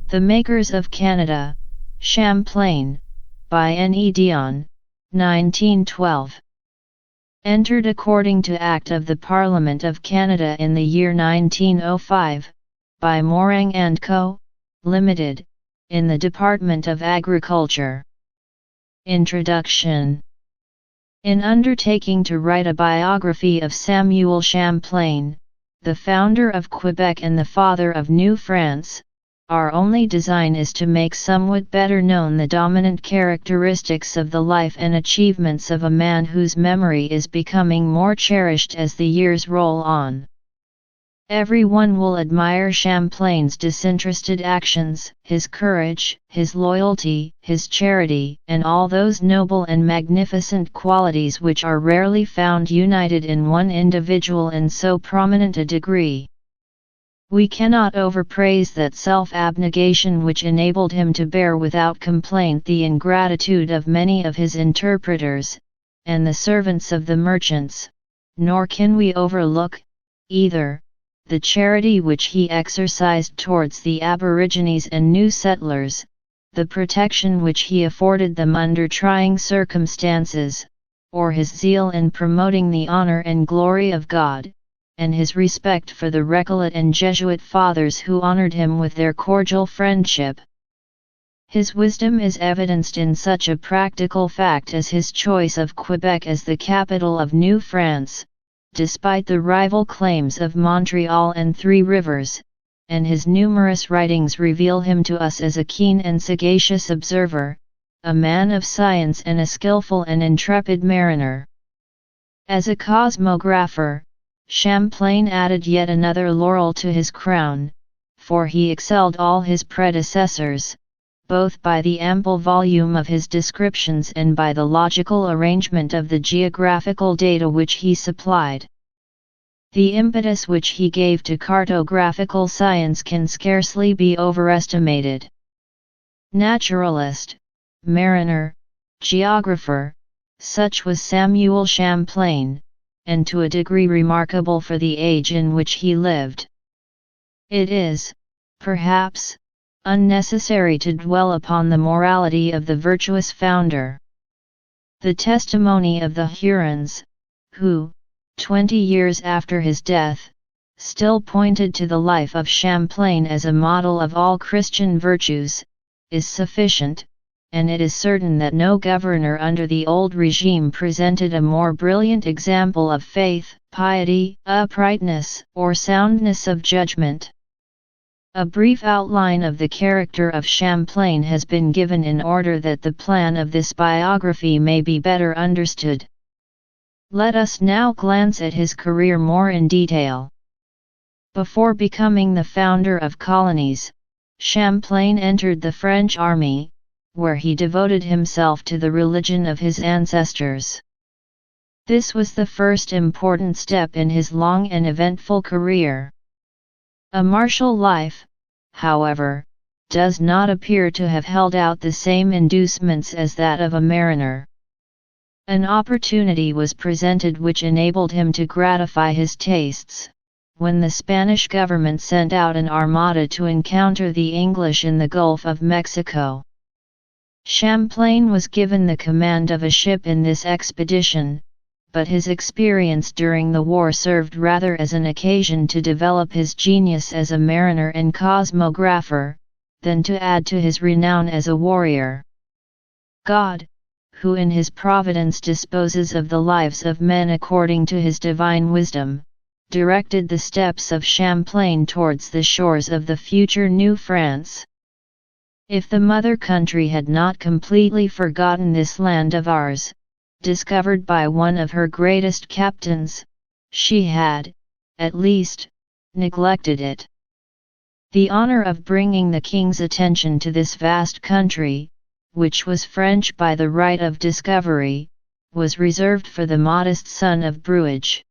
The Makers of Canada Champlain, by N E Dionne, 1912. Entered according to Act of the Parliament of Canada in the year 1905, by Morang & Co., Limited, in the Department of Agriculture. Introduction. In undertaking to write a biography of Samuel Champlain, the founder of Quebec and the father of New France, our only design is to make somewhat better known the dominant characteristics of the life and achievements of a man whose memory is becoming more cherished as the years roll on. Everyone will admire Champlain's disinterested actions, his courage, his loyalty, his charity, and all those noble and magnificent qualities which are rarely found united in one individual in so prominent a degree. We cannot overpraise that self-abnegation which enabled him to bear without complaint the ingratitude of many of his interpreters, and the servants of the merchants, nor can we overlook, either, the charity which he exercised towards the aborigines and new settlers, the protection which he afforded them under trying circumstances, or his zeal in promoting the honor and glory of God, and his respect for the Recollet and Jesuit fathers who honored him with their cordial friendship. His wisdom is evidenced in such a practical fact as his choice of Quebec as the capital of New France, despite the rival claims of Montreal and Three Rivers, and his numerous writings reveal him to us as a keen and sagacious observer, a man of science and a skillful and intrepid mariner. As a cosmographer, Champlain added yet another laurel to his crown, for he excelled all his predecessors, both by the ample volume of his descriptions and by the logical arrangement of the geographical data which he supplied. The impetus which he gave to cartographical science can scarcely be overestimated. Naturalist, mariner, geographer, such was Samuel Champlain, and to a degree remarkable for the age in which he lived. It is, perhaps, unnecessary to dwell upon the morality of the virtuous founder. The testimony of the Hurons, who, 20 years after his death, still pointed to the life of Champlain as a model of all Christian virtues, is sufficient, and it is certain that no governor under the old regime presented a more brilliant example of faith, piety, uprightness, or soundness of judgment. A brief outline of the character of Champlain has been given in order that the plan of this biography may be better understood. Let us now glance at his career more in detail. Before becoming the founder of colonies, Champlain entered the French army, where he devoted himself to the religion of his ancestors. This was the first important step in his long and eventful career. A martial life, however, does not appear to have held out the same inducements as that of a mariner. An opportunity was presented which enabled him to gratify his tastes, when the Spanish government sent out an armada to encounter the English in the Gulf of Mexico. Champlain was given the command of a ship in this expedition, but his experience during the war served rather as an occasion to develop his genius as a mariner and cosmographer, than to add to his renown as a warrior. God, who in his providence disposes of the lives of men according to his divine wisdom, directed the steps of Champlain towards the shores of the future New France. If the mother country had not completely forgotten this land of ours, discovered by one of her greatest captains, she had, at least, neglected it. The honor of bringing the king's attention to this vast country, which was French by the right of discovery, was reserved for the modest son of Brouage.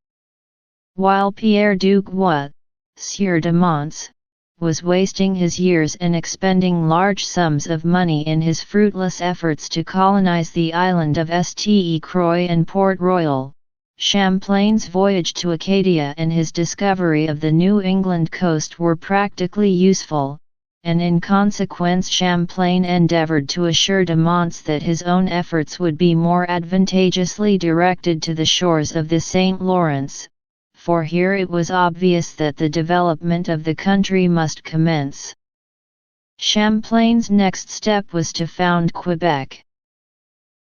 While Pierre Duguay, Sieur de Mons, was wasting his years and expending large sums of money in his fruitless efforts to colonize the island of Ste Croix and Port Royal, Champlain's voyage to Acadia and his discovery of the New England coast were practically useful, and in consequence Champlain endeavored to assure de Monts that his own efforts would be more advantageously directed to the shores of the St. Lawrence, for here it was obvious that the development of the country must commence. Champlain's next step was to found Quebec.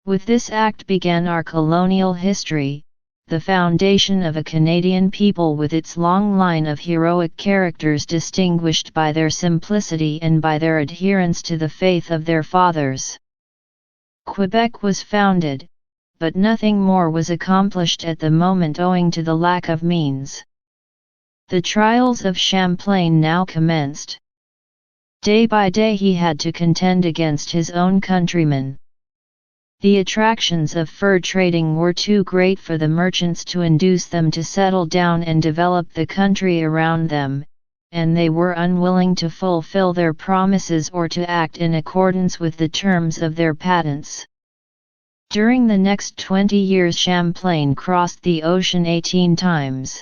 With this act began our colonial history, the foundation of a Canadian people with its long line of heroic characters distinguished by their simplicity and by their adherence to the faith of their fathers. Quebec was founded, but nothing more was accomplished at the moment owing to the lack of means. The trials of Champlain now commenced. Day by day he had to contend against his own countrymen. The attractions of fur trading were too great for the merchants to induce them to settle down and develop the country around them, and they were unwilling to fulfill their promises or to act in accordance with the terms of their patents. During the next 20 years Champlain crossed the ocean 18 times.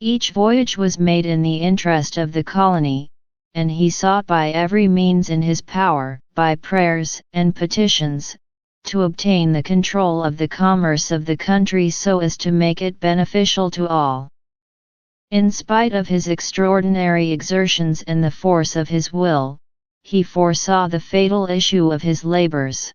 Each voyage was made in the interest of the colony, and he sought by every means in his power, by prayers and petitions, to obtain the control of the commerce of the country so as to make it beneficial to all. In spite of his extraordinary exertions and the force of his will, he foresaw the fatal issue of his labors.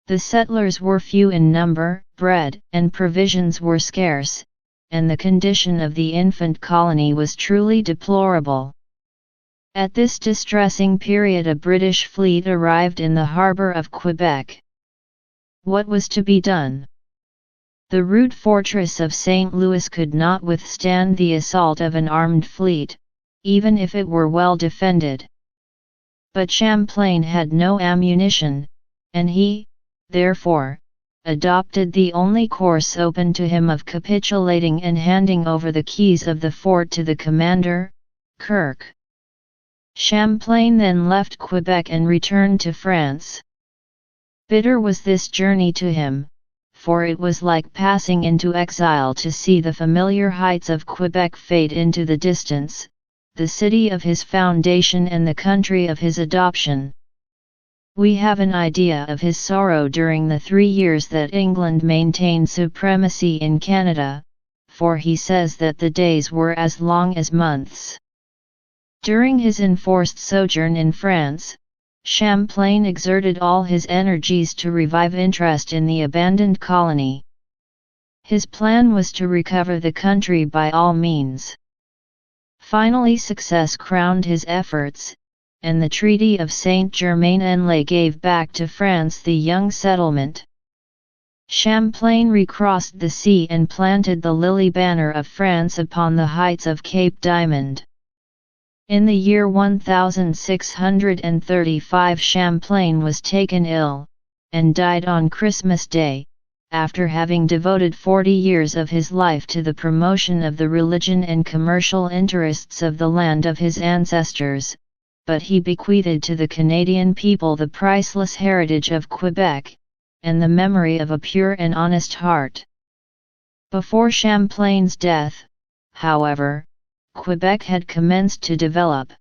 The settlers were few in number, bread and provisions were scarce, and the condition of the infant colony was truly deplorable. At this distressing period a British fleet arrived in the harbour of Quebec. What was to be done? The rude fortress of St. Louis could not withstand the assault of an armed fleet, even if it were well defended. But Champlain had no ammunition, and he, therefore, adopted the only course open to him of capitulating and handing over the keys of the fort to the commander, Kirke. Champlain then left Quebec and returned to France. Bitter was this journey to him, for it was like passing into exile to see the familiar heights of Quebec fade into the distance, the city of his foundation and the country of his adoption. We have an idea of his sorrow during the 3 years that England maintained supremacy in Canada, for he says that the days were as long as months. During his enforced sojourn in France, Champlain exerted all his energies to revive interest in the abandoned colony. His plan was to recover the country by all means. Finally success crowned his efforts, and the Treaty of Saint-Germain-en-Laye gave back to France the young settlement. Champlain recrossed the sea and planted the lily banner of France upon the heights of Cape Diamond. In the year 1635 Champlain was taken ill, and died on Christmas Day, after having devoted 40 years of his life to the promotion of the religion and commercial interests of the land of his ancestors, but he bequeathed to the Canadian people the priceless heritage of Quebec, and the memory of a pure and honest heart. Before Champlain's death, however, Quebec had commenced to develop.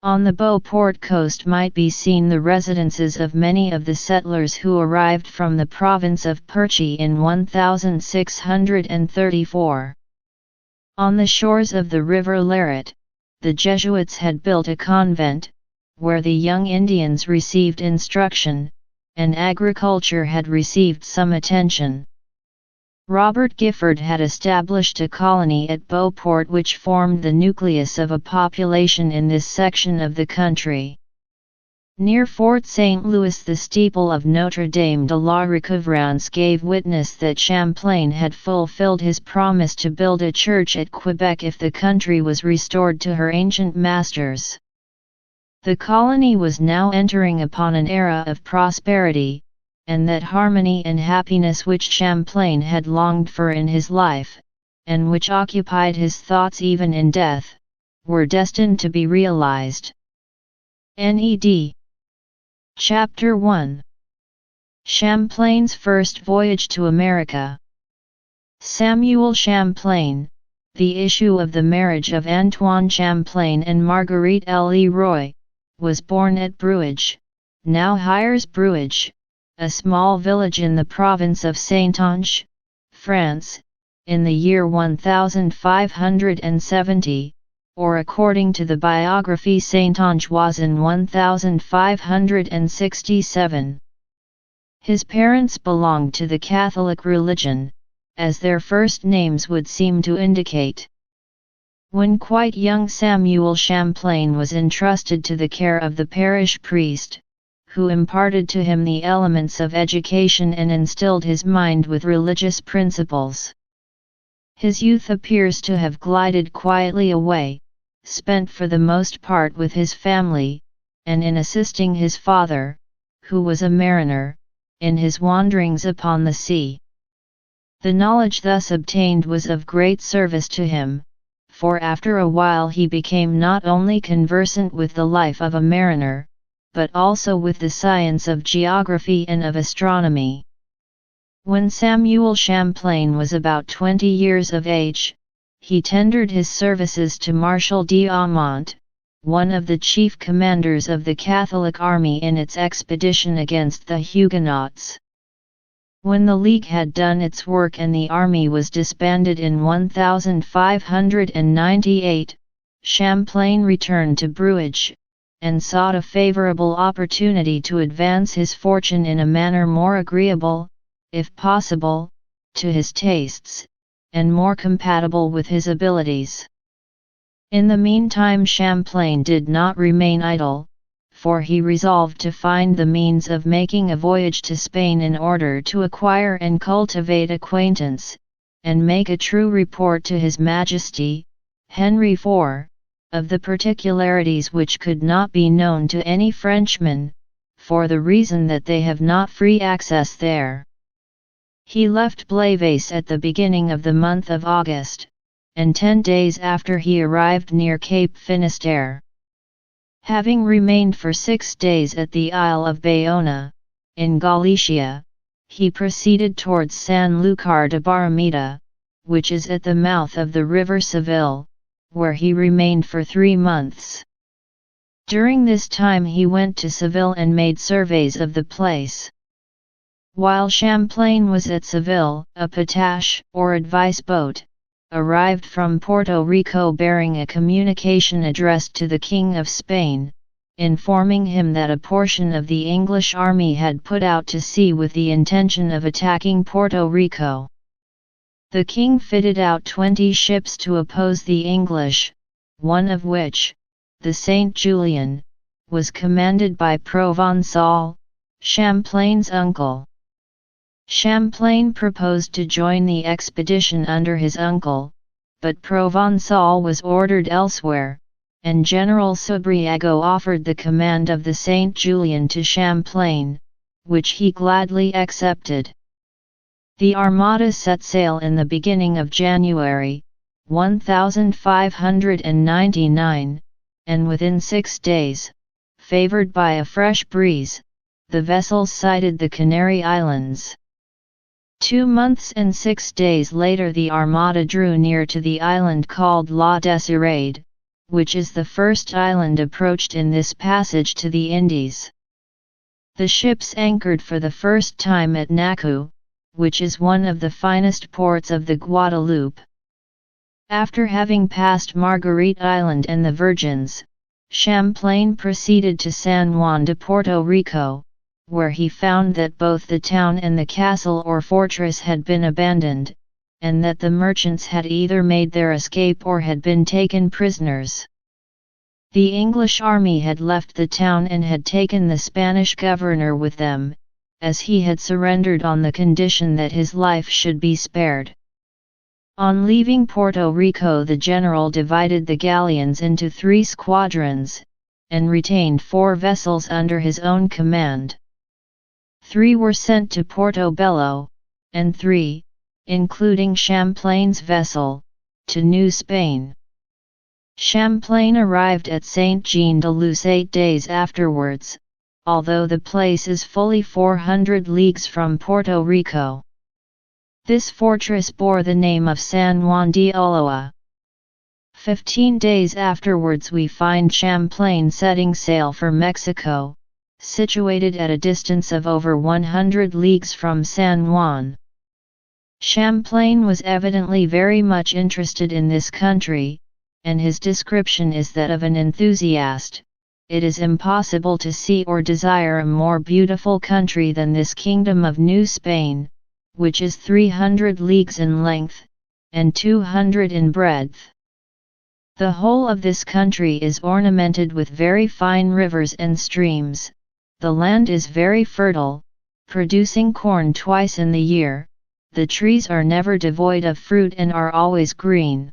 On the Beauport coast might be seen the residences of many of the settlers who arrived from the province of Perche in 1634. On the shores of the river Laritte, the Jesuits had built a convent, where the young Indians received instruction, and agriculture had received some attention. Robert Gifford had established a colony at Beauport which formed the nucleus of a population in this section of the country. Near Fort St. Louis the steeple of Notre Dame de la Recouvrance gave witness that Champlain had fulfilled his promise to build a church at Quebec if the country was restored to her ancient masters. The colony was now entering upon an era of prosperity, and that harmony and happiness which Champlain had longed for in his life, and which occupied his thoughts even in death, were destined to be realized. N.E.D. Chapter 1. Champlain's first voyage to America. Samuel Champlain, the issue of the marriage of Antoine Champlain and Marguerite Leroy, was born at Brouage, now Hyères-Brouage, a small village in the province of Saintonge, France, in the year 1570, or according to the biography Saintonge was in 1567. His parents belonged to the Catholic religion, as their first names would seem to indicate. When quite young, Samuel Champlain was entrusted to the care of the parish priest, who imparted to him the elements of education and instilled his mind with religious principles. His youth appears to have glided quietly away, spent for the most part with his family, and in assisting his father, who was a mariner, in his wanderings upon the sea. The knowledge thus obtained was of great service to him, for after a while he became not only conversant with the life of a mariner, but also with the science of geography and of astronomy. When Samuel Champlain was about 20 years of age, he tendered his services to Marshal d'Aumont, one of the chief commanders of the Catholic army in its expedition against the Huguenots. When the League had done its work and the army was disbanded in 1598, Champlain returned to Brouage, and sought a favorable opportunity to advance his fortune in a manner more agreeable, if possible, to his tastes, and more compatible with his abilities. In the meantime, Champlain did not remain idle, for he resolved to find the means of making a voyage to Spain in order to acquire and cultivate acquaintance, and make a true report to His Majesty, Henry IV, of the particularities which could not be known to any Frenchman, for the reason that they have not free access there. He left Blaves at the beginning of the month of August, and 10 days after he arrived near Cape Finisterre. Having remained for 6 days at the Isle of Bayona, in Galicia, he proceeded towards Sanlúcar de Barrameda, which is at the mouth of the river Seville, where he remained for 3 months. During this time he went to Seville and made surveys of the place. While Champlain was at Seville, a patache, or advice boat, arrived from Puerto Rico bearing a communication addressed to the King of Spain, informing him that a portion of the English army had put out to sea with the intention of attacking Puerto Rico. The king fitted out 20 ships to oppose the English, one of which, the Saint Julien, was commanded by Provençal, Champlain's uncle. Champlain proposed to join the expedition under his uncle, but Provençal was ordered elsewhere, and General Subriago offered the command of the Saint Julien to Champlain, which he gladly accepted. The Armada set sail in the beginning of January, 1599, and within 6 days, favored by a fresh breeze, the vessels sighted the Canary Islands. 2 months and 6 days later the Armada drew near to the island called La Désirade, which is the first island approached in this passage to the Indies. The ships anchored for the first time at Naku, which is one of the finest ports of the Guadeloupe. After having passed Marguerite Island and the Virgins, Champlain proceeded to San Juan de Puerto Rico, where he found that both the town and the castle or fortress had been abandoned, and that the merchants had either made their escape or had been taken prisoners. The English army had left the town and had taken the Spanish governor with them, as he had surrendered on the condition that his life should be spared. On leaving Puerto Rico, the general divided the galleons into 3 squadrons, and retained 4 vessels under his own command. 3 were sent to Porto Bello, and 3, including Champlain's vessel, to New Spain. Champlain arrived at Saint-Jean-de-Luz 8 days afterwards, although the place is fully 400 leagues from Puerto Rico. This fortress bore the name of San Juan de Ulloa, 15 days afterwards we find Champlain setting sail for Mexico, situated at a distance of over 100 leagues from San Juan. Champlain was evidently very much interested in this country, and his description is that of an enthusiast. It is impossible to see or desire a more beautiful country than this kingdom of New Spain, which is 300 leagues in length, and 200 in breadth. The whole of this country is ornamented with very fine rivers and streams. The land is very fertile, producing corn twice in the year. The trees are never devoid of fruit and are always green.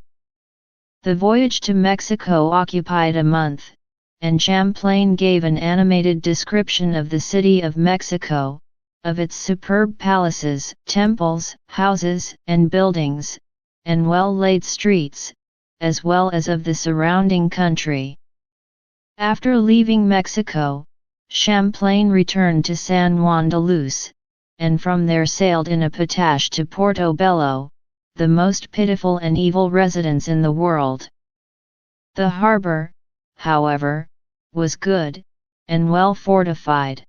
The voyage to Mexico occupied a month, and Champlain gave an animated description of the city of Mexico, of its superb palaces, temples, houses, and buildings, and well-laid streets, as well as of the surrounding country. After leaving Mexico, Champlain returned to San Juan de Luz, and from there sailed in a patache to Portobello, the most pitiful and evil residence in the world. The harbor, however, was good, and well fortified.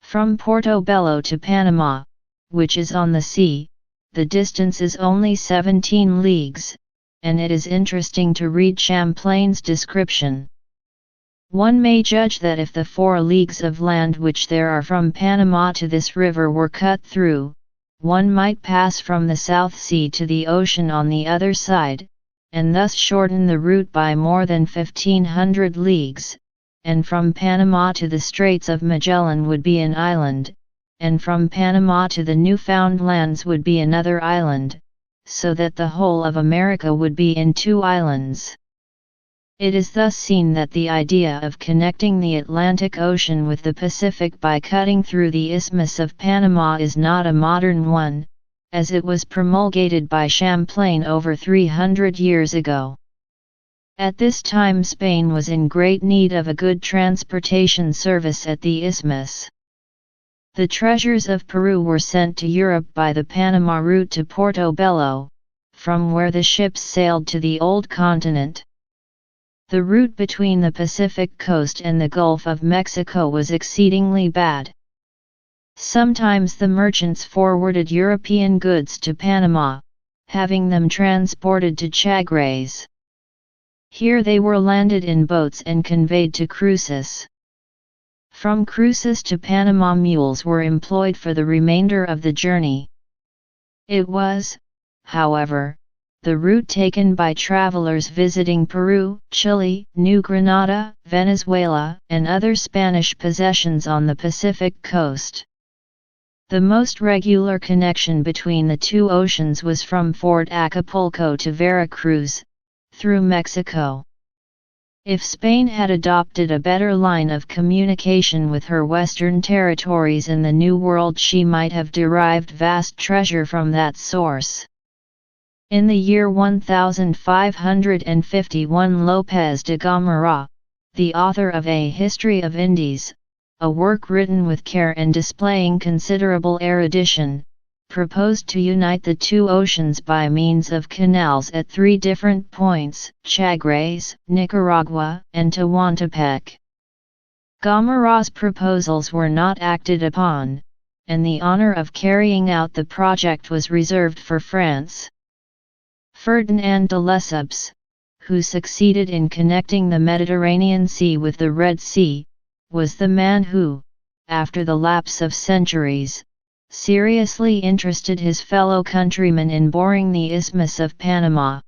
From Portobello to Panama, which is on the sea, the distance is only 17 leagues, and it is interesting to read Champlain's description. One may judge that if the 4 leagues of land which there are from Panama to this river were cut through, one might pass from the South Sea to the ocean on the other side, and thus shorten the route by more than 1,500 leagues, and from Panama to the Straits of Magellan would be an island, and from Panama to the Newfound Lands would be another island, so that the whole of America would be in 2 islands. It is thus seen that the idea of connecting the Atlantic Ocean with the Pacific by cutting through the Isthmus of Panama is not a modern one, as it was promulgated by Champlain over 300 years ago. At this time Spain was in great need of a good transportation service at the Isthmus. The treasures of Peru were sent to Europe by the Panama route to Portobello, from where the ships sailed to the old continent. The route between the Pacific coast and the Gulf of Mexico was exceedingly bad. Sometimes the merchants forwarded European goods to Panama, having them transported to Chagres. Here they were landed in boats and conveyed to Cruces. From Cruces to Panama mules were employed for the remainder of the journey. It was, however, the route taken by travelers visiting Peru, Chile, New Granada, Venezuela, and other Spanish possessions on the Pacific coast. The most regular connection between the 2 oceans was from Fort Acapulco to Veracruz, through Mexico. If Spain had adopted a better line of communication with her western territories in the New World, she might have derived vast treasure from that source. In the year 1551 López de Gamarra, the author of A History of Indies, a work written with care and displaying considerable erudition, proposed to unite the 2 oceans by means of canals at 3 different points, Chagres, Nicaragua, and Tehuantepec. Gamarra's proposals were not acted upon, and the honor of carrying out the project was reserved for France. Ferdinand de Lesseps, who succeeded in connecting the Mediterranean Sea with the Red Sea, was the man who, after the lapse of centuries, seriously interested his fellow countrymen in boring the Isthmus of Panama.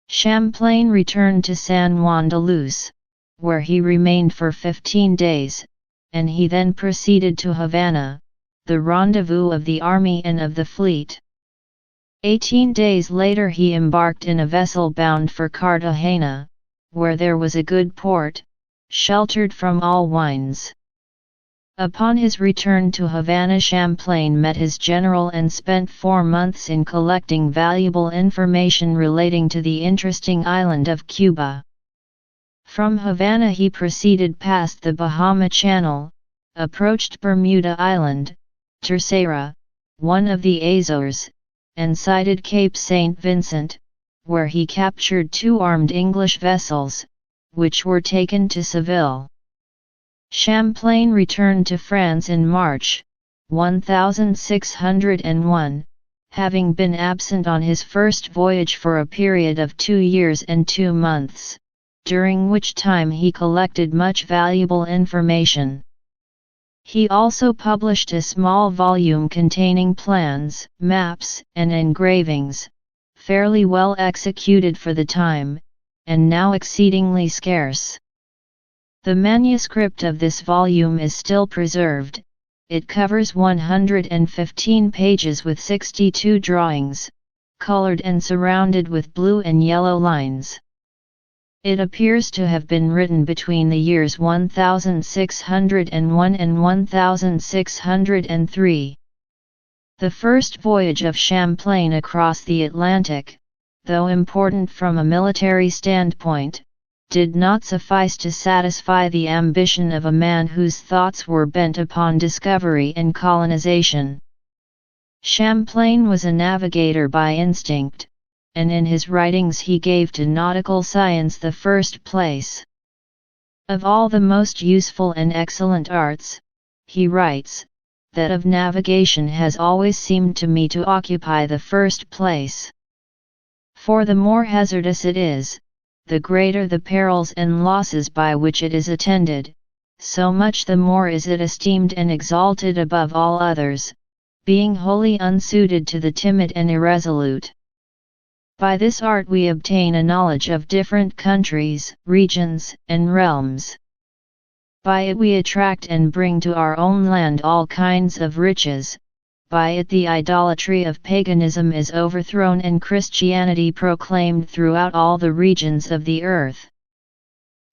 Champlain returned to San Juan de Luz, where he remained for 15 days, and he then proceeded to Havana, the rendezvous of the army and of the fleet. 18 days later he embarked in a vessel bound for Cartagena, where there was a good port, sheltered from all winds. Upon his return to Havana, Champlain met his general and spent 4 months in collecting valuable information relating to the interesting island of Cuba. From Havana he proceeded past the Bahama Channel, approached Bermuda Island, Terceira, one of the Azores, and sighted Cape St. Vincent, where he captured 2 armed English vessels, which were taken to Seville. Champlain returned to France in March 1601, having been absent on his first voyage for a period of 2 years and 2 months, during which time he collected much valuable information. He also published a small volume containing plans, maps, and engravings, fairly well executed for the time, and now exceedingly scarce. The manuscript of this volume is still preserved. It covers 115 pages with 62 drawings, colored and surrounded with blue and yellow lines. It appears to have been written between the years 1601 and 1603. The first voyage of Champlain across the Atlantic, though important from a military standpoint, did not suffice to satisfy the ambition of a man whose thoughts were bent upon discovery and colonization. Champlain was a navigator by instinct, and in his writings he gave to nautical science the first place. Of all the most useful and excellent arts, he writes, that of navigation has always seemed to me to occupy the first place. For the more hazardous it is, the greater the perils and losses by which it is attended, so much the more is it esteemed and exalted above all others, being wholly unsuited to the timid and irresolute. By this art we obtain a knowledge of different countries, regions, and realms. By it we attract and bring to our own land all kinds of riches. By it the idolatry of paganism is overthrown and Christianity proclaimed throughout all the regions of the earth.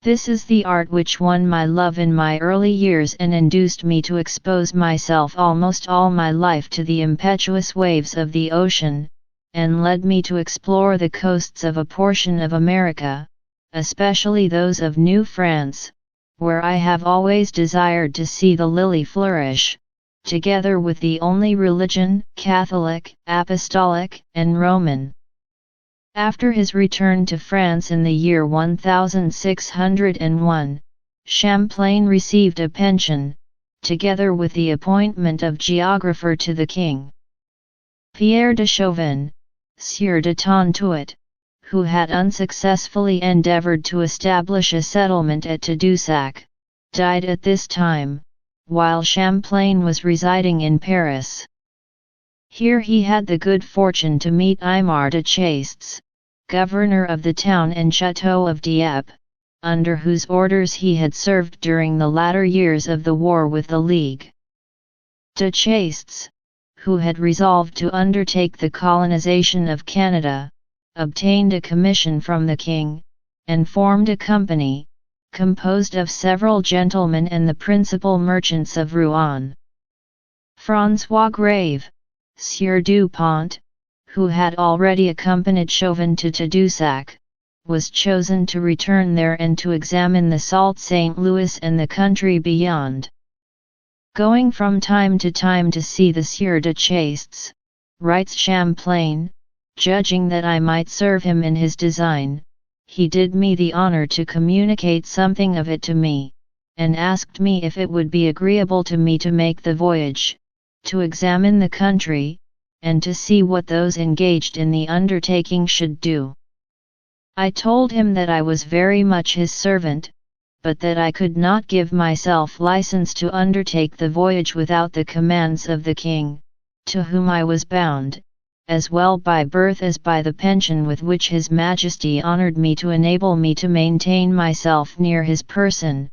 This is the art which won my love in my early years and induced me to expose myself almost all my life to the impetuous waves of the ocean, and led me to explore the coasts of a portion of America, especially those of New France, where I have always desired to see the lily flourish, together with the only religion, Catholic, Apostolic, and Roman. After his return to France in the year 1601, Champlain received a pension, together with the appointment of geographer to the king. Pierre de Chauvin, Sieur de Tontuit, who had unsuccessfully endeavored to establish a settlement at Tadoussac, died at this time, while Champlain was residing in Paris. Here he had the good fortune to meet Aymar de Chastes, governor of the town and chateau of Dieppe, under whose orders he had served during the latter years of the war with the League. De Chastes, who had resolved to undertake the colonization of Canada, obtained a commission from the king, and formed a company, composed of several gentlemen and the principal merchants of Rouen. François Grave, Sieur Dupont, who had already accompanied Chauvin to Tadoussac, was chosen to return there and to examine the Sault St. Louis and the country beyond. Going from time to time to see the Sieur de Chastes, writes Champlain, judging that I might serve him in his design, he did me the honor to communicate something of it to me, and asked me if it would be agreeable to me to make the voyage, to examine the country, and to see what those engaged in the undertaking should do. I told him that I was very much his servant, but that I could not give myself license to undertake the voyage without the commands of the king, to whom I was bound, as well by birth as by the pension with which His Majesty honoured me to enable me to maintain myself near his person,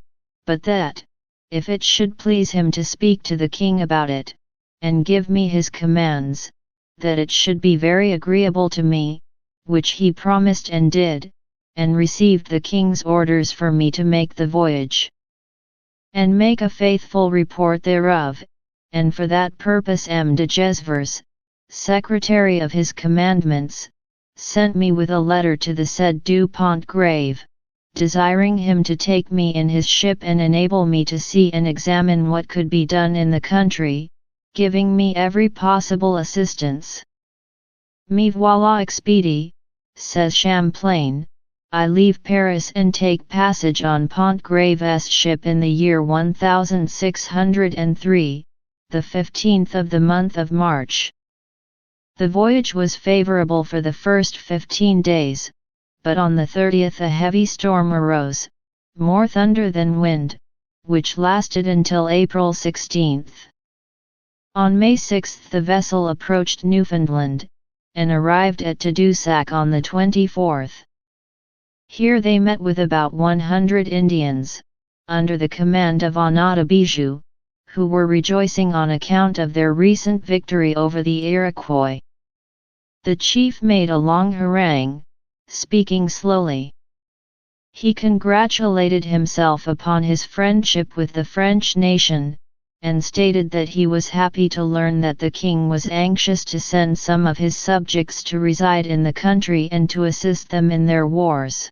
but that, if it should please him to speak to the king about it, and give me his commands, that it should be very agreeable to me, which he promised and did, and received the king's orders for me to make the voyage, and make a faithful report thereof, and for that purpose M. de Gesvres, secretary of his commandments, sent me with a letter to the said Dupont Grave, desiring him to take me in his ship and enable me to see and examine what could be done in the country, giving me every possible assistance. Me voilà expedi, says Champlain, "I leave Paris and take passage on Pontgravé's ship in the year 1603, the 15th of the month of March. The voyage was favorable for the first 15 days, but on the 30th a heavy storm arose, more thunder than wind, which lasted until April 16. On May 6 the vessel approached Newfoundland, and arrived at Tadoussac on the 24th. Here they met with about 100 Indians, under the command of Onondabeju, who were rejoicing on account of their recent victory over the Iroquois. The chief made a long harangue, speaking slowly. He congratulated himself upon his friendship with the French nation, and stated that he was happy to learn that the king was anxious to send some of his subjects to reside in the country and to assist them in their wars.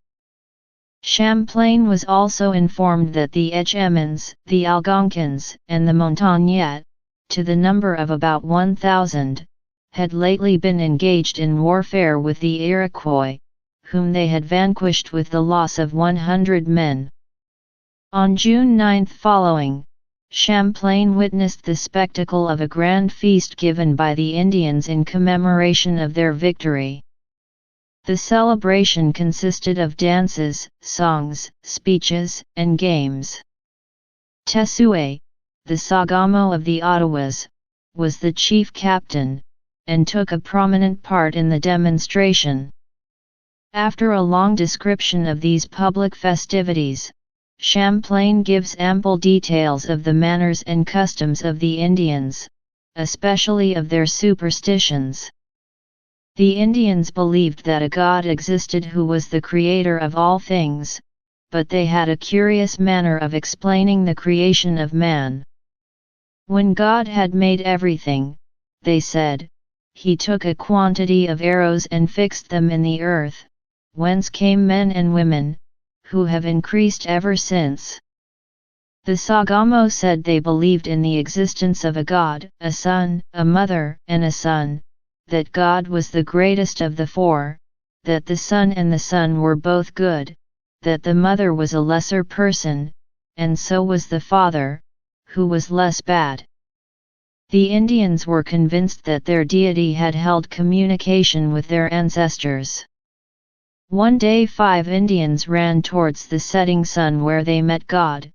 Champlain was also informed that the Etchemins, the Algonquins, and the Montagnais, to the number of about 1,000, had lately been engaged in warfare with the Iroquois, whom they had vanquished with the loss of 100 men. On June 9 following, Champlain witnessed the spectacle of a grand feast given by the Indians in commemoration of their victory. The celebration consisted of dances, songs, speeches, and games. Tessué, the Sagamo of the Ottawas, was the chief captain, and took a prominent part in the demonstration. After a long description of these public festivities, Champlain gives ample details of the manners and customs of the Indians, especially of their superstitions. The Indians believed that a god existed who was the creator of all things, but they had a curious manner of explaining the creation of man. When God had made everything, they said, he took a quantity of arrows and fixed them in the earth, whence came men and women, who have increased ever since. The Sagamo said they believed in the existence of a god, a sun, a mother, and a son, that God was the greatest of the four, that the sun and the son were both good, that the mother was a lesser person, and so was the father, who was less bad. The Indians were convinced that their deity had held communication with their ancestors. One day 5 Indians ran towards the setting sun where they met God,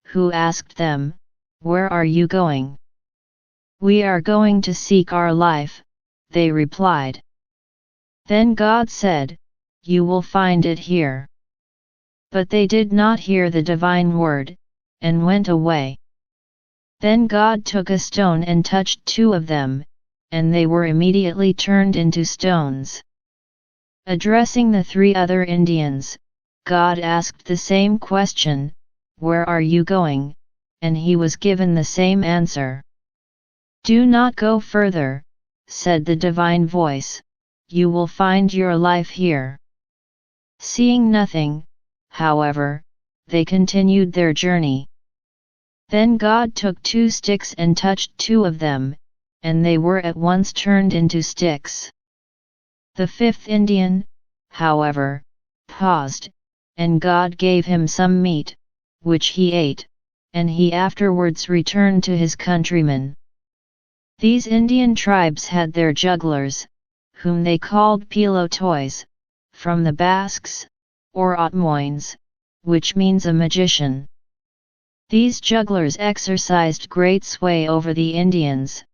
who asked them, "Where are you going?" "We are going to seek our life," they replied. Then God said, "You will find it here." But they did not hear the divine word, and went away. Then God took a stone and touched 2 of them, and they were immediately turned into stones. Addressing the 3 other Indians, God asked the same question, "Where are you going?" and he was given the same answer. "Do not go further," said the divine voice, "you will find your life here." Seeing nothing, however, they continued their journey. Then God took 2 sticks and touched 2 of them, and they were at once turned into sticks. The 5th Indian, however, paused, and God gave him some meat, which he ate, and he afterwards returned to his countrymen. These Indian tribes had their jugglers, whom they called pilotois, from the Basques, or Otmoins, which means a magician. These jugglers exercised great sway over the Indians,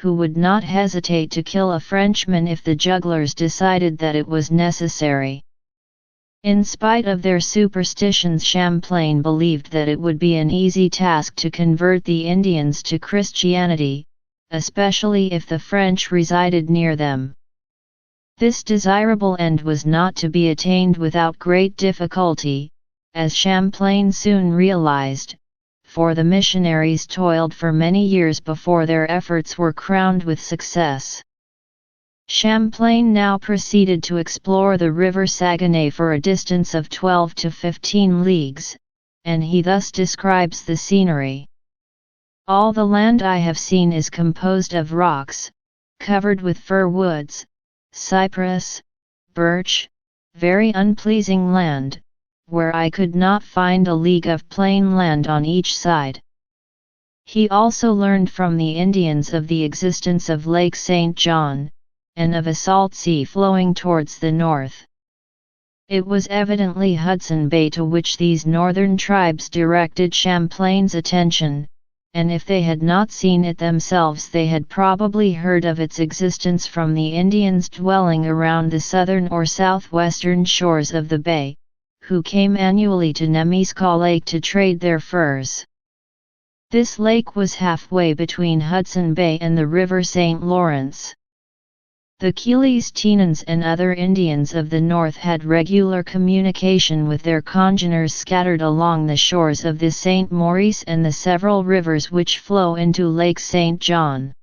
who would not hesitate to kill a Frenchman if the jugglers decided that it was necessary. In spite of their superstitions, Champlain believed that it would be an easy task to convert the Indians to Christianity, especially if the French resided near them. This desirable end was not to be attained without great difficulty, as Champlain soon realized, for the missionaries toiled for many years before their efforts were crowned with success. Champlain now proceeded to explore the river Saguenay for a distance of 12 to 15 leagues, and he thus describes the scenery. "All the land I have seen is composed of rocks, covered with fir woods, cypress, birch, very unpleasing land, where I could not find a league of plain land on each side. He also learned from the Indians of the existence of Lake St. John, and of a salt sea flowing towards the north. It was evidently Hudson Bay to which these northern tribes directed Champlain's attention, and if they had not seen it themselves they had probably heard of its existence from the Indians dwelling around the southern or southwestern shores of the bay, who came annually to Nemiscau Lake to trade their furs. This lake was halfway between Hudson Bay and the River St. Lawrence. The Quileas Tenans and other Indians of the north had regular communication with their congeners scattered along the shores of the St. Maurice and the several rivers which flow into Lake St. John.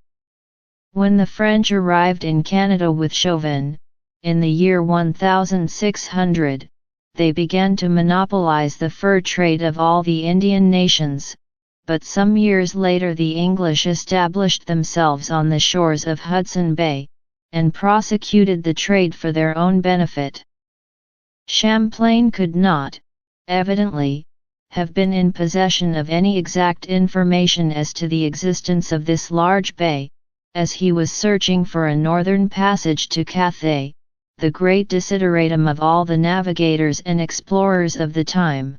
When the French arrived in Canada with Chauvin, in the year 1600, they began to monopolize the fur trade of all the Indian nations, but some years later the English established themselves on the shores of Hudson Bay, and prosecuted the trade for their own benefit. Champlain could not, evidently, have been in possession of any exact information as to the existence of this large bay, as he was searching for a northern passage to Cathay, the great desideratum of all the navigators and explorers of the time.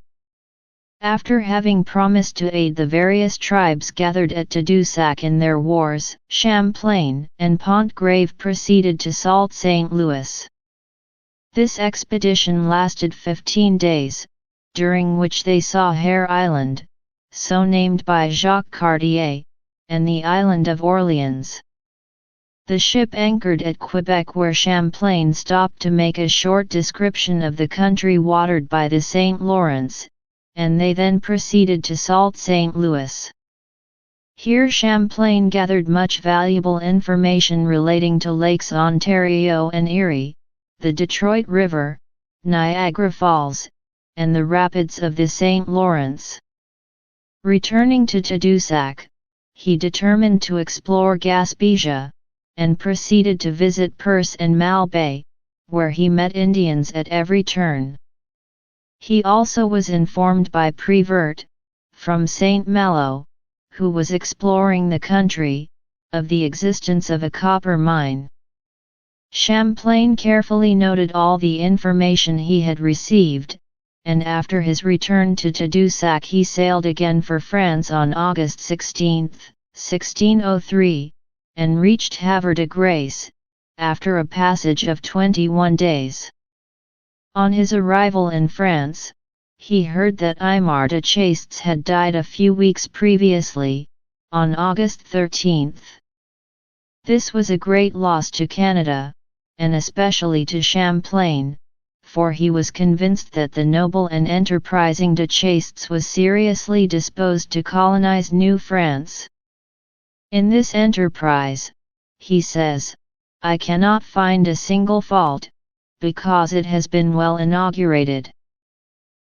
After having promised to aid the various tribes gathered at Tadoussac in their wars, Champlain and Pontgrave proceeded to Sault St. Louis. This expedition lasted 15 days, during which they saw Hare Island, so named by Jacques Cartier, and the island of Orleans. The ship anchored at Quebec where Champlain stopped to make a short description of the country watered by the St. Lawrence, and they then proceeded to Sault St. Louis. Here Champlain gathered much valuable information relating to Lakes Ontario and Erie, the Detroit River, Niagara Falls, and the rapids of the St. Lawrence. Returning to Tadoussac, he determined to explore Gaspésia, and proceeded to visit Perce and Mal Bay, where he met Indians at every turn. He also was informed by Prévert, from St. Malo, who was exploring the country, of the existence of a copper mine. Champlain carefully noted all the information he had received, and after his return to Tadoussac he sailed again for France on August 16, 1603, and reached Havre de Grace, after a passage of 21 days. On his arrival in France, he heard that Aymar de Chastes had died a few weeks previously, on August 13. This was a great loss to Canada, and especially to Champlain, for he was convinced that the noble and enterprising de Chastes was seriously disposed to colonize New France. In this enterprise, he says, I cannot find a single fault, because it has been well inaugurated.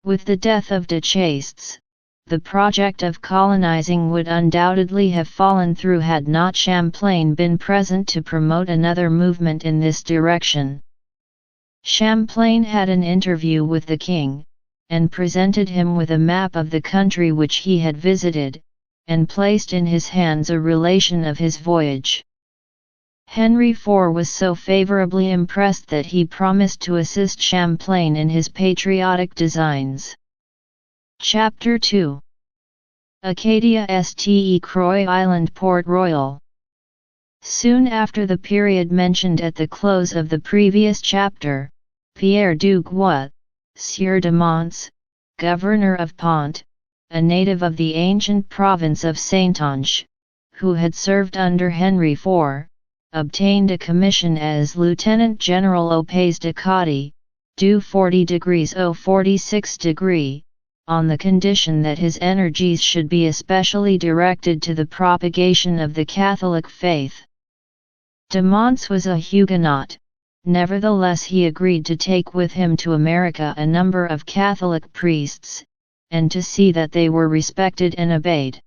With the death of de Chastes, the project of colonizing would undoubtedly have fallen through had not Champlain been present to promote another movement in this direction. Champlain had an interview with the king, and presented him with a map of the country which he had visited, and placed in his hands a relation of his voyage. Henry IV was so favorably impressed that he promised to assist Champlain in his patriotic designs. Chapter 2. Acadia Ste Croix Island Port Royal. Soon after the period mentioned at the close of the previous chapter, Pierre du Guet, Sieur de Mons, governor of Pont, a native of the ancient province of Saintonge, who had served under Henry IV, obtained a commission as Lieutenant General au Pays d'Acadie, due 40°046°, on the condition that his energies should be especially directed to the propagation of the Catholic faith. De Mons was a Huguenot, nevertheless he agreed to take with him to America a number of Catholic priests, and to see that they were respected and obeyed.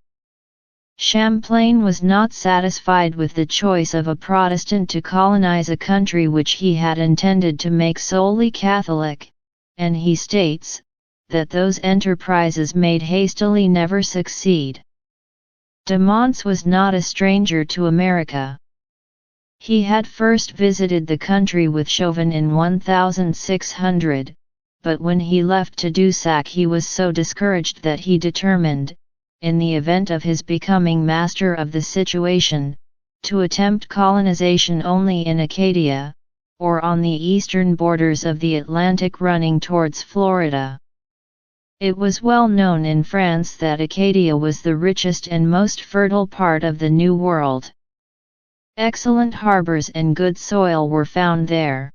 Champlain was not satisfied with the choice of a Protestant to colonize a country which he had intended to make solely Catholic, and he states that those enterprises made hastily never succeed. De Monts was not a stranger to America. He had first visited the country with Chauvin in 1600, but when he left Tadoussac he was so discouraged that he determined, in the event of his becoming master of the situation, to attempt colonization only in Acadia, or on the eastern borders of the Atlantic running towards Florida. It was well known in France that Acadia was the richest and most fertile part of the New World. Excellent harbors and good soil were found there.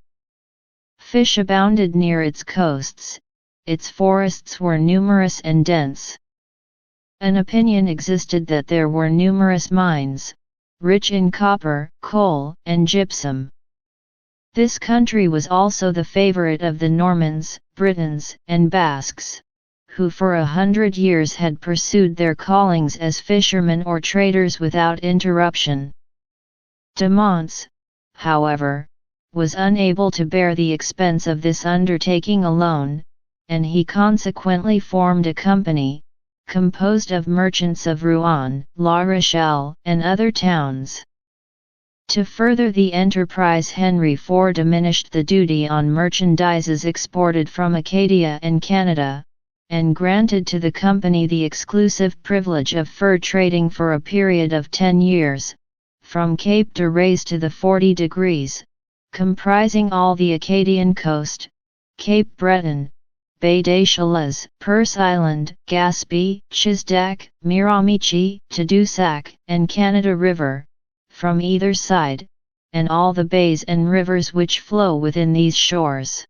Fish abounded near its coasts, its forests were numerous and dense. An opinion existed that there were numerous mines, rich in copper, coal, and gypsum. This country was also the favorite of the Normans, Britons, and Basques, who for 100 years had pursued their callings as fishermen or traders without interruption. De Monts, however, was unable to bear the expense of this undertaking alone, and he consequently formed a company, composed of merchants of Rouen, La Rochelle, and other towns. To further the enterprise, Henry IV diminished the duty on merchandises exported from Acadia and Canada, and granted to the company the exclusive privilege of fur trading for a period of 10 years, from Cape de Rays to the 40 degrees, comprising all the Acadian coast, Cape Breton, Baie des Chalets, Perce Island, Gaspé, Chizdac, Miramichi, Tadoussac, and Canada River, from either side, and all the bays and rivers which flow within these shores.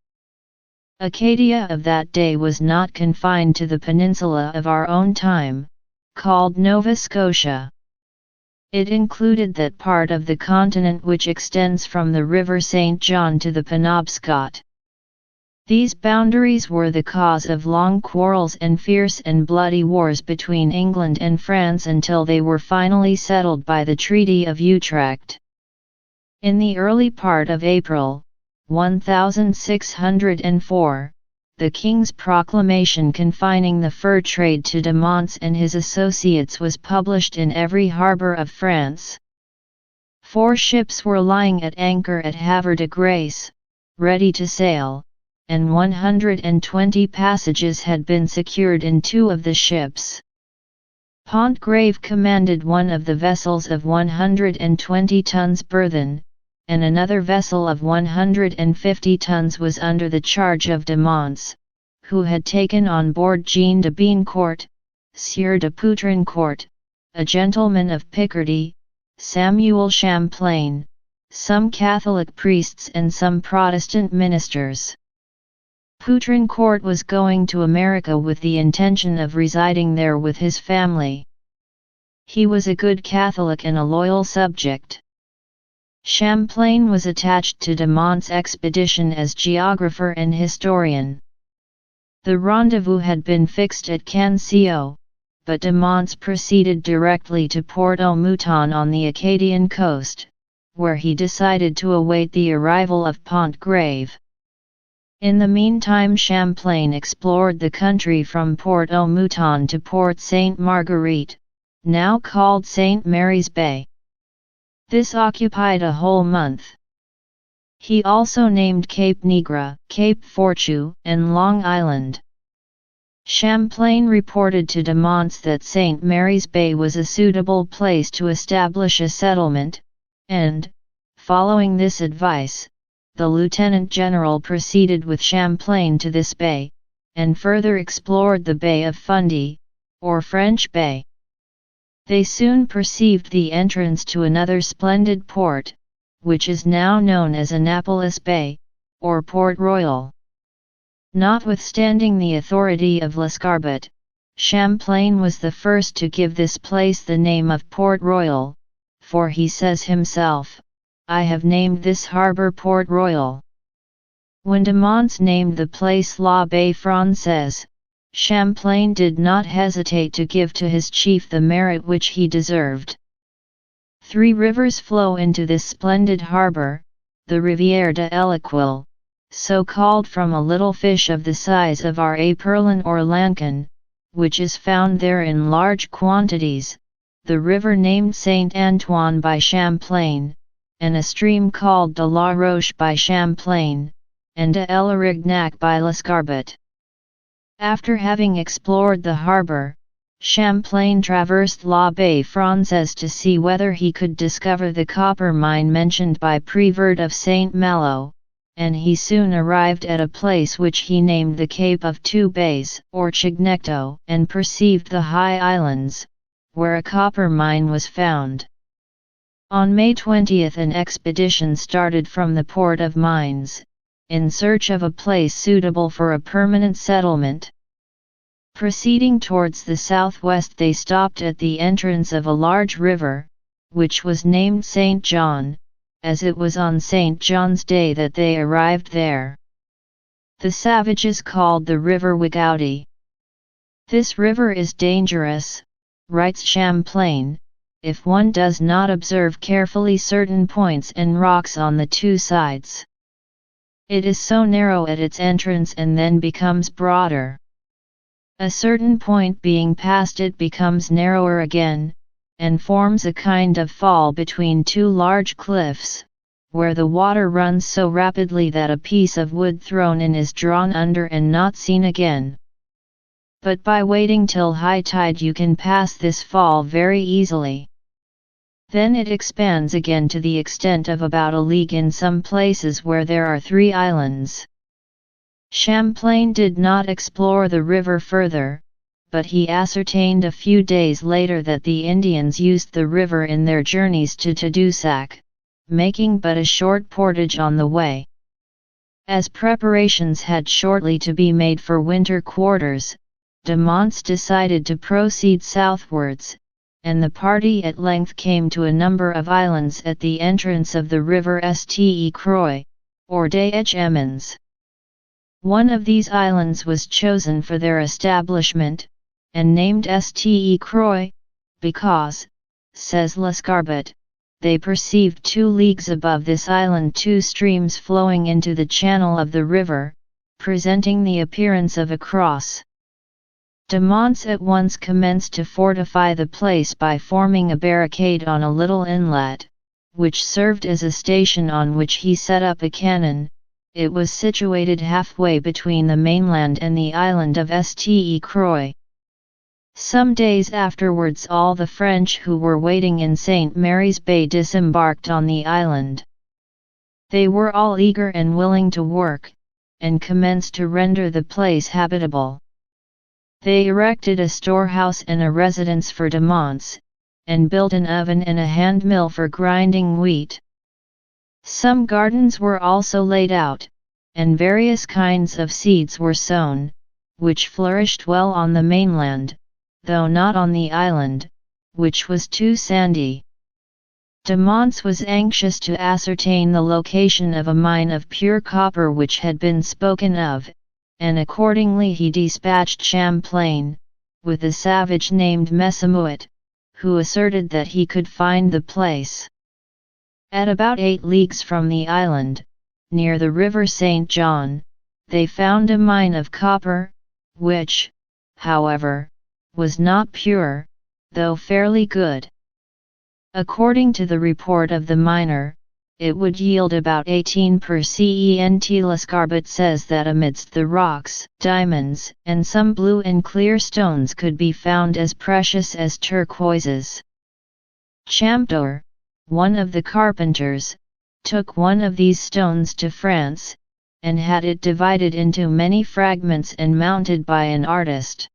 Acadia of that day was not confined to the peninsula of our own time, called Nova Scotia. It included that part of the continent which extends from the River St. John to the Penobscot. These boundaries were the cause of long quarrels and fierce and bloody wars between England and France until they were finally settled by the Treaty of Utrecht. In the early part of April, 1604, the King's proclamation confining the fur trade to de Monts and his associates was published in every harbour of France. 4 ships were lying at anchor at Havre de Grace, ready to sail, and 120 passages had been secured in 2 of the ships. Pontgrave commanded one of the vessels of 120 tons burthen, and another vessel of 150 tons was under the charge of de Monts, who had taken on board Jean de Biencourt, Sieur de Poutrincourt, a gentleman of Picardy, Samuel Champlain, some Catholic priests and some Protestant ministers. Poutrincourt was going to America with the intention of residing there with his family. He was a good Catholic and a loyal subject. Champlain was attached to de Monts' expedition as geographer and historian. The rendezvous had been fixed at Cancio, but de Monts proceeded directly to Port-au-Mouton on the Acadian coast, where he decided to await the arrival of Pontgrave. In the meantime, Champlain explored the country from Port-au-Mouton to Port Sainte Marguerite, now called St. Mary's Bay. This occupied a whole month. He also named Cape Nigra, Cape Fortune, and Long Island. Champlain reported to de Monts that St. Mary's Bay was a suitable place to establish a settlement, and, following this advice, the Lieutenant General proceeded with Champlain to this bay, and further explored the Bay of Fundy, or French Bay. They soon perceived the entrance to another splendid port, which is now known as Annapolis Bay, or Port Royal. Notwithstanding the authority of Lescarbot, Champlain was the first to give this place the name of Port Royal, for he says himself, "I have named this harbour Port Royal." When de Monts named the place La Baie Française, Champlain did not hesitate to give to his chief the merit which he deserved. 3 rivers flow into this splendid harbor, the Rivière de l'Equille, so called from a little fish of the size of our pearlin or lancan, which is found there in large quantities, the river named Saint Antoine by Champlain, and a stream called de la Roche by Champlain, and de l'Arignac by Lescarbot. After having explored the harbor, Champlain traversed La Baie Française to see whether he could discover the copper mine mentioned by Prévert of Saint Malo, and he soon arrived at a place which he named the Cape of Two Bays, or Chignecto, and perceived the high islands, where a copper mine was found. On May 20 an expedition started from the port of Mines, in search of a place suitable for a permanent settlement. Proceeding towards the southwest, they stopped at the entrance of a large river, which was named St. John, as it was on St. John's Day that they arrived there. The savages called the river Wigouti. "This river is dangerous," writes Champlain, "if one does not observe carefully certain points and rocks on the 2 sides. It is so narrow at its entrance and then becomes broader. A certain point being passed it becomes narrower again, and forms a kind of fall between 2 large cliffs, where the water runs so rapidly that a piece of wood thrown in is drawn under and not seen again. But by waiting till high tide you can pass this fall very easily. Then it expands again to the extent of about a league in some places where there are 3 islands." Champlain did not explore the river further, but he ascertained a few days later that the Indians used the river in their journeys to Tadoussac, making but a short portage on the way. As preparations had shortly to be made for winter quarters, de Monts decided to proceed southwards, and the party at length came to a number of islands at the entrance of the river Ste Croix, or des Echemins. One of these islands was chosen for their establishment, and named Ste Croix, because, says Lescarbot, they perceived 2 leagues above this island 2 streams flowing into the channel of the river, presenting the appearance of a cross. De Monts at once commenced to fortify the place by forming a barricade on a little inlet, which served as a station on which he set up a cannon. It was situated halfway between the mainland and the island of Ste Croix. Some days afterwards all the French who were waiting in St. Mary's Bay disembarked on the island. They were all eager and willing to work, and commenced to render the place habitable. They erected a storehouse and a residence for de Monts, and built an oven and a hand mill for grinding wheat. Some gardens were also laid out, and various kinds of seeds were sown, which flourished well on the mainland, though not on the island, which was too sandy. De Monts was anxious to ascertain the location of a mine of pure copper which had been spoken of, and accordingly he dispatched Champlain, with a savage named Messamouet, who asserted that he could find the place. At about 8 leagues from the island, near the river St. John, they found a mine of copper, which, however, was not pure, though fairly good. According to the report of the miner, it would yield about 18 per cent. Lescarbot says that amidst the rocks, diamonds, and some blue and clear stones could be found as precious as turquoises. Champdor, one of the carpenters, took one of these stones to France, and had it divided into many fragments and mounted by an artist.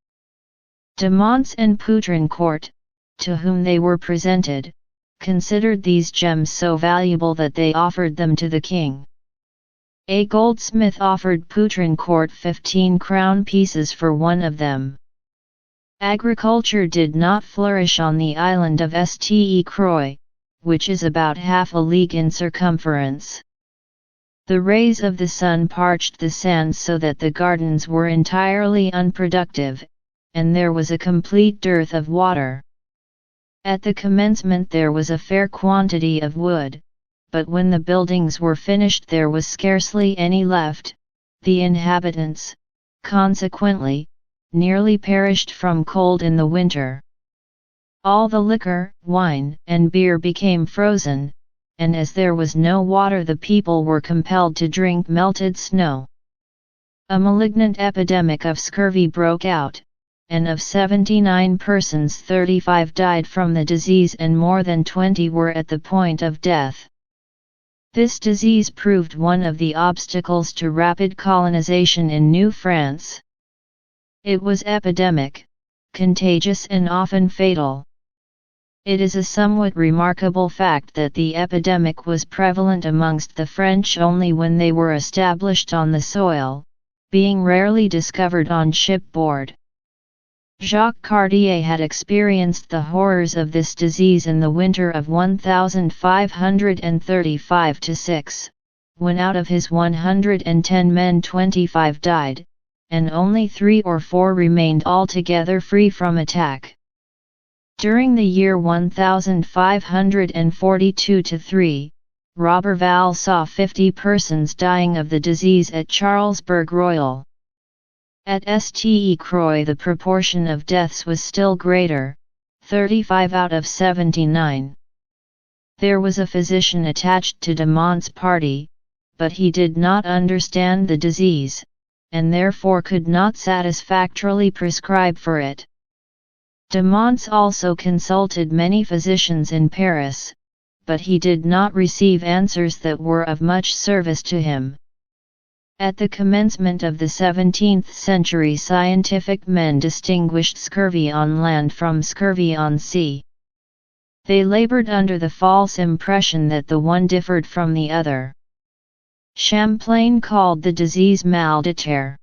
De Monts and Poutrincourt, to whom they were presented, considered these gems so valuable that they offered them to the king. A goldsmith offered Poutrincourt 15 crown pieces for one of them. Agriculture did not flourish on the island of Ste Croix, which is about half a league in circumference. The rays of the sun parched the sands so that the gardens were entirely unproductive, and there was a complete dearth of water. At the commencement there was a fair quantity of wood, but when the buildings were finished there was scarcely any left. The inhabitants, consequently, nearly perished from cold in the winter. All the liquor, wine, and beer became frozen, and as there was no water the people were compelled to drink melted snow. A malignant epidemic of scurvy broke out, and of 79 persons 35 died from the disease and more than 20 were at the point of death. This disease proved one of the obstacles to rapid colonization in New France. It was epidemic, contagious and often fatal. It is a somewhat remarkable fact that the epidemic was prevalent amongst the French only when they were established on the soil, being rarely discovered on shipboard. Jacques Cartier had experienced the horrors of this disease in the winter of 1535-6, when out of his 110 men 25 died, and only 3 or 4 remained altogether free from attack. During the year 1542-3, Roberval saw 50 persons dying of the disease at Charlesbourg Royal. At Ste Croix the proportion of deaths was still greater, 35 out of 79. There was a physician attached to de Mont's party, but he did not understand the disease, and therefore could not satisfactorily prescribe for it. De Mont's also consulted many physicians in Paris, but he did not receive answers that were of much service to him. At the commencement of the 17th century scientific men distinguished scurvy on land from scurvy on sea. They labored under the false impression that the one differed from the other. Champlain called the disease mal de terre.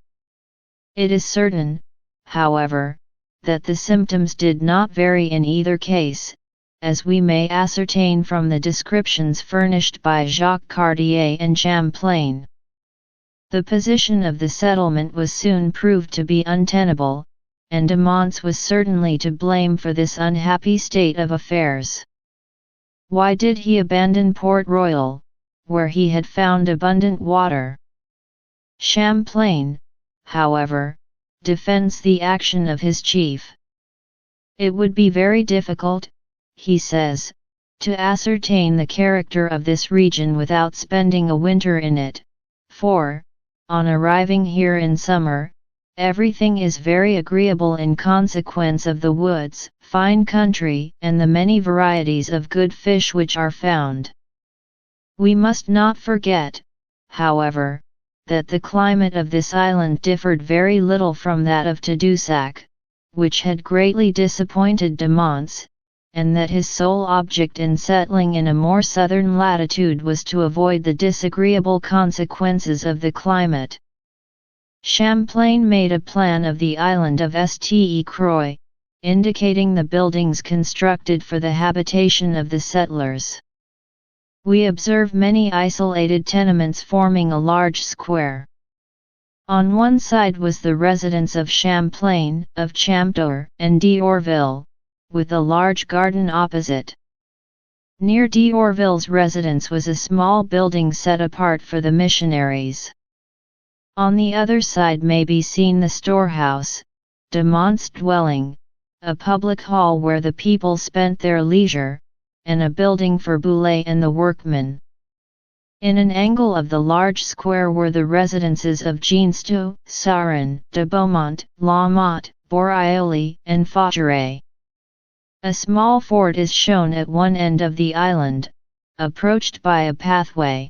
It is certain, however, that the symptoms did not vary in either case, as we may ascertain from the descriptions furnished by Jacques Cartier and Champlain. The position of the settlement was soon proved to be untenable, and de Mont's was certainly to blame for this unhappy state of affairs. Why did he abandon Port Royal, where he had found abundant water? Champlain, however, defends the action of his chief. It would be very difficult, he says, to ascertain the character of this region without spending a winter in it, for, on arriving here in summer, everything is very agreeable in consequence of the woods, fine country, and the many varieties of good fish which are found. We must not forget, however, that the climate of this island differed very little from that of Tadoussac, which had greatly disappointed de Mont's, and that his sole object in settling in a more southern latitude was to avoid the disagreeable consequences of the climate. Champlain made a plan of the island of Ste Croix, indicating the buildings constructed for the habitation of the settlers. We observe many isolated tenements forming a large square. On one side was the residence of Champlain, of Champtour, and d'Orville, with a large garden opposite. Near d'Orville's residence was a small building set apart for the missionaries. On the other side may be seen the storehouse, de Mont's dwelling, a public hall where the people spent their leisure, and a building for Boulet and the workmen. In an angle of the large square were the residences of Gensteau, Sarin, de Beaumont, Lamotte, Borioli, and Faucheray. A small fort is shown at one end of the island, approached by a pathway.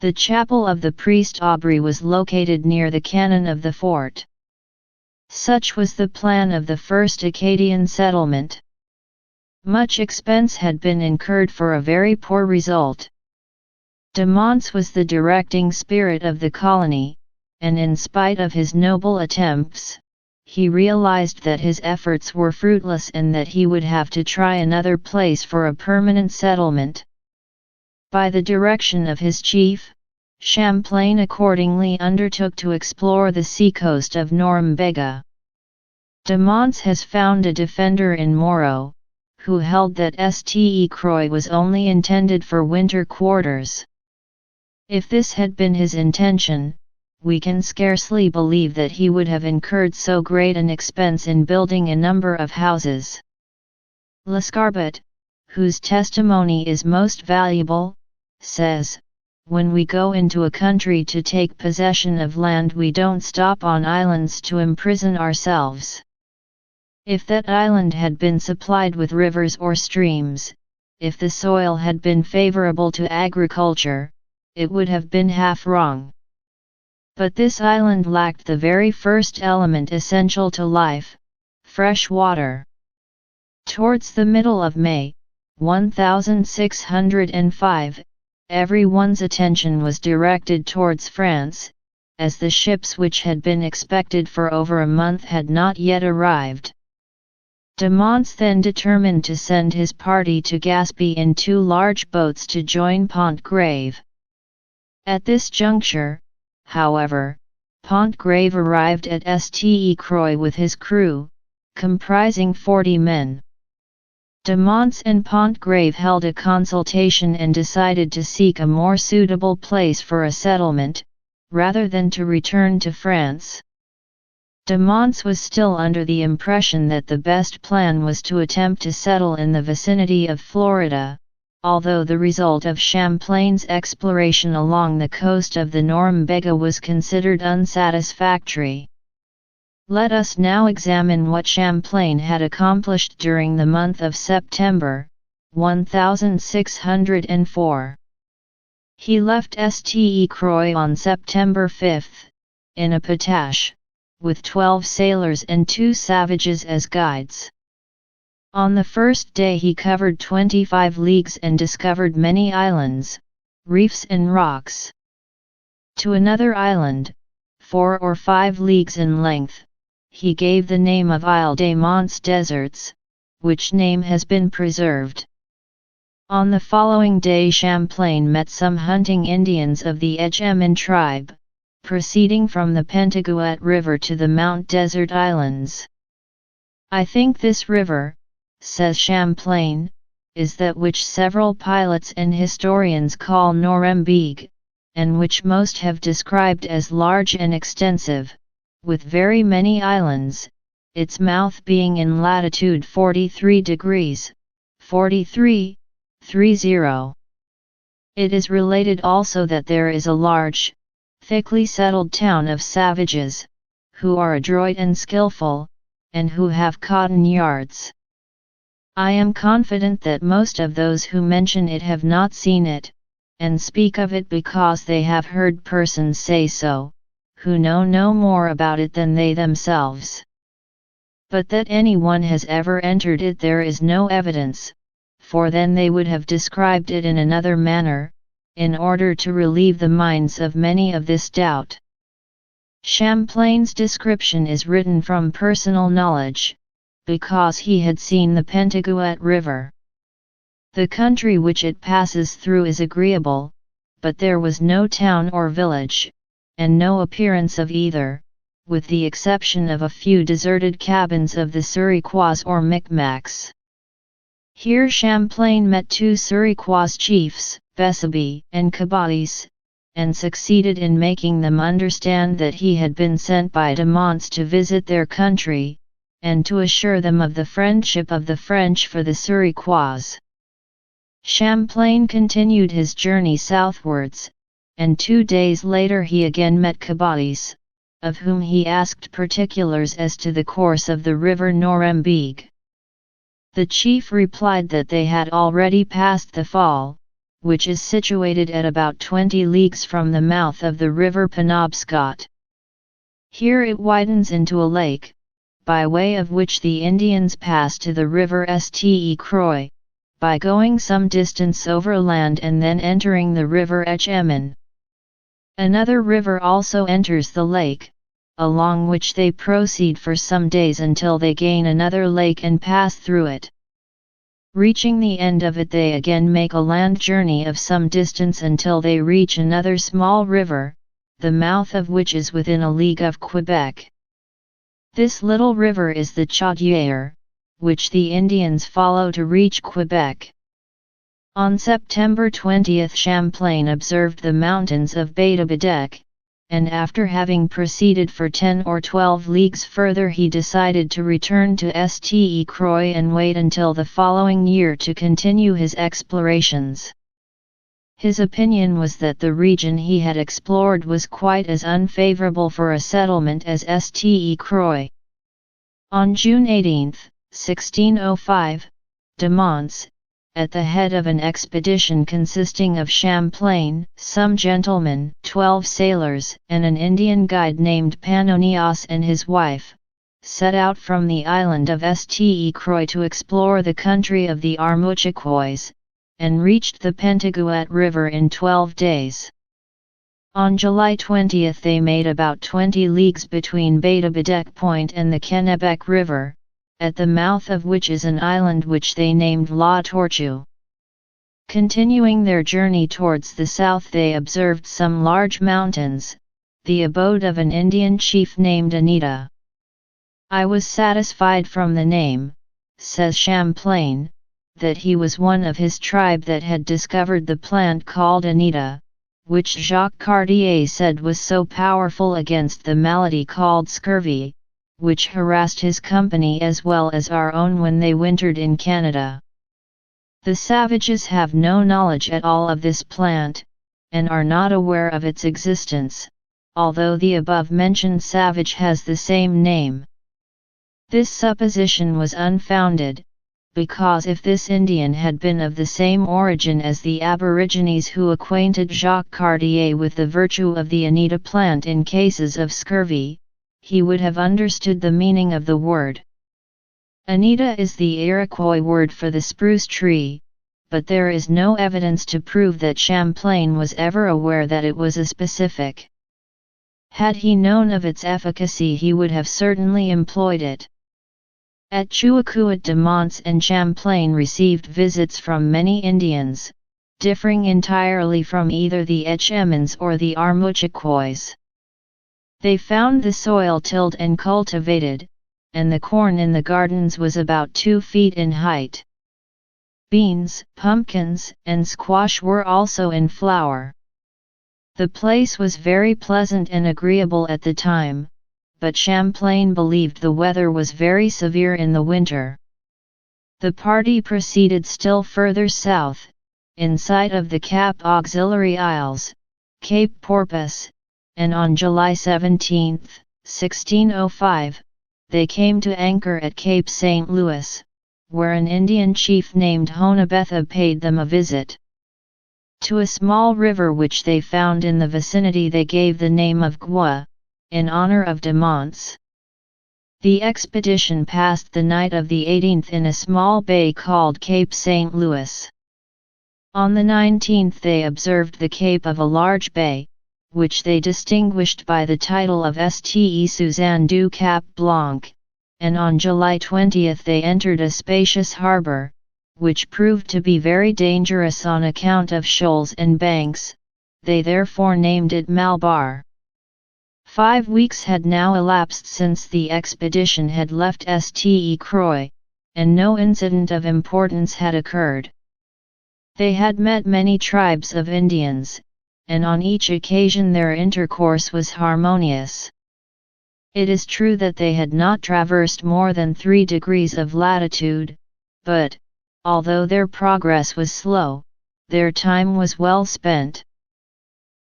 The chapel of the priest Aubry was located near the cannon of the fort. Such was the plan of the first Acadian settlement. Much expense had been incurred for a very poor result. De Mont's was the directing spirit of the colony, and in spite of his noble attempts, he realized that his efforts were fruitless and that he would have to try another place for a permanent settlement. By the direction of his chief, Champlain accordingly undertook to explore the seacoast of Norumbega. De Monts has found a defender in Moreau, who held that Ste Croix was only intended for winter quarters. If this had been his intention, we can scarcely believe that he would have incurred so great an expense in building a number of houses. Lescarbot, whose testimony is most valuable, says, "When we go into a country to take possession of land, we don't stop on islands to imprison ourselves. If that island had been supplied with rivers or streams, if the soil had been favorable to agriculture, it would have been half wrong. But this island lacked the very first element essential to life, fresh water." Towards the middle of May, 1605, everyone's attention was directed towards France, as the ships which had been expected for over a month had not yet arrived. De Monts then determined to send his party to Gaspé in 2 large boats to join Pontgrave. At this juncture, however, Pontgrave arrived at Ste Croix with his crew, comprising 40 men. De Monts and Pontgrave held a consultation and decided to seek a more suitable place for a settlement, rather than to return to France. De Monts was still under the impression that the best plan was to attempt to settle in the vicinity of Florida, although the result of Champlain's exploration along the coast of the Norumbega was considered unsatisfactory. Let us now examine what Champlain had accomplished during the month of September, 1604. He left Ste Croix on September 5, in a patache, with 12 sailors and 2 savages as guides. On the first day he covered 25 leagues and discovered many islands, reefs and rocks. To another island, 4 or 5 leagues in length, he gave the name of Isle des Monts Deserts, which name has been preserved. On the following day Champlain met some hunting Indians of the Edgemin tribe, proceeding from the Pentagouet River to the Mount Desert Islands. "I think this river," says Champlain, "is that which several pilots and historians call Norembeek, and which most have described as large and extensive, with very many islands, its mouth being in latitude 43 degrees, 43.30. It is related also that there is a large, thickly settled town of savages, who are adroit and skillful, and who have cotton yards. I am confident that most of those who mention it have not seen it, and speak of it because they have heard persons say so, who know no more about it than they themselves. But that anyone has ever entered it there is no evidence, for then they would have described it in another manner, in order to relieve the minds of many of this doubt. Champlain's description is written from personal knowledge, because he had seen the Pentagouet River. The country which it passes through is agreeable, but there was no town or village, and no appearance of either, with the exception of a few deserted cabins of the Suriquois or Micmacs. Here Champlain met 2 Suriquois chiefs, Besabe and Cabatis, and succeeded in making them understand that he had been sent by de Monts to visit their country, and to assure them of the friendship of the French for the Suriquois. Champlain continued his journey southwards, and 2 days later he again met Cabatis, of whom he asked particulars as to the course of the river Norembeek. The chief replied that they had already passed the fall, which is situated at about 20 leagues from the mouth of the river Penobscot. Here it widens into a lake, by way of which the Indians pass to the river Ste Croix, by going some distance overland and then entering the river Edgemin. Another river also enters the lake, along which they proceed for some days until they gain another lake and pass through it. Reaching the end of it, they again make a land journey of some distance until they reach another small river, the mouth of which is within a league of Quebec. This little river is the Chaudière, which the Indians follow to reach Quebec. On September 20, Champlain observed the mountains of Bay-de-Badec, and after having proceeded for 10 or 12 leagues further, he decided to return to Ste Croix and wait until the following year to continue his explorations. His opinion was that the region he had explored was quite as unfavorable for a settlement as Ste Croix. On June 18, 1605, de Monts, at the head of an expedition consisting of Champlain, some gentlemen, 12 sailors, and an Indian guide named Panonias and his wife, set out from the island of Ste Croix to explore the country of the Armouchiquois, and reached the Pentagouet River in 12 days. On July 20 they made about 20 leagues between Bay-de-Badec Point and the Kennebec River, at the mouth of which is an island which they named La Tortue. Continuing their journey towards the south, they observed some large mountains, the abode of an Indian chief named Anita. I was satisfied from the name, says Champlain, that he was one of his tribe that had discovered the plant called Anita, which Jacques Cartier said was so powerful against the malady called scurvy, which harassed his company as well as our own when they wintered in Canada. The savages have no knowledge at all of this plant, and are not aware of its existence, although the above-mentioned savage has the same name. This supposition was unfounded, because if this Indian had been of the same origin as the Aborigines who acquainted Jacques Cartier with the virtue of the Anita plant in cases of scurvy, he would have understood the meaning of the word. Anita is the Iroquois word for the spruce tree, but there is no evidence to prove that Champlain was ever aware that it was a specific. Had he known of its efficacy, he would have certainly employed it. At Chuacuat, de Monts and Champlain received visits from many Indians, differing entirely from either the Etchemins or the Armouchiquois. They found the soil tilled and cultivated, and the corn in the gardens was about 2 feet in height. Beans, pumpkins, and squash were also in flower. The place was very pleasant and agreeable at the time, but Champlain believed the weather was very severe in the winter. The party proceeded still further south, in sight of the Cap Auxiliary Isles, Cape Porpoise, and on July 17, 1605, they came to anchor at Cape St. Louis, where an Indian chief named Honabetha paid them a visit. To a small river which they found in the vicinity they gave the name of Gua, in honor of de Monts. The expedition passed the night of the 18th in a small bay called Cape St. Louis. On the 19th they observed the cape of a large bay, which they distinguished by the title of Ste Suzanne du Cap Blanc, and on July 20 they entered a spacious harbour, which proved to be very dangerous on account of shoals and banks. They therefore named it Malbar. 5 weeks had now elapsed since the expedition had left Ste Croix, and no incident of importance had occurred. They had met many tribes of Indians, and on each occasion their intercourse was harmonious. It is true that they had not traversed more than 3 degrees of latitude, but, although their progress was slow, their time was well spent.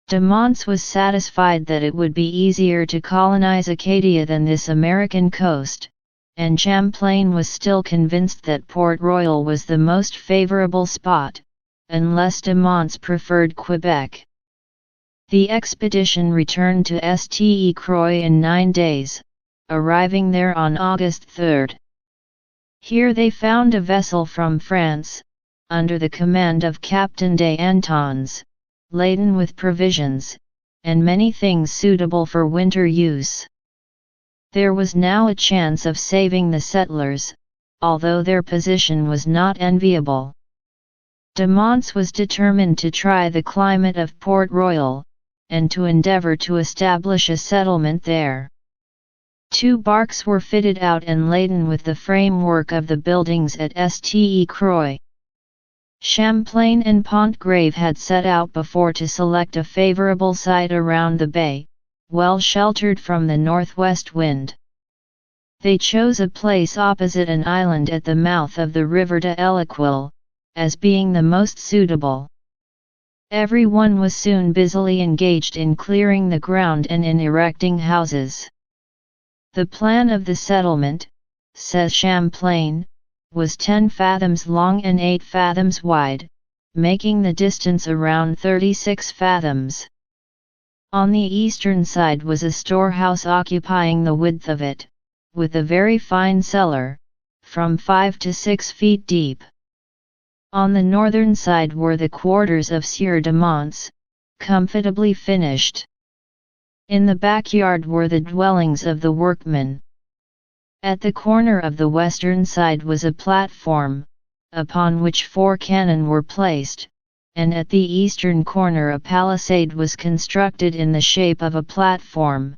De Monts was satisfied that it would be easier to colonize Acadia than this American coast, and Champlain was still convinced that Port Royal was the most favorable spot, unless de Monts preferred Quebec. The expedition returned to Ste Croix in 9 days, arriving there on August 3. Here they found a vessel from France, under the command of Captain des Antons, laden with provisions, and many things suitable for winter use. There was now a chance of saving the settlers, although their position was not enviable. De Monts was determined to try the climate of Port Royal, and to endeavour to establish a settlement there. 2 barks were fitted out and laden with the framework of the buildings at Ste Croix. Champlain and Pontgravé had set out before to select a favourable site around the bay, well sheltered from the northwest wind. They chose a place opposite an island at the mouth of the river de l'Equille, as being the most suitable. Everyone was soon busily engaged in clearing the ground and in erecting houses. The plan of the settlement, says Champlain, was 10 fathoms long and 8 fathoms wide, making the distance around 36 fathoms. On the eastern side was a storehouse occupying the width of it, with a very fine cellar, from 5 to 6 feet deep. On the northern side were the quarters of Sieur de Monts, comfortably finished. In the backyard were the dwellings of the workmen. At the corner of the western side was a platform, upon which 4 cannon were placed, and at the eastern corner a palisade was constructed in the shape of a platform.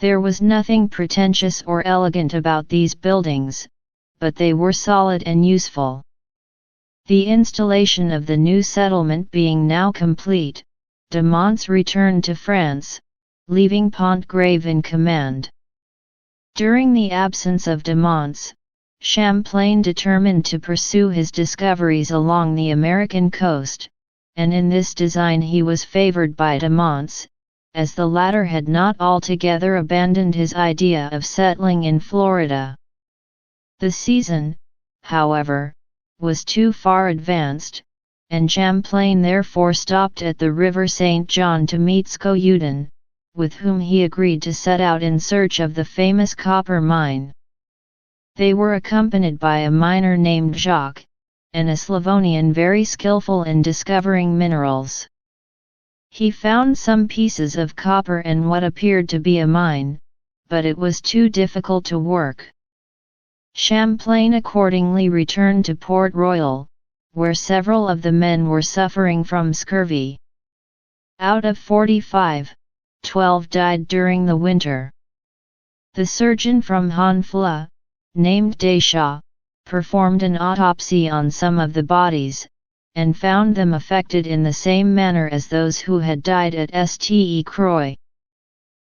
There was nothing pretentious or elegant about these buildings, but they were solid and useful. The installation of the new settlement being now complete, de Monts returned to France, leaving Pontgravé in command. During the absence of de Monts, Champlain determined to pursue his discoveries along the American coast, and in this design he was favored by de Monts, as the latter had not altogether abandoned his idea of settling in Florida. The season, however, was too far advanced, and Champlain therefore stopped at the River St. John to meet Scoudon, with whom he agreed to set out in search of the famous copper mine. They were accompanied by a miner named Jacques, and a Slavonian very skillful in discovering minerals. He found some pieces of copper and what appeared to be a mine, but it was too difficult to work. Champlain accordingly returned to Port Royal, where several of the men were suffering from scurvy. Out of 45, 12 died during the winter. The surgeon from Honfleur, named Deschamps, performed an autopsy on some of the bodies, and found them affected in the same manner as those who had died at Ste Croix.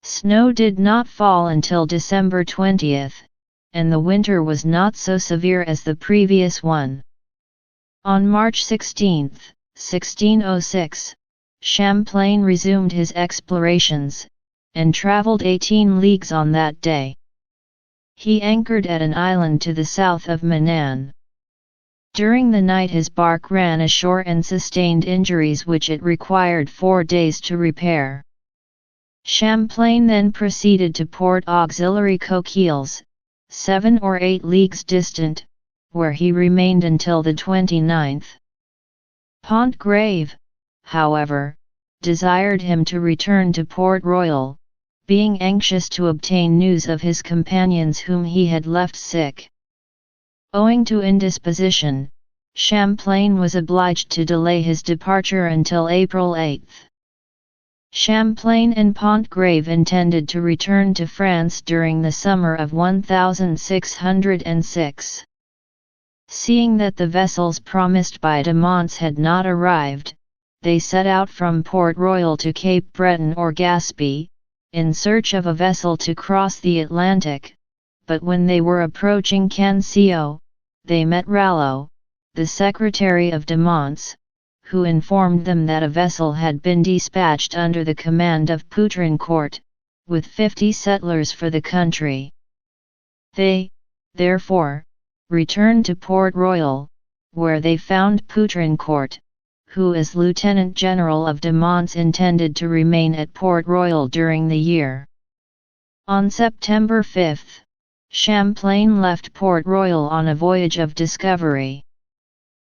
Snow did not fall until December 20, and the winter was not so severe as the previous one. On March 16, 1606, Champlain resumed his explorations, and travelled 18 leagues on that day. He anchored at an island to the south of Manan. During the night his bark ran ashore and sustained injuries which it required 4 days to repair. Champlain then proceeded to Port Auxiliary Coquilles, 7 or 8 leagues distant, where he remained until the 29th. Pontgravé, however, desired him to return to Port Royal, being anxious to obtain news of his companions whom he had left sick. Owing to indisposition, Champlain was obliged to delay his departure until April 8. Champlain and Pontgravé intended to return to France during the summer of 1606. Seeing that the vessels promised by de Monts had not arrived, they set out from Port Royal to Cape Breton or Gaspé, in search of a vessel to cross the Atlantic, but when they were approaching Cancio, they met Rallo, the secretary of de Monts, who informed them that a vessel had been dispatched under the command of Poutrincourt, with 50 settlers for the country. They, therefore, returned to Port Royal, where they found Poutrincourt, who as Lieutenant General of de Monts intended to remain at Port Royal during the year. On September 5, Champlain left Port Royal on a voyage of discovery.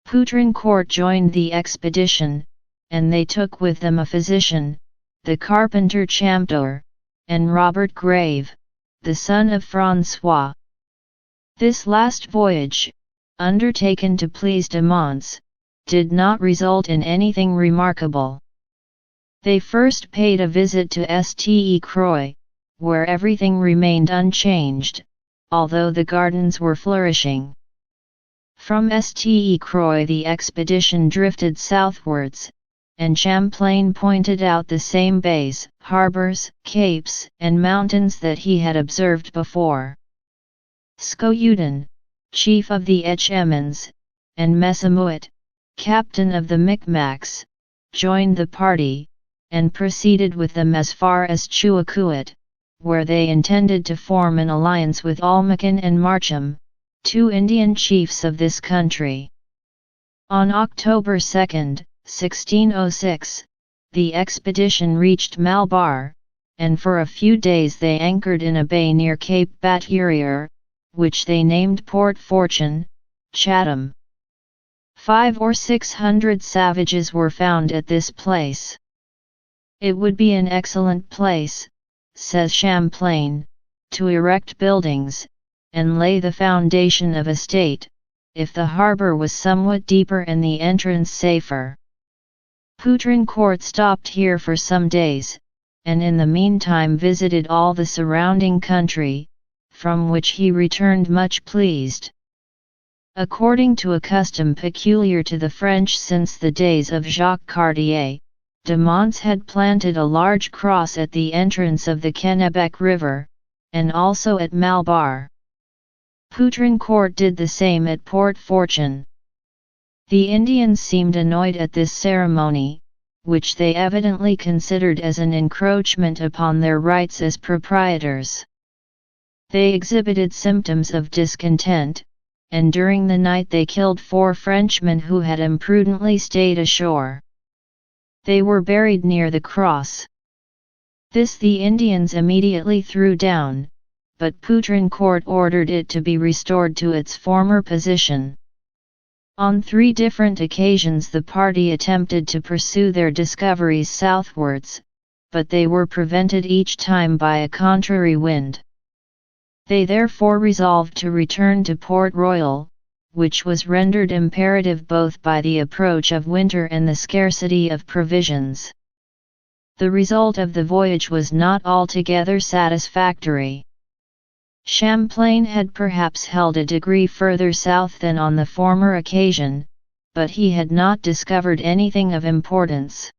Poutrincourt joined the expedition, and they took with them a physician, the carpenter Champtour, and Robert Grave, the son of François. This last voyage, undertaken to please de Monts, did not result in anything remarkable. They first paid a visit to Ste Croix, where everything remained unchanged, although the gardens were flourishing. From Ste Croix the expedition drifted southwards, and Champlain pointed out the same bays, harbors, capes, and mountains that he had observed before. Scoudon, chief of the Etchemins, and Messamouet, captain of the Micmacs, joined the party, and proceeded with them as far as Chuakuit, where they intended to form an alliance with Almacan and Marcham, 2 Indian chiefs of this country. On October 2, 1606, the expedition reached Malabar, and for a few days they anchored in a bay near Cape Baturier, which they named Port Fortune, Chatham. 500 or 600 savages were found at this place. It would be an excellent place, says Champlain, to erect buildings, and lay the foundation of a state, if the harbour was somewhat deeper and the entrance safer. Poutrincourt stopped here for some days, and in the meantime visited all the surrounding country, from which he returned much pleased. According to a custom peculiar to the French since the days of Jacques Cartier, de Monts had planted a large cross at the entrance of the Kennebec River, and also at Malabar. Poutrincourt did the same at Port Fortune. The Indians seemed annoyed at this ceremony, which they evidently considered as an encroachment upon their rights as proprietors. They exhibited symptoms of discontent, and during the night they killed 4 Frenchmen who had imprudently stayed ashore. They were buried near the cross. This the Indians immediately threw down, but Poutrincourt ordered it to be restored to its former position. On 3 different occasions the party attempted to pursue their discoveries southwards, but they were prevented each time by a contrary wind. They therefore resolved to return to Port Royal, which was rendered imperative both by the approach of winter and the scarcity of provisions. The result of the voyage was not altogether satisfactory. Champlain had perhaps held a degree further south than on the former occasion, but he had not discovered anything of importance.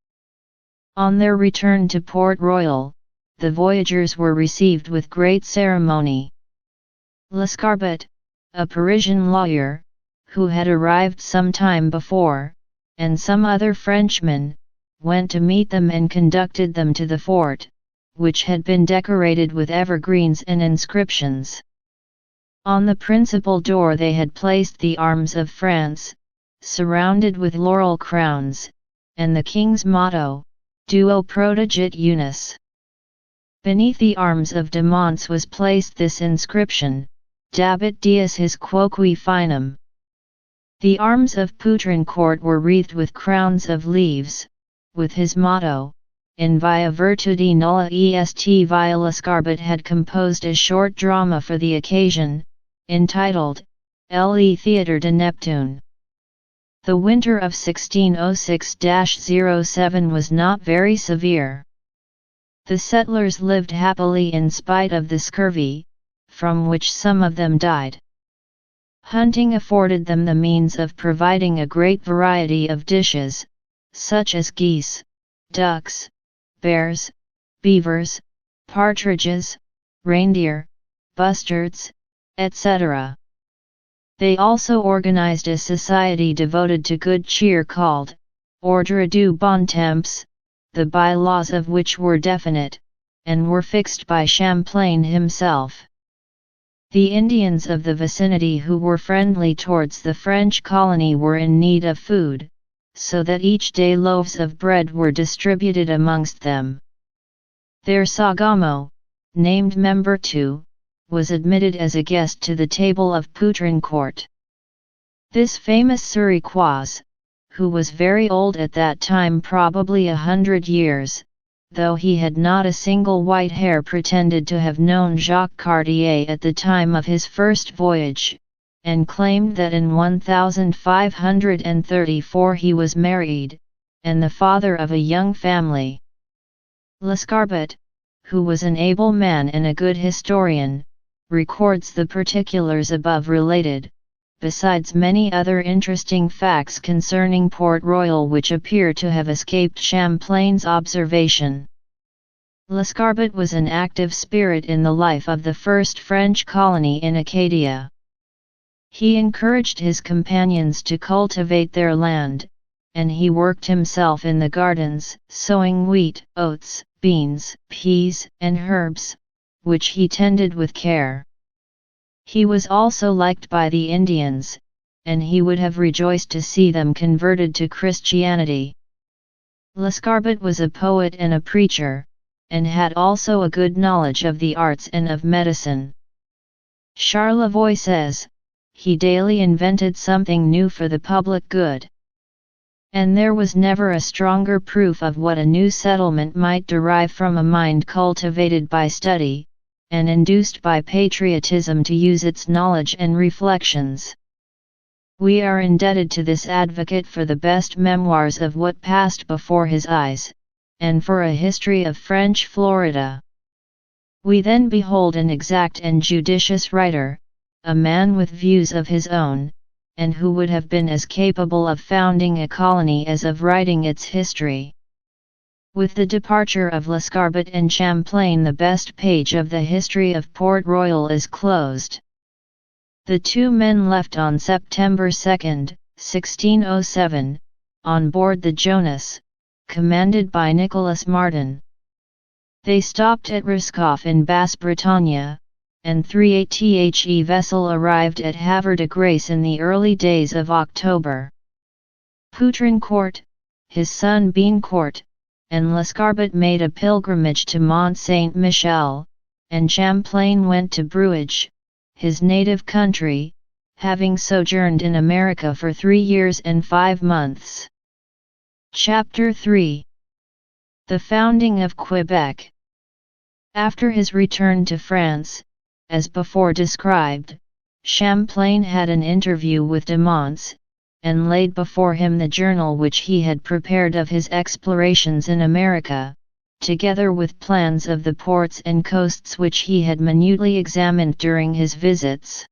On their return to Port Royal, the voyagers were received with great ceremony. Lescarbot, a Parisian lawyer, who had arrived some time before, and some other Frenchmen, went to meet them and conducted them to the fort, which had been decorated with evergreens and inscriptions. On the principal door they had placed the arms of France, surrounded with laurel crowns, and the king's motto, Duo protegit unus. Beneath the arms of de Monts was placed this inscription, Dabit Dies his quoque finum. The arms of Poutrincourt were wreathed with crowns of leaves, with his motto, In via virtudi nulla est via Lescarbot had composed a short drama for the occasion, entitled, Le Théâtre de Neptune. The winter of 1606-07 was not very severe. The settlers lived happily in spite of the scurvy, from which some of them died. Hunting afforded them the means of providing a great variety of dishes, such as geese, ducks, bears, beavers, partridges, reindeer, bustards, etc. They also organized a society devoted to good cheer called Ordre du Bon Temps, the bylaws of which were definite, and were fixed by Champlain himself. The Indians of the vicinity who were friendly towards the French colony were in need of food, so that each day loaves of bread were distributed amongst them. Their Sagamo, named Member 2, was admitted as a guest to the table of Poutrincourt. This famous Suriquois, who was very old at that time, probably 100 years, though he had not a single white hair, pretended to have known Jacques Cartier at the time of his first voyage, and claimed that in 1534 he was married, and the father of a young family. Lescarbot, who was an able man and a good historian, records the particulars above related, besides many other interesting facts concerning Port Royal which appear to have escaped Champlain's observation. Lescarbot was an active spirit in the life of the first French colony in Acadia. He encouraged his companions to cultivate their land, and he worked himself in the gardens, sowing wheat, oats, beans, peas, and herbs, which he tended with care. He was also liked by the Indians, and he would have rejoiced to see them converted to Christianity. Lescarbot was a poet and a preacher, and had also a good knowledge of the arts and of medicine. Charlevoix says, he daily invented something new for the public good. And there was never a stronger proof of what a new settlement might derive from a mind cultivated by study, and induced by patriotism to use its knowledge and reflections. We are indebted to this advocate for the best memoirs of what passed before his eyes, and for a history of French Florida. We then behold an exact and judicious writer, a man with views of his own, and who would have been as capable of founding a colony as of writing its history. With the departure of Lescarbot and Champlain, the best page of the history of Port Royal is closed. The two men left on September 2, 1607, on board the Jonas, commanded by Nicholas Martin. They stopped at Roscoff in Basse-Bretagne, and 3 vessel arrived at Havre de Grace in the early days of October. Poutrincourt, his son Beancourt, and Lescarbot made a pilgrimage to Mont Saint-Michel, and Champlain went to Bruges, his native country, having sojourned in America for 3 years and 5 months. Chapter 3. The founding of Quebec. After his return to France, as before described, Champlain had an interview with de Monts, and laid before him the journal which he had prepared of his explorations in America, together with plans of the ports and coasts which he had minutely examined during his visits.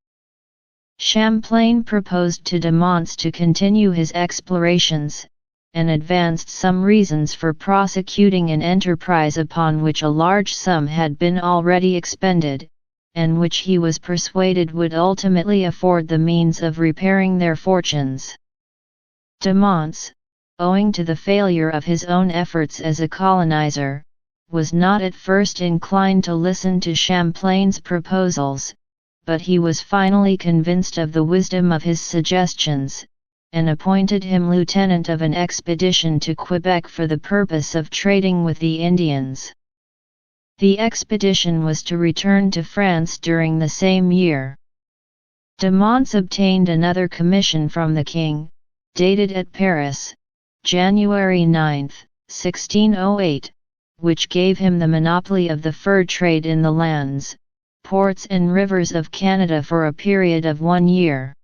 Champlain proposed to de Monts to continue his explorations, and advanced some reasons for prosecuting an enterprise upon which a large sum had been already expended, and which he was persuaded would ultimately afford the means of repairing their fortunes. De Monts, owing to the failure of his own efforts as a colonizer, was not at first inclined to listen to Champlain's proposals, but he was finally convinced of the wisdom of his suggestions, and appointed him lieutenant of an expedition to Quebec for the purpose of trading with the Indians. The expedition was to return to France during the same year. De Monts obtained another commission from the king, dated at Paris, January 9, 1608, which gave him the monopoly of the fur trade in the lands, ports and rivers of Canada for a period of 1 year.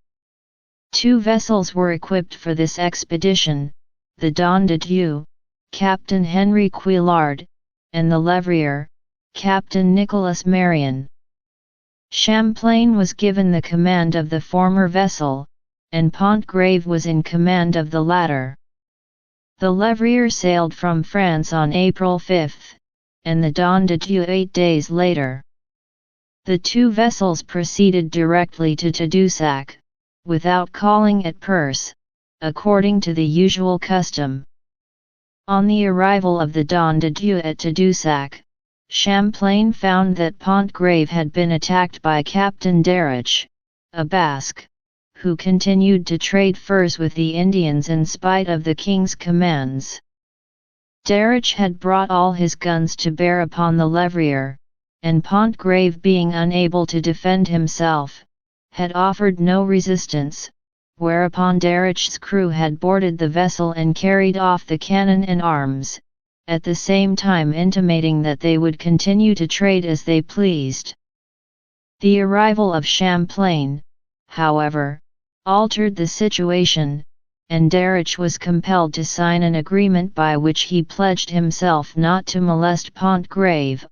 2 vessels were equipped for this expedition, the Don de Dieu, Captain Henry Quillard, and the Levrier, Captain Nicholas Marion. Champlain was given the command of the former vessel, and Pontgrave was in command of the latter. The Levrier sailed from France on April 5, and the Don de Dieu 8 days later. The 2 vessels proceeded directly to Tadoussac, without calling at Perce, according to the usual custom. On the arrival of the Don de Dieu at Tadoussac, Champlain found that Pontgrave had been attacked by Captain Darich, a Basque, who continued to trade furs with the Indians in spite of the king's commands. Darich had brought all his guns to bear upon the Levrier, and Pontgrave, being unable to defend himself, had offered no resistance, whereupon Darich's crew had boarded the vessel and carried off the cannon and arms, at the same time intimating that they would continue to trade as they pleased. The arrival of Champlain, however, altered the situation, and Darich was compelled to sign an agreement by which he pledged himself not to molest Pontgravé,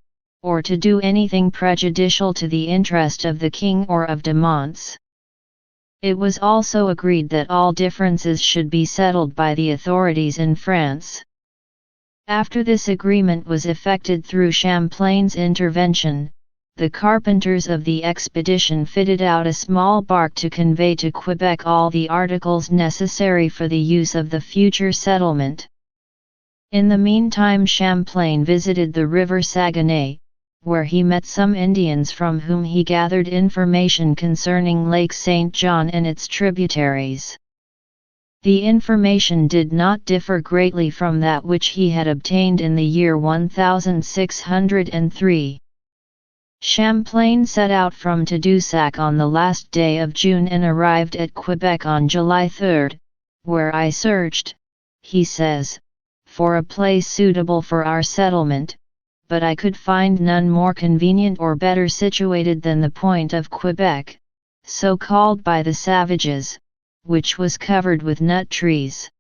or to do anything prejudicial to the interest of the king or of de Monts. It was also agreed that all differences should be settled by the authorities in France. After this agreement was effected through Champlain's intervention, the carpenters of the expedition fitted out a small bark to convey to Quebec all the articles necessary for the use of the future settlement. In the meantime, Champlain visited the river Saguenay, where he met some Indians from whom he gathered information concerning Lake St. John and its tributaries. The information did not differ greatly from that which he had obtained in the year 1603. Champlain set out from Tadoussac on the last day of June and arrived at Quebec on July 3, where I searched, he says, for a place suitable for our settlement, but I could find none more convenient or better situated than the point of Quebec, so called by the savages, which was covered with nut trees.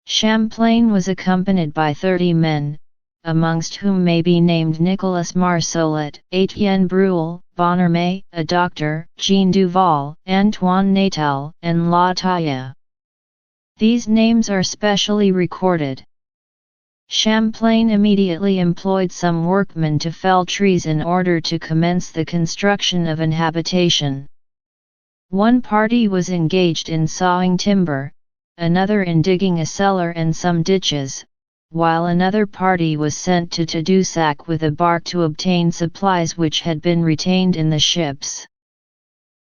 Champlain was accompanied by 30 men, amongst whom may be named Nicolas Marsollet, Etienne Brule, Bonnermay, a doctor, Jean Duval, Antoine Natal, and La Taille. These names are specially recorded. Champlain immediately employed some workmen to fell trees in order to commence the construction of an habitation. One party was engaged in sawing timber, another in digging a cellar and some ditches, while another party was sent to Tadoussac with a bark to obtain supplies which had been retained in the ships.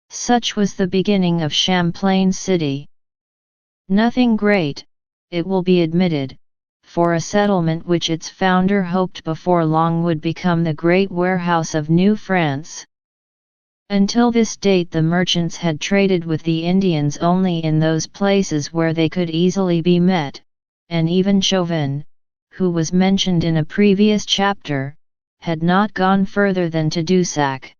Such was the beginning of Champlain City. Nothing great, it will be admitted, for a settlement which its founder hoped before long would become the great warehouse of New France. Until this date the merchants had traded with the Indians only in those places where they could easily be met, and even Chauvin, who was mentioned in a previous chapter, had not gone further than Tadoussac.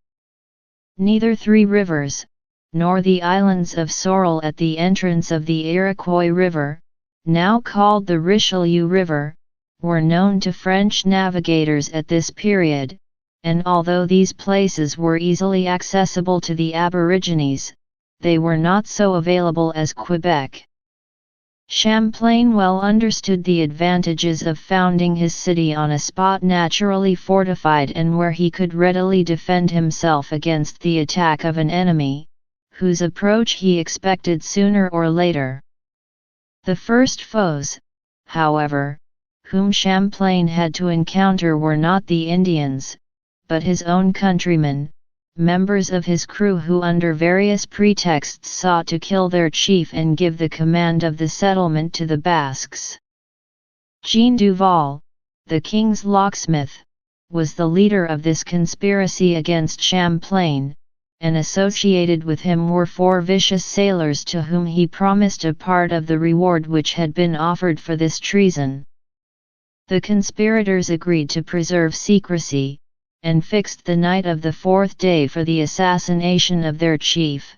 Neither Three Rivers, nor the islands of Sorel at the entrance of the Iroquois River, now called the Richelieu River, were known to French navigators at this period, and although these places were easily accessible to the Aborigines, they were not so available as Quebec. Champlain well understood the advantages of founding his city on a spot naturally fortified and where he could readily defend himself against the attack of an enemy, whose approach he expected sooner or later. The first foes, however, whom Champlain had to encounter were not the Indians, but his own countrymen, members of his crew who under various pretexts sought to kill their chief and give the command of the settlement to the Basques. Jean Duval, the king's locksmith, was the leader of this conspiracy against Champlain, and associated with him were 4 vicious sailors to whom he promised a part of the reward which had been offered for this treason. The conspirators agreed to preserve secrecy, and fixed the night of the 4th day for the assassination of their chief.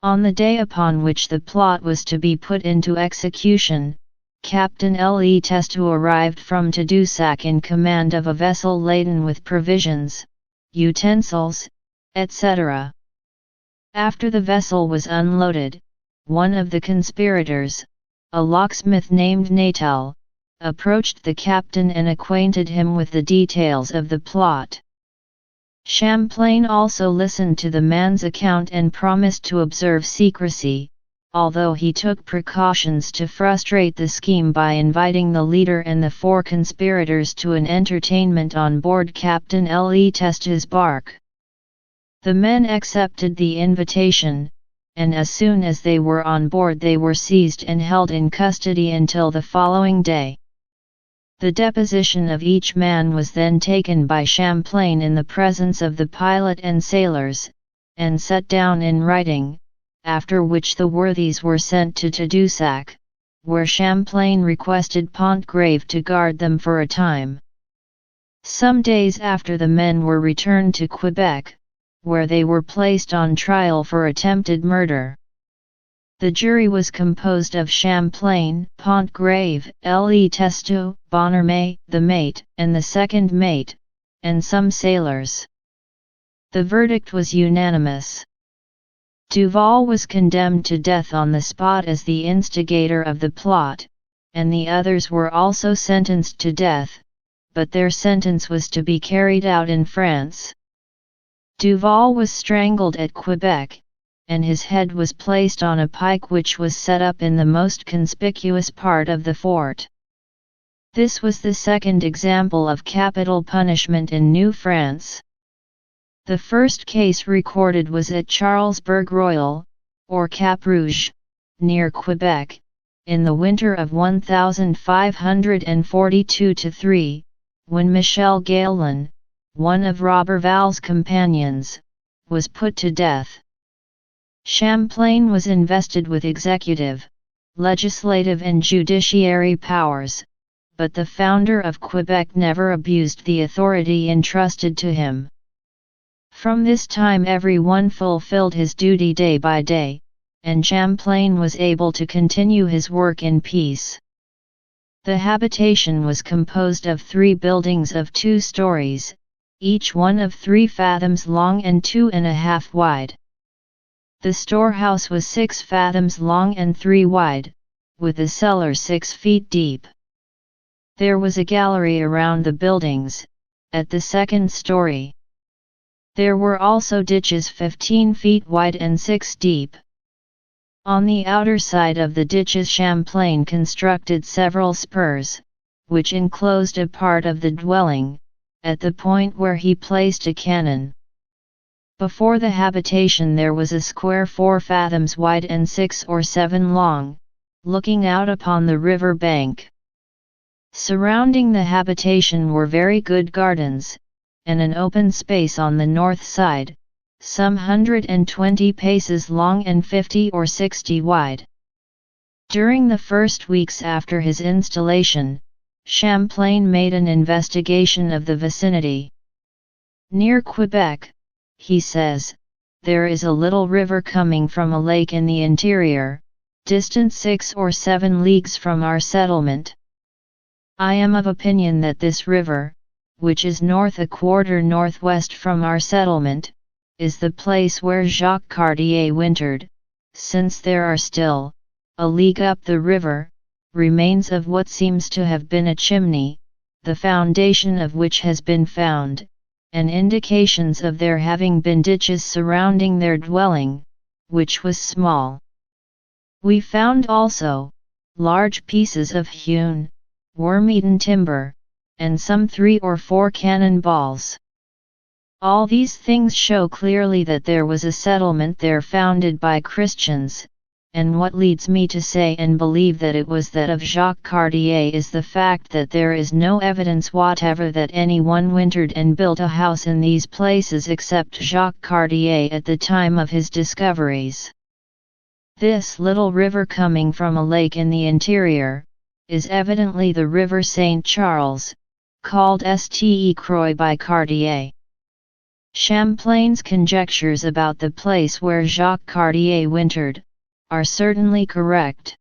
On the day upon which the plot was to be put into execution, Captain Le Testu arrived from Tadoussac in command of a vessel laden with provisions, utensils, etc. After the vessel was unloaded, one of the conspirators, a locksmith named Natal, approached the captain and acquainted him with the details of the plot. Champlain also listened to the man's account and promised to observe secrecy, although he took precautions to frustrate the scheme by inviting the leader and the 4 conspirators to an entertainment on board Captain Le Testu's bark. The men accepted the invitation, and as soon as they were on board they were seized and held in custody until the following day. The deposition of each man was then taken by Champlain in the presence of the pilot and sailors, and set down in writing, after which the worthies were sent to Tadoussac, where Champlain requested Pontgravé to guard them for a time. Some days after, the men were returned to Quebec, where they were placed on trial for attempted murder. The jury was composed of Champlain, Pontgravé, Le Testu, Bonnermay, the mate, and the second mate, and some sailors. The verdict was unanimous. Duval was condemned to death on the spot as the instigator of the plot, and the others were also sentenced to death, but their sentence was to be carried out in France. Duval was strangled at Quebec, and his head was placed on a pike which was set up in the most conspicuous part of the fort. This was the second example of capital punishment in New France. The first case recorded was at Charlesbourg Royal, or Cap Rouge, near Quebec, in the winter of 1542-3, when Michel Galin, one of Roberval's companions, was put to death. Champlain was invested with executive, legislative and judiciary powers, but the founder of Quebec never abused the authority entrusted to him. From this time everyone fulfilled his duty day by day, and Champlain was able to continue his work in peace. The habitation was composed of 3 buildings of 2 stories, each one of 3 fathoms long and 2.5 wide. The storehouse was 6 fathoms long and 3 wide, with a cellar 6 feet deep. There was a gallery around the buildings, at the second story. There were also ditches 15 feet wide and 6 deep. On the outer side of the ditches Champlain constructed several spurs, which enclosed a part of the dwelling, at the point where he placed a cannon. Before the habitation there was a square 4 fathoms wide and 6 or 7 long, looking out upon the river bank. Surrounding the habitation were very good gardens, and an open space on the north side, some 120 paces long and 50 or 60 wide. During the first weeks after his installation, Champlain made an investigation of the vicinity. Near Quebec, he says, there is a little river coming from a lake in the interior, distant 6 or 7 leagues from our settlement. I am of opinion that this river, which is north a quarter northwest from our settlement, is the place where Jacques Cartier wintered, since there are still, a league up the river, remains of what seems to have been a chimney, the foundation of which has been found, and indications of there having been ditches surrounding their dwelling, which was small. We found also, large pieces of hewn, worm-eaten timber, and some 3 or 4 cannon balls. All these things show clearly that there was a settlement there founded by Christians, and what leads me to say and believe that it was that of Jacques Cartier is the fact that there is no evidence whatever that anyone wintered and built a house in these places except Jacques Cartier at the time of his discoveries. This little river coming from a lake in the interior, is evidently the River St. Charles, called Ste Croix by Cartier. Champlain's conjectures about the place where Jacques Cartier wintered, are certainly correct.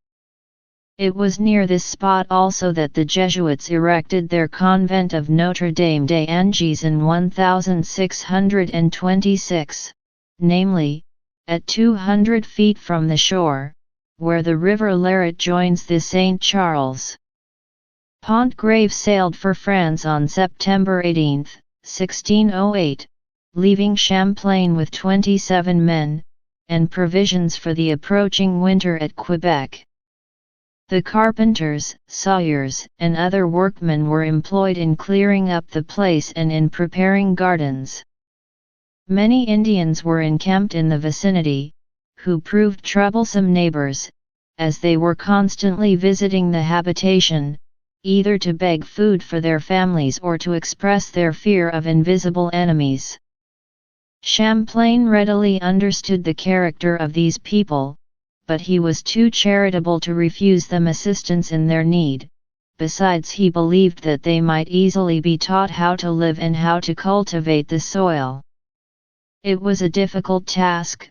It was near this spot also that the Jesuits erected their convent of Notre Dame des Anges in 1626, namely, at 200 feet from the shore, where the river Larret joins the St. Charles. Pontgravé sailed for France on September 18, 1608, leaving Champlain with 27 men, and provisions for the approaching winter at Quebec. The carpenters, sawyers, and other workmen were employed in clearing up the place and in preparing gardens. Many Indians were encamped in the vicinity, who proved troublesome neighbors, as they were constantly visiting the habitation, either to beg food for their families or to express their fear of invisible enemies. Champlain readily understood the character of these people, but he was too charitable to refuse them assistance in their need. Besides, he believed that they might easily be taught how to live and how to cultivate the soil. It was a difficult task,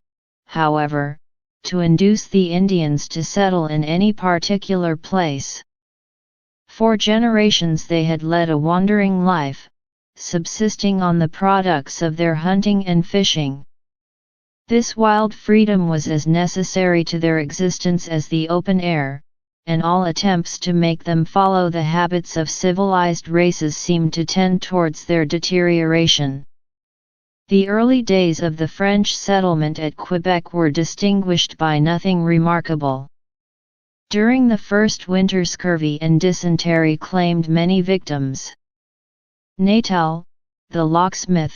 however, to induce the Indians to settle in any particular place. For generations they had led a wandering life, subsisting on the products of their hunting and fishing. This wild freedom was as necessary to their existence as the open air, and all attempts to make them follow the habits of civilized races seemed to tend towards their deterioration. The early days of the French settlement at Quebec were distinguished by nothing remarkable. During the first winter, scurvy and dysentery claimed many victims. Natal, the locksmith,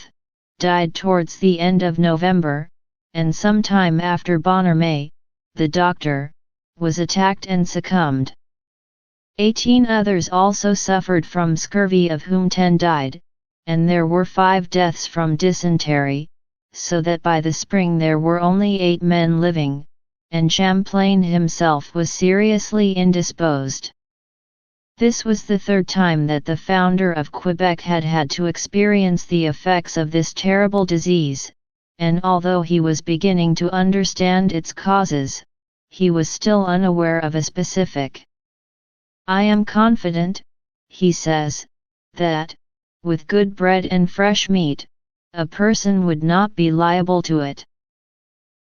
died towards the end of November, and some time after Bonnermay, the doctor, was attacked and succumbed. 18 others also suffered from scurvy, of whom 10 died, and there were 5 deaths from dysentery, so that by the spring there were only 8 men living, and Champlain himself was seriously indisposed. This was the 3rd time that the founder of Quebec had had to experience the effects of this terrible disease, and although he was beginning to understand its causes, he was still unaware of a specific. "I am confident," he says, "that, with good bread and fresh meat, a person would not be liable to it."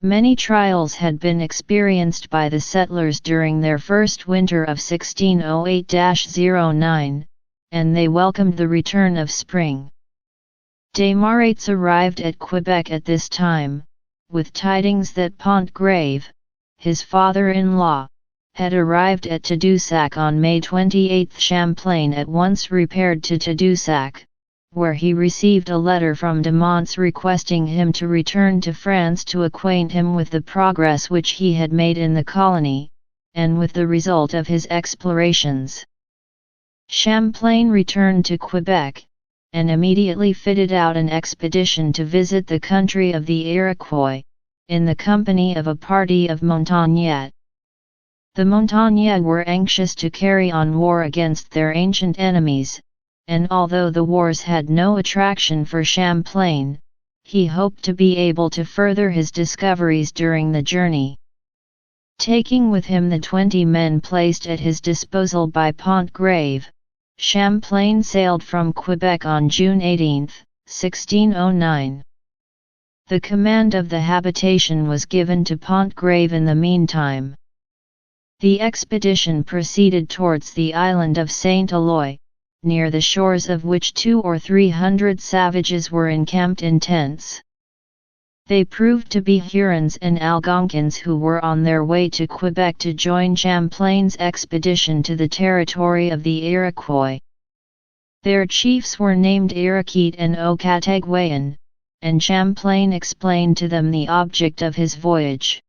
Many trials had been experienced by the settlers during their first winter of 1608-09, and they welcomed the return of spring. Desmarets arrived at Quebec at this time, with tidings that Pontgravé, his father-in-law, had arrived at Tadoussac on May 28. Champlain at once repaired to Tadoussac, where he received a letter from de Monts requesting him to return to France to acquaint him with the progress which he had made in the colony, and with the result of his explorations. Champlain returned to Quebec, and immediately fitted out an expedition to visit the country of the Iroquois, in the company of a party of Montagnais. The Montagnais were anxious to carry on war against their ancient enemies, and although the wars had no attraction for Champlain, he hoped to be able to further his discoveries during the journey. Taking with him the 20 men placed at his disposal by Pontgravé, Champlain sailed from Quebec on June 18, 1609. The command of the habitation was given to Pontgravé in the meantime. The expedition proceeded towards the island of Saint Aloy, near the shores of which 200 or 300 savages were encamped in tents. They proved to be Hurons and Algonquins who were on their way to Quebec to join Champlain's expedition to the territory of the Iroquois. Their chiefs were named Iroquois and Ocatagwayan, and Champlain explained to them the object of his voyage.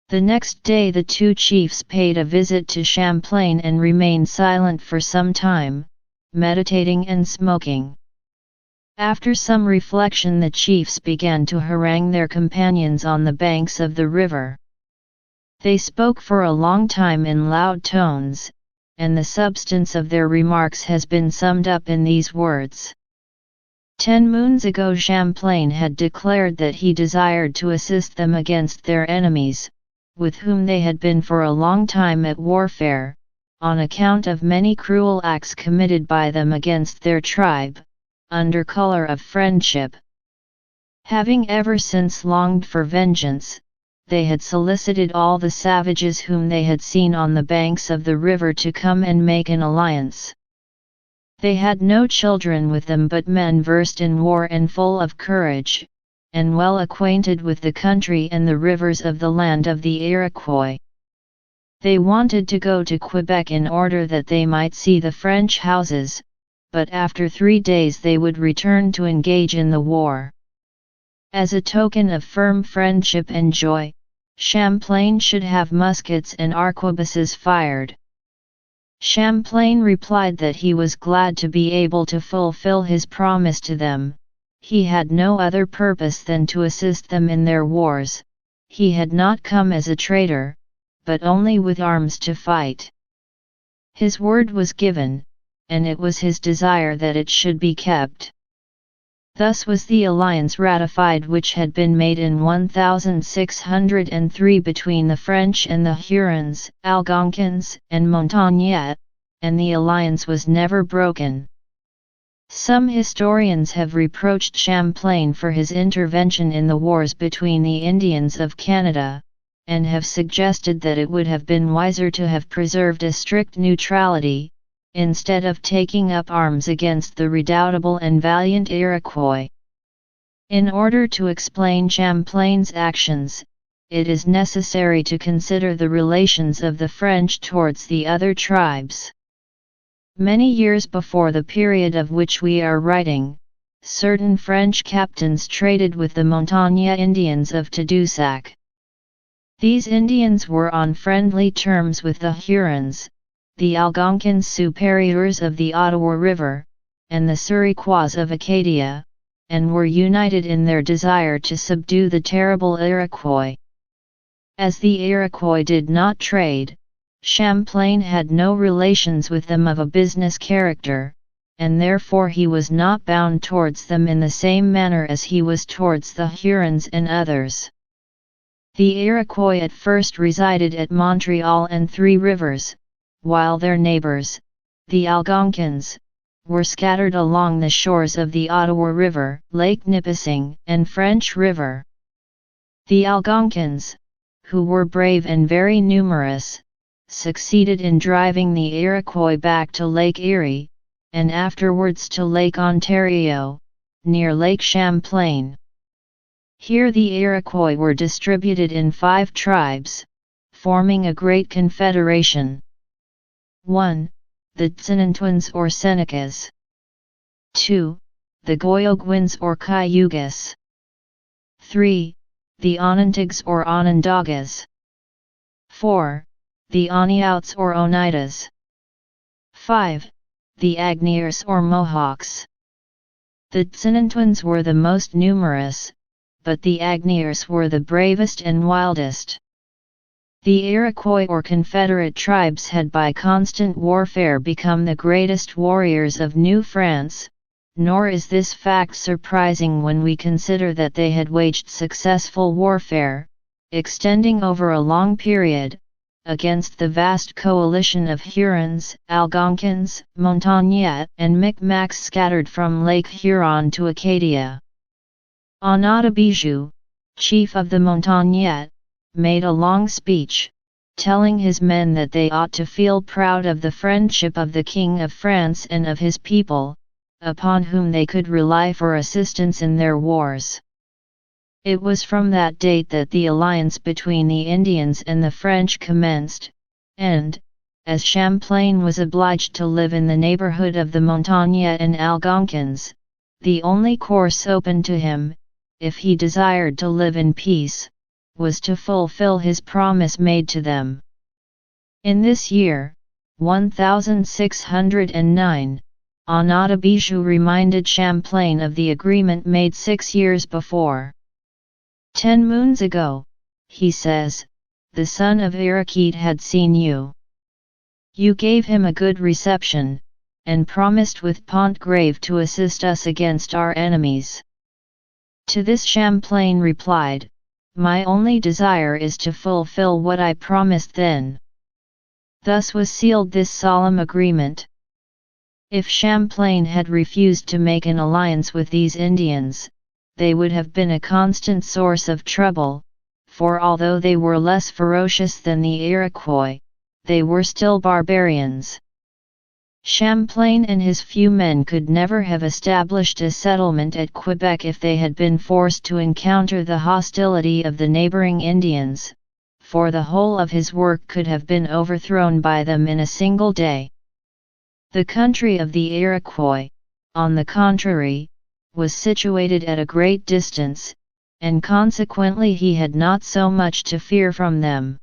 The next day the 2 chiefs paid a visit to Champlain and remained silent for some time, meditating and smoking. After some reflection the chiefs began to harangue their companions on the banks of the river. They spoke for a long time in loud tones, and the substance of their remarks has been summed up in these words. 10 moons ago Champlain had declared that he desired to assist them against their enemies, with whom they had been for a long time at warfare, on account of many cruel acts committed by them against their tribe, under color of friendship. Having ever since longed for vengeance, they had solicited all the savages whom they had seen on the banks of the river to come and make an alliance. They had no children with them but men versed in war and full of courage, and well acquainted with the country and the rivers of the land of the Iroquois. They wanted to go to Quebec in order that they might see the French houses, but after 3 days they would return to engage in the war. As a token of firm friendship and joy, Champlain should have muskets and arquebuses fired. Champlain replied that he was glad to be able to fulfill his promise to them. He had no other purpose than to assist them in their wars. he had not come as a trader, but only with arms to fight. His word was given, and it was his desire that it should be kept. Thus was the alliance ratified which had been made in 1603 between the French and the Hurons, Algonquins, and Montagnais, and the alliance was never broken. Some historians have reproached Champlain for his intervention in the wars between the Indians of Canada, and have suggested that it would have been wiser to have preserved a strict neutrality, instead of taking up arms against the redoubtable and valiant Iroquois. In order to explain Champlain's actions, it is necessary to consider the relations of the French towards the other tribes. Many years before the period of which we are writing, certain French captains traded with the Montagnais Indians of Tadoussac. These Indians were on friendly terms with the Hurons, the Algonquins superiors of the Ottawa River, and the Suriquois of Acadia, and were united in their desire to subdue the terrible Iroquois. As the Iroquois did not trade, Champlain had no relations with them of a business character, and therefore he was not bound towards them in the same manner as he was towards the Hurons and others. The Iroquois at first resided at Montreal and Three Rivers, while their neighbors, the Algonquins, were scattered along the shores of the Ottawa River, Lake Nipissing, and French River. The Algonquins, who were brave and very numerous, succeeded in driving the Iroquois back to Lake Erie, and afterwards to Lake Ontario, near Lake Champlain. Here the Iroquois were distributed in 5 tribes, forming a great confederation. 1. The Tsinantwins or Senecas. 2. The Goyogwins or Cayugas. 3. The Onontags or Onondagas. 4. The Oniouts or Oneidas. 5. The Agniers or Mohawks. The Tsinantwins were the most numerous, but the Agniers were the bravest and wildest. The Iroquois or Confederate tribes had by constant warfare become the greatest warriors of New France, nor is this fact surprising when we consider that they had waged successful warfare, extending over a long period, against the vast coalition of Hurons, Algonquins, Montagnais, and Micmacs scattered from Lake Huron to Acadia. Onondaga, chief of the Montagnais, made a long speech, telling his men that they ought to feel proud of the friendship of the King of France and of his people, upon whom they could rely for assistance in their wars. It was from that date that the alliance between the Indians and the French commenced, and, as Champlain was obliged to live in the neighborhood of the Montagnais and Algonquins, the only course open to him, if he desired to live in peace, was to fulfill his promise made to them. In this year, 1609, Onondaga reminded Champlain of the agreement made 6 years before. 10 moons ago, he says, the son of Iroquois had seen you. You gave him a good reception, and promised with Pontgrave to assist us against our enemies. To this Champlain replied, my only desire is to fulfill what I promised then. Thus was sealed this solemn agreement. If Champlain had refused to make an alliance with these Indians, they would have been a constant source of trouble, for although they were less ferocious than the Iroquois, they were still barbarians. Champlain and his few men could never have established a settlement at Quebec if they had been forced to encounter the hostility of the neighboring Indians, for the whole of his work could have been overthrown by them in a single day. The country of the Iroquois, on the contrary, was situated at a great distance, and consequently he had not so much to fear from them.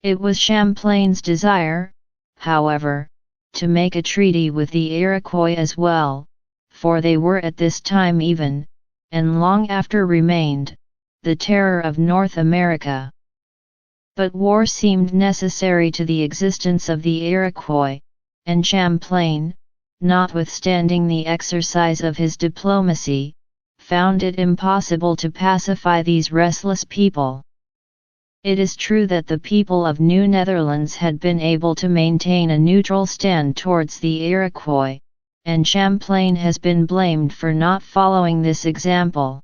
It was Champlain's desire, however, to make a treaty with the Iroquois as well, for they were at this time even, and long after remained, the terror of North America. But war seemed necessary to the existence of the Iroquois, and Champlain, notwithstanding the exercise of his diplomacy, found it impossible to pacify these restless people. It is true that the people of New Netherlands had been able to maintain a neutral stand towards the Iroquois, and Champlain has been blamed for not following this example.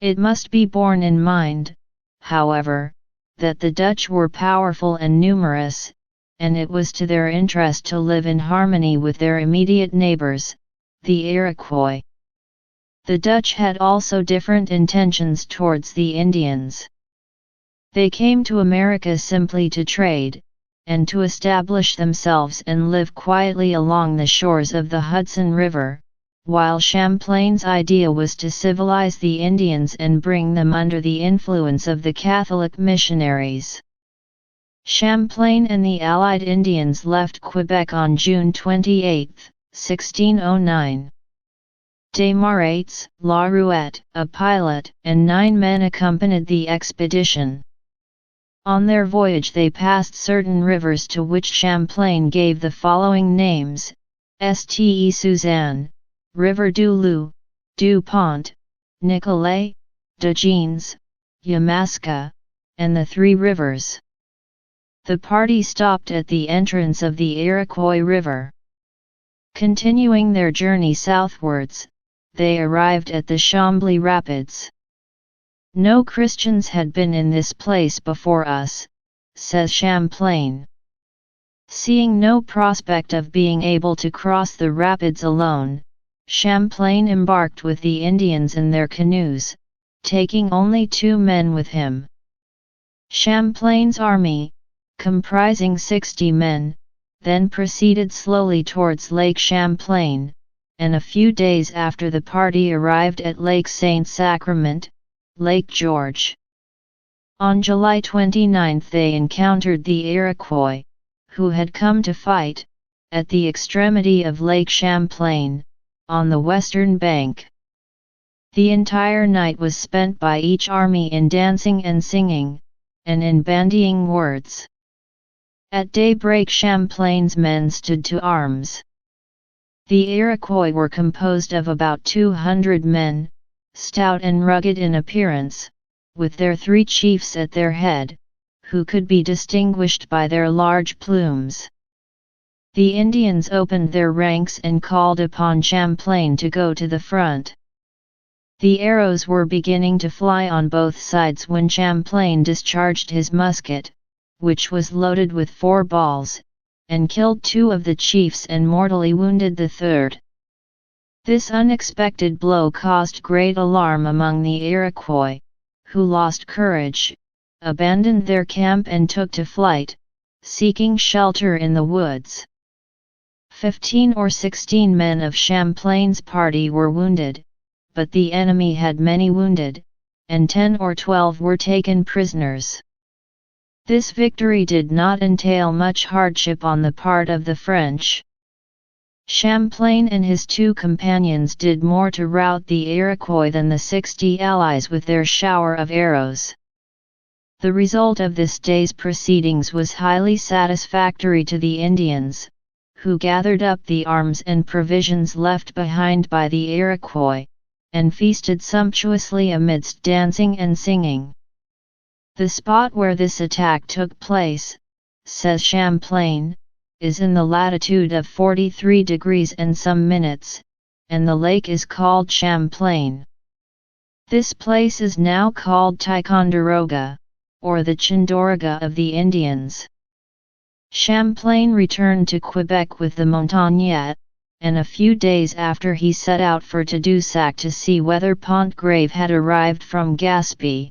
It must be borne in mind, however, that the Dutch were powerful and numerous, and it was to their interest to live in harmony with their immediate neighbors, the Iroquois. The Dutch had also different intentions towards the Indians. They came to America simply to trade, and to establish themselves and live quietly along the shores of the Hudson River, while Champlain's idea was to civilize the Indians and bring them under the influence of the Catholic missionaries. Champlain and the Allied Indians left Quebec on June 28, 1609. Desmarets, La Rouette, a pilot, and 9 men accompanied the expedition. On their voyage they passed certain rivers to which Champlain gave the following names: Ste Suzanne, River du Loup, du Pont, Nicolet, de Jeans, Yamaska, and the 3 rivers. The party stopped at the entrance of the Iroquois River. Continuing their journey southwards, they arrived at the Chambly Rapids. "No Christians had been in this place before us," says Champlain. Seeing no prospect of being able to cross the rapids alone, Champlain embarked with the Indians in their canoes, taking only 2 men with him. Champlain's army, comprising 60 men, then proceeded slowly towards Lake Champlain, and a few days after the party arrived at Lake Saint-Sacrament, Lake George. On July 29 they encountered the Iroquois, who had come to fight, at the extremity of Lake Champlain, on the western bank. The entire night was spent by each army in dancing and singing, and in bandying words. At daybreak Champlain's men stood to arms. The Iroquois were composed of about 200 men, stout and rugged in appearance, with their 3 chiefs at their head, who could be distinguished by their large plumes. The Indians opened their ranks and called upon Champlain to go to the front. The arrows were beginning to fly on both sides when Champlain discharged his musket, which was loaded with 4 balls, and killed 2 of the chiefs and mortally wounded the 3rd. This unexpected blow caused great alarm among the Iroquois, who lost courage, abandoned their camp and took to flight, seeking shelter in the woods. 15 or 16 men of Champlain's party were wounded, but the enemy had many wounded, and 10 or 12 were taken prisoners. This victory did not entail much hardship on the part of the French. Champlain and his 2 companions did more to rout the Iroquois than the 60 allies with their shower of arrows. The result of this day's proceedings was highly satisfactory to the Indians, who gathered up the arms and provisions left behind by the Iroquois, and feasted sumptuously amidst dancing and singing. The spot where this attack took place, says Champlain, is in the latitude of 43 degrees and some minutes, and the lake is called Champlain. This place is now called Ticonderoga, or the Chindorga of the Indians. Champlain returned to Quebec with the Montagnat, and a few days after he set out for Tadoussac to see whether Pontgravé had arrived from Gaspé.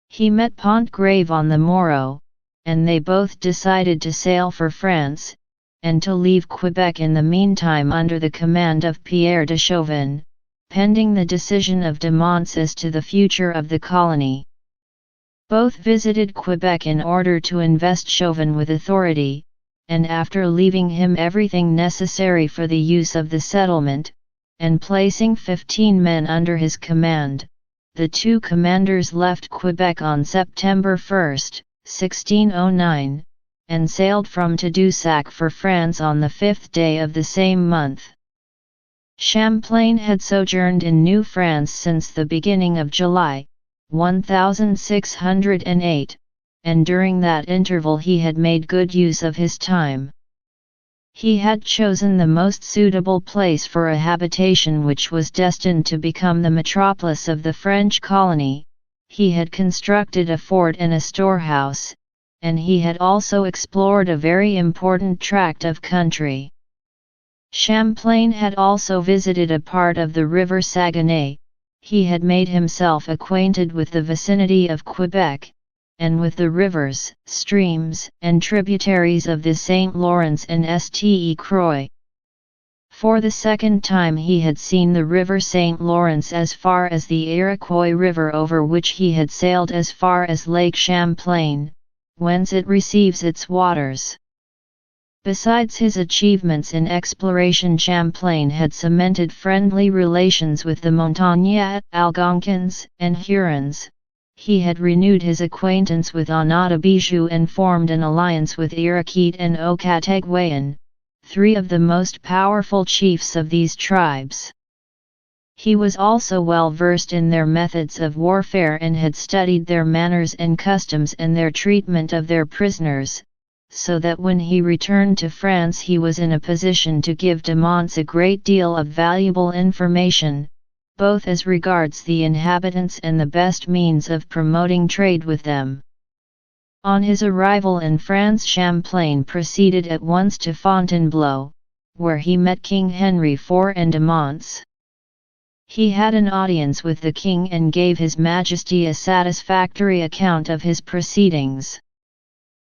He met Pontgravé on the morrow, and they both decided to sail for France, and to leave Quebec in the meantime under the command of Pierre de Chauvin, pending the decision of de Monts as to the future of the colony. Both visited Quebec in order to invest Chauvin with authority, and after leaving him everything necessary for the use of the settlement, and placing 15 men under his command, the two commanders left Quebec on September 1, 1609, and sailed from Tadoussac for France on the 5th day of the same month. Champlain had sojourned in New France since the beginning of July, 1608, and during that interval he had made good use of his time. He had chosen the most suitable place for a habitation which was destined to become the metropolis of the French colony. He had constructed a fort and a storehouse, and he had also explored a very important tract of country. Champlain had also visited a part of the river Saguenay. He had made himself acquainted with the vicinity of Quebec, and with the rivers, streams, and tributaries of the St. Lawrence and Ste. Croix. For the second time he had seen the river St. Lawrence as far as the Iroquois River, over which he had sailed as far as Lake Champlain, whence it receives its waters. Besides his achievements in exploration, Champlain had cemented friendly relations with the Montagnais, Algonquins, and Hurons. He had renewed his acquaintance with Onondabijoux and formed an alliance with Iroquois and Ocategwayan, three of the most powerful chiefs of these tribes. He was also well versed in their methods of warfare and had studied their manners and customs and their treatment of their prisoners, so that when he returned to France he was in a position to give de Monts a great deal of valuable information, both as regards the inhabitants and the best means of promoting trade with them. On his arrival in France, Champlain proceeded at once to Fontainebleau, where he met King Henry IV and de Monts. He had an audience with the king and gave His Majesty a satisfactory account of his proceedings.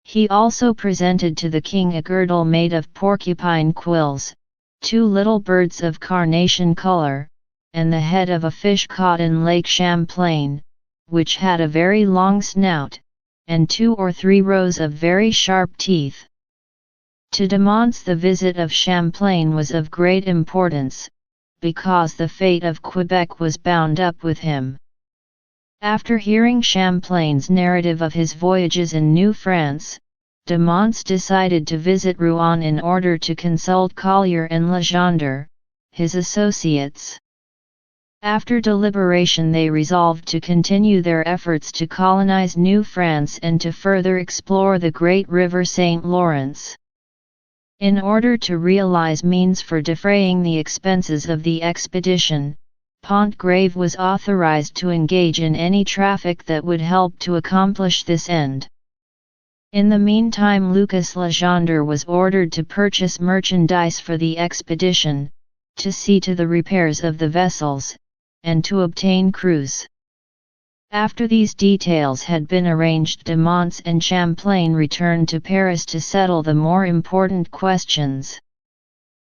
He also presented to the king a girdle made of porcupine quills, 2 little birds of carnation color, and the head of a fish caught in Lake Champlain, which had a very long snout, and 2 or 3 rows of very sharp teeth. To de Monts the visit of Champlain was of great importance, because the fate of Quebec was bound up with him. After hearing Champlain's narrative of his voyages in New France, de Monts decided to visit Rouen in order to consult Collier and Legendre, his associates. After deliberation they resolved to continue their efforts to colonize New France and to further explore the great river St. Lawrence. In order to realize means for defraying the expenses of the expedition, Pontgrave was authorized to engage in any traffic that would help to accomplish this end. In the meantime, Lucas Legendre was ordered to purchase merchandise for the expedition, to see to the repairs of the vessels, and to obtain crews. After these details had been arranged, de Monts and Champlain returned to Paris to settle the more important questions.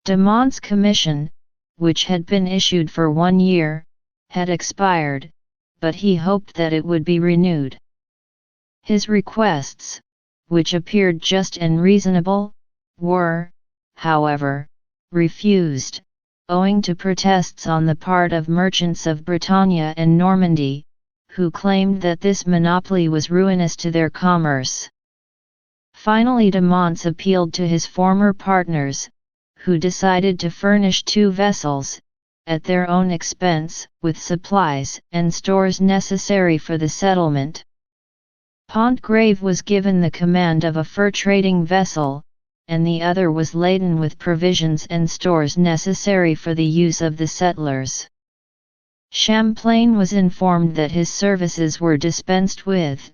De Monts' commission, which had been issued for 1 year, had expired, but he hoped that it would be renewed. His requests, which appeared just and reasonable, were, however, refused, owing to protests on the part of merchants of Bretagne and Normandy, who claimed that this monopoly was ruinous to their commerce. Finally, de Monts appealed to his former partners, who decided to furnish 2 vessels, at their own expense, with supplies and stores necessary for the settlement. Pontgrave was given the command of a fur-trading vessel, and the other was laden with provisions and stores necessary for the use of the settlers. Champlain was informed that his services were dispensed with,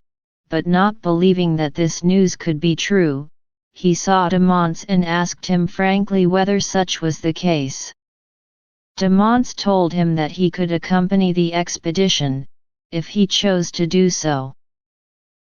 but not believing that this news could be true, he saw de Monts and asked him frankly whether such was the case. De Monts told him that he could accompany the expedition, if he chose to do so.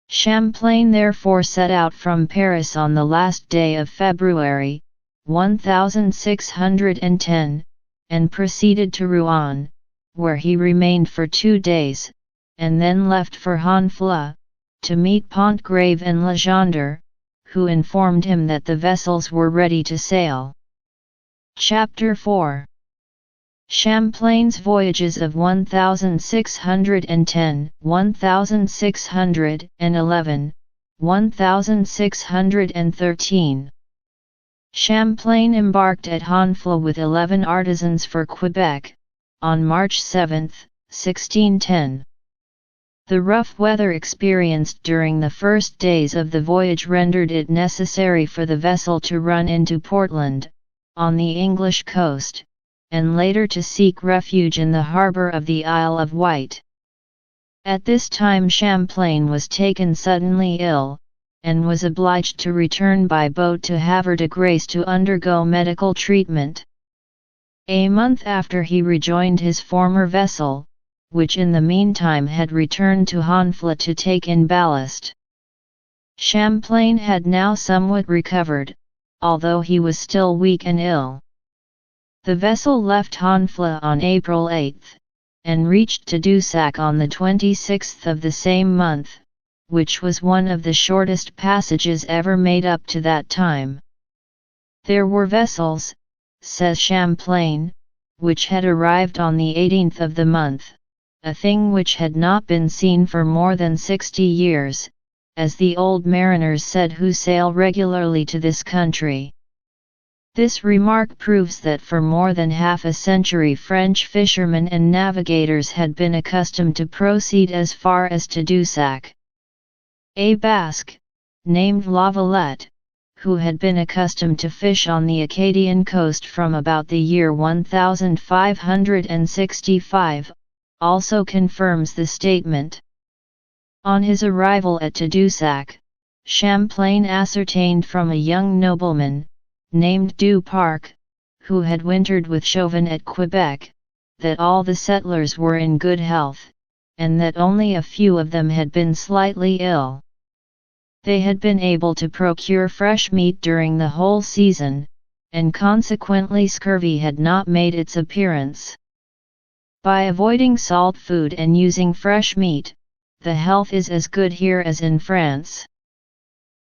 Champlain therefore set out from Paris on the last day of February, 1610, and proceeded to Rouen, where he remained for 2 days, and then left for Honfleur, to meet Pontgrave and Legendre, who informed him that the vessels were ready to sail. Chapter 4. Champlain's voyages of 1610, 1611, 1613. Champlain embarked at Honfleur with 11 artisans for Quebec, on March 7, 1610. The rough weather experienced during the first days of the voyage rendered it necessary for the vessel to run into Portland, on the English coast, and later to seek refuge in the harbour of the Isle of Wight. At this time Champlain was taken suddenly ill, and was obliged to return by boat to Havre de Grace to undergo medical treatment. A month after he rejoined his former vessel, which in the meantime had returned to Honfleur to take in ballast. Champlain had now somewhat recovered, although he was still weak and ill. The vessel left Honfleur on April 8, and reached Tadoussac on the 26th of the same month, which was one of the shortest passages ever made up to that time. There were vessels, says Champlain, which had arrived on the 18th of the month, a thing which had not been seen for more than 60 years, as the old mariners said who sail regularly to this country. This remark proves that for more than half a century French fishermen and navigators had been accustomed to proceed as far as Tadoussac. A Basque, named Lavalette, who had been accustomed to fish on the Acadian coast from about the year 1565, also confirms the statement. On his arrival at Tadoussac, Champlain ascertained from a young nobleman, named Du Parc, who had wintered with Chauvin at Quebec, that all the settlers were in good health, and that only a few of them had been slightly ill. They had been able to procure fresh meat during the whole season, and consequently scurvy had not made its appearance. By avoiding salt food and using fresh meat, the health is as good here as in France.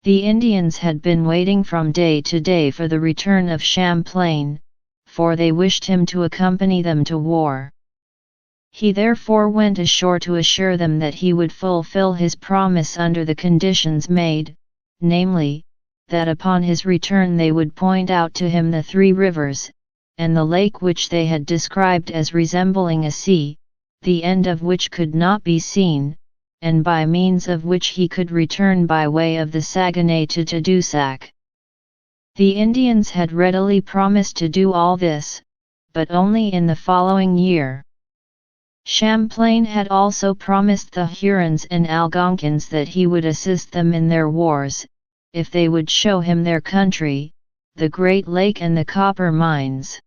The Indians had been waiting from day to day for the return of Champlain, for they wished him to accompany them to war. He therefore went ashore to assure them that he would fulfill his promise under the conditions made, namely, that upon his return they would point out to him the 3 rivers, and the lake which they had described as resembling a sea, the end of which could not be seen, and by means of which he could return by way of the Saguenay to Tadoussac. The Indians had readily promised to do all this, but only in the following year. Champlain had also promised the Hurons and Algonquins that he would assist them in their wars, if they would show him their country, the Great Lake and the copper mines.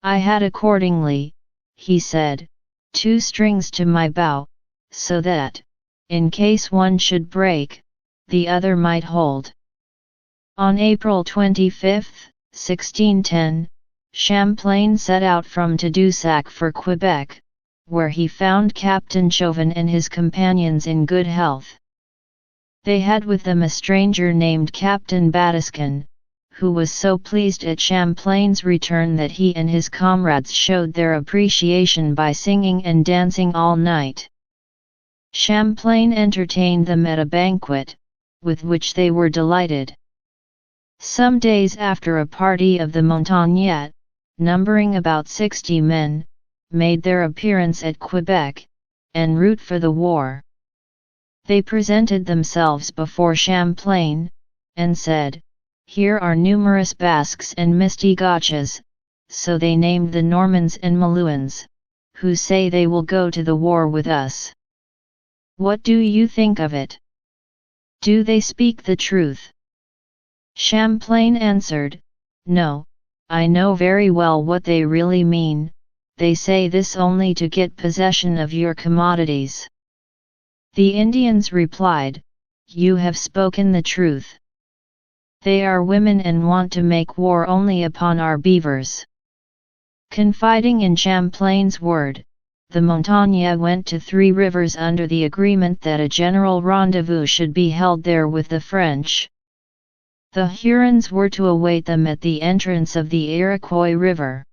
I had accordingly, he said, 2 strings to my bow, so that, in case one should break, the other might hold. On April 25, 1610, Champlain set out from Tadoussac for Quebec, where he found Captain Chauvin and his companions in good health. They had with them a stranger named Captain Batiscan, who was so pleased at Champlain's return that he and his comrades showed their appreciation by singing and dancing all night. Champlain entertained them at a banquet, with which they were delighted. Some days after, a party of the Montagnais, numbering about 60 men, made their appearance at Quebec, en route for the war. They presented themselves before Champlain, and said, "Here are numerous Basques and Mistigachas," so they named the Normans and Malouins, "who say they will go to the war with us. What do you think of it? Do they speak the truth?" Champlain answered, "No, I know very well what they really mean, they say this only to get possession of your commodities." The Indians replied, "You have spoken the truth. They are women and want to make war only upon our beavers." Confiding in Champlain's word, the Montagnais went to 3 Rivers under the agreement that a general rendezvous should be held there with the French. The Hurons were to await them at the entrance of the Iroquois River.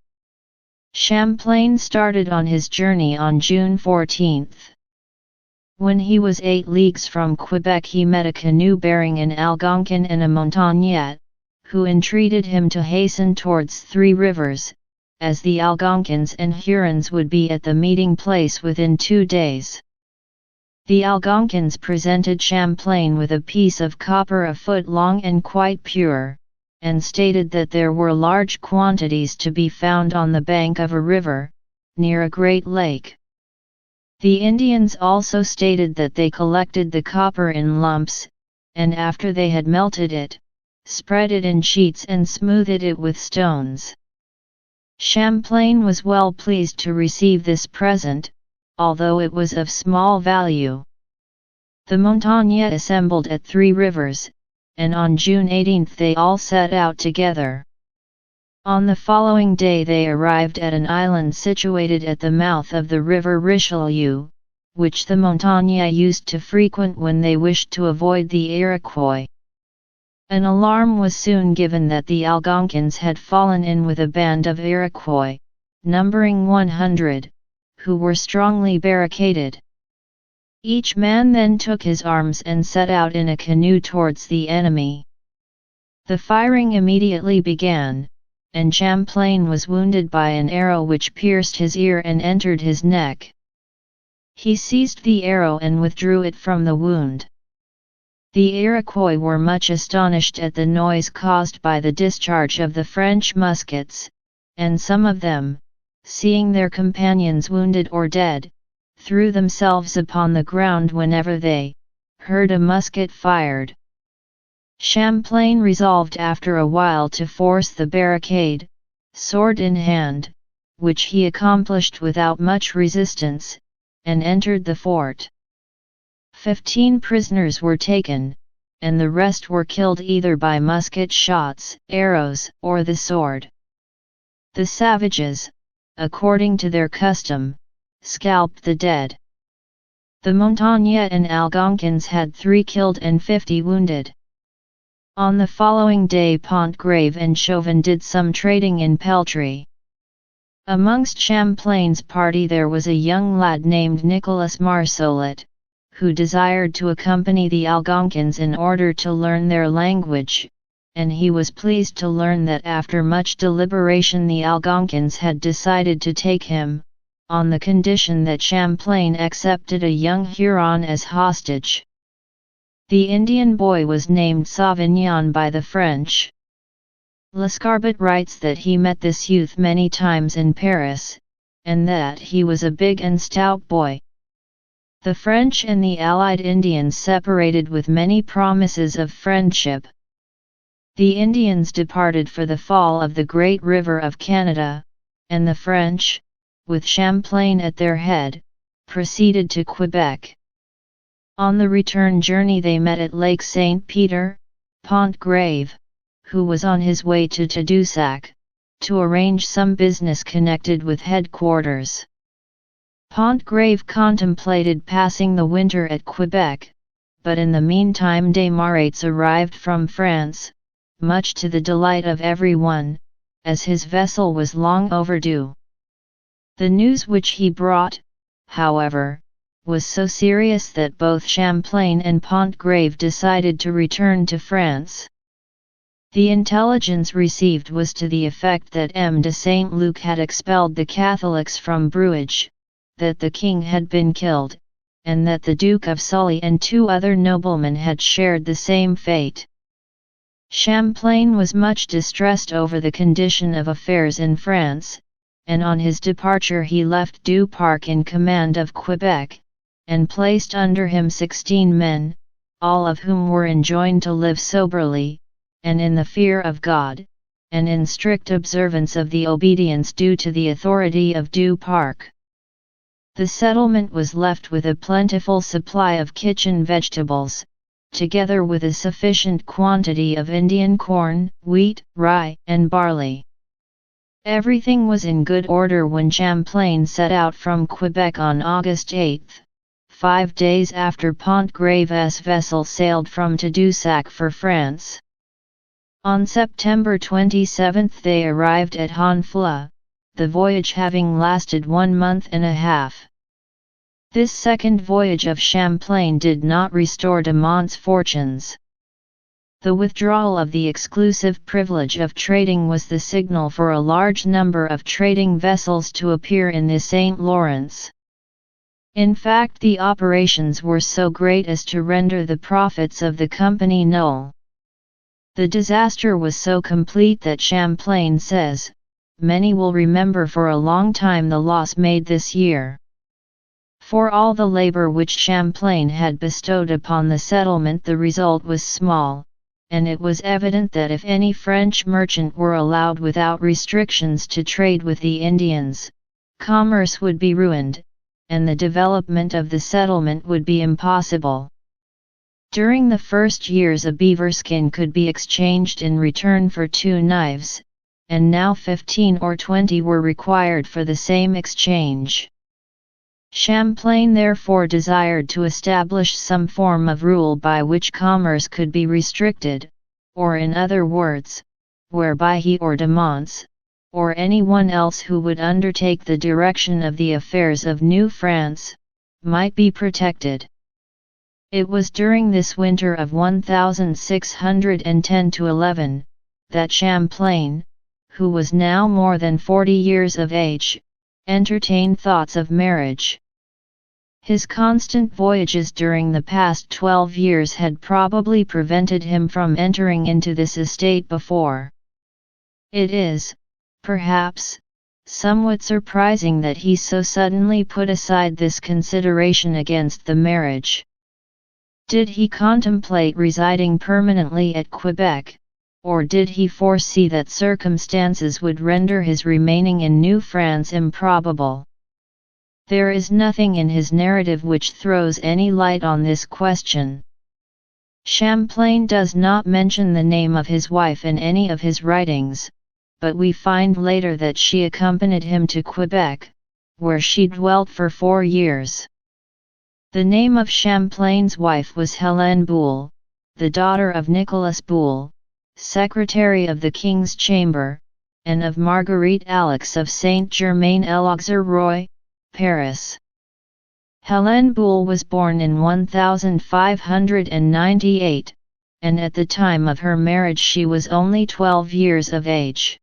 Champlain started on his journey on June 14. When he was 8 leagues from Quebec, he met a canoe bearing an Algonquin and a Montagnette, who entreated him to hasten towards Three Rivers, as the Algonquins and Hurons would be at the meeting place within 2 days. The Algonquins presented Champlain with a piece of copper a foot long and quite pure, and stated that there were large quantities to be found on the bank of a river, near a great lake. The Indians also stated that they collected the copper in lumps, and after they had melted it, spread it in sheets and smoothed it with stones. Champlain was well pleased to receive this present, although it was of small value. The Montagnette assembled at Three Rivers, and on June 18 they all set out together. On the following day they arrived at an island situated at the mouth of the river Richelieu, which the Montagnais used to frequent when they wished to avoid the Iroquois. An alarm was soon given that the Algonquins had fallen in with a band of Iroquois, numbering 100, who were strongly barricaded. Each man then took his arms and set out in a canoe towards the enemy. The firing immediately began, and Champlain was wounded by an arrow which pierced his ear and entered his neck. He seized the arrow and withdrew it from the wound. The Iroquois were much astonished at the noise caused by the discharge of the French muskets, and some of them, seeing their companions wounded or dead, threw themselves upon the ground whenever they heard a musket fired. Champlain resolved after a while to force the barricade, sword in hand, which he accomplished without much resistance, and entered the fort. 15 prisoners were taken, and the rest were killed either by musket shots, arrows, or the sword. The savages, according to their custom, scalped the dead. The Montagnais and Algonquins had 3 killed and 50 wounded. On the following day Pontgrave and Chauvin did some trading in peltry. Amongst Champlain's party there was a young lad named Nicolas Marsollet, who desired to accompany the Algonquins in order to learn their language, and he was pleased to learn that after much deliberation the Algonquins had decided to take him, on the condition that Champlain accepted a young Huron as hostage. The Indian boy was named Sauvignon by the French. Lescarbot writes that he met this youth many times in Paris, and that he was a big and stout boy. The French and the allied Indians separated with many promises of friendship. The Indians departed for the fall of the great river of Canada, and the French, with Champlain at their head, proceeded to Quebec. On the return journey they met at Lake St. Peter, Pontgrave, who was on his way to Tadoussac, to arrange some business connected with headquarters. Pontgrave contemplated passing the winter at Quebec, but in the meantime des Marets arrived from France, much to the delight of everyone, as his vessel was long overdue. The news which he brought, however, was so serious that both Champlain and Pontgrave decided to return to France. The intelligence received was to the effect that M. de Saint-Luc had expelled the Catholics from Bruges, that the king had been killed, and that the Duke of Sully and 2 other noblemen had shared the same fate. Champlain was much distressed over the condition of affairs in France, and on his departure he left Du Parc in command of Quebec, and placed under him 16 men, all of whom were enjoined to live soberly, and in the fear of God, and in strict observance of the obedience due to the authority of Du Parc. The settlement was left with a plentiful supply of kitchen vegetables, together with a sufficient quantity of Indian corn, wheat, rye, and barley. Everything was in good order when Champlain set out from Quebec on August 8, 5 days after Pontgrave's vessel sailed from Tadoussac for France. On September 27 they arrived at Honfleur, the voyage having lasted 1 month and a half. This second voyage of Champlain did not restore de Monts' fortunes. The withdrawal of the exclusive privilege of trading was the signal for a large number of trading vessels to appear in the St. Lawrence. In fact, the operations were so great as to render the profits of the company null. The disaster was so complete that Champlain says, "Many will remember for a long time the loss made this year." For all the labor which Champlain had bestowed upon the settlement, the result was small, and it was evident that if any French merchant were allowed without restrictions to trade with the Indians, commerce would be ruined, and the development of the settlement would be impossible. During the first years a beaver skin could be exchanged in return for 2 knives, and now 15 or 20 were required for the same exchange. Champlain therefore desired to establish some form of rule by which commerce could be restricted, or in other words, whereby he or de Monts, or anyone else who would undertake the direction of the affairs of New France, might be protected. It was during this winter of 1610–11, that Champlain, who was now more than 40 years of age, entertained thoughts of marriage. His constant voyages during the past 12 years had probably prevented him from entering into this estate before. It is, perhaps, somewhat surprising that he so suddenly put aside this consideration against the marriage. Did he contemplate residing permanently at Quebec, or did he foresee that circumstances would render his remaining in New France improbable? There is nothing in his narrative which throws any light on this question. Champlain does not mention the name of his wife in any of his writings, but we find later that she accompanied him to Quebec, where she dwelt for 4 years. The name of Champlain's wife was Hélène Boulle, the daughter of Nicolas Boulle, Secretary of the King's Chamber, and of Marguerite Alix of Saint-Germain-l'Auxerrois, Paris. Hélène Boulle was born in 1598, and at the time of her marriage she was only 12 years of age.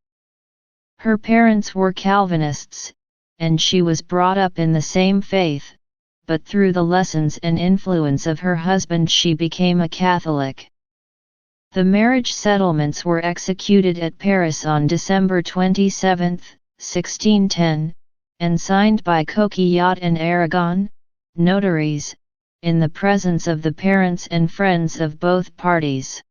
Her parents were Calvinists, and she was brought up in the same faith, but through the lessons and influence of her husband she became a Catholic. The marriage settlements were executed at Paris on December 27, 1610, and signed by Coquillat and Aragon, notaries, in the presence of the parents and friends of both parties.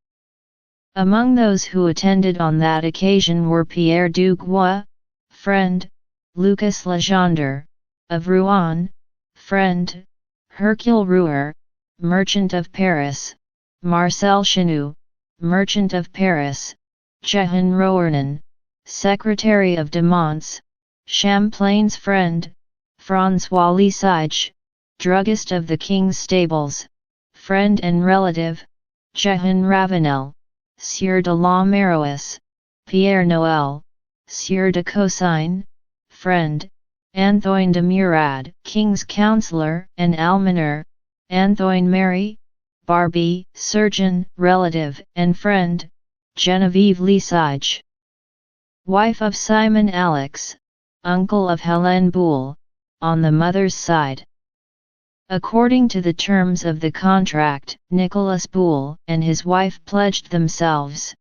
Among those who attended on that occasion were Pierre Duguay, friend, Lucas Legendre, of Rouen, friend, Hercule Rouer, merchant of Paris, Marcel Chenu, merchant of Paris, Jehan Roernen, secretary of de Monts, Champlain's friend, François Lesage, druggist of the King's Stables, friend and relative, Jehan Ravenel, Sieur de la Marois, Pierre Noël, Sieur de Cosine, friend, Antoine de Murad, King's Counsellor and Almoner, Antoine Mary, Barbie, surgeon, relative, and friend, Genevieve Lesage, wife of Simon Alix, uncle of Hélène Boulle, on the mother's side. According to the terms of the contract, Nicolas Boulle and his wife pledged themselves,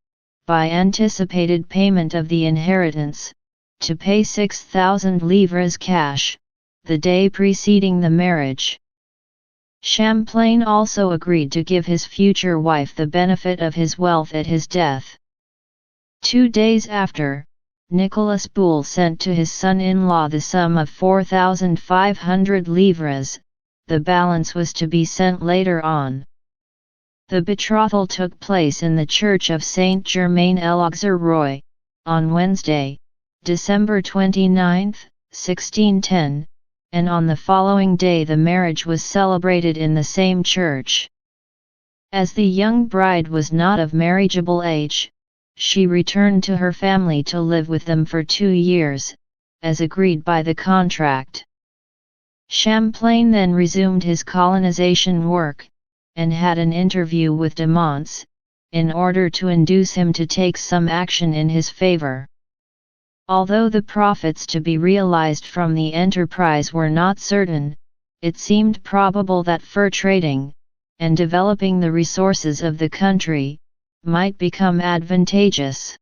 by anticipated payment of the inheritance, to pay 6,000 livres cash, the day preceding the marriage. Champlain also agreed to give his future wife the benefit of his wealth at his death. 2 days after, Nicolas Boulle sent to his son-in-law the sum of 4,500 livres, the balance was to be sent later on. The betrothal took place in the church of Saint-Germain-l'Auxerrois, on Wednesday, December 29, 1610, and on the following day the marriage was celebrated in the same church. As the young bride was not of marriageable age, she returned to her family to live with them for 2 years, as agreed by the contract. Champlain then resumed his colonization work, and had an interview with de Monts, in order to induce him to take some action in his favor. Although the profits to be realized from the enterprise were not certain, it seemed probable that fur trading, and developing the resources of the country, might become advantageous.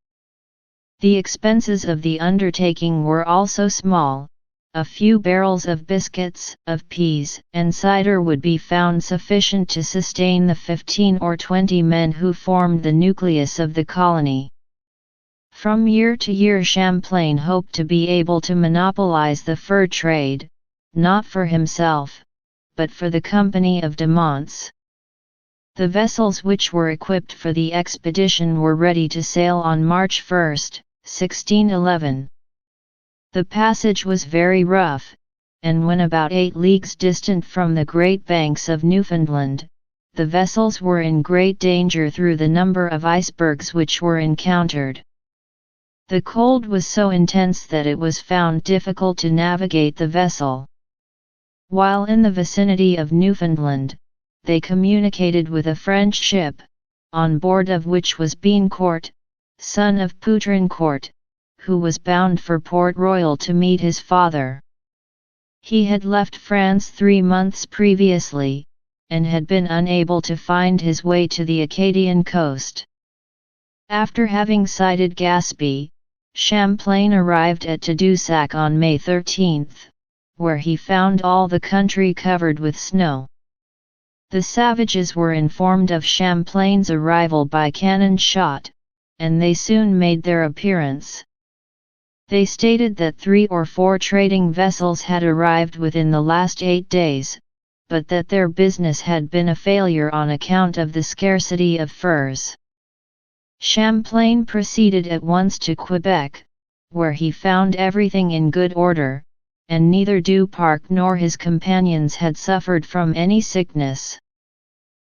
The expenses of the undertaking were also small. A few barrels of biscuits, of peas, and cider would be found sufficient to sustain the 15 or 20 men who formed the nucleus of the colony. From year to year Champlain hoped to be able to monopolize the fur trade, not for himself, but for the Company of de Monts. The vessels which were equipped for the expedition were ready to sail on March 1, 1611. The passage was very rough, and when about 8 leagues distant from the Great Banks of Newfoundland, the vessels were in great danger through the number of icebergs which were encountered. The cold was so intense that it was found difficult to navigate the vessel. While in the vicinity of Newfoundland, they communicated with a French ship, on board of which was Biencourt, son of Poutrincourt, who was bound for Port Royal to meet his father. He had left France 3 months previously, and had been unable to find his way to the Acadian coast. After having sighted Gaspé, Champlain arrived at Tadoussac on May 13, where he found all the country covered with snow. The savages were informed of Champlain's arrival by cannon shot, and they soon made their appearance. They stated that 3 or 4 trading vessels had arrived within the last 8 days, but that their business had been a failure on account of the scarcity of furs. Champlain proceeded at once to Quebec, where he found everything in good order, and neither Duparc nor his companions had suffered from any sickness.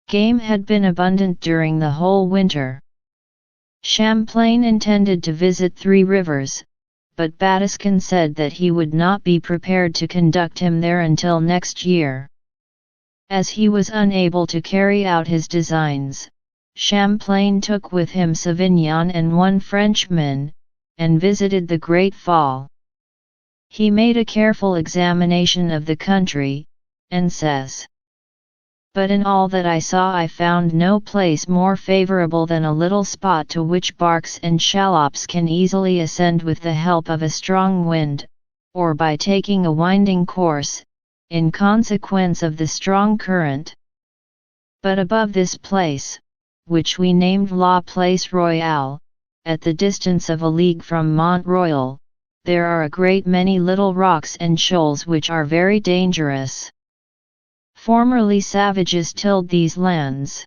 Game had been abundant during the whole winter. Champlain intended to visit 3 rivers, but Batiscan said that he would not be prepared to conduct him there until next year. As he was unable to carry out his designs, Champlain took with him Sauvignon and 1 Frenchman, and visited the Great Fall. He made a careful examination of the country, and says, "But in all that I saw I found no place more favorable than a little spot to which barks and shallops can easily ascend with the help of a strong wind, or by taking a winding course, in consequence of the strong current. But above this place, which we named La Place Royale, at the distance of a league from Mont Royal, there are a great many little rocks and shoals which are very dangerous. Formerly savages tilled these lands.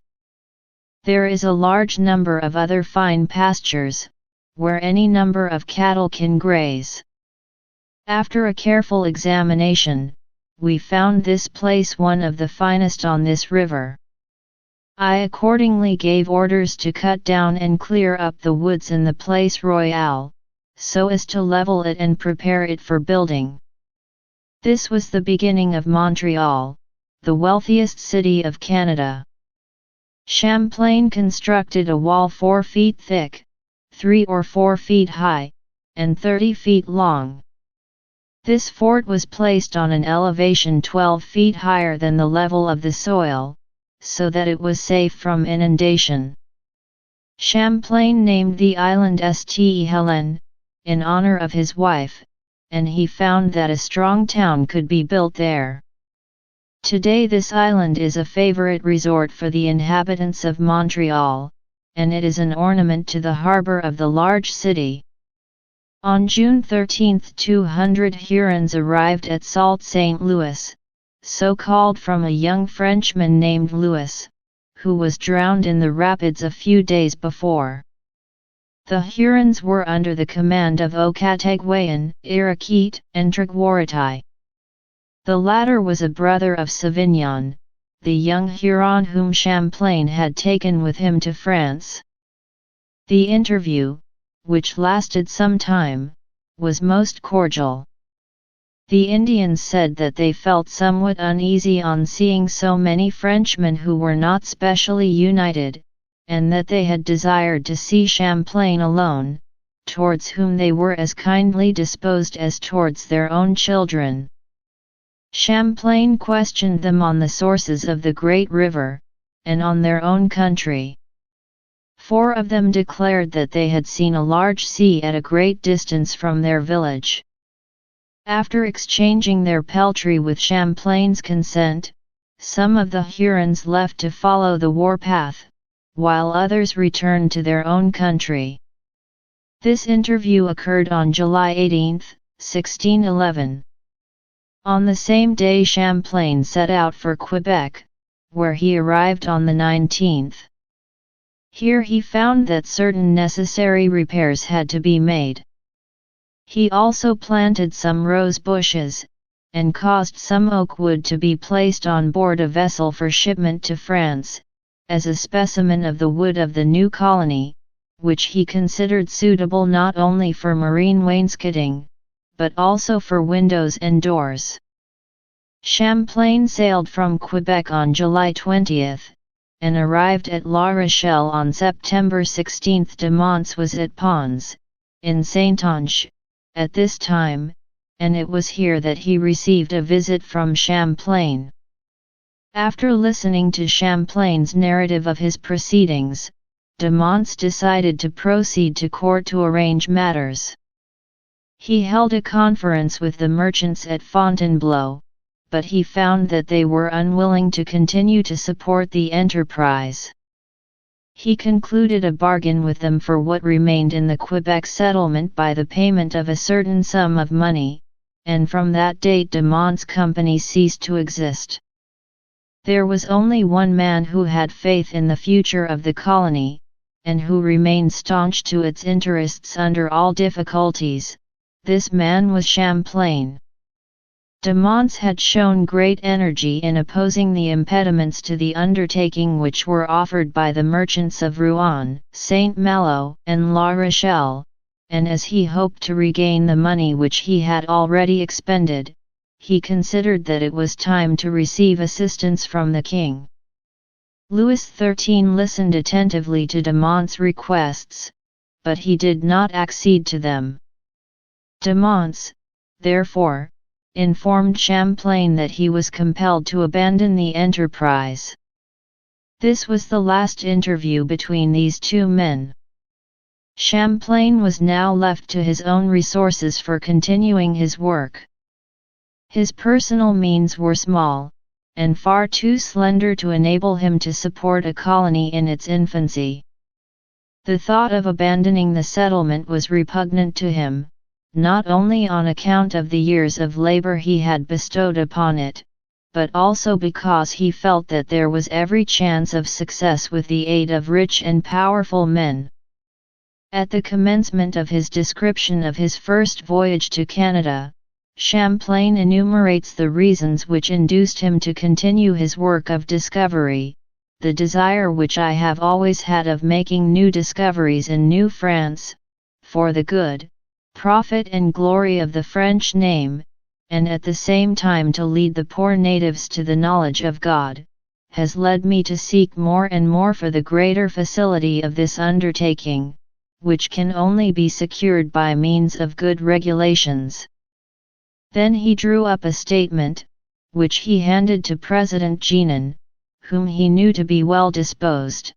There is a large number of other fine pastures, where any number of cattle can graze. After a careful examination, we found this place one of the finest on this river. I accordingly gave orders to cut down and clear up the woods in the Place Royale, so as to level it and prepare it for building. This was the beginning of Montreal, the wealthiest city of Canada. Champlain constructed a wall 4 feet thick, 3 or 4 feet high, and 30 feet long. This fort was placed on an elevation 12 feet higher than the level of the soil, so that it was safe from inundation. Champlain named the island Ste Helene, in honor of his wife, and he found that a strong town could be built there. Today this island is a favorite resort for the inhabitants of Montreal, and it is an ornament to the harbor of the large city. On June 13, 200 Hurons arrived at Sault Ste. Louis, so called from a young Frenchman named Louis, who was drowned in the rapids a few days before. The Hurons were under the command of Okatagwayan, Iroquois, and Tragwaratai. The latter was a brother of Sauvignon, the young Huron whom Champlain had taken with him to France. The interview, which lasted some time, was most cordial. The Indians said that they felt somewhat uneasy on seeing so many Frenchmen who were not specially united, and that they had desired to see Champlain alone, towards whom they were as kindly disposed as towards their own children. Champlain questioned them on the sources of the great river, and on their own country. 4 of them declared that they had seen a large sea at a great distance from their village. After exchanging their peltry with Champlain's consent, some of the Hurons left to follow the warpath, while others returned to their own country. This interview occurred on July 18, 1611. On the same day Champlain set out for Quebec, where he arrived on the 19th. Here he found that certain necessary repairs had to be made. He also planted some rose bushes, and caused some oak wood to be placed on board a vessel for shipment to France, as a specimen of the wood of the new colony, which he considered suitable not only for marine wainscoting, but also for windows and doors. Champlain sailed from Quebec on July 20, and arrived at La Rochelle on September 16. De Monts was at Pons, in Saintonge, at this time, and it was here that he received a visit from Champlain. After listening to Champlain's narrative of his proceedings, de Monts decided to proceed to court to arrange matters. He held a conference with the merchants at Fontainebleau, but he found that they were unwilling to continue to support the enterprise. He concluded a bargain with them for what remained in the Quebec settlement by the payment of a certain sum of money, and from that date de Monts' company ceased to exist. There was only one man who had faith in the future of the colony, and who remained staunch to its interests under all difficulties. This man was Champlain. De Monts had shown great energy in opposing the impediments to the undertaking which were offered by the merchants of Rouen, Saint-Malo, and La Rochelle, and as he hoped to regain the money which he had already expended, he considered that it was time to receive assistance from the king. Louis XIII listened attentively to de Monts' requests, but he did not accede to them. De Monts, therefore, informed Champlain that he was compelled to abandon the enterprise. This was the last interview between these two men. Champlain was now left to his own resources for continuing his work. His personal means were small, and far too slender to enable him to support a colony in its infancy. The thought of abandoning the settlement was repugnant to him, not only on account of the years of labor he had bestowed upon it, but also because he felt that there was every chance of success with the aid of rich and powerful men. At the commencement of his description of his first voyage to Canada, Champlain enumerates the reasons which induced him to continue his work of discovery, the desire which I have always had of making new discoveries in New France, for the good, profit and glory of the French name, and at the same time to lead the poor natives to the knowledge of God, has led me to seek more and more for the greater facility of this undertaking, which can only be secured by means of good regulations. Then he drew up a statement, which he handed to President Genin, whom he knew to be well disposed.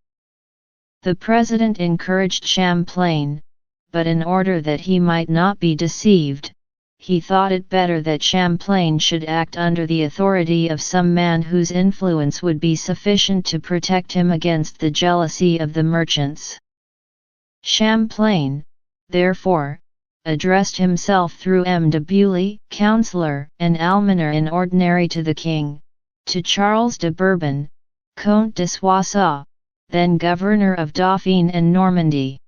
The President encouraged Champlain, but in order that he might not be deceived, he thought it better that Champlain should act under the authority of some man whose influence would be sufficient to protect him against the jealousy of the merchants. Champlain, therefore, addressed himself through M. de Bully, councillor and almoner in ordinary to the king, to Charles de Bourbon, Comte de Soissons, then governor of Dauphine and Normandy.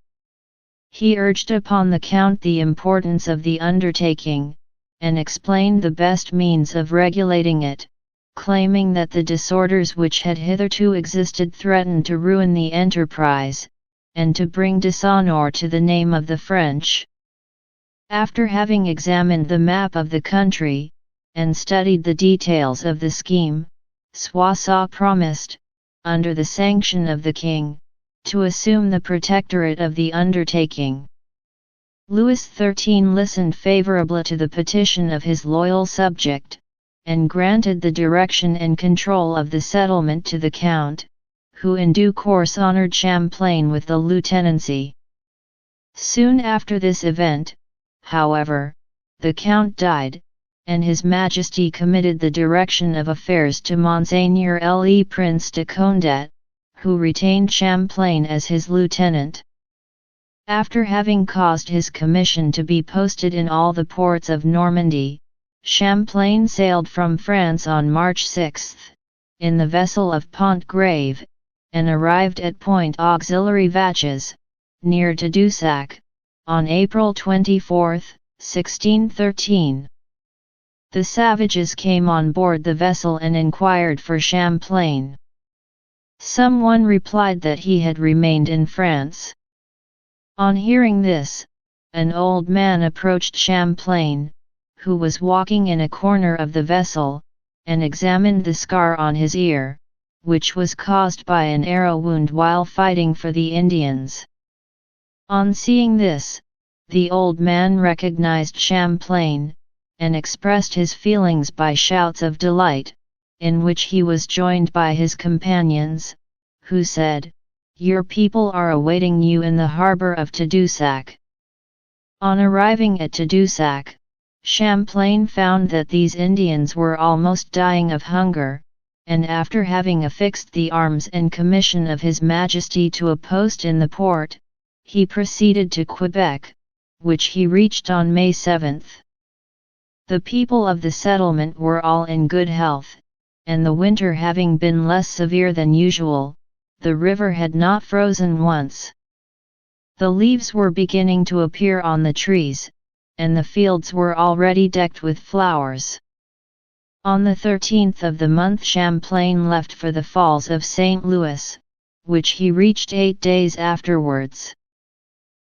He urged upon the Count the importance of the undertaking, and explained the best means of regulating it, claiming that the disorders which had hitherto existed threatened to ruin the enterprise, and to bring dishonor to the name of the French. After having examined the map of the country, and studied the details of the scheme, Soissons promised, under the sanction of the king, to assume the protectorate of the undertaking. Louis XIII listened favorably to the petition of his loyal subject, and granted the direction and control of the settlement to the Count, who in due course honored Champlain with the lieutenancy. Soon after this event, however, the Count died, and His Majesty committed the direction of affairs to Monseigneur Le Prince de Condé, who retained Champlain as his lieutenant. After having caused his commission to be posted in all the ports of Normandy, Champlain sailed from France on March 6, in the vessel of Pontgrave, and arrived at Point Auxiliary Vaches, near Tadoussac, on April 24, 1613. The savages came on board the vessel and inquired for Champlain. Someone replied that he had remained in France. On hearing this, an old man approached Champlain, who was walking in a corner of the vessel, and examined the scar on his ear, which was caused by an arrow wound while fighting for the Indians. On seeing this, the old man recognized Champlain, and expressed his feelings by shouts of delight, in which he was joined by his companions, who said, "Your people are awaiting you in the harbor of Tadoussac." On arriving at Tadoussac, Champlain found that these Indians were almost dying of hunger, and after having affixed the arms and commission of His Majesty to a post in the port, he proceeded to Quebec, which he reached on May 7. The people of the settlement were all in good health, and the winter having been less severe than usual, the river had not frozen once. The leaves were beginning to appear on the trees, and the fields were already decked with flowers. On the 13th of the month Champlain left for the Falls of St. Louis, which he reached 8 days afterwards.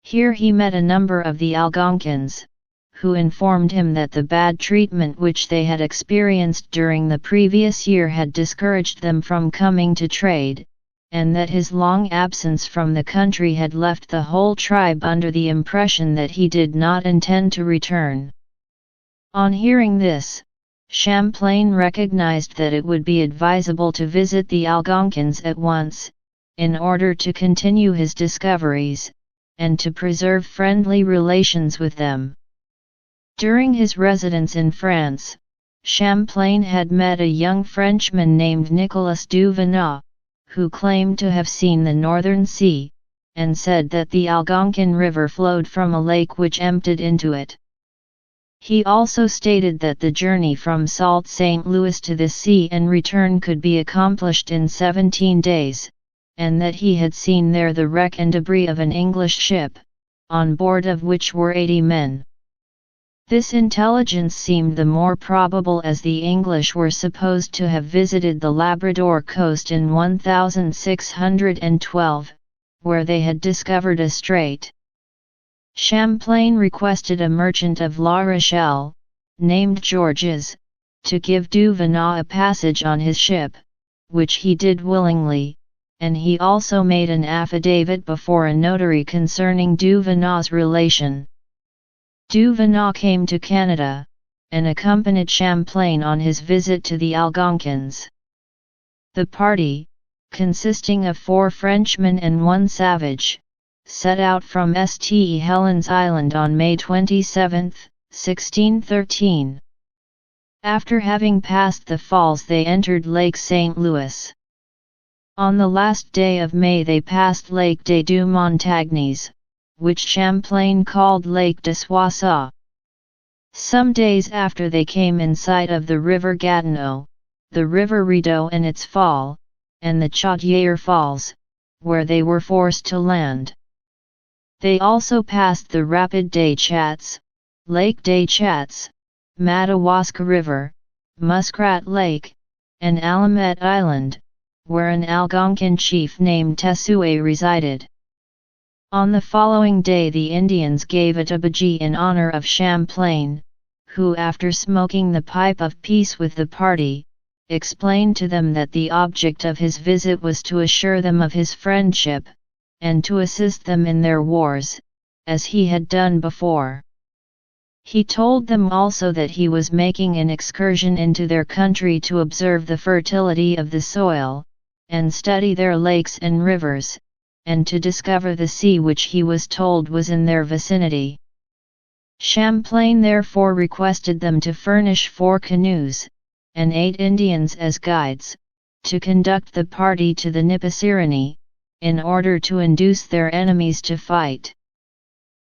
Here he met a number of the Algonquins, who informed him that the bad treatment which they had experienced during the previous year had discouraged them from coming to trade, and that his long absence from the country had left the whole tribe under the impression that he did not intend to return. On hearing this, Champlain recognized that it would be advisable to visit the Algonquins at once, in order to continue his discoveries, and to preserve friendly relations with them. During his residence in France, Champlain had met a young Frenchman named Nicolas du Venat, who claimed to have seen the Northern Sea, and said that the Algonquin River flowed from a lake which emptied into it. He also stated that the journey from Sault St. Louis to the sea and return could be accomplished in 17 days, and that he had seen there the wreck and debris of an English ship, on board of which were 80 men. This intelligence seemed the more probable as the English were supposed to have visited the Labrador coast in 1612, where they had discovered a strait. Champlain requested a merchant of La Rochelle, named Georges, to give du Venat a passage on his ship, which he did willingly, and he also made an affidavit before a notary concerning du Venat's relation. Du Venat came to Canada, and accompanied Champlain on his visit to the Algonquins. The party, consisting of 4 Frenchmen and 1 savage, set out from St. Helens Island on May 27, 1613. After having passed the falls they entered Lake St. Louis. On the last day of May they passed Lake des Deux Montagnes, which Champlain called Lake de Soissons. Some days after they came in sight of the river Gatineau, the river Rideau and its fall, and the Chaudière Falls, where they were forced to land. They also passed the Rapid des Chats, Lake des Chats, Madawaska River, Muskrat Lake, and Allumette Island, where an Algonquin chief named Tessué resided. On the following day the Indians gave a tabagie in honor of Champlain, who after smoking the pipe of peace with the party, explained to them that the object of his visit was to assure them of his friendship, and to assist them in their wars, as he had done before. He told them also that he was making an excursion into their country to observe the fertility of the soil, and study their lakes and rivers, and to discover the sea which he was told was in their vicinity. Champlain therefore requested them to furnish 4 canoes, and 8 Indians as guides, to conduct the party to the Nipissirani, in order to induce their enemies to fight.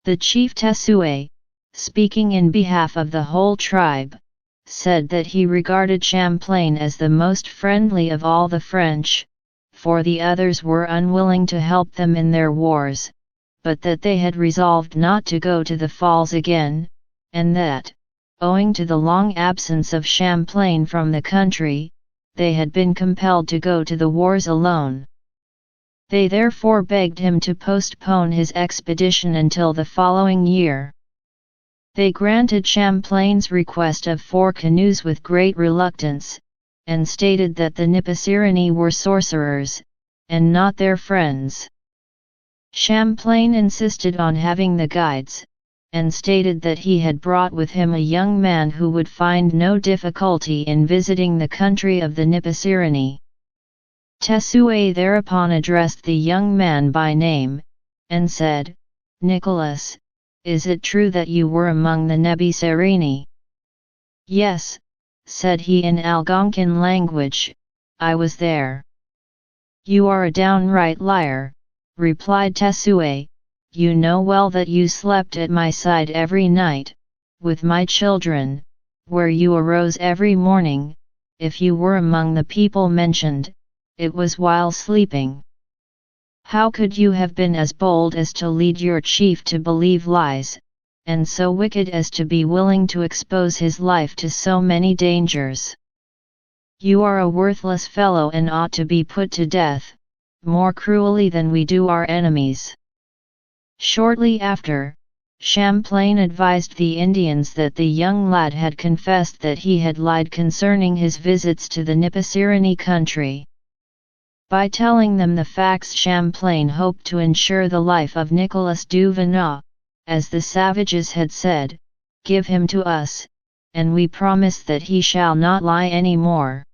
The chief Tesue, speaking in behalf of the whole tribe, said that he regarded Champlain as the most friendly of all the French, for the others were unwilling to help them in their wars, but that they had resolved not to go to the falls again, and that, owing to the long absence of Champlain from the country, they had been compelled to go to the wars alone. They therefore begged him to postpone his expedition until the following year. They granted Champlain's request of 4 canoes with great reluctance, and stated that the Nipissirani were sorcerers, and not their friends. Champlain insisted on having the guides, and stated that he had brought with him a young man who would find no difficulty in visiting the country of the Nipissirani. Tesue thereupon addressed the young man by name, and said, "Nicholas, is it true that you were among the Nipissirani?" "Yes," said he in Algonquin language, "I was there." "You are a downright liar," replied Tesue. "You know well that you slept at my side every night, with my children, where you arose every morning. If you were among the people mentioned, it was while sleeping. How could you have been as bold as to lead your chief to believe lies, and so wicked as to be willing to expose his life to so many dangers? You are a worthless fellow and ought to be put to death, more cruelly than we do our enemies." Shortly after, Champlain advised the Indians that the young lad had confessed that he had lied concerning his visits to the Nipissirani country. By telling them the facts, Champlain hoped to ensure the life of Nicolas du Venat, as the savages had said, "Give him to us, and we promise that he shall not lie any more."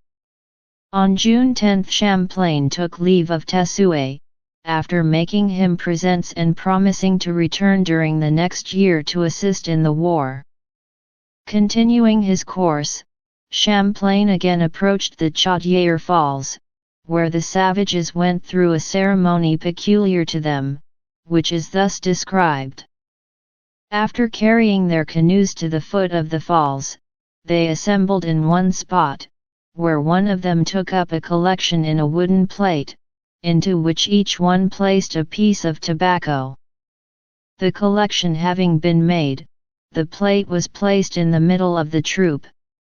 On June 10 Champlain took leave of Tesue, after making him presents and promising to return during the next year to assist in the war. Continuing his course, Champlain again approached the Chaudière Falls, where the savages went through a ceremony peculiar to them, which is thus described. After carrying their canoes to the foot of the falls, they assembled in one spot, where one of them took up a collection in a wooden plate, into which each one placed a piece of tobacco. The collection having been made, the plate was placed in the middle of the troop,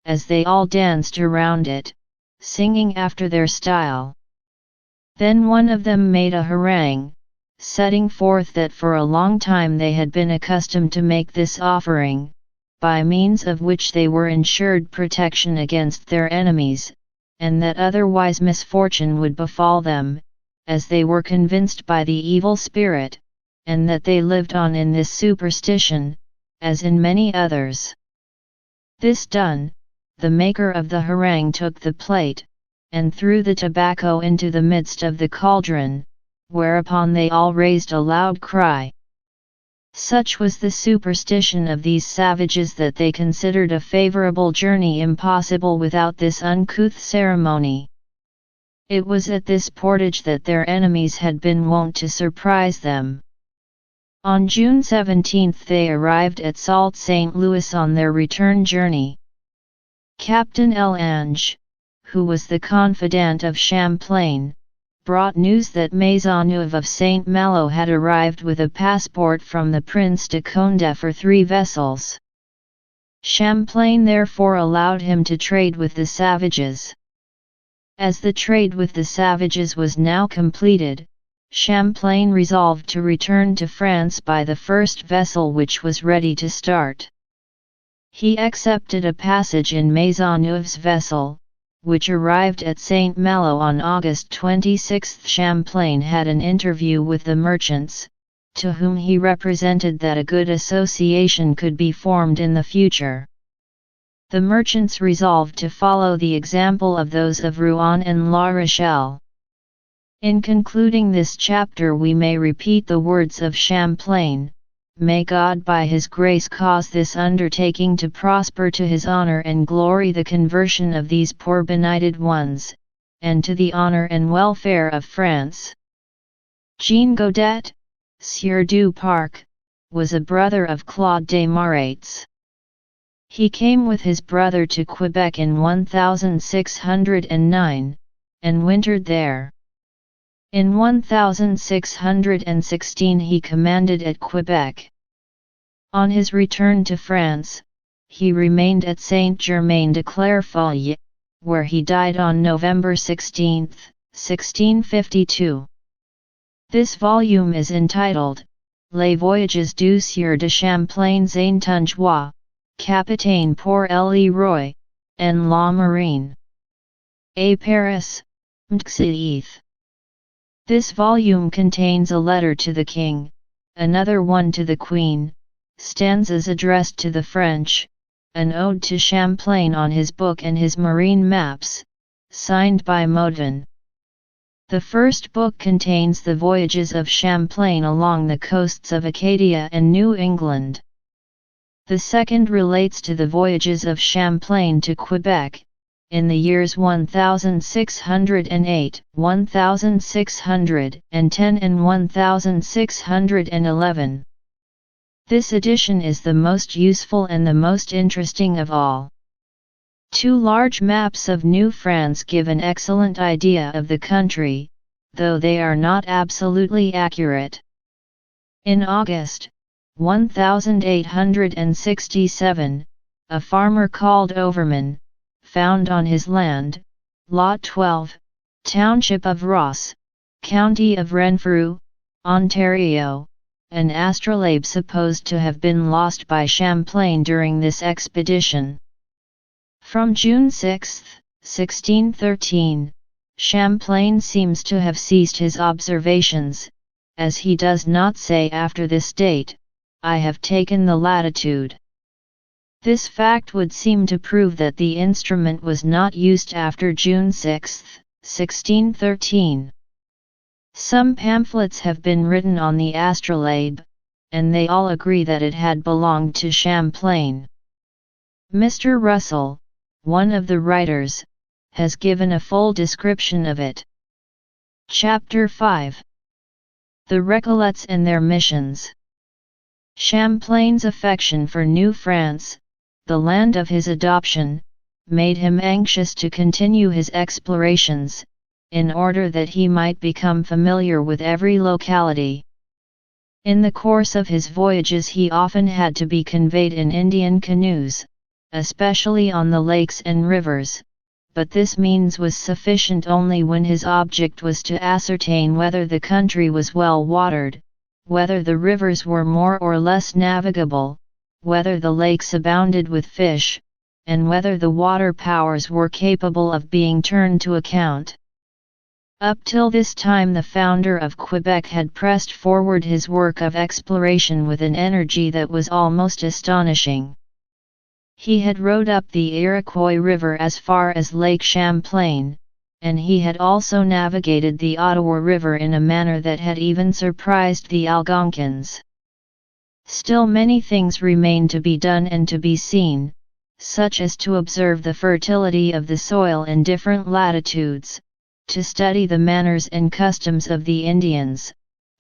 as they all danced around it, singing after their style. Then one of them made a harangue, setting forth that for a long time they had been accustomed to make this offering, by means of which they were ensured protection against their enemies, and that otherwise misfortune would befall them, as they were convinced by the evil spirit, and that they lived on in this superstition, as in many others. This done, the maker of the harangue took the plate, and threw the tobacco into the midst of the cauldron, whereupon they all raised a loud cry. Such was the superstition of these savages that they considered a favorable journey impossible without this uncouth ceremony. It was at this portage that their enemies had been wont to surprise them. On June 17 they arrived at Sault St. Louis on their return journey. Captain L'Ange, who was the confidant of Champlain, brought news that Maisonneuve of St. Malo had arrived with a passport from the Prince de Condé for 3 vessels. Champlain therefore allowed him to trade with the savages. As the trade with the savages was now completed, Champlain resolved to return to France by the first vessel which was ready to start. He accepted a passage in Maisonneuve's vessel, which arrived at St. Malo on August 26. Champlain had an interview with the merchants, to whom he represented that a good association could be formed in the future. The merchants resolved to follow the example of those of Rouen and La Rochelle. In concluding this chapter, we may repeat the words of Champlain: "May God by His grace cause this undertaking to prosper to His honor and glory, the conversion of these poor benighted ones, and to the honor and welfare of France." Jean Godet, Sieur du Parc, was a brother of Claude des Marais. He came with his brother to Quebec in 1609, and wintered there. In 1616 he commanded at Quebec. On his return to France, he remained at Saint-Germain-de-Clairfeuille, where he died on November 16, 1652. This volume is entitled, Les Voyages du Sieur de Champlain Saintongeois, Capitaine pour le Roi, en la Marine. A Paris, Mxith. This volume contains a letter to the King, another one to the Queen, stanzas addressed to the French, an ode to Champlain on his book and his marine maps, signed by Modin. The first book contains the voyages of Champlain along the coasts of Acadia and New England. The second relates to the voyages of Champlain to Quebec, in the years 1608, 1610 and 1611. This edition is the most useful and the most interesting of all. Two large maps of New France give an excellent idea of the country, though they are not absolutely accurate. In August 1867, a farmer called Overman found on his land, Lot 12, Township of Ross, County of Renfrew, Ontario, an astrolabe supposed to have been lost by Champlain during this expedition. From June 6, 1613, Champlain seems to have ceased his observations, as he does not say after this date, "I have taken the latitude." This fact would seem to prove that the instrument was not used after June 6, 1613. Some pamphlets have been written on the astrolabe, and they all agree that it had belonged to Champlain. Mr. Russell, one of the writers, has given a full description of it. Chapter 5. The Recollets and their missions. Champlain's affection for New France, the land of his adoption, made him anxious to continue his explorations, in order that he might become familiar with every locality. In the course of his voyages he often had to be conveyed in Indian canoes, especially on the lakes and rivers, but this means was sufficient only when his object was to ascertain whether the country was well watered, whether the rivers were more or less navigable, whether the lakes abounded with fish, and whether the water powers were capable of being turned to account. Up till this time the founder of Quebec had pressed forward his work of exploration with an energy that was almost astonishing. He had rowed up the Iroquois River as far as Lake Champlain, and he had also navigated the Ottawa River in a manner that had even surprised the Algonquins. Still many things remained to be done and to be seen, such as to observe the fertility of the soil in different latitudes, to study the manners and customs of the Indians,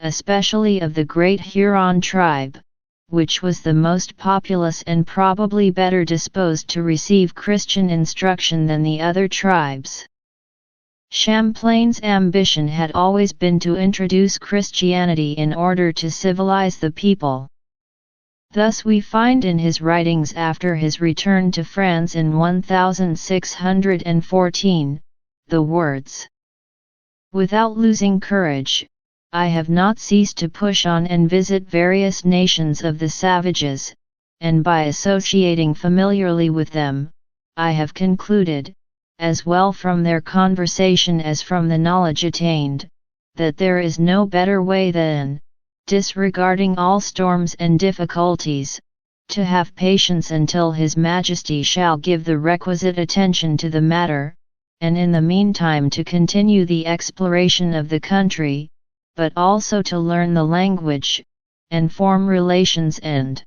especially of the great Huron tribe, which was the most populous and probably better disposed to receive Christian instruction than the other tribes. Champlain's ambition had always been to introduce Christianity in order to civilize the people. Thus we find in his writings after his return to France in 1614, the words, "Without losing courage, I have not ceased to push on and visit various nations of the savages, and by associating familiarly with them, I have concluded, as well from their conversation as from the knowledge attained, that there is no better way than, disregarding all storms and difficulties, to have patience until His Majesty shall give the requisite attention to the matter, and in the meantime to continue the exploration of the country, but also to learn the language, and form relations and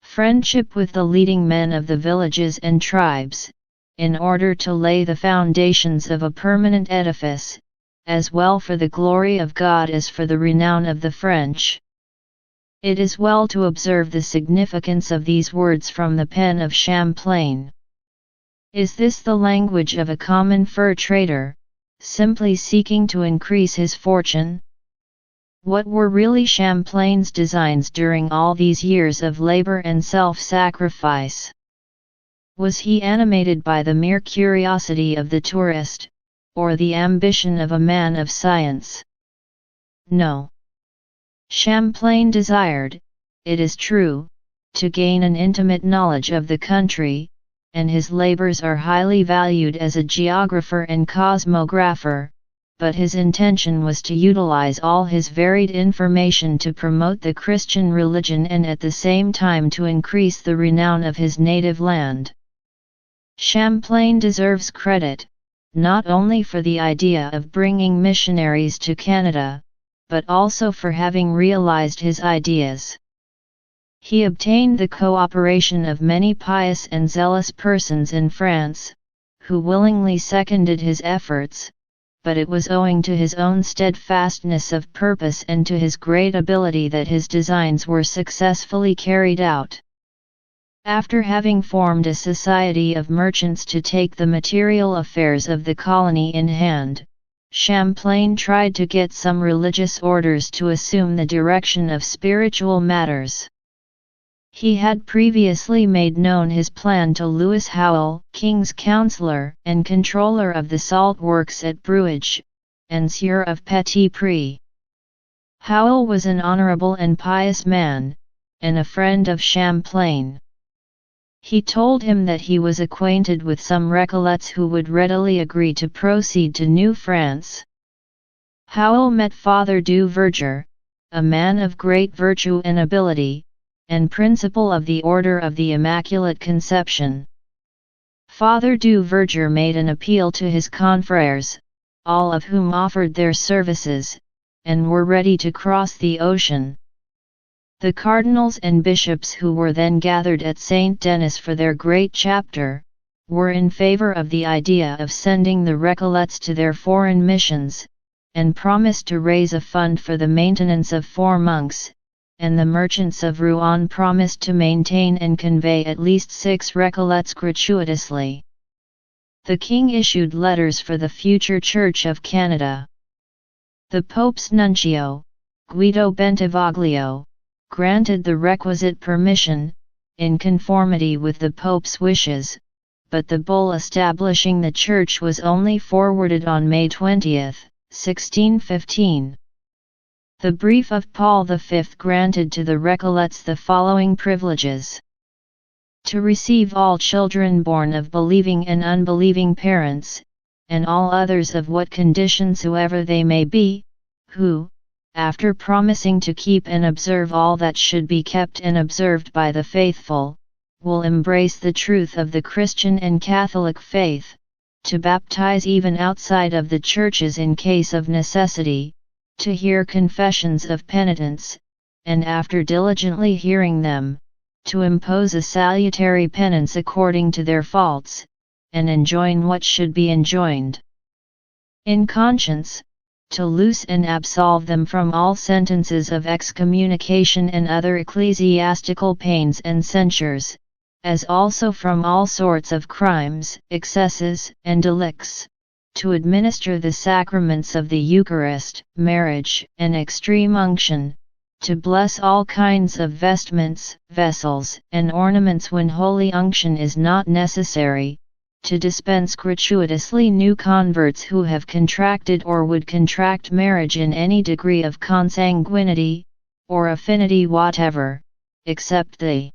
friendship with the leading men of the villages and tribes, in order to lay the foundations of a permanent edifice, as well for the glory of God as for the renown of the French. It is well to observe the significance of these words from the pen of Champlain. Is this the language of a common fur trader, simply seeking to increase his fortune? What were really Champlain's designs during all these years of labor and self-sacrifice? Was he animated by the mere curiosity of the tourist, or the ambition of a man of science? No. Champlain desired, it is true, to gain an intimate knowledge of the country, and his labors are highly valued as a geographer and cosmographer, but his intention was to utilize all his varied information to promote the Christian religion and at the same time to increase the renown of his native land. Champlain deserves credit, not only for the idea of bringing missionaries to Canada, but also for having realized his ideas. He obtained the cooperation of many pious and zealous persons in France, who willingly seconded his efforts, but it was owing to his own steadfastness of purpose and to his great ability that his designs were successfully carried out. After having formed a society of merchants to take the material affairs of the colony in hand, Champlain tried to get some religious orders to assume the direction of spiritual matters. He had previously made known his plan to Louis Howell, King's Counsellor and Controller of the Salt Works at Bruges, and Sieur of Petit-Pré. Howell was an honorable and pious man, and a friend of Champlain. He told him that he was acquainted with some Recollets who would readily agree to proceed to New France. Howell met Father du Verger, a man of great virtue and ability, and principal of the Order of the Immaculate Conception. Father du Verger made an appeal to his confrères, all of whom offered their services, and were ready to cross the ocean. The cardinals and bishops who were then gathered at Saint Denis for their great chapter, were in favor of the idea of sending the Recollets to their foreign missions, and promised to raise a fund for the maintenance of 4 monks, and the merchants of Rouen promised to maintain and convey at least 6 Recollets gratuitously. The king issued letters for the future Church of Canada. The Pope's nuncio, Guido Bentivoglio, granted the requisite permission, in conformity with the Pope's wishes, but the bull establishing the church was only forwarded on May 20, 1615. The brief of Paul V granted to the Recollets the following privileges: to receive all children born of believing and unbelieving parents, and all others of what condition soever they may be, who, after promising to keep and observe all that should be kept and observed by the faithful, will embrace the truth of the Christian and Catholic faith, to baptize even outside of the churches in case of necessity, to hear confessions of penitence, and after diligently hearing them, to impose a salutary penance according to their faults, and enjoin what should be enjoined. In conscience, to loose and absolve them from all sentences of excommunication and other ecclesiastical pains and censures, as also from all sorts of crimes, excesses, and delicts, to administer the sacraments of the Eucharist, marriage, and extreme unction, to bless all kinds of vestments, vessels, and ornaments when holy unction is not necessary, to dispense gratuitously new converts who have contracted or would contract marriage in any degree of consanguinity, or affinity whatever, except the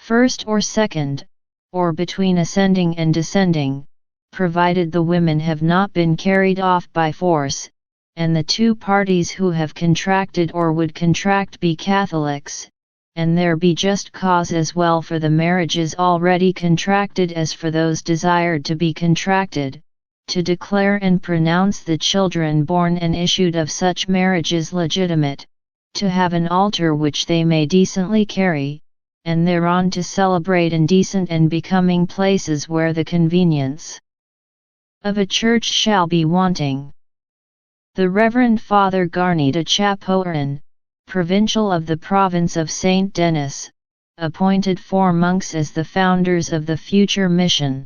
first or second, or between ascending and descending, provided the women have not been carried off by force, and the two parties who have contracted or would contract be Catholics, and there be just cause as well for the marriages already contracted as for those desired to be contracted, to declare and pronounce the children born and issued of such marriages legitimate, to have an altar which they may decently carry, and thereon to celebrate in decent and becoming places where the convenience of a church shall be wanting. The Reverend Father Garni de Chaporin, provincial of the province of Saint Denis, appointed 4 monks as the founders of the future mission.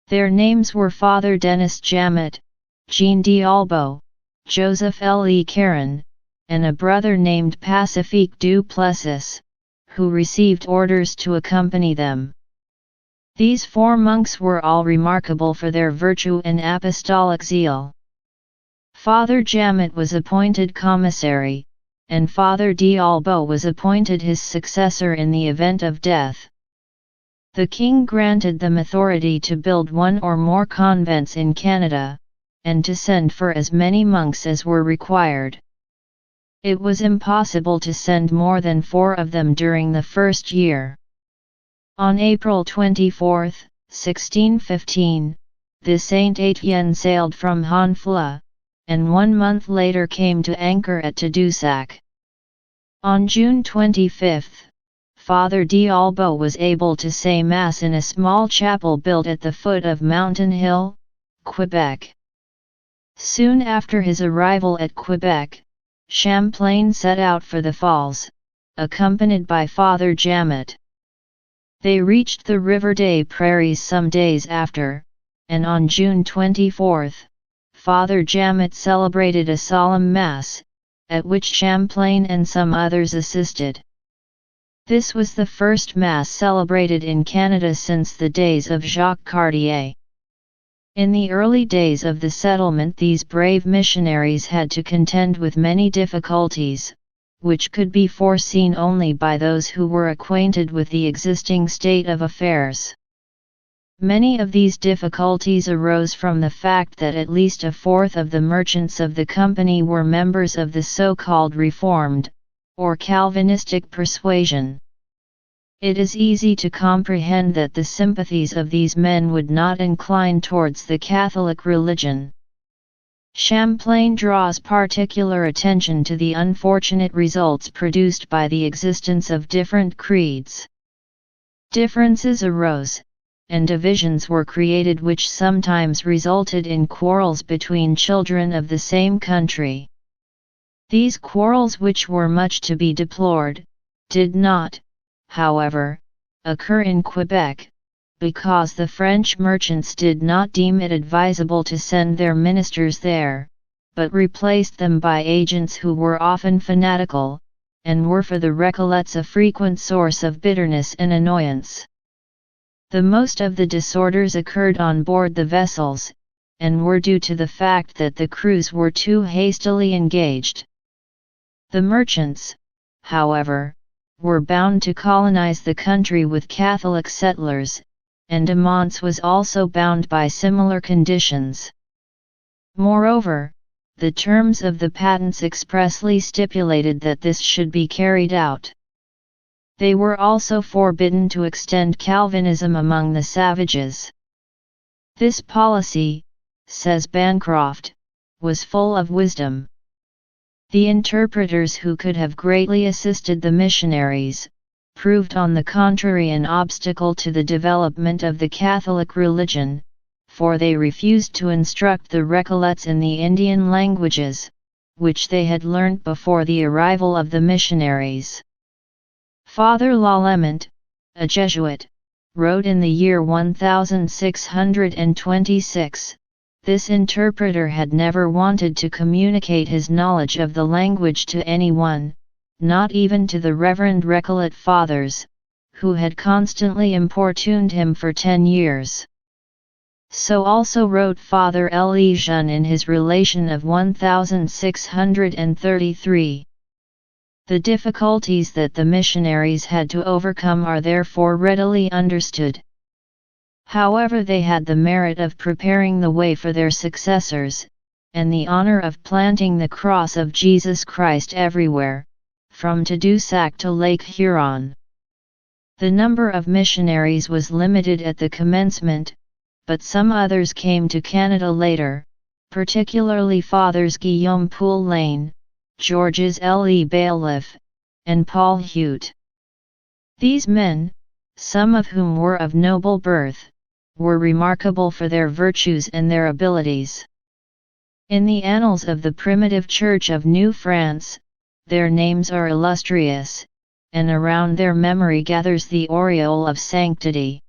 Their names were Father Denis Jamet, Jean d'Albo, Joseph Le Caron, and a brother named Pacifique du Plessis, who received orders to accompany them. These 4 monks were all remarkable for their virtue and apostolic zeal. Father Jamet was appointed commissary, and Father d'Albo was appointed his successor in the event of death. The king granted them authority to build 1 or more convents in Canada, and to send for as many monks as were required. It was impossible to send more than 4 of them during the first year. On April 24, 1615, the Saint Etienne sailed from Honfleur, and 1 month later came to anchor at Tadoussac. On June 25, Father d'Albo was able to say Mass in a small chapel built at the foot of Mountain Hill, Quebec. Soon after his arrival at Quebec, Champlain set out for the falls, accompanied by Father Jamet. They reached the River des Prairies some days after, and on June 24, Father Jamet celebrated a solemn Mass, at which Champlain and some others assisted. This was the first Mass celebrated in Canada since the days of Jacques Cartier. In the early days of the settlement, these brave missionaries had to contend with many difficulties, which could be foreseen only by those who were acquainted with the existing state of affairs. Many of these difficulties arose from the fact that at least 1/4 of the merchants of the company were members of the so-called Reformed, or Calvinistic persuasion. It is easy to comprehend that the sympathies of these men would not incline towards the Catholic religion. Champlain draws particular attention to the unfortunate results produced by the existence of different creeds. Differences arose, and divisions were created which sometimes resulted in quarrels between children of the same country. These quarrels, which were much to be deplored, did not, however, occur in Quebec, because the French merchants did not deem it advisable to send their ministers there, but replaced them by agents who were often fanatical, and were for the Recollets a frequent source of bitterness and annoyance. The most of the disorders occurred on board the vessels, and were due to the fact that the crews were too hastily engaged. The merchants, however, were bound to colonize the country with Catholic settlers, and de Monts was also bound by similar conditions. Moreover, the terms of the patents expressly stipulated that this should be carried out. They were also forbidden to extend Calvinism among the savages. This policy, says Bancroft, was full of wisdom. The interpreters who could have greatly assisted the missionaries, proved on the contrary an obstacle to the development of the Catholic religion, for they refused to instruct the Recollets in the Indian languages, which they had learnt before the arrival of the missionaries. Father Lalemant, a Jesuit, wrote in the year 1626, this interpreter had never wanted to communicate his knowledge of the language to anyone, not even to the Reverend Recollet Fathers, who had constantly importuned him for 10 years. So also wrote Father Le Jeune in his relation of 1633. The difficulties that the missionaries had to overcome are therefore readily understood. However, they had the merit of preparing the way for their successors, and the honor of planting the cross of Jesus Christ everywhere, from Tadoussac to Lake Huron. The number of missionaries was limited at the commencement, but some others came to Canada later, particularly Fathers Guillaume Poulain, Georges L. Bailiff, and Paul Hute. These men, some of whom were of noble birth, were remarkable for their virtues and their abilities. In the annals of the primitive Church of New France, their names are illustrious, and around their memory gathers the aureole of sanctity.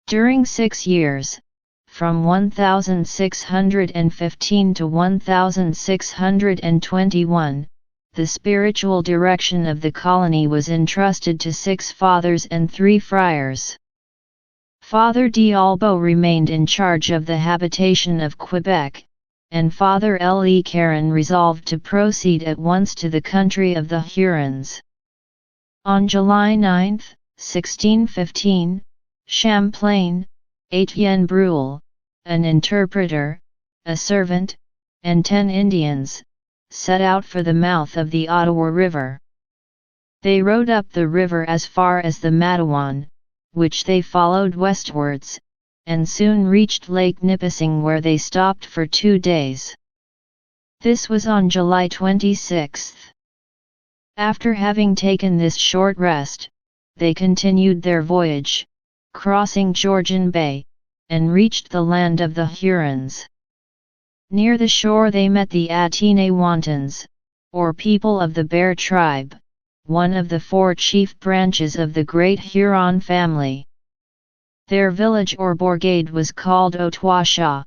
During 6 years, from 1615 to 1621, the spiritual direction of the colony was entrusted to 6 fathers and 3 friars. Father d'Albo remained in charge of the habitation of Quebec, and Father Le Caron resolved to proceed at once to the country of the Hurons. On July 9, 1615, Champlain, Etienne Brule, an interpreter, a servant, and 10 Indians, set out for the mouth of the Ottawa River. They rode up the river as far as the Matawan, which they followed westwards, and soon reached Lake Nipissing, where they stopped for 2 days. This was on July 26. After having taken this short rest, they continued their voyage, crossing Georgian Bay, and reached the land of the Hurons. Near the shore they met the Attineewantons, or people of the Bear tribe, one of the 4 chief branches of the Great Huron family. Their village or bourgade was called Otoisha.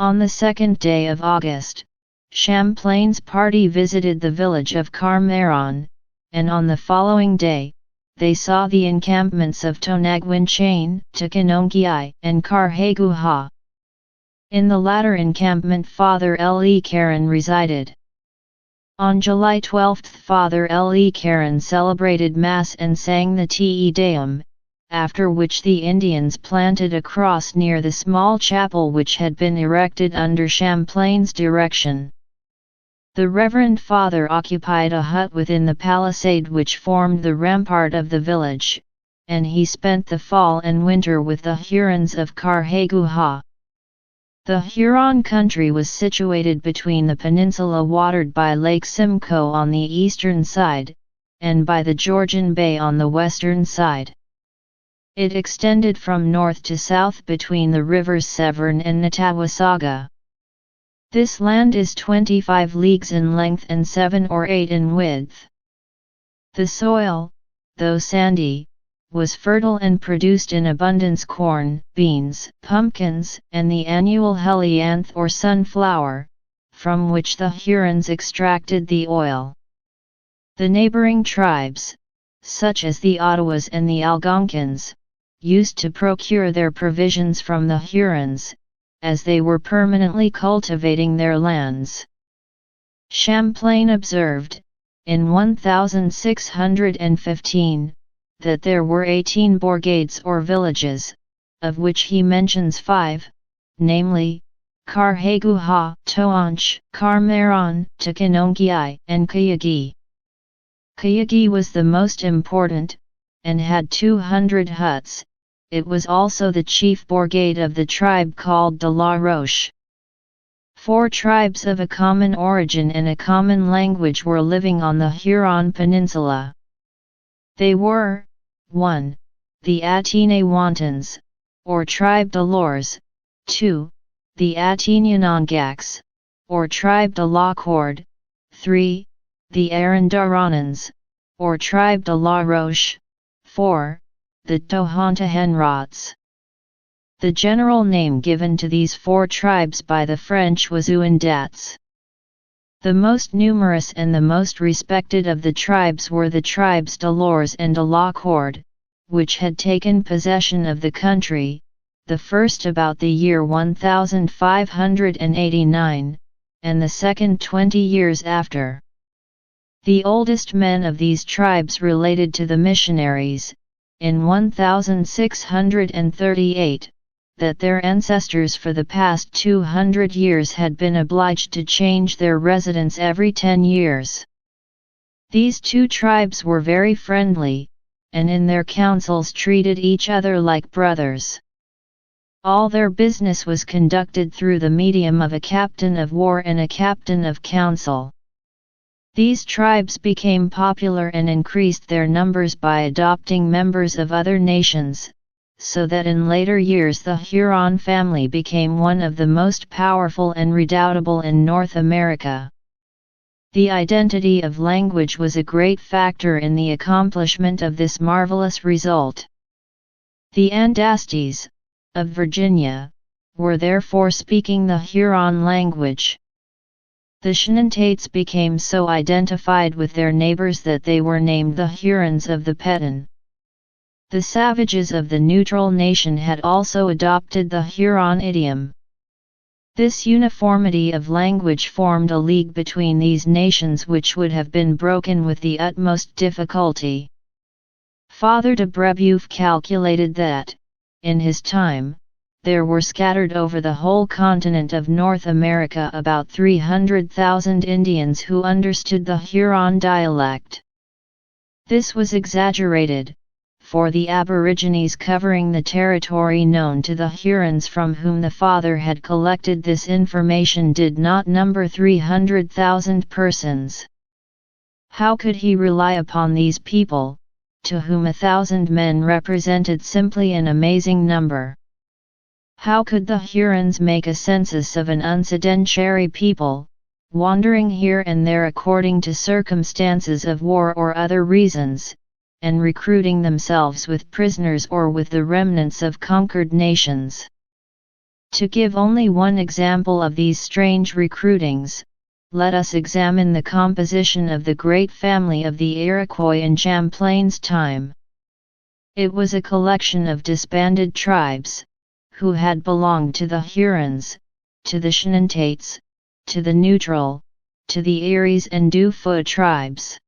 On the 2nd day of August, Champlain's party visited the village of Carmeron, and on the following day, they saw the encampments of Tonagwinchain, Takanonkiai, and Carhaguha. In the latter encampment Father Le Caron resided. On July 12 Father Le Caron celebrated Mass and sang the Te Deum, after which the Indians planted a cross near the small chapel which had been erected under Champlain's direction. The Reverend Father occupied a hut within the palisade which formed the rampart of the village, and he spent the fall and winter with the Hurons of Carhaguha. The Huron country was situated between the peninsula watered by Lake Simcoe on the eastern side, and by the Georgian Bay on the western side. It extended from north to south between the rivers Severn and Nottawasaga. This land is 25 leagues in length and 7 or 8 in width. The soil, though sandy, was fertile and produced in abundance corn, beans, pumpkins, and the annual helianth or sunflower, from which the Hurons extracted the oil. The neighboring tribes, such as the Ottawas and the Algonquins, used to procure their provisions from the Hurons, as they were permanently cultivating their lands. Champlain observed, in 1615, that there were 18 bourgades or villages, of which he mentions 5, namely, Carhaguha, Toanche, Carmeron, Takanonkiai, and Kayagi. Kayagi was the most important, and had 200 huts. It was also the chief bourgade of the tribe called de la Roche. 4 tribes of a common origin and a common language were living on the Huron Peninsula. They were, 1. The Attineewantons, or tribe de l'Ors, 2. The Attignenongaks, or tribe de la Corde, 3. The Arandaronans, or tribe de la Roche, 4. The Tohontahenrots. The general name given to these 4 tribes by the French was Ouendats. The most numerous and the most respected of the tribes were the tribes de l'Ors and de la Corde, which had taken possession of the country, the first about the year 1589, and the second 20 years after. The oldest men of these tribes related to the missionaries, in 1638, that their ancestors for the past 200 years had been obliged to change their residence every 10 years. These two tribes were very friendly, and in their councils treated each other like brothers. All their business was conducted through the medium of a captain of war and a captain of council. These tribes became popular and increased their numbers by adopting members of other nations, so that in later years the Huron family became one of the most powerful and redoubtable in North America. The identity of language was a great factor in the accomplishment of this marvelous result. The Andastes, of Virginia, were therefore speaking the Huron language. The Chenantates became so identified with their neighbors that they were named the Hurons of the Petun. The savages of the neutral nation had also adopted the Huron idiom. This uniformity of language formed a league between these nations which would have been broken with the utmost difficulty. Father de Brebeuf calculated that, in his time, there were scattered over the whole continent of North America about 300,000 Indians who understood the Huron dialect. This was exaggerated, for the Aborigines covering the territory known to the Hurons from whom the father had collected this information did not number 300,000 persons. How could he rely upon these people, to whom 1,000 men represented simply an amazing number? How could the Hurons make a census of an unsedentary people, wandering here and there according to circumstances of war or other reasons, and recruiting themselves with prisoners or with the remnants of conquered nations? To give only one example of these strange recruitings, let us examine the composition of the great family of the Iroquois in Champlain's time. It was a collection of disbanded tribes, who had belonged to the Hurons, to the Chenantates, to the Neutral, to the Eries and Deufeux tribes.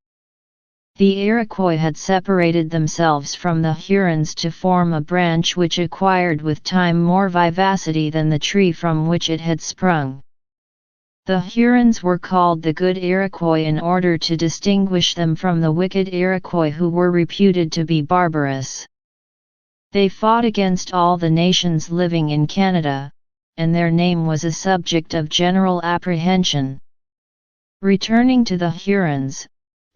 The Iroquois had separated themselves from the Hurons to form a branch which acquired with time more vivacity than the tree from which it had sprung. The Hurons were called the Good Iroquois in order to distinguish them from the wicked Iroquois who were reputed to be barbarous. They fought against all the nations living in Canada, and their name was a subject of general apprehension. Returning to the Hurons,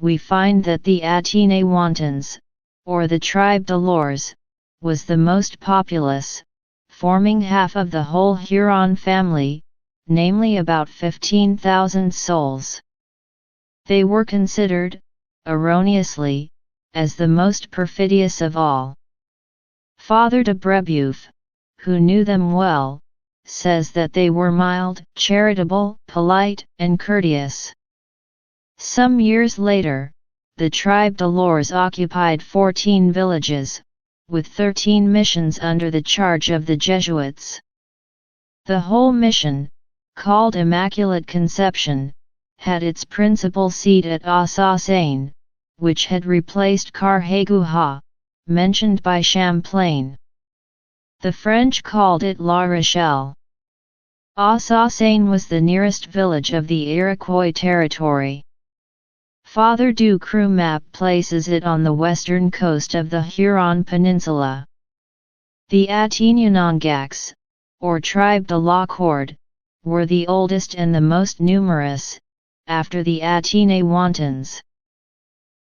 we find that the Attineewantons, or the tribe de l'Ours, was the most populous, forming half of the whole Huron family, namely about 15,000 souls. They were considered, erroneously, as the most perfidious of all. Father de Brebeuf, who knew them well, says that they were mild, charitable, polite, and courteous. Some years later, the tribe de l'Ours occupied 14 villages, with 13 missions under the charge of the Jesuits. The whole mission, called Immaculate Conception, had its principal seat at Assassin, which had replaced Carhagouha, mentioned by Champlain. The French called it La Rochelle. Assassin was the nearest village of the Iroquois territory. Father du Cru map places it on the western coast of the Huron Peninsula. The Attignenongaks, or tribe de la Corde, were the oldest and the most numerous, after the Attineewantons.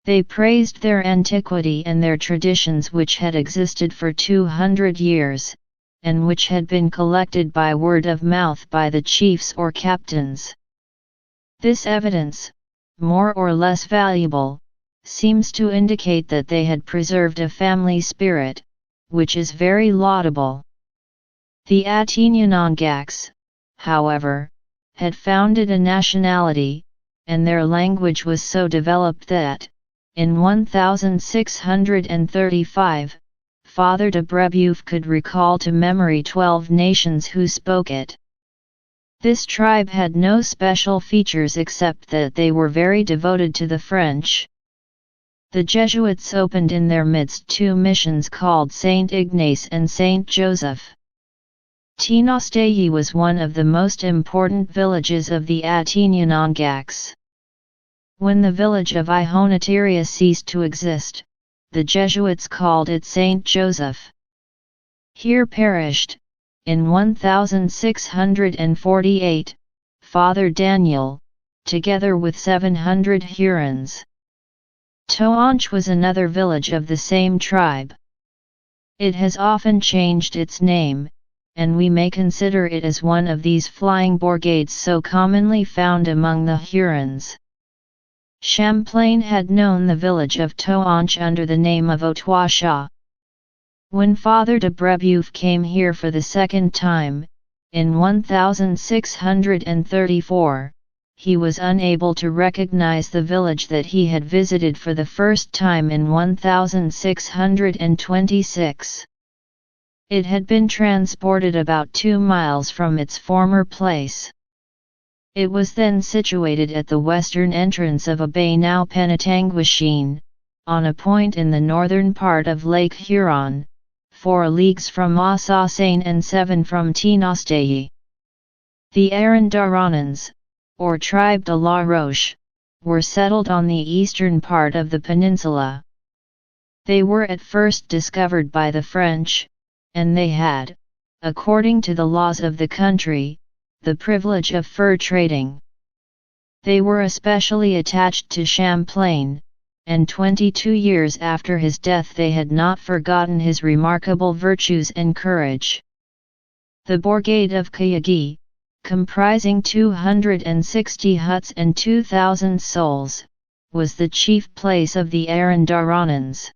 They praised their antiquity and their traditions which had existed for 200 years, and which had been collected by word of mouth by the chiefs or captains. This evidence, more or less valuable, seems to indicate that they had preserved a family spirit, which is very laudable. The Attignenongaks, however, had founded a nationality, and their language was so developed that, in 1635, Father de Brebeuf could recall to memory 12 nations who spoke it. This tribe had no special features except that they were very devoted to the French. The Jesuits opened in their midst 2 missions called Saint Ignace and Saint Joseph. Tinastéyi was one of the most important villages of the Attignenonghacs. When the village of Ihonatiria ceased to exist, the Jesuits called it Saint Joseph. Here perished, in 1648, Father Daniel, together with 700 Hurons. Toanche was another village of the same tribe. It has often changed its name, and we may consider it as one of these flying bourgades so commonly found among the Hurons. Champlain had known the village of Toanche under the name of Otoisha. When Father de Brebeuf came here for the second time, in 1634, he was unable to recognize the village that he had visited for the first time in 1626. It had been transported about 2 miles from its former place. It was then situated at the western entrance of a bay now Penetanguishene, on a point in the northern part of Lake Huron, 4 leagues from Assassin and 7 from Tinastéyi. The Arandaronans, or Tribe de la Roche, were settled on the eastern part of the peninsula. They were at first discovered by the French, and they had, according to the laws of the country, the privilege of fur trading. They were especially attached to Champlain, and 22 years after his death they had not forgotten his remarkable virtues and courage. The Bourgade of Kayagi, comprising 260 huts and 2,000 souls, was the chief place of the Arandaronans.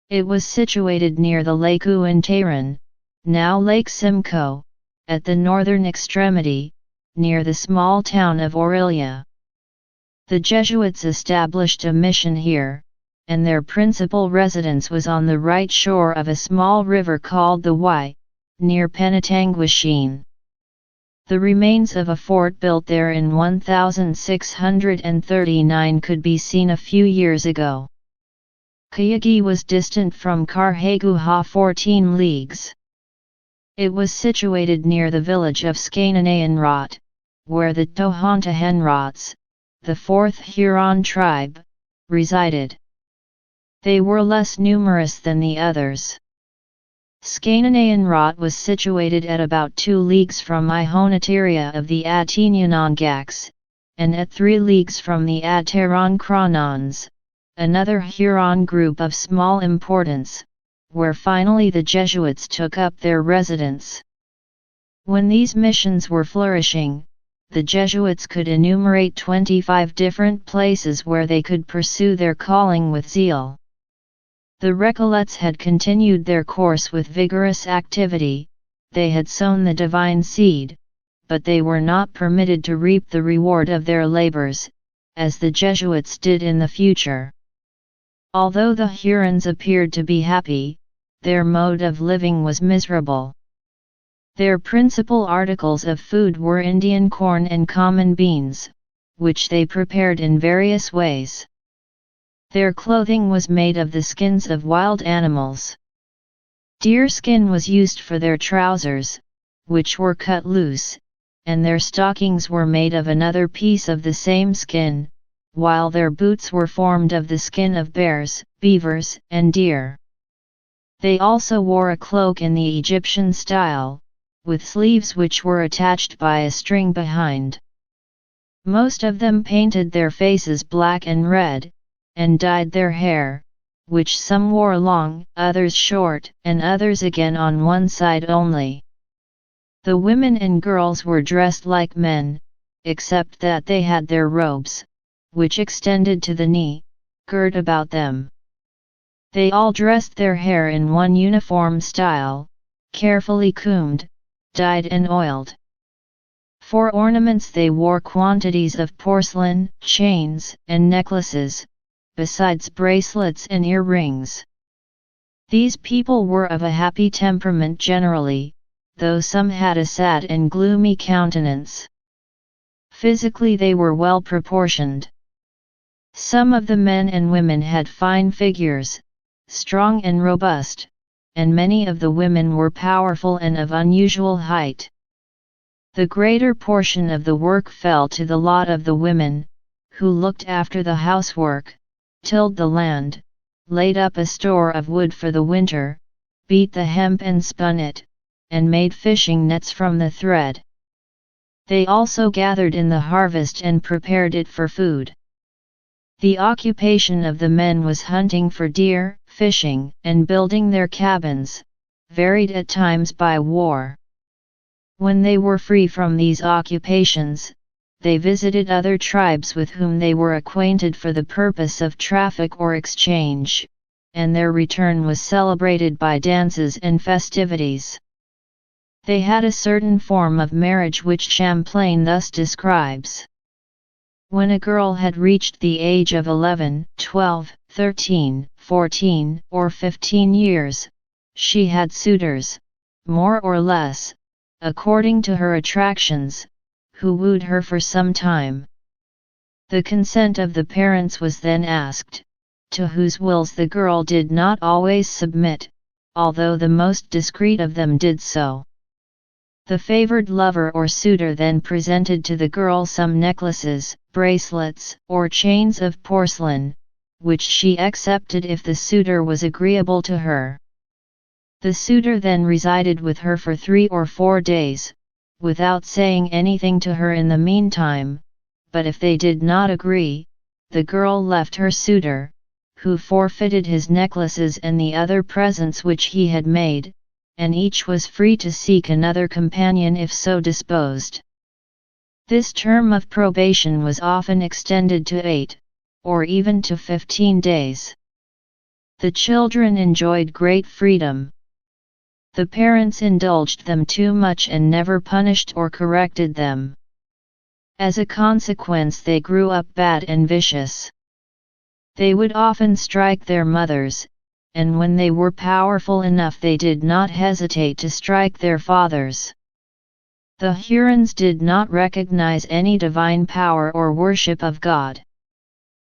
It was situated near the Lake Uintaran, now Lake Simcoe, at the northern extremity, near the small town of Orillia. The Jesuits established a mission here, and their principal residence was on the right shore of a small river called the Wye, near Penetanguishene. The remains of a fort built there in 1639 could be seen a few years ago. Kayagi was distant from Carhagouha 14 leagues. It was situated near the village of Skananayanrot, where the Tohontahenrots, the 4th Huron tribe, resided. They were less numerous than the others. Skananayanrot was situated at about 2 leagues from Ihonatiria of the Attignenonghacs, and at 3 leagues from the Ateron-Cronons, another Huron group of small importance, where finally the Jesuits took up their residence. When these missions were flourishing, the Jesuits could enumerate 25 different places where they could pursue their calling with zeal. The Recollets had continued their course with vigorous activity, they had sown the divine seed, but they were not permitted to reap the reward of their labors, as the Jesuits did in the future. Although the Hurons appeared to be happy, their mode of living was miserable. Their principal articles of food were Indian corn and common beans, which they prepared in various ways. Their clothing was made of the skins of wild animals. Deer skin was used for their trousers, which were cut loose, and their stockings were made of another piece of the same skin, while their boots were formed of the skin of bears, beavers, and deer. They also wore a cloak in the Egyptian style, with sleeves which were attached by a string behind. Most of them painted their faces black and red, and dyed their hair, which some wore long, others short, and others again on one side only. The women and girls were dressed like men, except that they had their robes, which extended to the knee, girt about them. They all dressed their hair in one uniform style, carefully combed, dyed and oiled. For ornaments they wore quantities of porcelain, chains, and necklaces, besides bracelets and earrings. These people were of a happy temperament generally, though some had a sad and gloomy countenance. Physically they were well proportioned. Some of the men and women had fine figures, strong and robust, and many of the women were powerful and of unusual height. The greater portion of the work fell to the lot of the women, who looked after the housework, tilled the land, laid up a store of wood for the winter, beat the hemp and spun it, and made fishing nets from the thread. They also gathered in the harvest and prepared it for food. The occupation of the men was hunting for deer, fishing, and building their cabins, varied at times by war. When they were free from these occupations, they visited other tribes with whom they were acquainted for the purpose of traffic or exchange, and their return was celebrated by dances and festivities. They had a certain form of marriage which Champlain thus describes. When a girl had reached the age of 11, 12, 13, 14, or 15 years, she had suitors, more or less, according to her attractions, who wooed her for some time. The consent of the parents was then asked, to whose wills the girl did not always submit, although the most discreet of them did so. The favored lover or suitor then presented to the girl some necklaces, bracelets, or chains of porcelain, which she accepted if the suitor was agreeable to her. The suitor then resided with her for 3 or 4 days, without saying anything to her in the meantime, but if they did not agree, the girl left her suitor, who forfeited his necklaces and the other presents which he had made, and each was free to seek another companion if so disposed. This term of probation was often extended to 8, or even to 15 days. The children enjoyed great freedom. The parents indulged them too much and never punished or corrected them. As a consequence they grew up bad and vicious. They would often strike their mothers, and when they were powerful enough they did not hesitate to strike their fathers. The Hurons did not recognize any divine power or worship of God.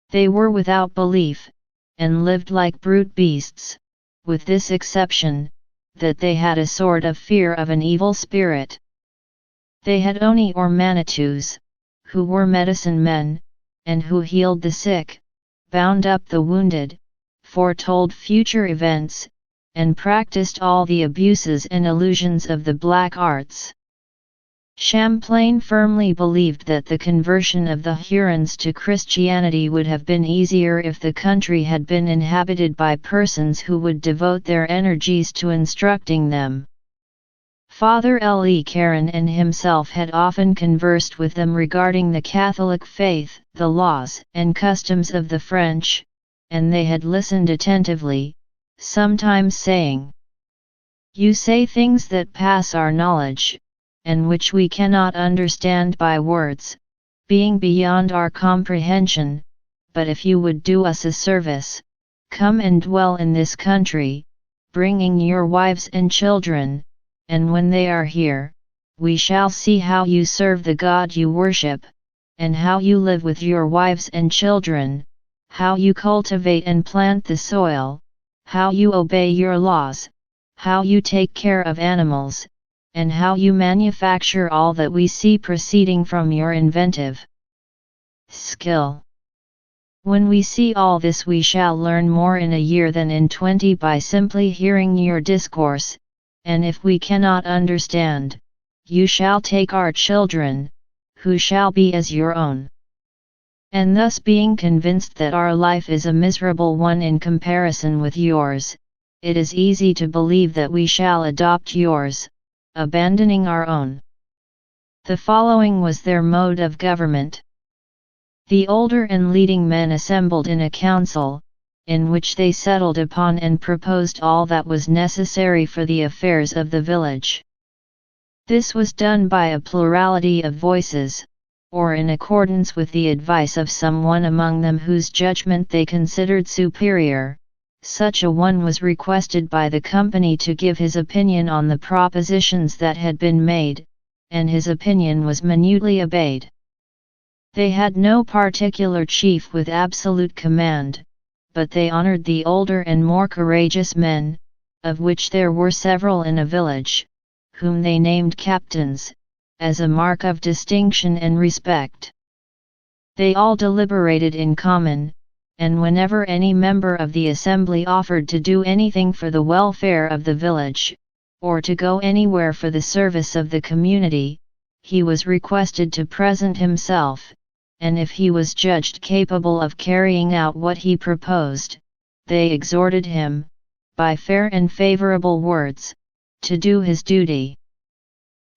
They were without belief, and lived like brute beasts, with this exception, that they had a sort of fear of an evil spirit. They had Oni or Manitous, who were medicine men, and who healed the sick, bound up the wounded, foretold future events, and practiced all the abuses and illusions of the black arts. Champlain firmly believed that the conversion of the Hurons to Christianity would have been easier if the country had been inhabited by persons who would devote their energies to instructing them. Father Le Caron and himself had often conversed with them regarding the Catholic faith, the laws and customs of the French, and they had listened attentively, sometimes saying, "You say things that pass our knowledge, and which we cannot understand by words, being beyond our comprehension, but if you would do us a service, come and dwell in this country, bringing your wives and children, and when they are here, we shall see how you serve the God you worship, and how you live with your wives and children, how you cultivate and plant the soil, how you obey your laws, how you take care of animals, and how you manufacture all that we see proceeding from your inventive skill. When we see all this we shall learn more in a year than in 20 by simply hearing your discourse, and if we cannot understand, you shall take our children, who shall be as your own. And thus being convinced that our life is a miserable one in comparison with yours, it is easy to believe that we shall adopt yours, abandoning our own." The following was their mode of government. The older and leading men assembled in a council, in which they settled upon and proposed all that was necessary for the affairs of the village. This was done by a plurality of voices, or in accordance with the advice of someone among them whose judgment they considered superior, such a one was requested by the company to give his opinion on the propositions that had been made, and his opinion was minutely obeyed. They had no particular chief with absolute command, but they honored the older and more courageous men, of which there were several in a village, whom they named captains, as a mark of distinction and respect. They all deliberated in common, and whenever any member of the assembly offered to do anything for the welfare of the village, or to go anywhere for the service of the community, he was requested to present himself, and if he was judged capable of carrying out what he proposed, they exhorted him, by fair and favorable words, to do his duty.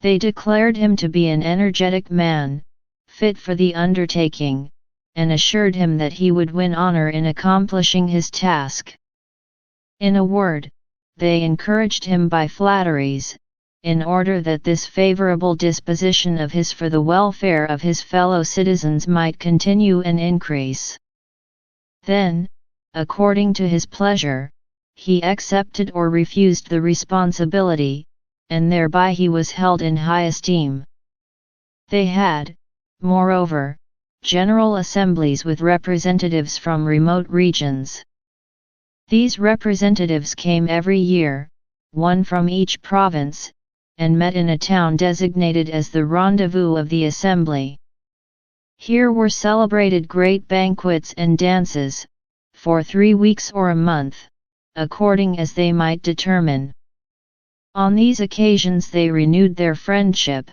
They declared him to be an energetic man, fit for the undertaking, and assured him that he would win honor in accomplishing his task. In a word, they encouraged him by flatteries, in order that this favorable disposition of his for the welfare of his fellow citizens might continue and increase. Then, according to his pleasure, he accepted or refused the responsibility, and thereby he was held in high esteem. They had, moreover, general assemblies with representatives from remote regions. These representatives came every year, one from each province, and met in a town designated as the rendezvous of the assembly. Here were celebrated great banquets and dances, for 3 weeks or a month, according as they might determine. On these occasions they renewed their friendship,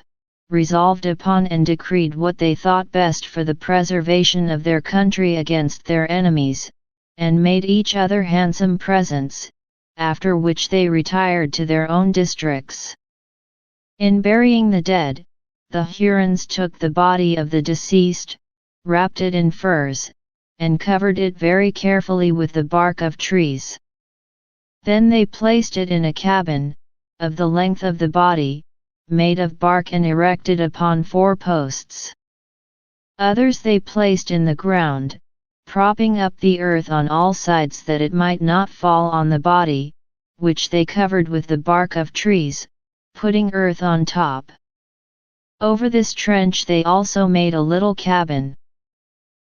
resolved upon and decreed what they thought best for the preservation of their country against their enemies, and made each other handsome presents, after which they retired to their own districts. In burying the dead, the Hurons took the body of the deceased, wrapped it in furs, and covered it very carefully with the bark of trees. Then they placed it in a cabin, of the length of the body, made of bark and erected upon 4 posts. Others they placed in the ground, propping up the earth on all sides that it might not fall on the body, which they covered with the bark of trees, putting earth on top. Over this trench they also made a little cabin.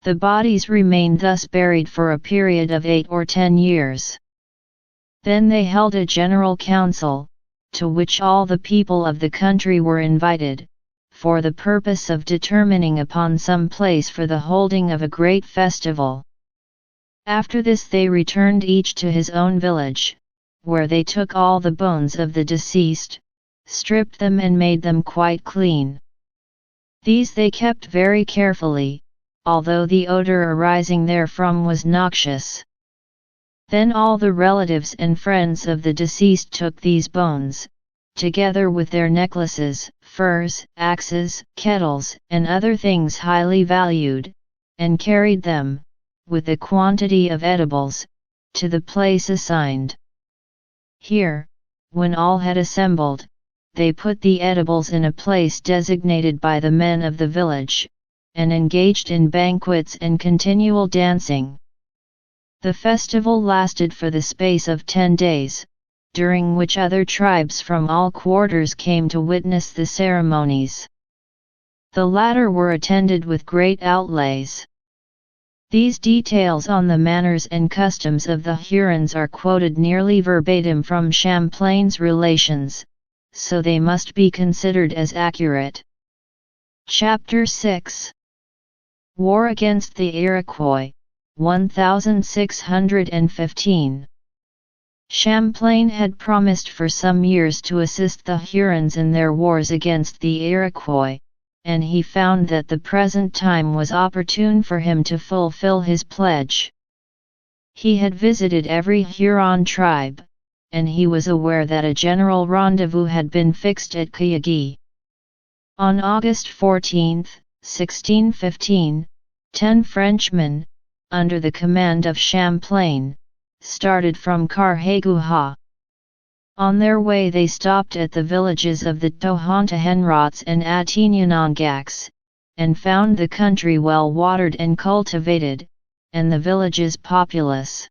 The bodies remained thus buried for a period of 8 or 10 years. Then they held a general council, to which all the people of the country were invited, for the purpose of determining upon some place for the holding of a great festival. After this they returned each to his own village, where they took all the bones of the deceased, stripped them and made them quite clean. These they kept very carefully, although the odor arising therefrom was noxious. Then all the relatives and friends of the deceased took these bones, together with their necklaces, furs, axes, kettles, and other things highly valued, and carried them, with a quantity of edibles, to the place assigned. Here, when all had assembled, they put the edibles in a place designated by the men of the village, and engaged in banquets and continual dancing. The festival lasted for the space of 10 days, during which other tribes from all quarters came to witness the ceremonies. The latter were attended with great outlays. These details on the manners and customs of the Hurons are quoted nearly verbatim from Champlain's Relations, so they must be considered as accurate. Chapter 6 War against the Iroquois, 1615. Champlain had promised for some years to assist the Hurons in their wars against the Iroquois, and he found that the present time was opportune for him to fulfill his pledge. He had visited every Huron tribe, and he was aware that a general rendezvous had been fixed at Kayagi. On August 14, 1615, 10 Frenchmen, under the command of Champlain, started from Carhagouha. On their way they stopped at the villages of the Tohontahenrots and Attignenongaks, and found the country well watered and cultivated, and the villages populous.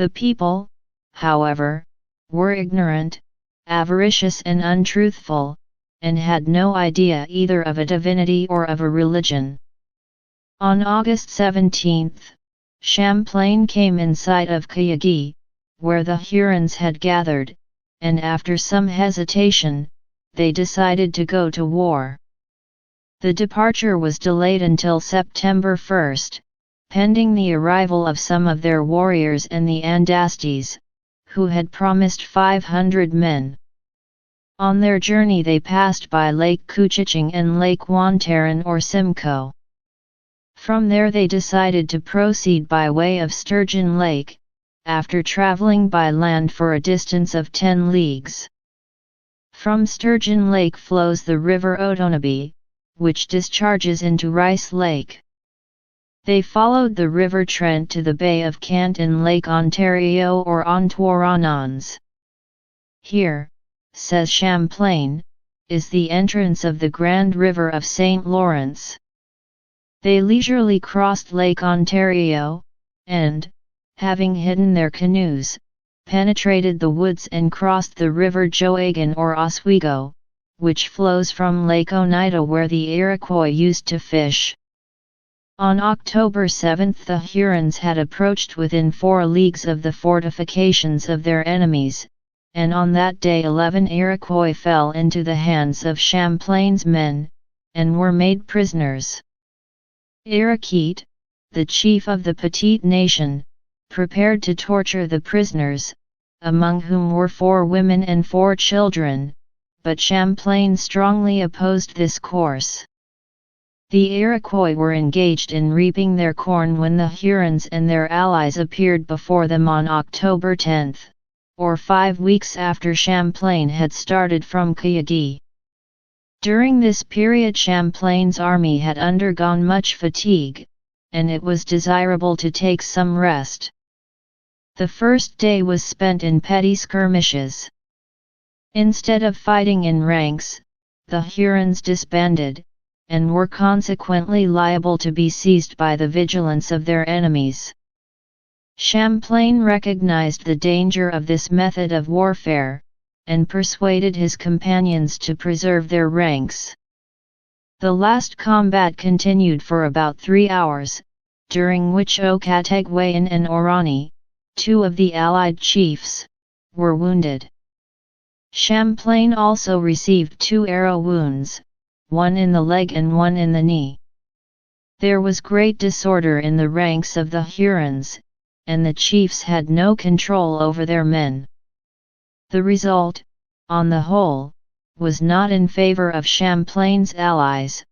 The people, however, were ignorant, avaricious and untruthful, and had no idea either of a divinity or of a religion. On August 17, Champlain came in sight of Kayagi, where the Hurons had gathered, and after some hesitation, they decided to go to war. The departure was delayed until September 1, pending the arrival of some of their warriors and the Andastes, who had promised 500 men. On their journey they passed by Lake Couchiching and Lake Wantaran or Simcoe. From there they decided to proceed by way of Sturgeon Lake, after traveling by land for a distance of 10 leagues. From Sturgeon Lake flows the river Otonabee, which discharges into Rice Lake. They followed the River Trent to the Bay of Kent and Lake Ontario or Ontouranons. Here, says Champlain, is the entrance of the Grand River of St. Lawrence. They leisurely crossed Lake Ontario, and, having hidden their canoes, penetrated the woods and crossed the River Joagan or Oswego, which flows from Lake Oneida where the Iroquois used to fish. On October 7 the Hurons had approached within 4 leagues of the fortifications of their enemies, and on that day 11 Iroquois fell into the hands of Champlain's men, and were made prisoners. Iroquois, the chief of the Petite Nation, prepared to torture the prisoners, among whom were 4 women and 4 children, but Champlain strongly opposed this course. The Iroquois were engaged in reaping their corn when the Hurons and their allies appeared before them on October 10, or 5 weeks after Champlain had started from Kayagi. During this period Champlain's army had undergone much fatigue, and it was desirable to take some rest. The first day was spent in petty skirmishes. Instead of fighting in ranks, the Hurons disbanded, and were consequently liable to be seized by the vigilance of their enemies. Champlain recognized the danger of this method of warfare, and persuaded his companions to preserve their ranks. The last combat continued for about 3 hours, during which Ocategwayan and Orani, 2 of the allied chiefs, were wounded. Champlain also received 2 arrow wounds, one in the leg and one in the knee. There was great disorder in the ranks of the Hurons, and the chiefs had no control over their men. The result, on the whole, was not in favor of Champlain's allies,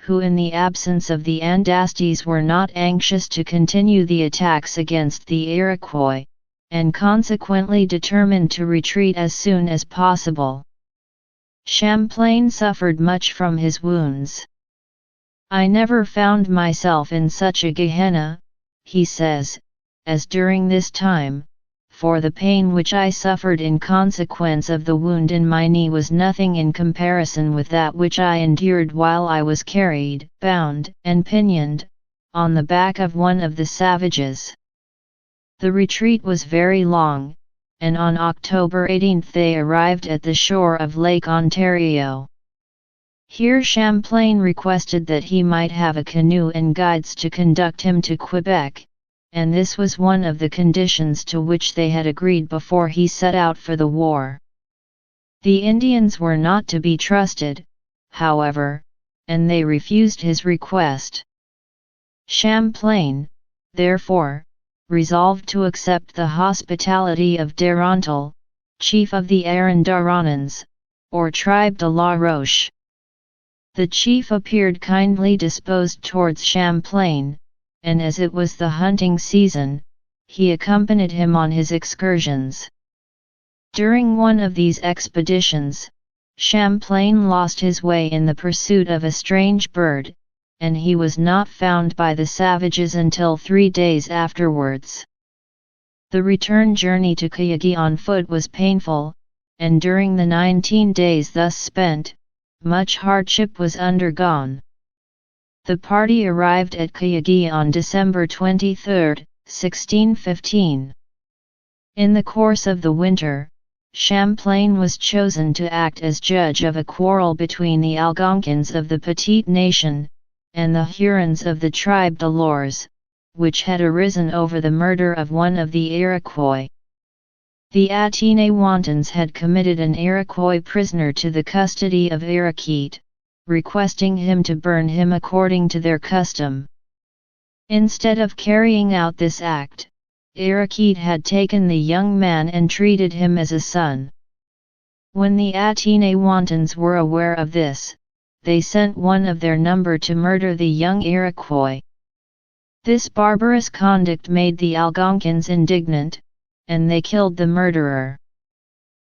who in the absence of the Andastes were not anxious to continue the attacks against the Iroquois, and consequently determined to retreat as soon as possible. Champlain suffered much from his wounds. "I never found myself in such a Gehenna," he says, "as during this time, for the pain which I suffered in consequence of the wound in my knee was nothing in comparison with that which I endured while I was carried, bound, and pinioned, on the back of one of the savages." The retreat was very long, and on October 18 they arrived at the shore of Lake Ontario. Here Champlain requested that he might have a canoe and guides to conduct him to Quebec, and this was one of the conditions to which they had agreed before he set out for the war. The Indians were not to be trusted, however, and they refused his request. Champlain, therefore, resolved to accept the hospitality of Darontal, chief of the Arandaronans, or tribe de la Roche. The chief appeared kindly disposed towards Champlain, and as it was the hunting season, he accompanied him on his excursions. During one of these expeditions, Champlain lost his way in the pursuit of a strange bird, and he was not found by the savages until 3 days afterwards. The return journey to Kayagi on foot was painful, and during the 19 days thus spent, much hardship was undergone. The party arrived at Kayagi on December 23, 1615. In the course of the winter, Champlain was chosen to act as judge of a quarrel between the Algonquins of the Petite Nation, and the Hurons of the tribe de l'Ours, which had arisen over the murder of one of the Iroquois. The Attineewantons had committed an Iroquois prisoner to the custody of Iroquois, requesting him to burn him according to their custom. Instead of carrying out this act, Iroquois had taken the young man and treated him as a son. When the Attineewantons were aware of this, they sent one of their number to murder the young Iroquois. This barbarous conduct made the Algonquins indignant, and they killed the murderer.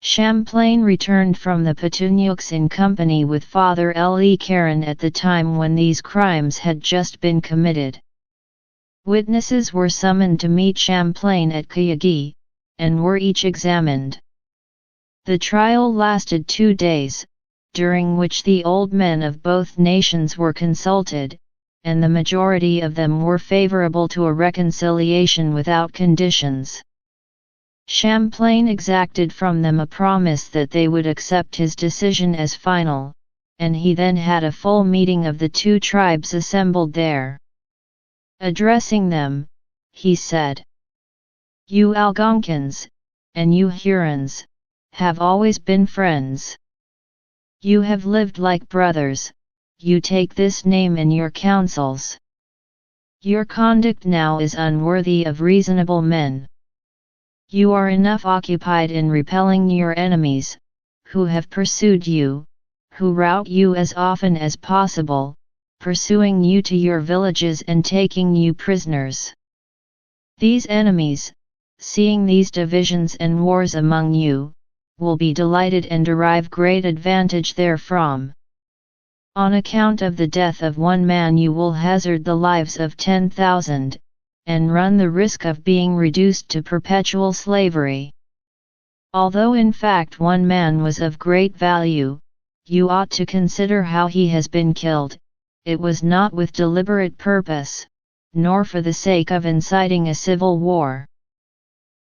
Champlain returned from the Petunuks in company with Father Le Caron at the time when these crimes had just been committed. Witnesses were summoned to meet Champlain at Kayagi, and were each examined. The trial lasted 2 days, during which the old men of both nations were consulted, and the majority of them were favorable to a reconciliation without conditions. Champlain exacted from them a promise that they would accept his decision as final, and he then had a full meeting of the 2 tribes assembled there. Addressing them, he said, "You Algonquins, and you Hurons, have always been friends. You have lived like brothers, you take this name in your councils. Your conduct now is unworthy of reasonable men. You are enough occupied in repelling your enemies, who have pursued you, who rout you as often as possible, pursuing you to your villages and taking you prisoners. These enemies, seeing these divisions and wars among you, will be delighted and derive great advantage therefrom. On account of the death of one man you will hazard the lives of 10,000, and run the risk of being reduced to perpetual slavery. Although in fact one man was of great value, you ought to consider how he has been killed. It was not with deliberate purpose, nor for the sake of inciting a civil war.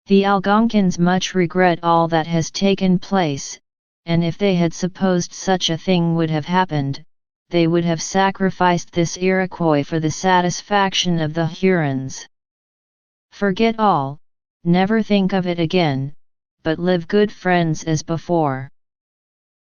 The Algonquins much regret all that has taken place, and if they had supposed such a thing would have happened, they would have sacrificed this Iroquois for the satisfaction of the Hurons. Forget all, never think of it again, but live good friends as before.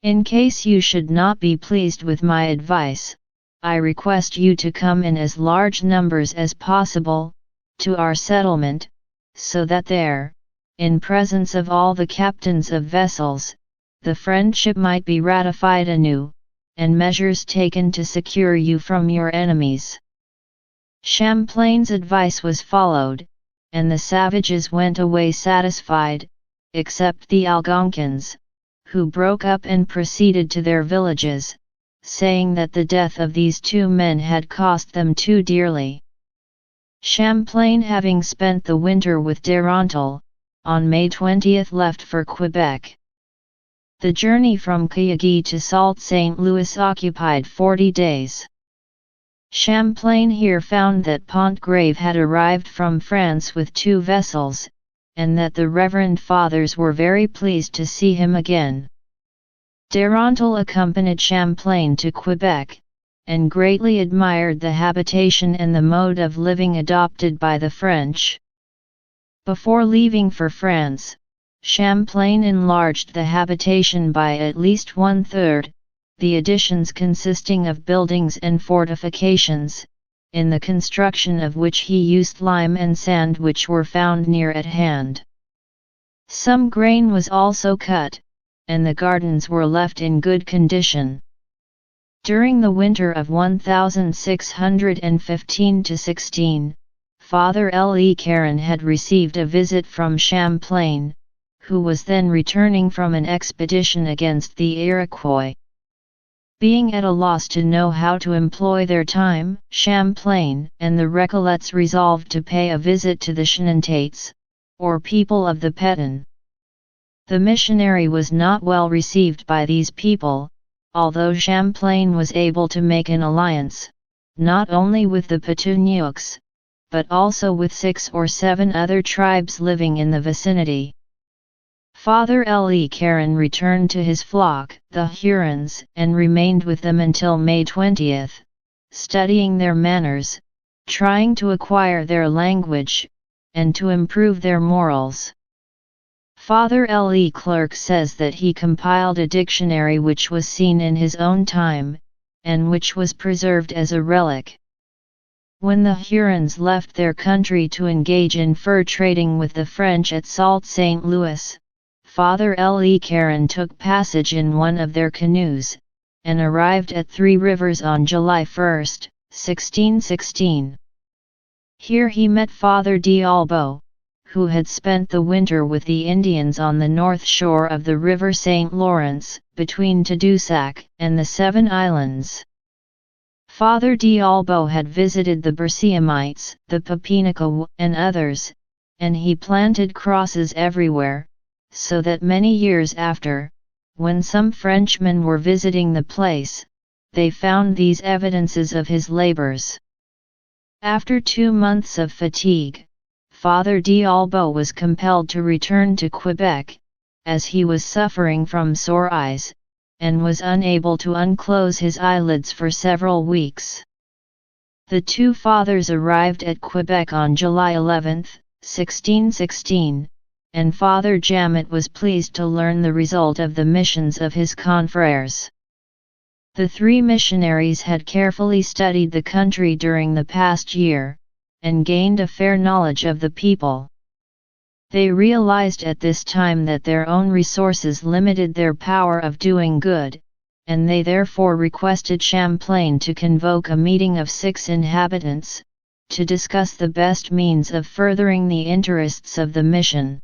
In case you should not be pleased with my advice, I request you to come in as large numbers as possible, to our settlement, so that there, in presence of all the captains of vessels, the friendship might be ratified anew, and measures taken to secure you from your enemies." Champlain's advice was followed, and the savages went away satisfied, except the Algonquins, who broke up and proceeded to their villages, saying that the death of these 2 men had cost them too dearly. Champlain, having spent the winter with Darontal, on May 20 left for Quebec. The journey from Kayagi to Sault Ste. Louis occupied 40 days. Champlain here found that Pontgrave had arrived from France with 2 vessels, and that the Reverend Fathers were very pleased to see him again. Darontal accompanied Champlain to Quebec, and greatly admired the habitation and the mode of living adopted by the French. Before leaving for France, Champlain enlarged the habitation by at least 1/3, the additions consisting of buildings and fortifications, in the construction of which he used lime and sand which were found near at hand. Some grain was also cut, and the gardens were left in good condition. During the winter of 1615–16, Father Le Caron had received a visit from Champlain, who was then returning from an expedition against the Iroquois. Being at a loss to know how to employ their time, Champlain and the Recollets resolved to pay a visit to the Chenantates, or people of the Peton. The missionary was not well received by these people, although Champlain was able to make an alliance, not only with the Petunuks, but also with 6 or 7 other tribes living in the vicinity. Father Le Caron returned to his flock, the Hurons, and remained with them until May 20, studying their manners, trying to acquire their language, and to improve their morals. Father Le Clerc says that he compiled a dictionary which was seen in his own time, and which was preserved as a relic. When the Hurons left their country to engage in fur trading with the French at Sault St. Louis, Father Le Caron took passage in one of their canoes, and arrived at Three Rivers on July 1, 1616. Here he met Father D'Albo, who had spent the winter with the Indians on the north shore of the River St. Lawrence, between Tadoussac and the Seven Islands. Father D'Albo had visited the Bersiamites, the Papinaca, and others, and he planted crosses everywhere, so that many years after, when some Frenchmen were visiting the place, they found these evidences of his labors. After 2 months of fatigue, Father D'Albo was compelled to return to Quebec, as he was suffering from sore eyes, and was unable to unclose his eyelids for several weeks. The two fathers arrived at Quebec on July 11, 1616, and Father Jamet was pleased to learn the result of the missions of his confreres. The three missionaries had carefully studied the country during the past year, and gained a fair knowledge of the people. They realized at this time that their own resources limited their power of doing good, and they therefore requested Champlain to convoke a meeting of 6 inhabitants, to discuss the best means of furthering the interests of the mission.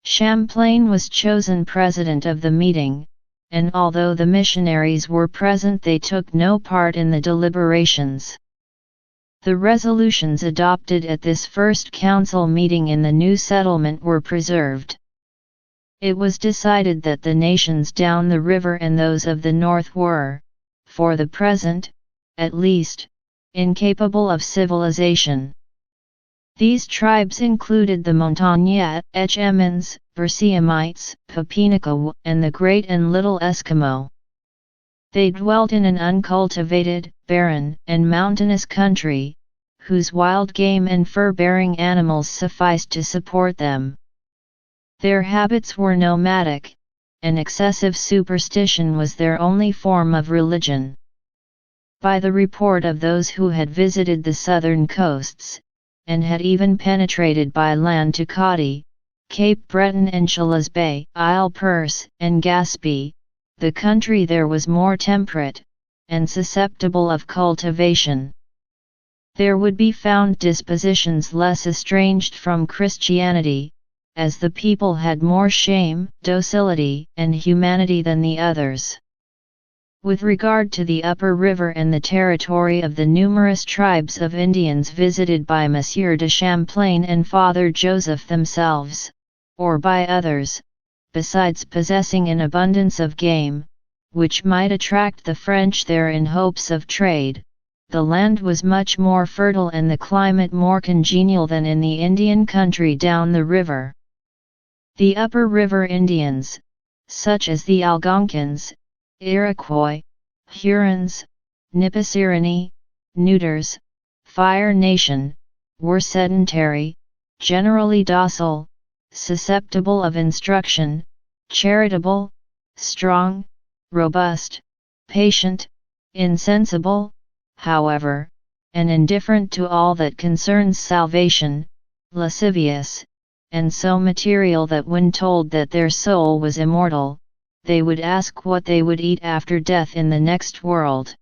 Champlain was chosen president of the meeting, and although the missionaries were present, they took no part in the deliberations. The resolutions adopted at this first council meeting in the new settlement were preserved. It was decided that the nations down the river and those of the north were, for the present, at least, incapable of civilization. These tribes included the Montagnais, Etchemins, Bersiamites, Papinaca, and the Great and Little Eskimo. They dwelt in an uncultivated, barren, and mountainous country, whose wild game and fur-bearing animals sufficed to support them. Their habits were nomadic, and excessive superstition was their only form of religion. By the report of those who had visited the southern coasts, and had even penetrated by land to Caudy, Cape Breton and Chalas Bay, Isle Perce, and Gaspé, the country there was more temperate, and susceptible of cultivation. There would be found dispositions less estranged from Christianity, as the people had more shame, docility, and humanity than the others. With regard to the upper river and the territory of the numerous tribes of Indians visited by Monsieur de Champlain and Father Joseph themselves, or by others, besides possessing an abundance of game, which might attract the French there in hopes of trade, the land was much more fertile and the climate more congenial than in the Indian country down the river. The upper river Indians, such as the Algonquins, Iroquois, Hurons, Nipissirani, Neuters, Fire Nation, were sedentary, generally docile, susceptible of instruction, charitable, strong, robust, patient, insensible, however, and indifferent to all that concerns salvation, lascivious, and so material that when told that their soul was immortal, they would ask what they would eat after death in the next world.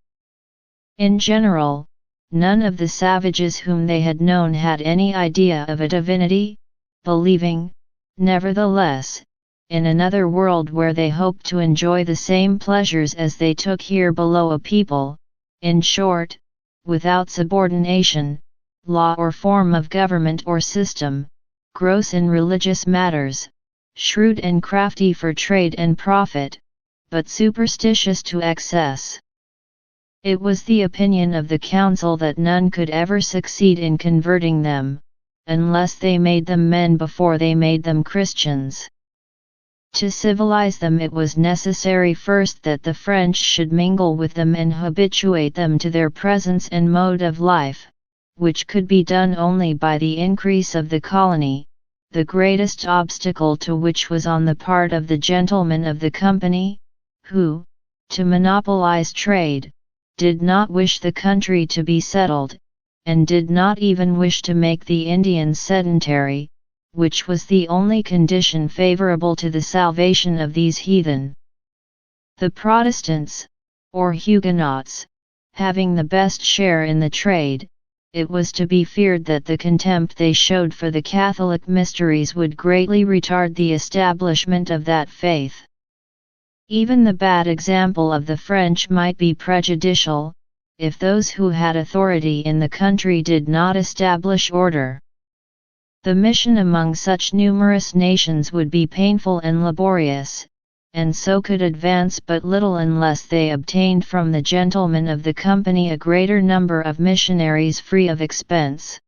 In general, none of the savages whom they had known had any idea of a divinity, believing, nevertheless, in another world where they hoped to enjoy the same pleasures as they took here below, a people, in short, without subordination, law or form of government or system, gross in religious matters, shrewd and crafty for trade and profit, but superstitious to excess. It was the opinion of the council that none could ever succeed in converting them, unless they made them men before they made them Christians. To civilize them it was necessary first that the French should mingle with them and habituate them to their presence and mode of life, which could be done only by the increase of the colony, the greatest obstacle to which was on the part of the gentlemen of the company, who, to monopolize trade, did not wish the country to be settled, and did not even wish to make the Indians sedentary, which was the only condition favorable to the salvation of these heathen. The Protestants, or Huguenots, having the best share in the trade, it was to be feared that the contempt they showed for the Catholic mysteries would greatly retard the establishment of that faith. Even the bad example of the French might be prejudicial, if those who had authority in the country did not establish order. The mission among such numerous nations would be painful and laborious, and so could advance but little unless they obtained from the gentlemen of the company a greater number of missionaries free of expense.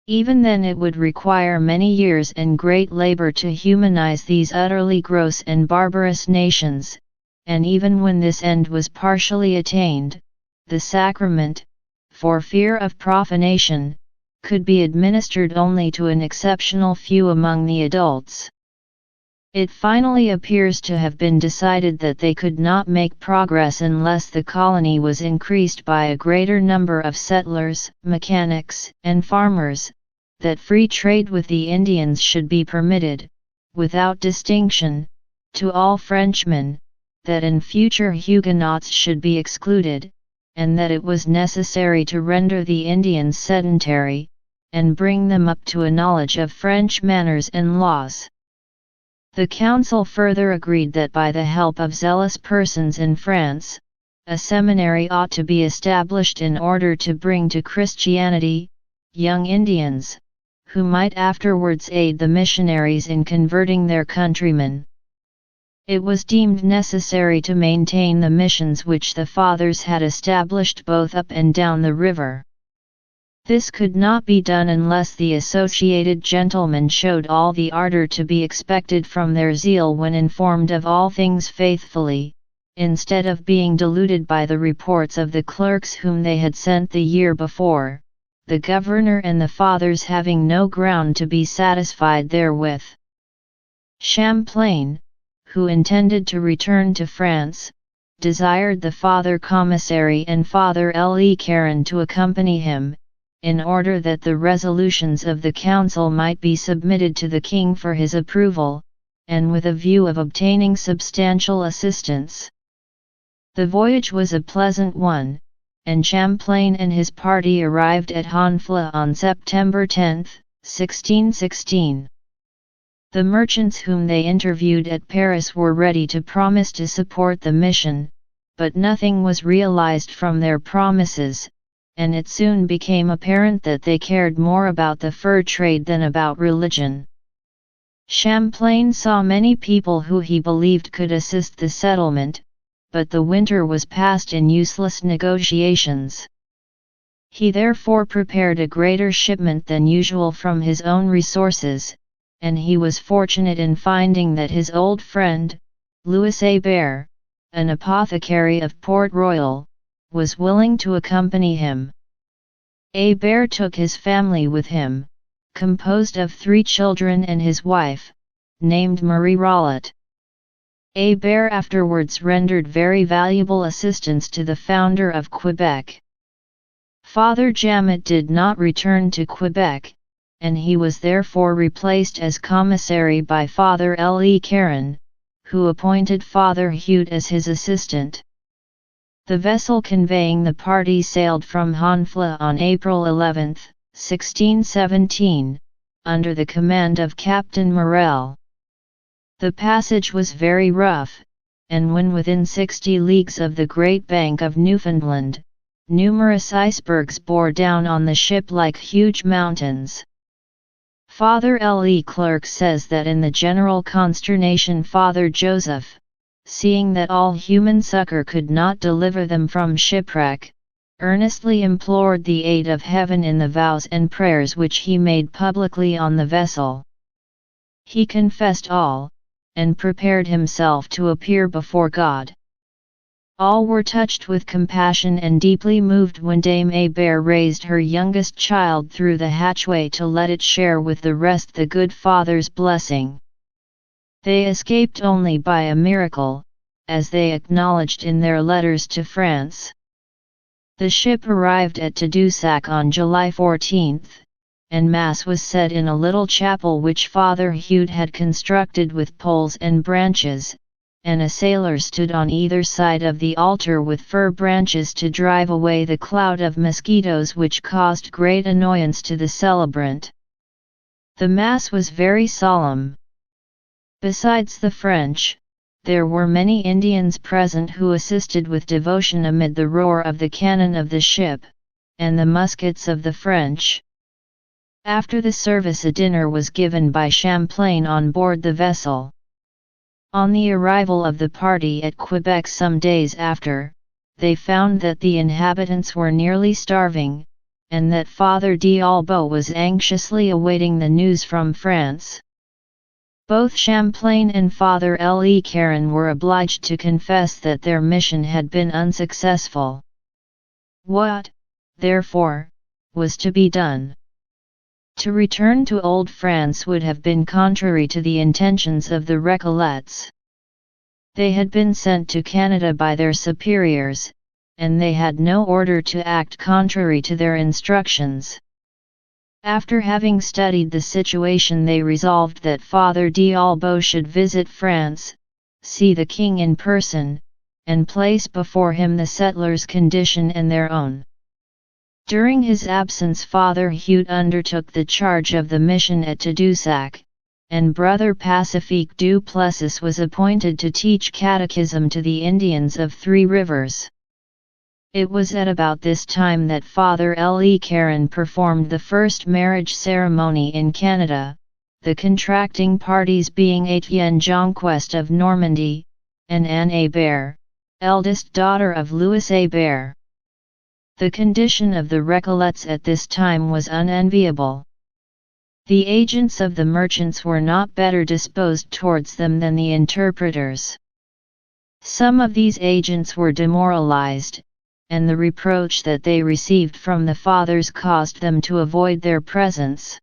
Even then it would require many years and great labor to humanize these utterly gross and barbarous nations, and even when this end was partially attained, the sacrament, for fear of profanation, could be administered only to an exceptional few among the adults. It finally appears to have been decided that they could not make progress unless the colony was increased by a greater number of settlers, mechanics, and farmers, that free trade with the Indians should be permitted, without distinction, to all Frenchmen, that in future Huguenots should be excluded, and that it was necessary to render the Indians sedentary, and bring them up to a knowledge of French manners and laws. The council further agreed that by the help of zealous persons in France, a seminary ought to be established in order to bring to Christianity young Indians, who might afterwards aid the missionaries in converting their countrymen. It was deemed necessary to maintain the missions which the fathers had established both up and down the river. This could not be done unless the associated gentlemen showed all the ardor to be expected from their zeal when informed of all things faithfully, instead of being deluded by the reports of the clerks whom they had sent the year before, the governor and the fathers having no ground to be satisfied therewith. Champlain, who intended to return to France, desired the Father Commissary and Father Le Caron to accompany him, in order that the resolutions of the council might be submitted to the king for his approval, and with a view of obtaining substantial assistance. The voyage was a pleasant one, and Champlain and his party arrived at Honfleur on September 10, 1616. The merchants whom they interviewed at Paris were ready to promise to support the mission, but nothing was realized from their promises, and it soon became apparent that they cared more about the fur trade than about religion. Champlain saw many people who he believed could assist the settlement, but the winter was passed in useless negotiations. He therefore prepared a greater shipment than usual from his own resources, and he was fortunate in finding that his old friend, Louis Hébert, an apothecary of Port Royal, was willing to accompany him. Hébert took his family with him, composed of 3 children and his wife, named Marie Rollet. Hébert afterwards rendered very valuable assistance to the founder of Quebec. Father Jamet did not return to Quebec, and he was therefore replaced as commissary by Father Le Caron, who appointed Father Huet as his assistant. The vessel conveying the party sailed from Honfleur on April 11, 1617, under the command of Captain Morel. The passage was very rough, and when within 60 leagues of the Great Bank of Newfoundland, numerous icebergs bore down on the ship like huge mountains. Father Le Clerc says that in the general consternation Father Joseph, seeing that all human succor could not deliver them from shipwreck, earnestly implored the aid of heaven in the vows and prayers which he made publicly on the vessel. He confessed all, and prepared himself to appear before God. All were touched with compassion and deeply moved when Dame Hébert raised her youngest child through the hatchway to let it share with the rest the good Father's blessing. They escaped only by a miracle, as they acknowledged in their letters to France. The ship arrived at Tadoussac on July 14, and Mass was said in a little chapel which Father Hugh had constructed with poles and branches, and a sailor stood on either side of the altar with fir branches to drive away the cloud of mosquitoes which caused great annoyance to the celebrant. The Mass was very solemn. Besides the French, there were many Indians present who assisted with devotion amid the roar of the cannon of the ship, and the muskets of the French. After the service a dinner was given by Champlain on board the vessel. On the arrival of the party at Quebec some days after, they found that the inhabitants were nearly starving, and that Father d'Albot was anxiously awaiting the news from France. Both Champlain and Father Le Caron were obliged to confess that their mission had been unsuccessful. What, therefore, was to be done? To return to Old France would have been contrary to the intentions of the Recollets. They had been sent to Canada by their superiors, and they had no order to act contrary to their instructions. After having studied the situation, they resolved that Father d'Albot should visit France, see the king in person, and place before him the settlers' condition and their own. During his absence Father Hugh undertook the charge of the mission at Tadoussac, and Brother Pacifique du Plessis was appointed to teach catechism to the Indians of Three Rivers. It was at about this time that Father Le Caron performed the first marriage ceremony in Canada, the contracting parties being Étienne Jonquest of Normandy, and Anne Hébert, eldest daughter of Louis Hébert. The condition of the Recollets at this time was unenviable. The agents of the merchants were not better disposed towards them than the interpreters. Some of these agents were demoralized, and the reproach that they received from the fathers caused them to avoid their presence.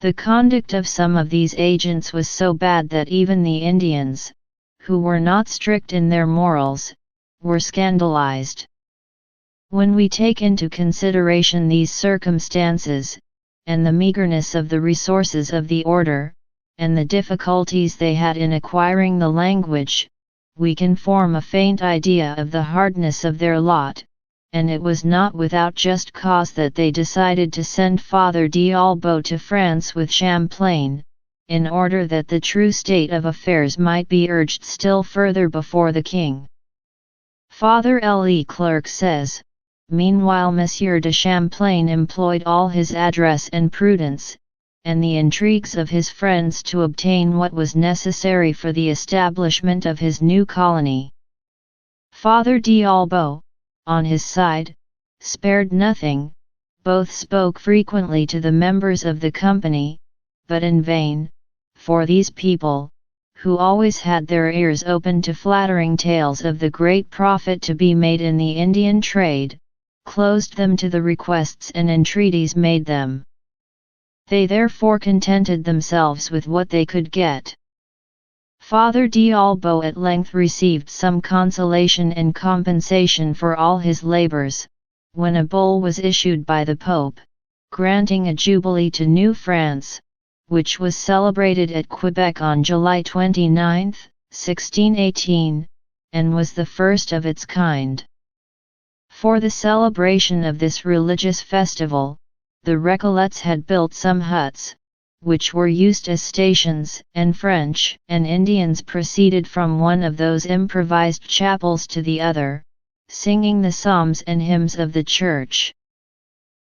The conduct of some of these agents was so bad that even the Indians, who were not strict in their morals, were scandalized. When we take into consideration these circumstances, and the meagerness of the resources of the order, and the difficulties they had in acquiring the language, we can form a faint idea of the hardness of their lot, and it was not without just cause that they decided to send Father d'Albot to France with Champlain, in order that the true state of affairs might be urged still further before the king. Father Le Clerc says, meanwhile Monsieur de Champlain employed all his address and prudence, and the intrigues of his friends to obtain what was necessary for the establishment of his new colony. Father d'Albot, on his side, spared nothing. Both spoke frequently to the members of the company, but in vain, for these people, who always had their ears open to flattering tales of the great profit to be made in the Indian trade, closed them to the requests and entreaties made them. They therefore contented themselves with what they could get. Father d'Albot at length received some consolation and compensation for all his labors, when a bull was issued by the Pope, granting a jubilee to New France, which was celebrated at Quebec on July 29, 1618, and was the first of its kind. For the celebration of this religious festival, the Recollets had built some huts, which were used as stations, and French and Indians proceeded from one of those improvised chapels to the other, singing the psalms and hymns of the Church.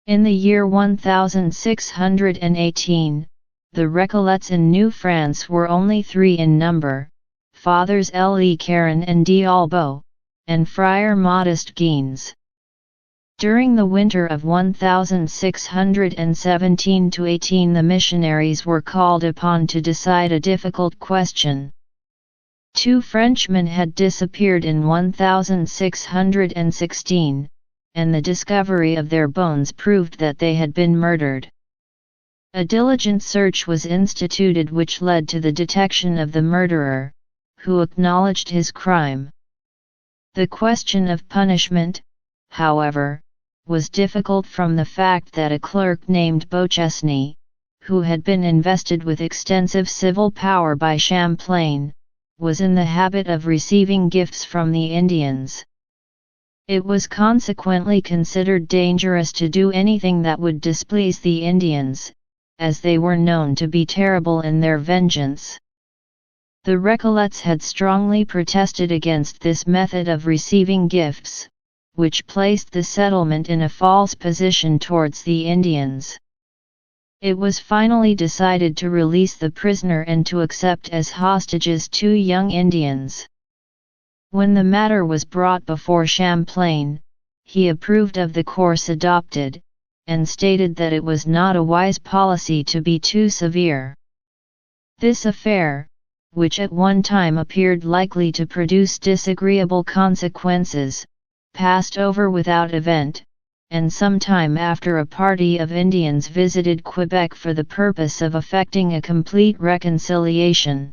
In the year 1618, the Recollets in New France were only 3 in number, Fathers Le Caron and d'Albot, and Friar Modeste Guines. During the winter of 1617–18 the missionaries were called upon to decide a difficult question. 2 Frenchmen had disappeared in 1616, and the discovery of their bones proved that they had been murdered. A diligent search was instituted which led to the detection of the murderer, who acknowledged his crime. The question of punishment, however, was difficult from the fact that a clerk named Beauchesne, who had been invested with extensive civil power by Champlain, was in the habit of receiving gifts from the Indians. It was consequently considered dangerous to do anything that would displease the Indians, as they were known to be terrible in their vengeance. The Recollets had strongly protested against this method of receiving gifts, which placed the settlement in a false position towards the Indians. It was finally decided to release the prisoner and to accept as hostages 2 young Indians. When the matter was brought before Champlain, he approved of the course adopted, and stated that it was not a wise policy to be too severe. This affair, which at one time appeared likely to produce disagreeable consequences, passed over without event, and some time after a party of Indians visited Quebec for the purpose of effecting a complete reconciliation.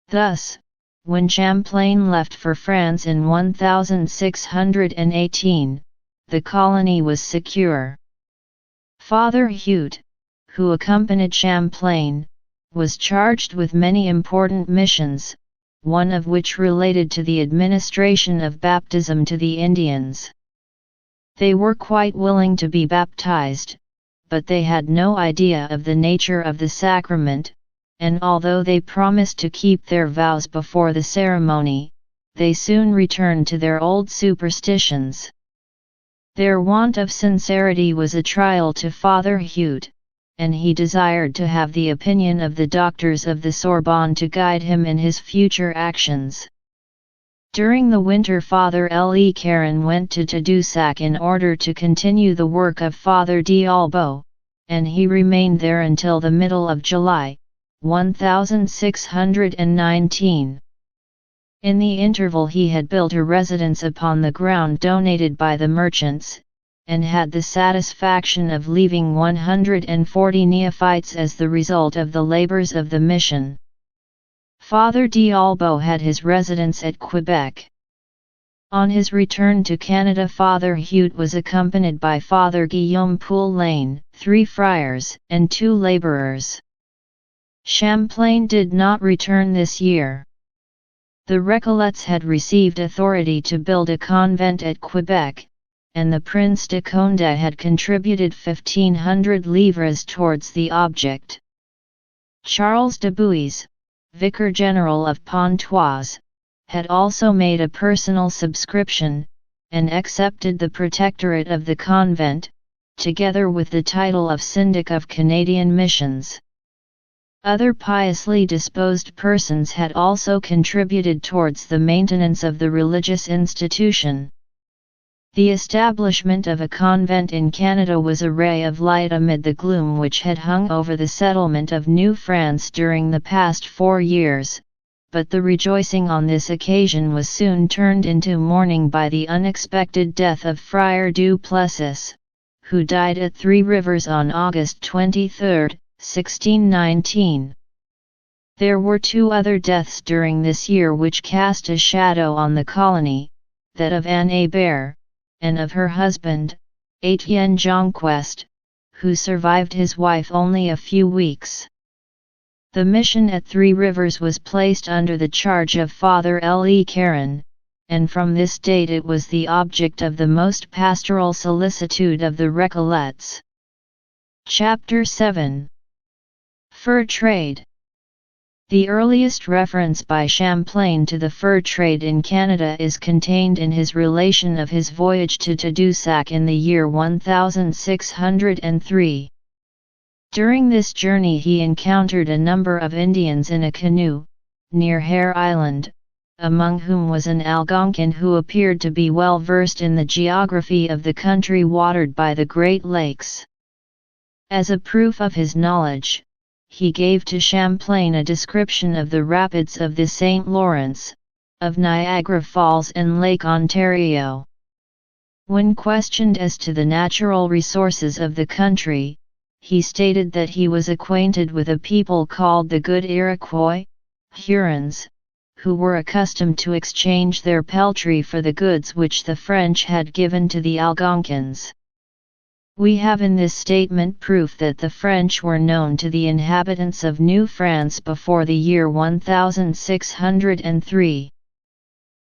Thus, when Champlain left for France in 1618, the colony was secure. Father Huet, who accompanied Champlain, was charged with many important missions, one of which related to the administration of baptism to the Indians. They were quite willing to be baptized, but they had no idea of the nature of the sacrament, and although they promised to keep their vows before the ceremony, they soon returned to their old superstitions. Their want of sincerity was a trial to Father Huet, and he desired to have the opinion of the doctors of the Sorbonne to guide him in his future actions. During the winter Father Le Caron went to Tadoussac in order to continue the work of Father d'Albot, and he remained there until the middle of July, 1619. In the interval he had built a residence upon the ground donated by the merchants, and had the satisfaction of leaving 140 neophytes as the result of the labors of the mission. Father d'Albot had his residence at Quebec. On his return to Canada Father Huet was accompanied by Father Guillaume Poulain, 3 friars, and 2 laborers. Champlain did not return this year. The Recollets had received authority to build a convent at Quebec, and the Prince de Condé had contributed 1,500 livres towards the object. Charles de Buys, Vicar General of Pontoise, had also made a personal subscription, and accepted the protectorate of the convent, together with the title of Syndic of Canadian Missions. Other piously disposed persons had also contributed towards the maintenance of the religious institution. The establishment of a convent in Canada was a ray of light amid the gloom which had hung over the settlement of New France during the past 4 years, but the rejoicing on this occasion was soon turned into mourning by the unexpected death of Friar du Plessis, who died at 3 Rivers on August 23, 1619. There were 2 other deaths during this year which cast a shadow on the colony, that of Anne Hébert, and of her husband, Étienne Jonquest, who survived his wife only a few weeks. The mission at 3 Rivers was placed under the charge of Father Le Caron, and from this date it was the object of the most pastoral solicitude of the Recollets. Chapter 7. Fur Trade. The earliest reference by Champlain to the fur trade in Canada is contained in his relation of his voyage to Tadoussac in the year 1603. During this journey he encountered a number of Indians in a canoe, near Hare Island, among whom was an Algonquin who appeared to be well versed in the geography of the country watered by the Great Lakes. As a proof of his knowledge, he gave to Champlain a description of the rapids of the St. Lawrence, of Niagara Falls and Lake Ontario. When questioned as to the natural resources of the country, he stated that he was acquainted with a people called the Good Iroquois, Hurons, who were accustomed to exchange their peltry for the goods which the French had given to the Algonquins. We have in this statement proof that the French were known to the inhabitants of New France before the year 1603.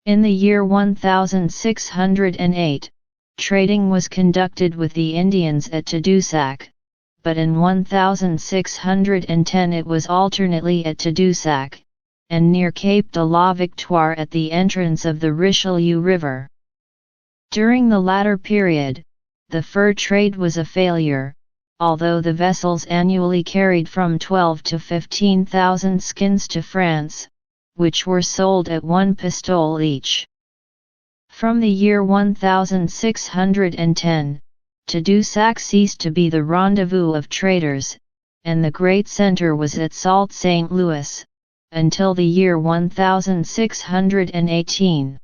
In the year 1608, trading was conducted with the Indians at Tadoussac, but in 1610 it was alternately at Tadoussac, and near Cape de la Victoire at the entrance of the Richelieu River. During the latter period, the fur trade was a failure, although the vessels annually carried from 12 to 15,000 skins to France, which were sold at 1 pistole each. From the year 1610, Tadoussac ceased to be the rendezvous of traders, and the great center was at Sault Ste. Louis, until the year 1618.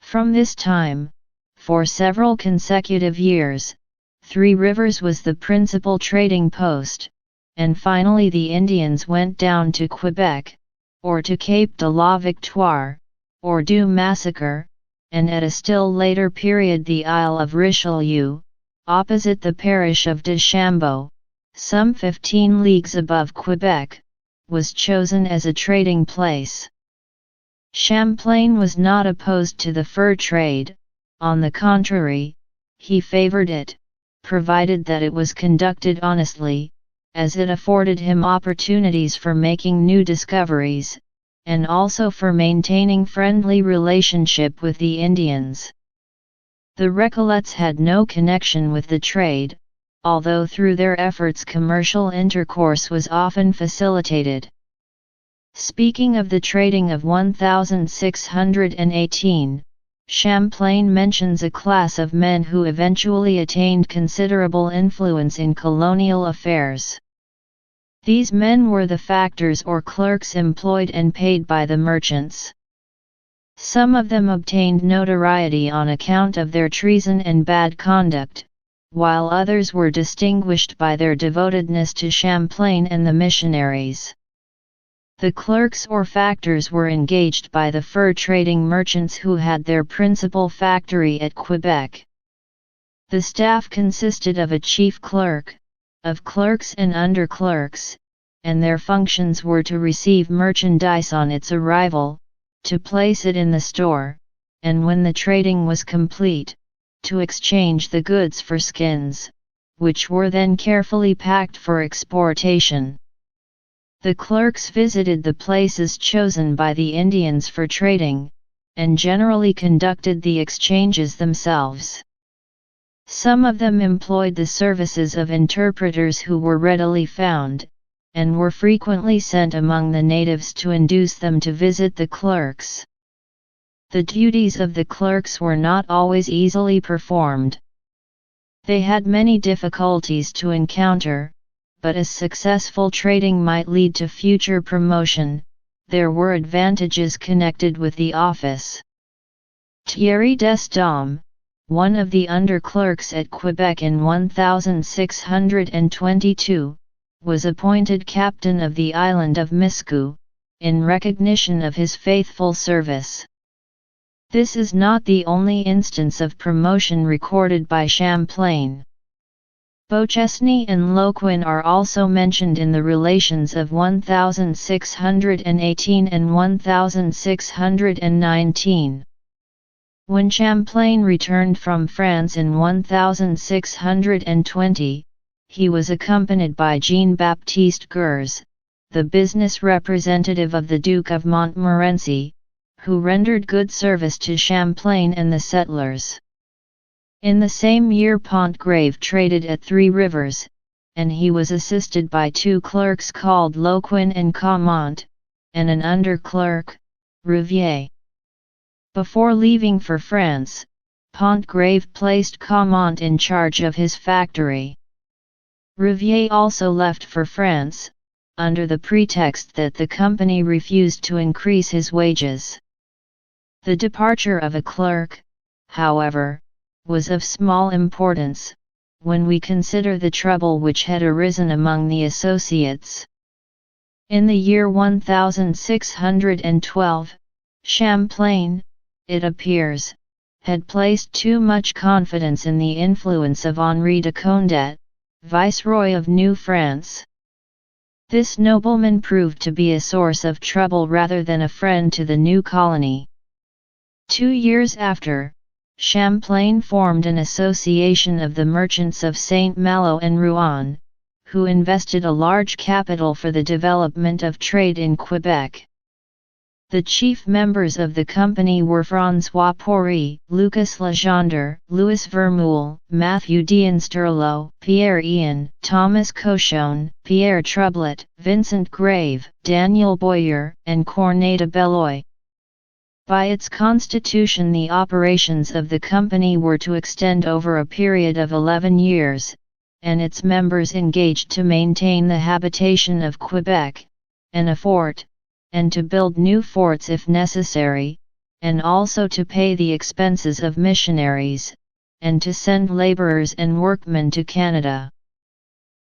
From this time, for several consecutive years, Three Rivers was the principal trading post, and finally the Indians went down to Quebec, or to Cape de la Victoire, or du Massacre, and at a still later period the Isle of Richelieu, opposite the parish of Deschambault, some 15 leagues above Quebec, was chosen as a trading place. Champlain was not opposed to the fur trade. On the contrary, he favored it, provided that it was conducted honestly, as it afforded him opportunities for making new discoveries, and also for maintaining friendly relationship with the Indians. The Recollets had no connection with the trade, although through their efforts commercial intercourse was often facilitated. Speaking of the trading of 1618, Champlain mentions a class of men who eventually attained considerable influence in colonial affairs. These men were the factors or clerks employed and paid by the merchants. Some of them obtained notoriety on account of their treason and bad conduct, while others were distinguished by their devotedness to Champlain and the missionaries. The clerks or factors were engaged by the fur trading merchants who had their principal factory at Quebec. The staff consisted of a chief clerk, of clerks and under-clerks, and their functions were to receive merchandise on its arrival, to place it in the store, and when the trading was complete, to exchange the goods for skins, which were then carefully packed for exportation. The clerks visited the places chosen by the Indians for trading, and generally conducted the exchanges themselves. Some of them employed the services of interpreters who were readily found, and were frequently sent among the natives to induce them to visit the clerks. The duties of the clerks were not always easily performed. They had many difficulties to encounter, but as successful trading might lead to future promotion, there were advantages connected with the office. Thierry Desdames, one of the under-clerks at Quebec in 1622, was appointed captain of the island of Miscou, in recognition of his faithful service. This is not the only instance of promotion recorded by Champlain. Beauchesne and Loquin are also mentioned in the relations of 1618 and 1619. When Champlain returned from France in 1620, he was accompanied by Jean-Baptiste Gers, the business representative of the Duke of Montmorency, who rendered good service to Champlain and the settlers. In the same year Pontgrave traded at Three Rivers, and he was assisted by two clerks called Loquin and Caumont, and an under-clerk, Rivière. Before leaving for France, Pontgrave placed Caumont in charge of his factory. Rivière also left for France, under the pretext that the company refused to increase his wages. The departure of a clerk, however, was of small importance, when we consider the trouble which had arisen among the associates. In the year 1612, Champlain, it appears, had placed too much confidence in the influence of Henri de Condé, Viceroy of New France. This nobleman proved to be a source of trouble rather than a friend to the new colony. 2 years after, Champlain formed an association of the merchants of Saint-Malo and Rouen, who invested a large capital for the development of trade in Quebec. The chief members of the company were François Poré, Lucas Legendre, Louis Vermeule, Matthew d'Insterlo, Pierre Ian, Thomas Cochon, Pierre Trublet, Vincent Grave, Daniel Boyer, and Cornet de Belloy. By its constitution, the operations of the company were to extend over a period of 11 years, and its members engaged to maintain the habitation of Quebec, and a fort, and to build new forts if necessary, and also to pay the expenses of missionaries, and to send laborers and workmen to Canada.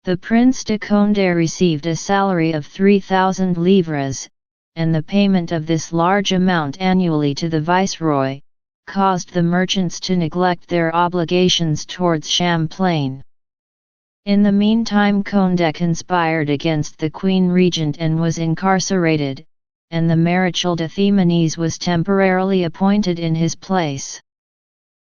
The Prince de Condé received a salary of 3,000 livres, and the payment of this large amount annually to the Viceroy, caused the merchants to neglect their obligations towards Champlain. In the meantime, Condé conspired against the Queen Regent and was incarcerated, and the Maréchal de Thimenis was temporarily appointed in his place.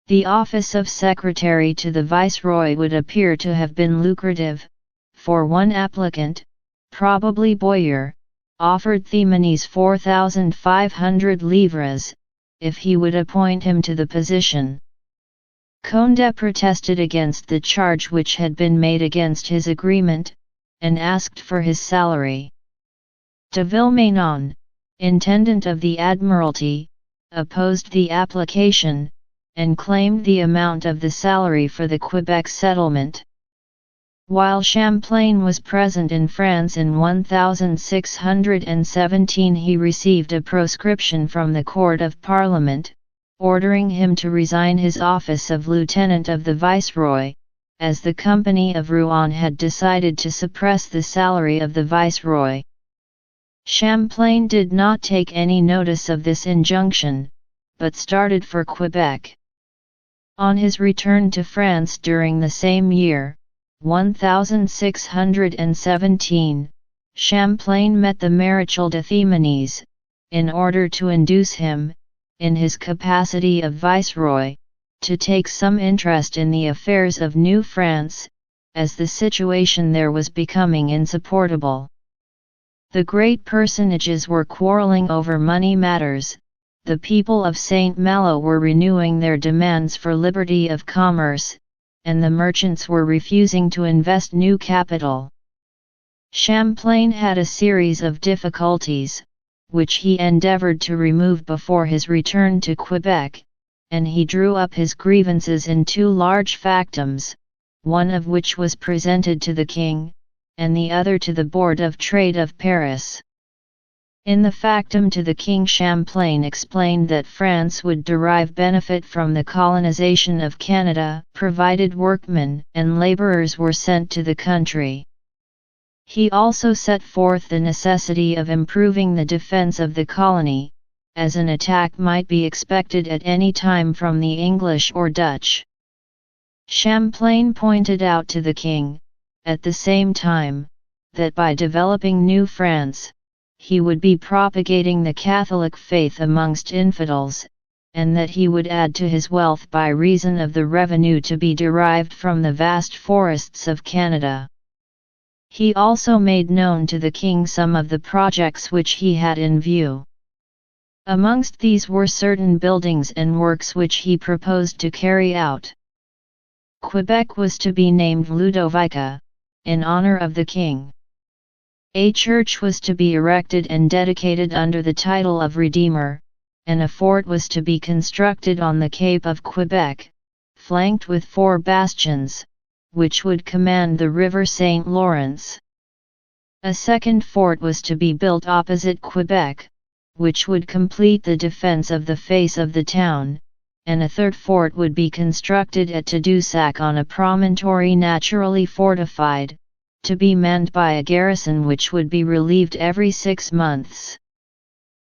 The office of secretary to the Viceroy would appear to have been lucrative, for one applicant, probably Boyer, offered Thimenis 4,500 livres, if he would appoint him to the position. Condé protested against the charge which had been made against his agreement, and asked for his salary. De Villemenon, intendant of the Admiralty, opposed the application, and claimed the amount of the salary for the Quebec settlement. While Champlain was present in France in 1617, he received a proscription from the Court of Parliament, ordering him to resign his office of Lieutenant of the Viceroy, as the Company of Rouen had decided to suppress the salary of the Viceroy. Champlain did not take any notice of this injunction, but started for Quebec. On his return to France during the same year, 1617, Champlain met the Maréchal de Thimenis, in order to induce him, in his capacity of Viceroy, to take some interest in the affairs of New France, as the situation there was becoming insupportable. The great personages were quarreling over money matters, the people of Saint-Malo were renewing their demands for liberty of commerce, and the merchants were refusing to invest new capital. Champlain had a series of difficulties, which he endeavored to remove before his return to Quebec, and he drew up his grievances in 2 large factums, one of which was presented to the king, and the other to the Board of Trade of Paris. In the factum to the king, Champlain explained that France would derive benefit from the colonization of Canada, provided workmen and laborers were sent to the country. He also set forth the necessity of improving the defense of the colony, as an attack might be expected at any time from the English or Dutch. Champlain pointed out to the king, at the same time, that by developing New France, he would be propagating the Catholic faith amongst infidels, and that he would add to his wealth by reason of the revenue to be derived from the vast forests of Canada. He also made known to the king some of the projects which he had in view. Amongst these were certain buildings and works which he proposed to carry out. Quebec was to be named Ludovica, in honor of the king. A church was to be erected and dedicated under the title of Redeemer, and a fort was to be constructed on the Cape of Quebec, flanked with 4 bastions, which would command the River St. Lawrence. A second fort was to be built opposite Quebec, which would complete the defense of the face of the town, and a third fort would be constructed at Tadoussac on a promontory naturally fortified, to be manned by a garrison which would be relieved every 6 months.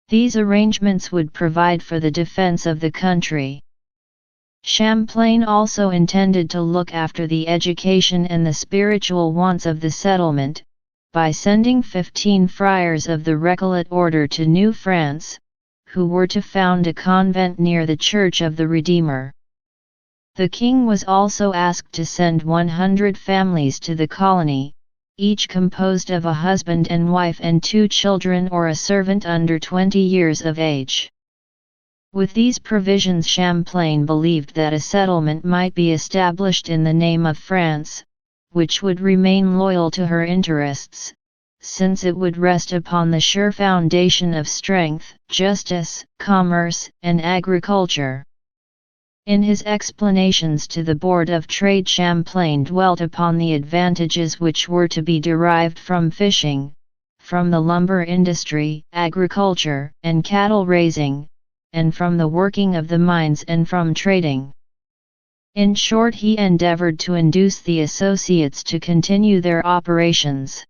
These arrangements would provide for the defense of the country. Champlain also intended to look after the education and the spiritual wants of the settlement, by sending 15 friars of the Recollet order to New France, who were to found a convent near the Church of the Redeemer. The king was also asked to send 100 families to the colony, each composed of a husband and wife and 2 children or a servant under 20 years of age. With these provisions, Champlain believed that a settlement might be established in the name of France, which would remain loyal to her interests, since it would rest upon the sure foundation of strength, justice, commerce, and agriculture. In his explanations to the Board of Trade, Champlain dwelt upon the advantages which were to be derived from fishing, from the lumber industry, agriculture, and cattle raising, and from the working of the mines and from trading. In short, he endeavored to induce the associates to continue their operations.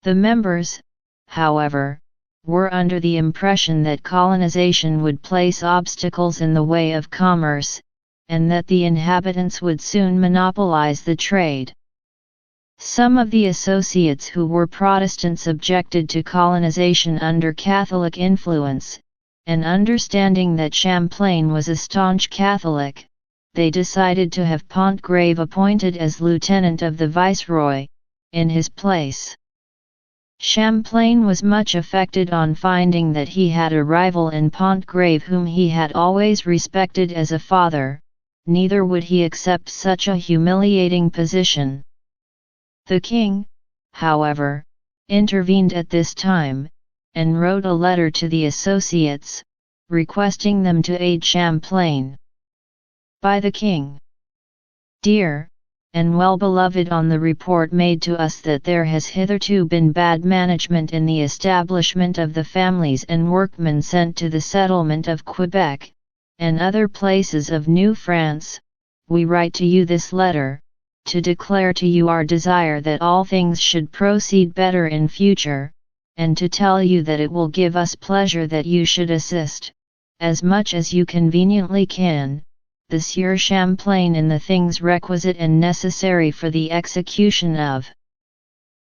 The members, however, were under the impression that colonization would place obstacles in the way of commerce, and that the inhabitants would soon monopolize the trade. Some of the associates who were Protestants objected to colonization under Catholic influence, and understanding that Champlain was a staunch Catholic, they decided to have Pontgrave appointed as lieutenant of the viceroy, in his place. Champlain was much affected on finding that he had a rival in Pontgrave whom he had always respected as a father, neither would he accept such a humiliating position. The king, however, intervened at this time, and wrote a letter to the associates, requesting them to aid Champlain. By the king. Dear and well-beloved, on the report made to us that there has hitherto been bad management in the establishment of the families and workmen sent to the settlement of Quebec, and other places of New France, we write to you this letter, to declare to you our desire that all things should proceed better in future, and to tell you that it will give us pleasure that you should assist, as much as you conveniently can, the Sieur Champlain in the things requisite and necessary for the execution of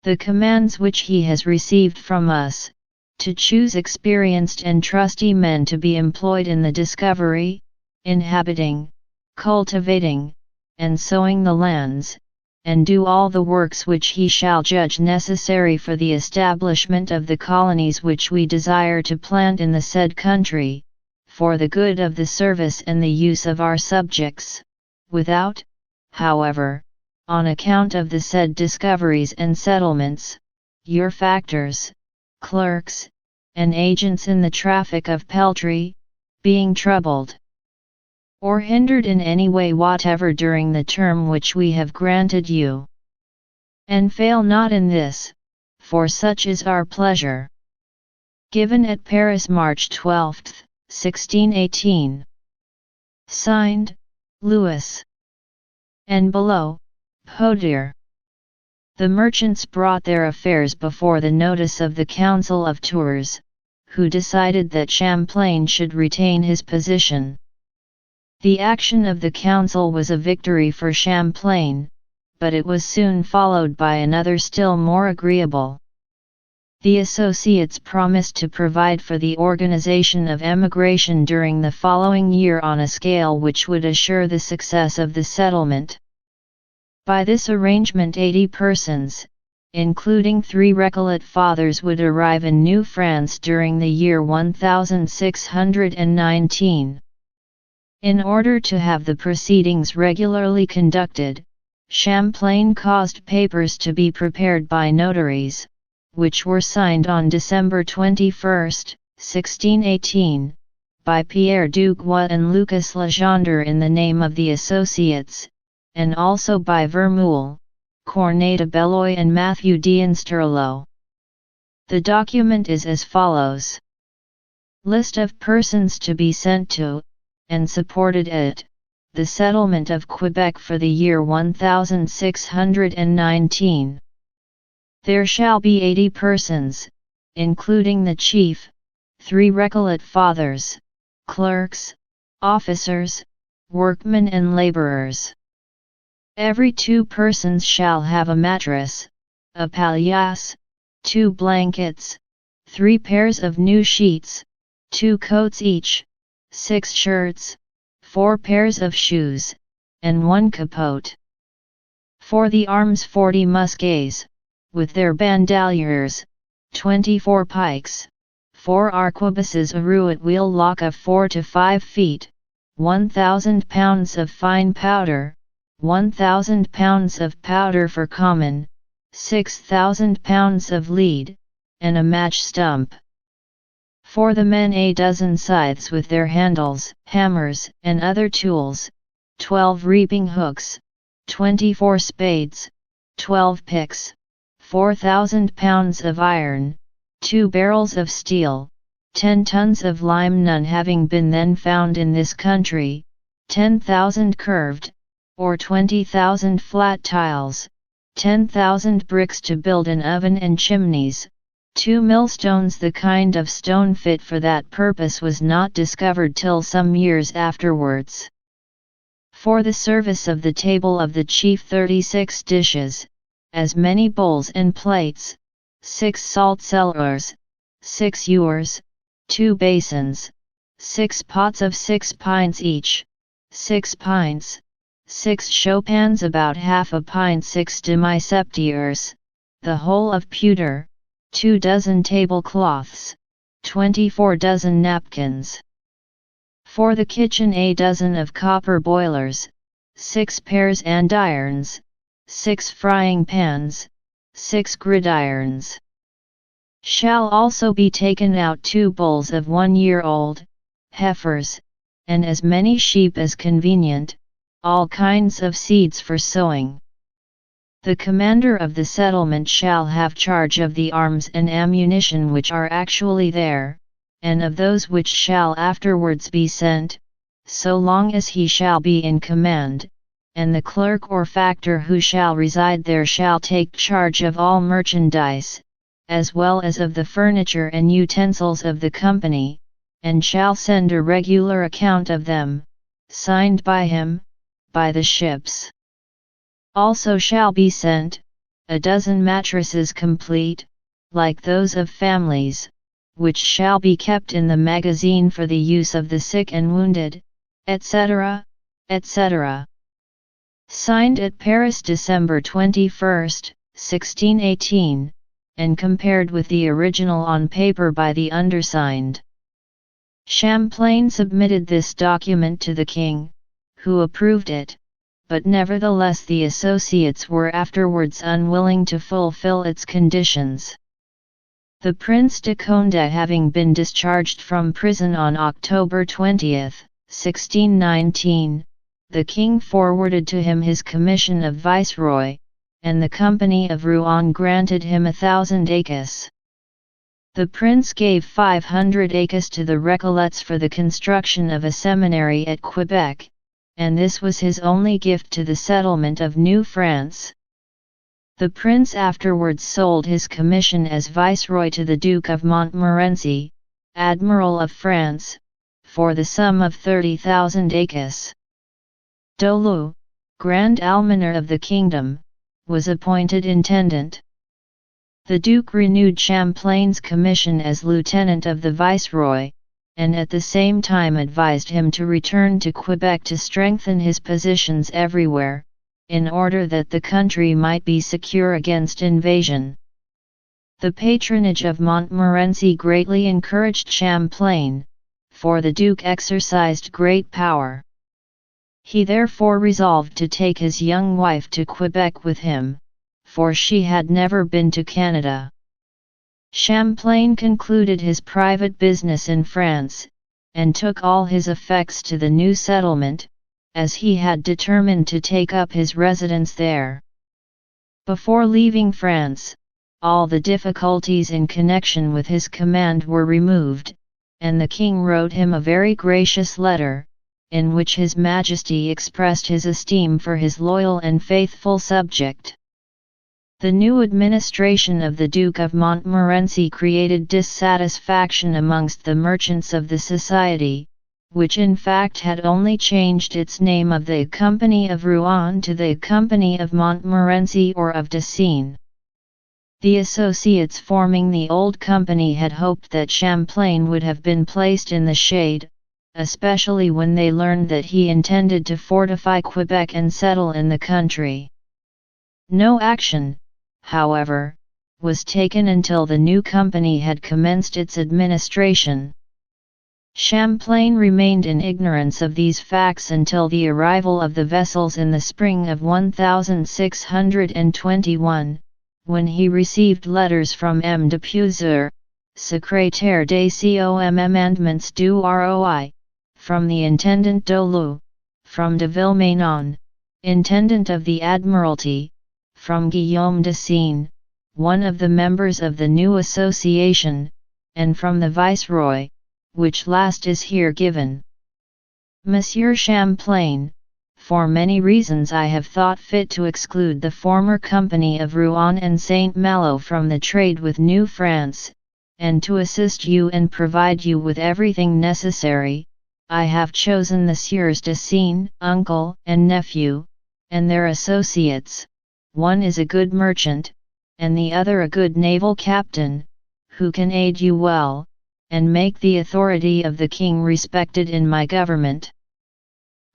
the commands which he has received from us, to choose experienced and trusty men to be employed in the discovery, inhabiting, cultivating, and sowing the lands, and do all the works which he shall judge necessary for the establishment of the colonies which we desire to plant in the said country, for the good of the service and the use of our subjects, without, however, on account of the said discoveries and settlements, your factors, clerks, and agents in the traffic of peltry, being troubled or hindered in any way whatever during the term which we have granted you. And fail not in this, for such is our pleasure. Given at Paris, March 12, 1618. Signed, Louis. And below, Potier. The merchants brought their affairs before the notice of the Council of Tours, who decided that Champlain should retain his position. The action of the council was a victory for Champlain, but it was soon followed by another still more agreeable. The associates promised to provide for the organization of emigration during the following year on a scale which would assure the success of the settlement. By this arrangement 80 persons, including 3 Recollet fathers, would arrive in New France during the year 1619. In order to have the proceedings regularly conducted, Champlain caused papers to be prepared by notaries, which were signed on December 21, 1618, by Pierre Duguay and Lucas Legendre in the name of the Associates, and also by Vermeule, Cornet de Belloy and Matthew d'Insterlo. The document is as follows. List of persons to be sent to, and supported at, the settlement of Quebec for the year 1619. There shall be 80 persons, including the chief, 3 Recollet fathers, clerks, officers, workmen and laborers. Every 2 persons shall have a mattress, a palliasse, 2 blankets, 3 pairs of new sheets, 2 coats each, 6 shirts, 4 pairs of shoes, and 1 capote. For the arms 40 muskets, with their bandoliers, 24 pikes, 4 arquebuses a rouet wheel lock of 4 to 5 feet, 1,000 pounds of fine powder, 1,000 pounds of powder for common, 6,000 pounds of lead, and a match stump. For the men a dozen scythes with their handles, hammers, and other tools, 12 reaping hooks, 24 spades, 12 picks, 4,000 pounds of iron, 2 barrels of steel, 10 tons of lime none having been then found in this country, 10,000 curved, or 20,000 flat tiles, 10,000 bricks to build an oven and chimneys, 2 millstones. The kind of stone fit for that purpose was not discovered till some years afterwards. For the service of the table of the chief 36 dishes, as many bowls and plates, 6 salt cellars, 6 ewers, 2 basins, 6 pots of 6 pints each, 6 pints, 6 chopans about half a pint, 6 demi-septiers, the whole of pewter, 2 dozen tablecloths, 24 dozen napkins. For the kitchen a dozen of copper boilers, 6 pairs andirons, 6 frying pans, 6 gridirons. Shall also be taken out 2 bulls of 1 year old, heifers, and as many sheep as convenient, all kinds of seeds for sowing. The commander of the settlement shall have charge of the arms and ammunition which are actually there, and of those which shall afterwards be sent, so long as he shall be in command, and the clerk or factor who shall reside there shall take charge of all merchandise, as well as of the furniture and utensils of the company, and shall send a regular account of them, signed by him, by the ships. Also shall be sent, a dozen mattresses complete, like those of families, which shall be kept in the magazine for the use of the sick and wounded, etc., etc. Signed at Paris December 21, 1618, and compared with the original on paper by the undersigned. Champlain submitted this document to the king, who approved it, but nevertheless the associates were afterwards unwilling to fulfill its conditions. The Prince de Conde having been discharged from prison on October 20, 1619, the king forwarded to him his commission of viceroy, and the Company of Rouen granted him 1,000 acres. The prince gave 500 acres to the Recollets for the construction of a seminary at Quebec, and this was his only gift to the settlement of New France. The prince afterwards sold his commission as viceroy to the Duke of Montmorency, Admiral of France, for the sum of 30,000 acres. Dolu, Grand Almoner of the kingdom, was appointed intendant. The Duke renewed Champlain's commission as lieutenant of the viceroy, and at the same time advised him to return to Quebec to strengthen his positions everywhere, in order that the country might be secure against invasion. The patronage of Montmorency greatly encouraged Champlain, for the Duke exercised great power. He therefore resolved to take his young wife to Quebec with him, for she had never been to Canada. Champlain concluded his private business in France, and took all his effects to the new settlement, as he had determined to take up his residence there. Before leaving France, all the difficulties in connection with his command were removed, and the king wrote him a very gracious letter, in which His Majesty expressed his esteem for his loyal and faithful subject. The new administration of the Duke of Montmorency created dissatisfaction amongst the merchants of the society, which in fact had only changed its name of the Company of Rouen to the Company of Montmorency or of Decines. The associates forming the old company had hoped that Champlain would have been placed in the shade, especially when they learned that he intended to fortify Quebec and settle in the country. No action, however, was taken until the new company had commenced its administration. Champlain remained in ignorance of these facts until the arrival of the vessels in the spring of 1621, when he received letters from M. de Puiseux, Secrétaire des Commandements du Roi, from the Intendant d'Olu, from de Villemainon, Intendant of the Admiralty, from Guillaume de Seine, one of the members of the new association, and from the Viceroy, which last is here given. Monsieur Champlain, for many reasons I have thought fit to exclude the former Company of Rouen and Saint-Malo from the trade with New France, and to assist you and provide you with everything necessary. I have chosen the Sieurs de Seine, uncle and nephew, and their associates. One is a good merchant, and the other a good naval captain, who can aid you well, and make the authority of the king respected in my government.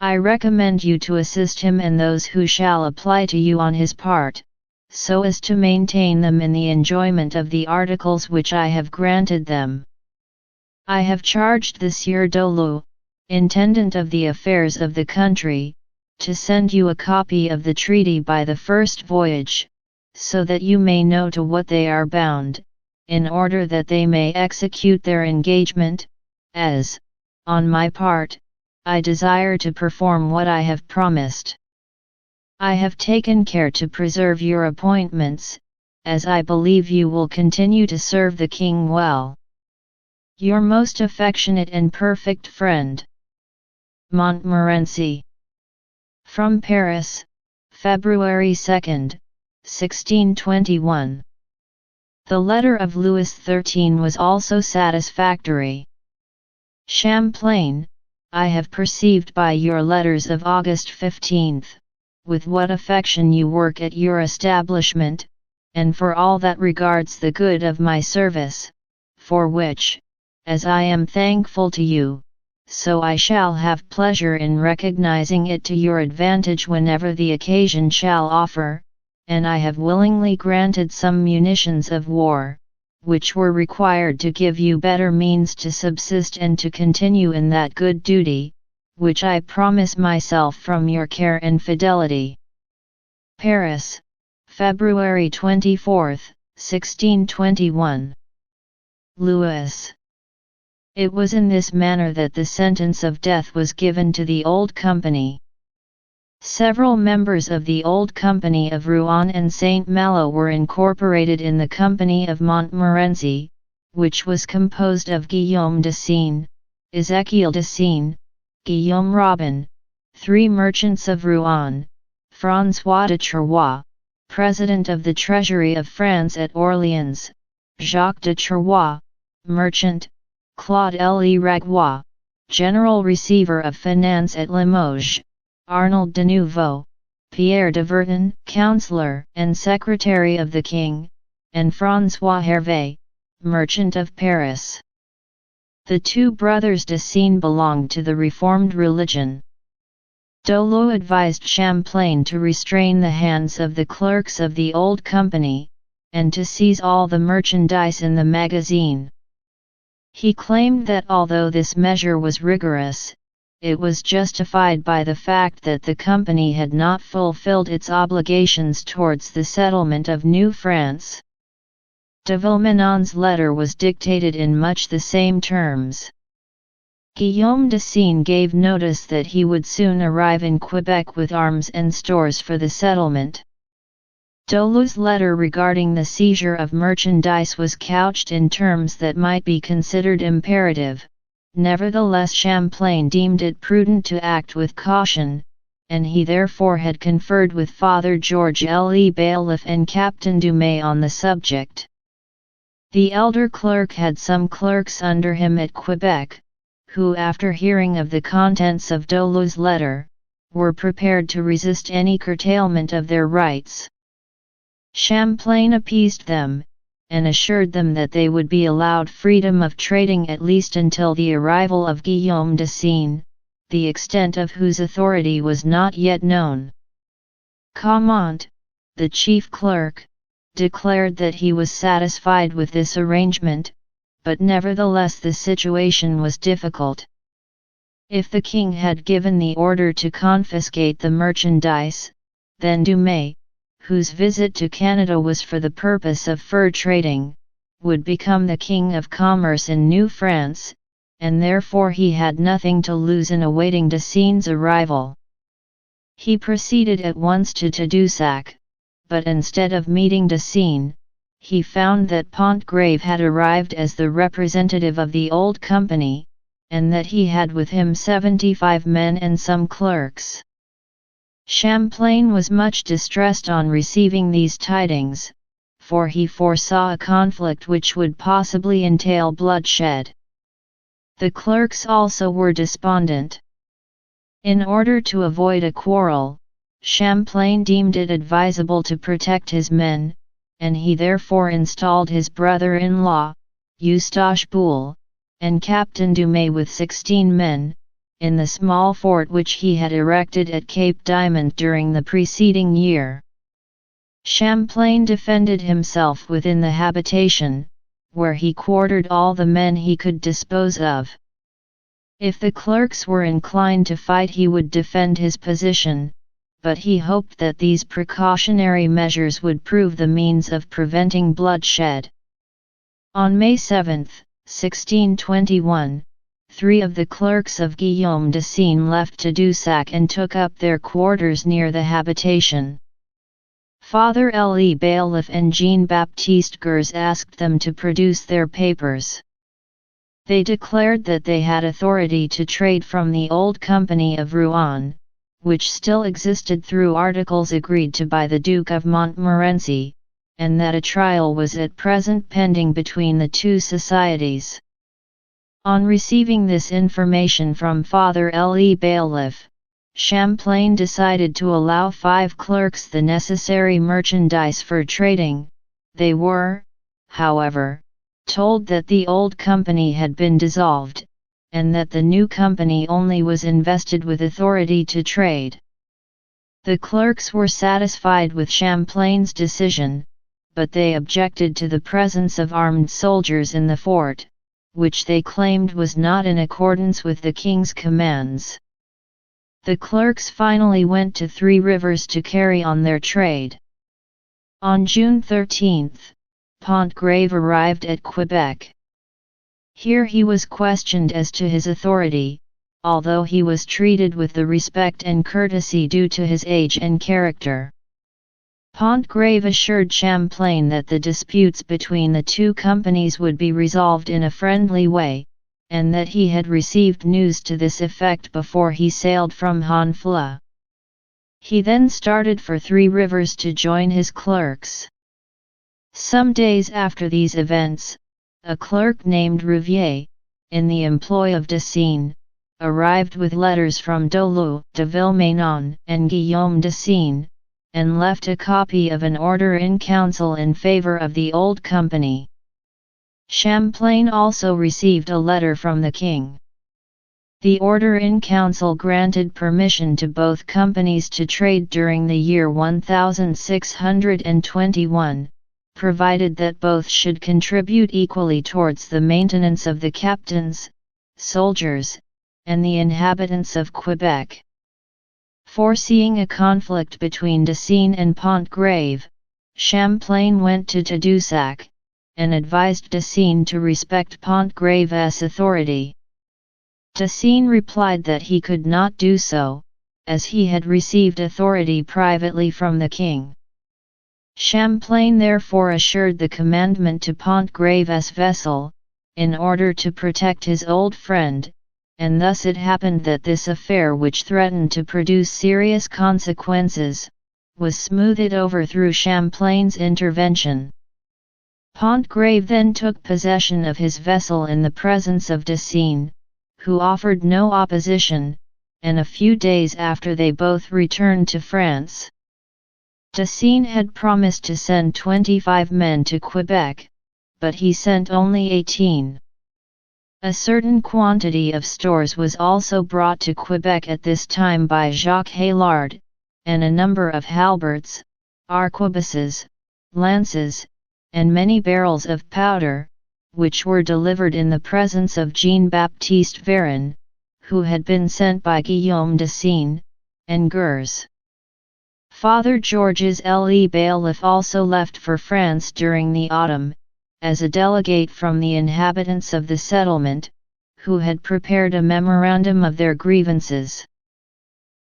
I recommend you to assist him and those who shall apply to you on his part, so as to maintain them in the enjoyment of the articles which I have granted them. I have charged the Sieur d'Olu, intendant of the affairs of the country, to send you a copy of the treaty by the first voyage, so that you may know to what they are bound, in order that they may execute their engagement, as, on my part, I desire to perform what I have promised. I have taken care to preserve your appointments, as I believe you will continue to serve the king well. Your most affectionate and perfect friend, Montmorency. From Paris, February 2, 1621. The letter of Louis XIII was also satisfactory. Champlain, I have perceived by your letters of August 15, with what affection you work at your establishment, and for all that regards the good of my service, for which, as I am thankful to you, so I shall have pleasure in recognizing it to your advantage whenever the occasion shall offer, and I have willingly granted some munitions of war, which were required to give you better means to subsist and to continue in that good duty, which I promise myself from your care and fidelity. Paris, February 24, 1621. Louis. It was in this manner that the sentence of death was given to the old company. Several members of the old company of Rouen and Saint-Malo were incorporated in the Company of Montmorency, which was composed of Guillaume de Seine, Ezekiel de Seine, Guillaume Robin, 3 merchants of Rouen, François de Charrois, President of the Treasury of France at Orleans, Jacques de Charrois, merchant, Claude L. Ragois, General Receiver of Finance at Limoges, Arnold de Nouveau, Pierre de Verton, Councillor and Secretary of the King, and François Hervé, merchant of Paris. The 2 brothers de Seine belonged to the Reformed religion. Dolo advised Champlain to restrain the hands of the clerks of the old company, and to seize all the merchandise in the magazine. He claimed that although this measure was rigorous, it was justified by the fact that the company had not fulfilled its obligations towards the settlement of New France. De Villeminon's letter was dictated in much the same terms. Guillaume de Seine gave notice that he would soon arrive in Quebec with arms and stores for the settlement. Dolu's letter regarding the seizure of merchandise was couched in terms that might be considered imperative. Nevertheless, Champlain deemed it prudent to act with caution, and he therefore had conferred with Father George Le Bailiff and Captain Dumais on the subject. The elder clerk had some clerks under him at Quebec, who, after hearing of the contents of Dolu's letter, were prepared to resist any curtailment of their rights. Champlain appeased them, and assured them that they would be allowed freedom of trading at least until the arrival of Guillaume de Seine, the extent of whose authority was not yet known. Caumont, the chief clerk, declared that he was satisfied with this arrangement, but nevertheless the situation was difficult. If the king had given the order to confiscate the merchandise, then Dumais, whose visit to Canada was for the purpose of fur trading, would become the king of commerce in New France, and therefore he had nothing to lose in awaiting de Seine's arrival. He proceeded at once to Tadoussac, but instead of meeting de Seine, he found that Pontgravé had arrived as the representative of the old company, and that he had with him 75 men and some clerks. Champlain was much distressed on receiving these tidings, for he foresaw a conflict which would possibly entail bloodshed. The clerks also were despondent. In order to avoid a quarrel, Champlain deemed it advisable to protect his men, and he therefore installed his brother-in-law, Eustache Boule, and Captain Dumais with 16 men, in the small fort which he had erected at Cape Diamond during the preceding year. Champlain defended himself within the habitation, where he quartered all the men he could dispose of. If the clerks were inclined to fight, he would defend his position, but he hoped that these precautionary measures would prove the means of preventing bloodshed. On May 7, 1621, 3 of the clerks of Guillaume de Seine left Tadoussac and took up their quarters near the habitation. Father Le Bailiff and Jean-Baptiste Gers asked them to produce their papers. They declared that they had authority to trade from the old Company of Rouen, which still existed through articles agreed to by the Duke of Montmorency, and that a trial was at present pending between the two societies. On receiving this information from Father Le Bailiff, Champlain decided to allow 5 clerks the necessary merchandise for trading. They were, however, told that the old company had been dissolved, and that the new company only was invested with authority to trade. The clerks were satisfied with Champlain's decision, but they objected to the presence of armed soldiers in the fort, which they claimed was not in accordance with the king's commands. The clerks finally went to Three Rivers to carry on their trade. On June 13, Pontgravé arrived at Quebec. Here he was questioned as to his authority, although he was treated with the respect and courtesy due to his age and character. Pontgravé assured Champlain that the disputes between the two companies would be resolved in a friendly way, and that he had received news to this effect before he sailed from Honfleur. He then started for Three Rivers to join his clerks. Some days after these events, a clerk named Rouvier, in the employ of de Seine, arrived with letters from Dolu, de Villemenon, and Guillaume de Seine, and left a copy of an order in council in favor of the old company. Champlain also received a letter from the king. The order in council granted permission to both companies to trade during the year 1621, provided that both should contribute equally towards the maintenance of the captains, soldiers, and the inhabitants of Quebec. Foreseeing a conflict between de Seine and Pontgravé, Champlain went to Tadoussac, and advised Decines to respect Pontgravé's authority. Decines replied that he could not do so, as he had received authority privately from the king. Champlain therefore assured the commandment to Pontgravé's vessel, in order to protect his old friend, and thus it happened that this affair, which threatened to produce serious consequences, was smoothed over through Champlain's intervention. Pontgravé then took possession of his vessel in the presence of Decines, who offered no opposition, and a few days after they both returned to France. Decines had promised to send 25 men to Quebec, but he sent only 18. A certain quantity of stores was also brought to Quebec at this time by Jacques Haillard, and a number of halberds, arquebuses, lances, and many barrels of powder, which were delivered in the presence of Jean-Baptiste Varin, who had been sent by Guillaume Decines, and Gers. Father Georges Le Bailiff also left for France during the autumn, as a delegate from the inhabitants of the settlement, who had prepared a memorandum of their grievances.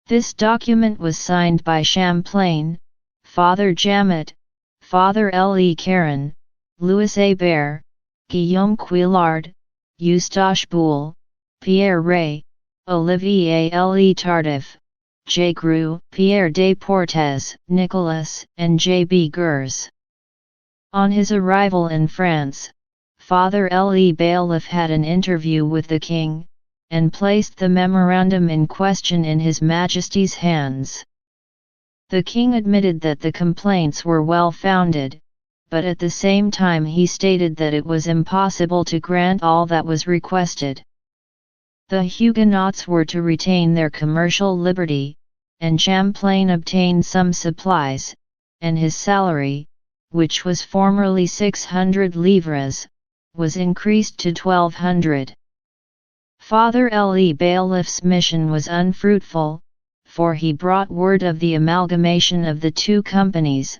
This document was signed by Champlain, Father Jamet, Father Le Caron, Louis Hébert, Guillaume Couillard, Eustache Boule, Pierre Ray, Olivier Le Tardif, J. Gru, Pierre Desportes, Nicolas, and J. B. Gers. On his arrival in France, Father Le Bailiff had an interview with the king, and placed the memorandum in question in His Majesty's hands. The king admitted that the complaints were well-founded, but at the same time he stated that it was impossible to grant all that was requested. The Huguenots were to retain their commercial liberty, and Champlain obtained some supplies, and his salary, which was formerly 600 livres, was increased to 1200. Father Le Bailiff's mission was unfruitful, for he brought word of the amalgamation of the two companies,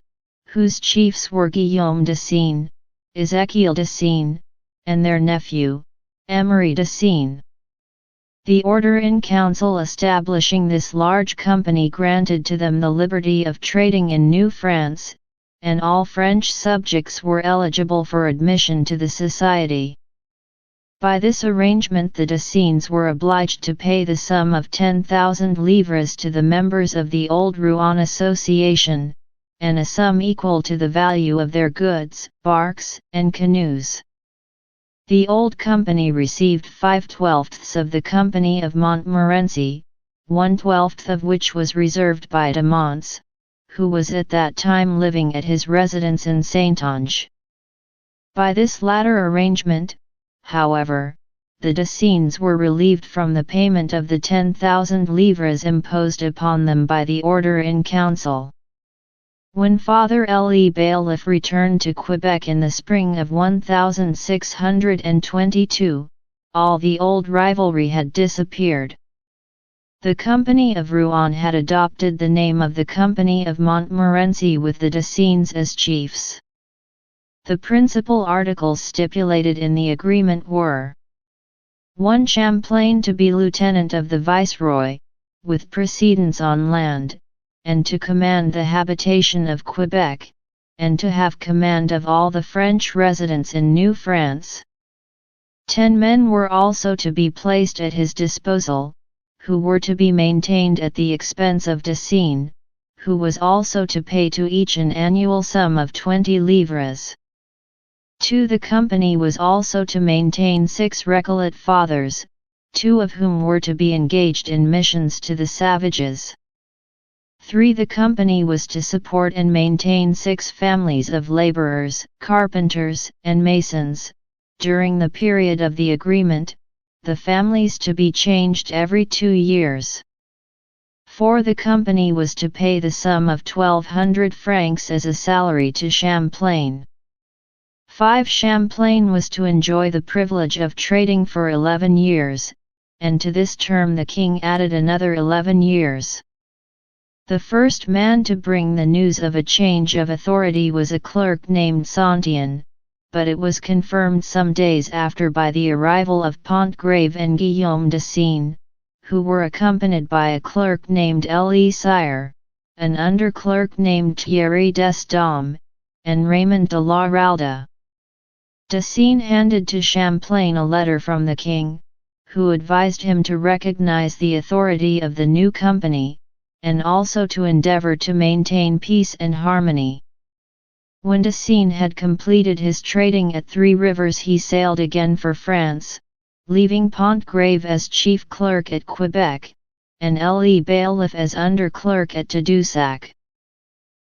whose chiefs were Guillaume Decines, Ezekiel Decines, and their nephew, Emery Decines. The order in council establishing this large company granted to them the liberty of trading in New France, and all French subjects were eligible for admission to the society. By this arrangement the Decines were obliged to pay the sum of 10,000 livres to the members of the Old Rouen Association, and a sum equal to the value of their goods, barks, and canoes. The Old Company received 5/12 of the Company of Montmorency, 1/12 of which was reserved by de Monts, who was at that time living at his residence in Saintonge. By this latter arrangement, however, the Decines were relieved from the payment of the 10,000 livres imposed upon them by the order in council. When Father Le Bailiff returned to Quebec in the spring of 1622, all the old rivalry had disappeared. The Company of Rouen had adopted the name of the Company of Montmorency with the Decines as chiefs. The principal articles stipulated in the agreement were: 1. Champlain to be lieutenant of the Viceroy, with precedence on land, and to command the habitation of Quebec, and to have command of all the French residents in New France. 10 men were also to be placed at his disposal, who were to be maintained at the expense of Decines, who was also to pay to each an annual sum of 20 livres. 2. The company was also to maintain 6 Recollet fathers, 2 of whom were to be engaged in missions to the savages. 3. The company was to support and maintain 6 families of laborers, carpenters, and masons. During the period of the agreement, the families to be changed every 2 years. 4. The company was to pay the sum of 1,200 francs as a salary to Champlain. 5. Champlain was to enjoy the privilege of trading for 11 years, and to this term the king added another 11 years. The first man to bring the news of a change of authority was a clerk named Santian, but it was confirmed some days after by the arrival of Pontgrave and Guillaume de Seine, who were accompanied by a clerk named Le Sire, an under-clerk named Thierry Desdaumes, and Raymond de la Ralda. De Seine handed to Champlain a letter from the king, who advised him to recognize the authority of the new company, and also to endeavor to maintain peace and harmony. When de Seine had completed his trading at Three Rivers, he sailed again for France, leaving Pontgrave as chief clerk at Quebec, and Le bailiff as under-clerk at Tadoussac.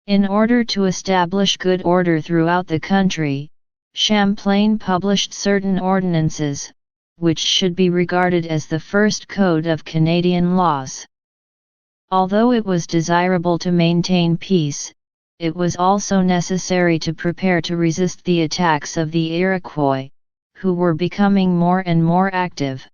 In order to establish good order throughout the country, Champlain published certain ordinances, which should be regarded as the first code of Canadian laws. Although it was desirable to maintain peace, it was also necessary to prepare to resist the attacks of the Iroquois, who were becoming more and more active.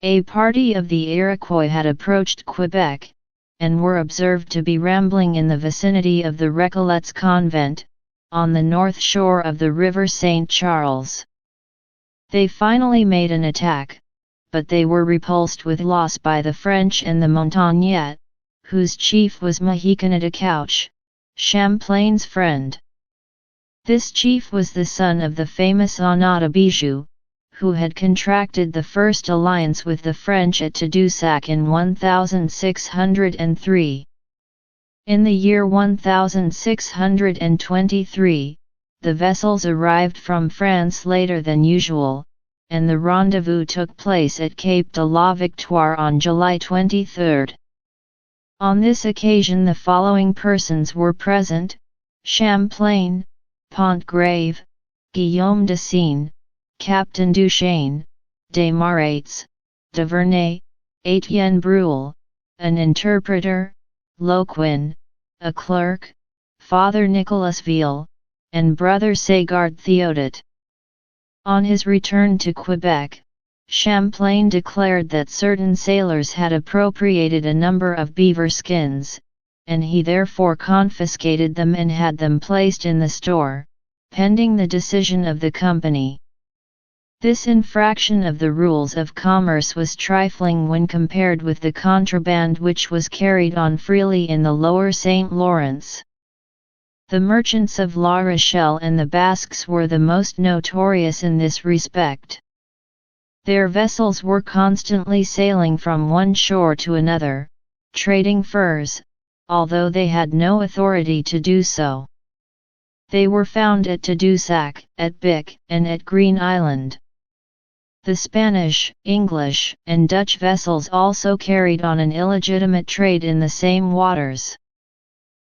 A party of the Iroquois had approached Quebec, and were observed to be rambling in the vicinity of the Recollets convent, on the north shore of the river St. Charles. They finally made an attack, but they were repulsed with loss by the French and the Montagnais, whose chief was Mahicana de Couch, Champlain's friend. This chief was the son of the famous Anata Bijou, who had contracted the first alliance with the French at Tadoussac in 1603. In the year 1623, the vessels arrived from France later than usual, and the rendezvous took place at Cape de la Victoire on July 23. On this occasion the following persons were present: Champlain, Pontgrave, Guillaume de Seine, Captain Duchesne, Desmarets, Devernay, Etienne Brule, an interpreter, Loquin, a clerk, Father Nicolas Ville, and Brother Sagard Theodat. On his return to Quebec, Champlain declared that certain sailors had appropriated a number of beaver skins, and he therefore confiscated them and had them placed in the store, pending the decision of the company. This infraction of the rules of commerce was trifling when compared with the contraband which was carried on freely in the lower St. Lawrence. The merchants of La Rochelle and the Basques were the most notorious in this respect. Their vessels were constantly sailing from one shore to another, trading furs, although they had no authority to do so. They were found at Tadoussac, at Bic, and at Green Island. The Spanish, English, and Dutch vessels also carried on an illegitimate trade in the same waters.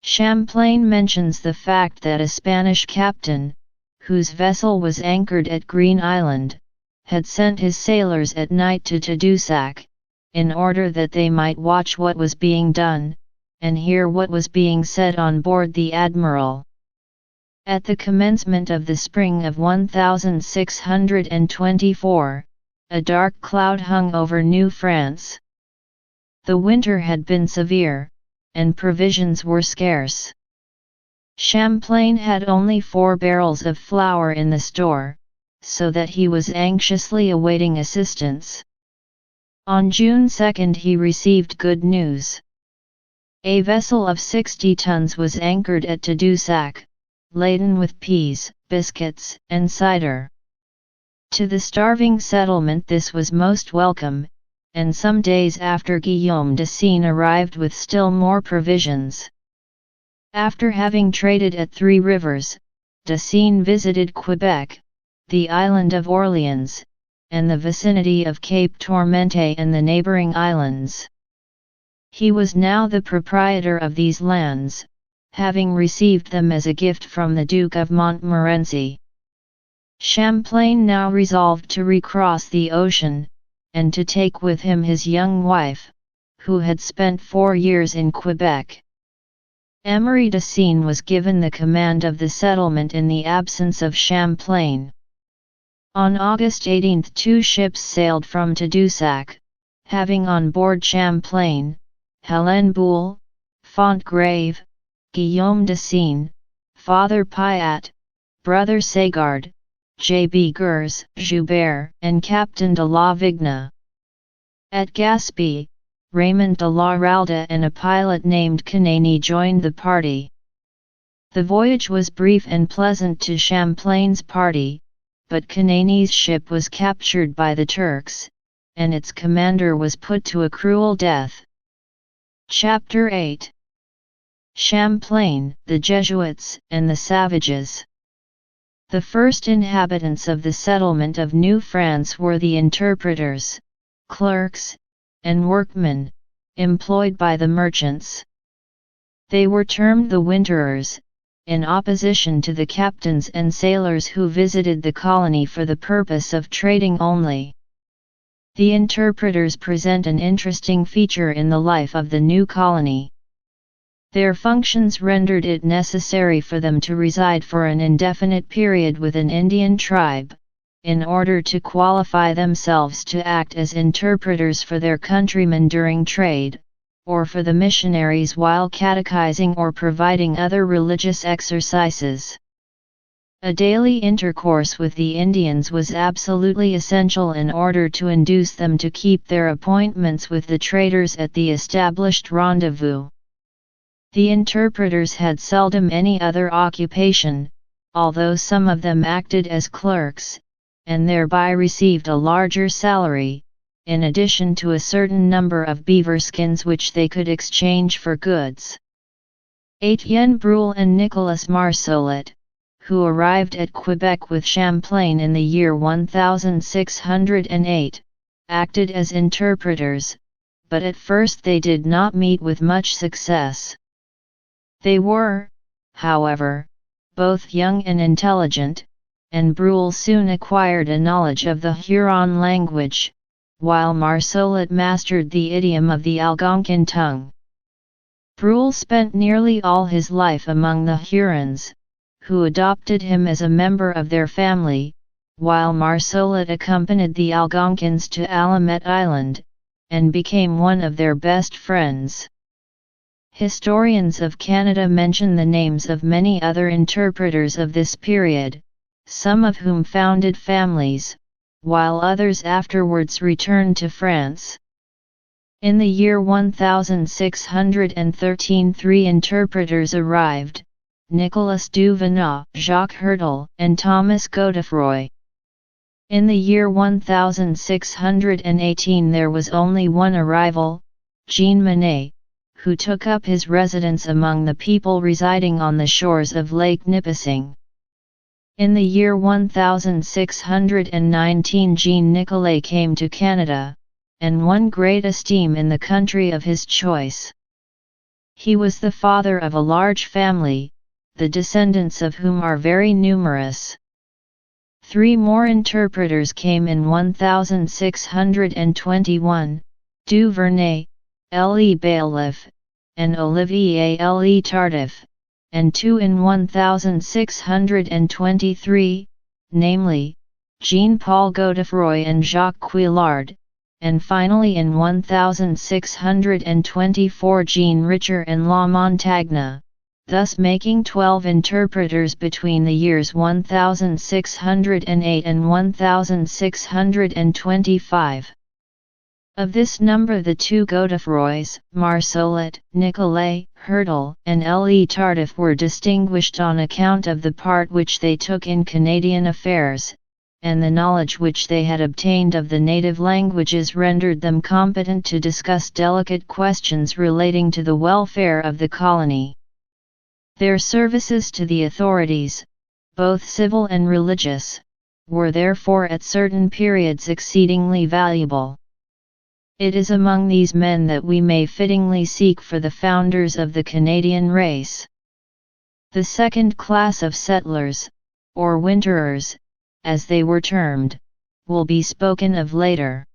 Champlain mentions the fact that a Spanish captain, whose vessel was anchored at Green Island, had sent his sailors at night to Tadoussac, in order that they might watch what was being done, and hear what was being said on board the Admiral. At the commencement of the spring of 1624, a dark cloud hung over New France. The winter had been severe, and provisions were scarce. Champlain had only 4 barrels of flour in the store, so that he was anxiously awaiting assistance. On June 2 he received good news. A vessel of 60 tons was anchored at Tadoussac, laden with peas, biscuits, and cider. To the starving settlement this was most welcome, and some days after Guillaume de Seine arrived with still more provisions. After having traded at Three Rivers, de Seine visited Quebec, the island of Orleans, and the vicinity of Cape Tourmente and the neighboring islands. He was now the proprietor of these lands, having received them as a gift from the Duke of Montmorency. Champlain now resolved to recross the ocean, and to take with him his young wife, who had spent 4 years in Quebec. Emery de Seine was given the command of the settlement in the absence of Champlain. On August 18 2 ships sailed from Tadoussac, having on board Champlain, Hélène Boulle, Pontgrave, Guillaume de Seine, Father Piat, Brother Sagard, J.B. Gers, Joubert, and Captain de la Vigne. At Gaspé, Raymond de la Ralda and a pilot named Canany joined the party. The voyage was brief and pleasant to Champlain's party, but Canany's ship was captured by the Turks, and its commander was put to a cruel death. Chapter 8. Champlain, the Jesuits, and the Savages. The first inhabitants of the settlement of New France were the interpreters, clerks, and workmen, employed by the merchants. They were termed the winterers, in opposition to the captains and sailors who visited the colony for the purpose of trading only. The interpreters present an interesting feature in the life of the new colony. Their functions rendered it necessary for them to reside for an indefinite period with an Indian tribe, in order to qualify themselves to act as interpreters for their countrymen during trade, or for the missionaries while catechizing or providing other religious exercises. A daily intercourse with the Indians was absolutely essential in order to induce them to keep their appointments with the traders at the established rendezvous. The interpreters had seldom any other occupation, although some of them acted as clerks, and thereby received a larger salary, in addition to a certain number of beaver skins which they could exchange for goods. Etienne Brule and Nicolas Marsolet, who arrived at Quebec with Champlain in the year 1608, acted as interpreters, but at first they did not meet with much success. They were, however, both young and intelligent, and Brule soon acquired a knowledge of the Huron language, while Marsolet mastered the idiom of the Algonquin tongue. Brule spent nearly all his life among the Hurons, who adopted him as a member of their family, while Marsolet accompanied the Algonquins to Allumette Island, and became one of their best friends. Historians of Canada mention the names of many other interpreters of this period, some of whom founded families, while others afterwards returned to France. In the year 1613 three interpreters arrived, Nicolas Duvenat, Jacques Hertel, and Thomas Godefroy. In the year 1618 there was only one arrival, Jean Monnet, who took up his residence among the people residing on the shores of Lake Nipissing. In the year 1619 Jean Nicolet came to Canada, and won great esteem in the country of his choice. He was the father of a large family, the descendants of whom are very numerous. Three more interpreters came in 1621, Duvernay, L.E. Bailiff, and Olivier L.E. Tardif, and two in 1623, namely, Jean-Paul Godefroy and Jacques Couillard, and finally in 1624 Jean Richer and La Montagne, thus making 12 interpreters between the years 1608 and 1625. Of this number the two Godefroys, Marsolet, Nicolet, Hertel, and L.E. Tardif were distinguished on account of the part which they took in Canadian affairs, and the knowledge which they had obtained of the native languages rendered them competent to discuss delicate questions relating to the welfare of the colony. Their services to the authorities, both civil and religious, were therefore at certain periods exceedingly valuable. It is among these men that we may fittingly seek for the founders of the Canadian race. The second class of settlers, or winterers, as they were termed, will be spoken of later.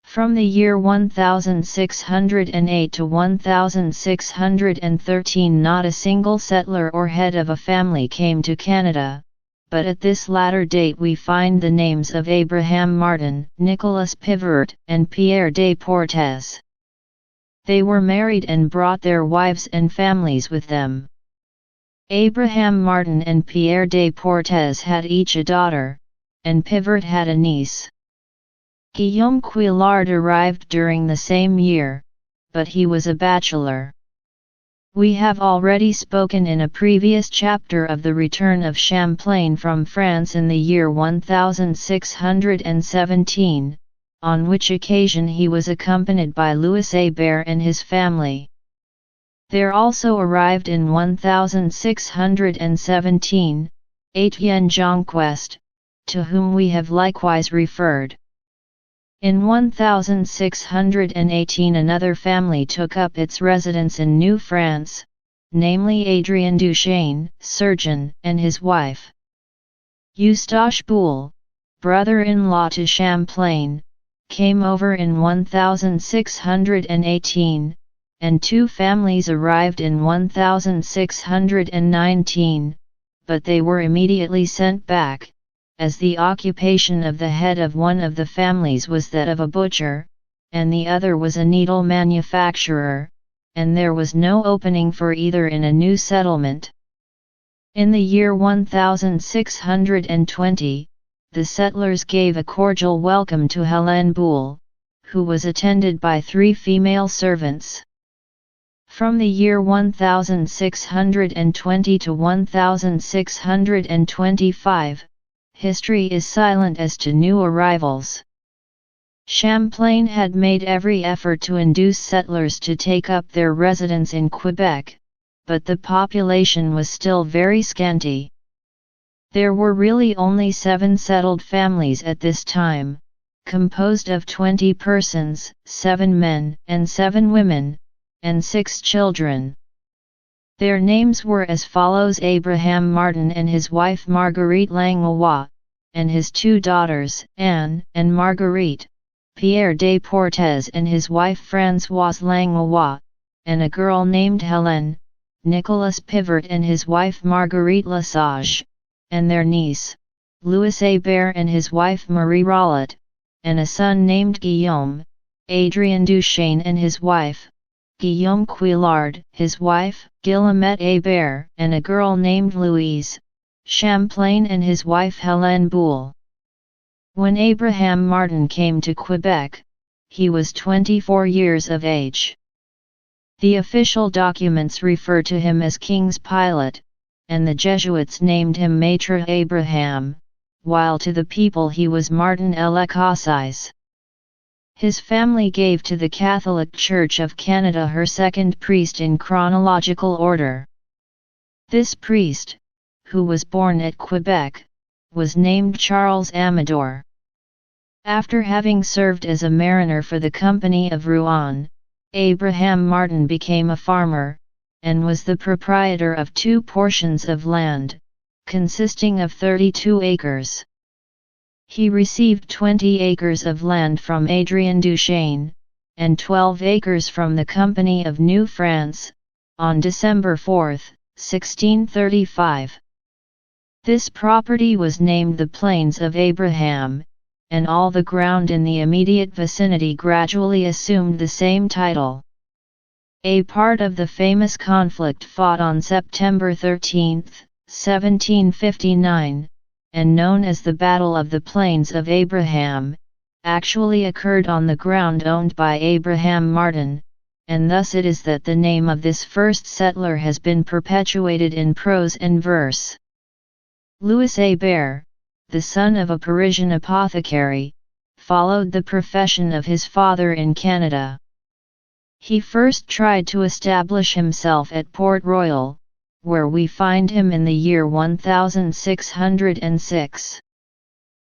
From the year 1608 to 1613 not a single settler or head of a family came to Canada, but at this latter date we find the names of Abraham Martin, Nicolas Pivert, and Pierre de Portes. They were married and brought their wives and families with them. Abraham Martin and Pierre de Portes had each a daughter, and Pivert had a niece. Guillaume Quillard arrived during the same year, but he was a bachelor. We have already spoken in a previous chapter of the return of Champlain from France in the year 1617, on which occasion he was accompanied by Louis Hébert and his family. There also arrived in 1617, Étienne Jonquest, to whom we have likewise referred. In 1618 another family took up its residence in New France, namely Adrien Duchesne, surgeon, and his wife. Eustache Boulle, brother-in-law to Champlain, came over in 1618, and two families arrived in 1619, but they were immediately sent back, as the occupation of the head of one of the families was that of a butcher, and the other was a needle manufacturer, and there was no opening for either in a new settlement. In the year 1620, the settlers gave a cordial welcome to Hélène Boulle, who was attended by 3 female servants. From the year 1620 to 1625, history is silent as to new arrivals. Champlain had made every effort to induce settlers to take up their residence in Quebec, but the population was still very scanty. There were really only 7 settled families at this time, composed of 20 persons, 7 men and 7 women, and 6 children. Their names were as follows: Abraham Martin and his wife Marguerite Langlois, and his 2 daughters, Anne and Marguerite, Pierre de Portes and his wife Françoise Langlois, and a girl named Hélène, Nicolas Pivert and his wife Marguerite Lesage, and their niece, Louis Hébert and his wife Marie Rollet, and a son named Guillaume, Adrien Duchesne and his wife, Guillaume Quillard, his wife, Guillemette Hébert, and a girl named Louise, Champlain and his wife Hélène Boulle. When Abraham Martin came to Quebec, he was 24 years of age. The official documents refer to him as King's Pilot, and the Jesuits named him Maître Abraham, while to the people he was Martin l'Écossais. His family gave to the Catholic Church of Canada her second priest in chronological order. This priest, who was born at Quebec, was named Charles Amador. After having served as a mariner for the Company of Rouen, Abraham Martin became a farmer, and was the proprietor of 2 portions of land, consisting of 32 acres. He received 20 acres of land from Adrien Duchesne, and 12 acres from the Company of New France, on December 4, 1635. This property was named the Plains of Abraham, and all the ground in the immediate vicinity gradually assumed the same title. A part of the famous conflict fought on September 13, 1759, and known as the Battle of the Plains of Abraham, actually occurred on the ground owned by Abraham Martin, and thus it is that the name of this first settler has been perpetuated in prose and verse. Louis Hébert, the son of a Parisian apothecary, followed the profession of his father in Canada. He first tried to establish himself at Port Royal, where we find him in the year 1606.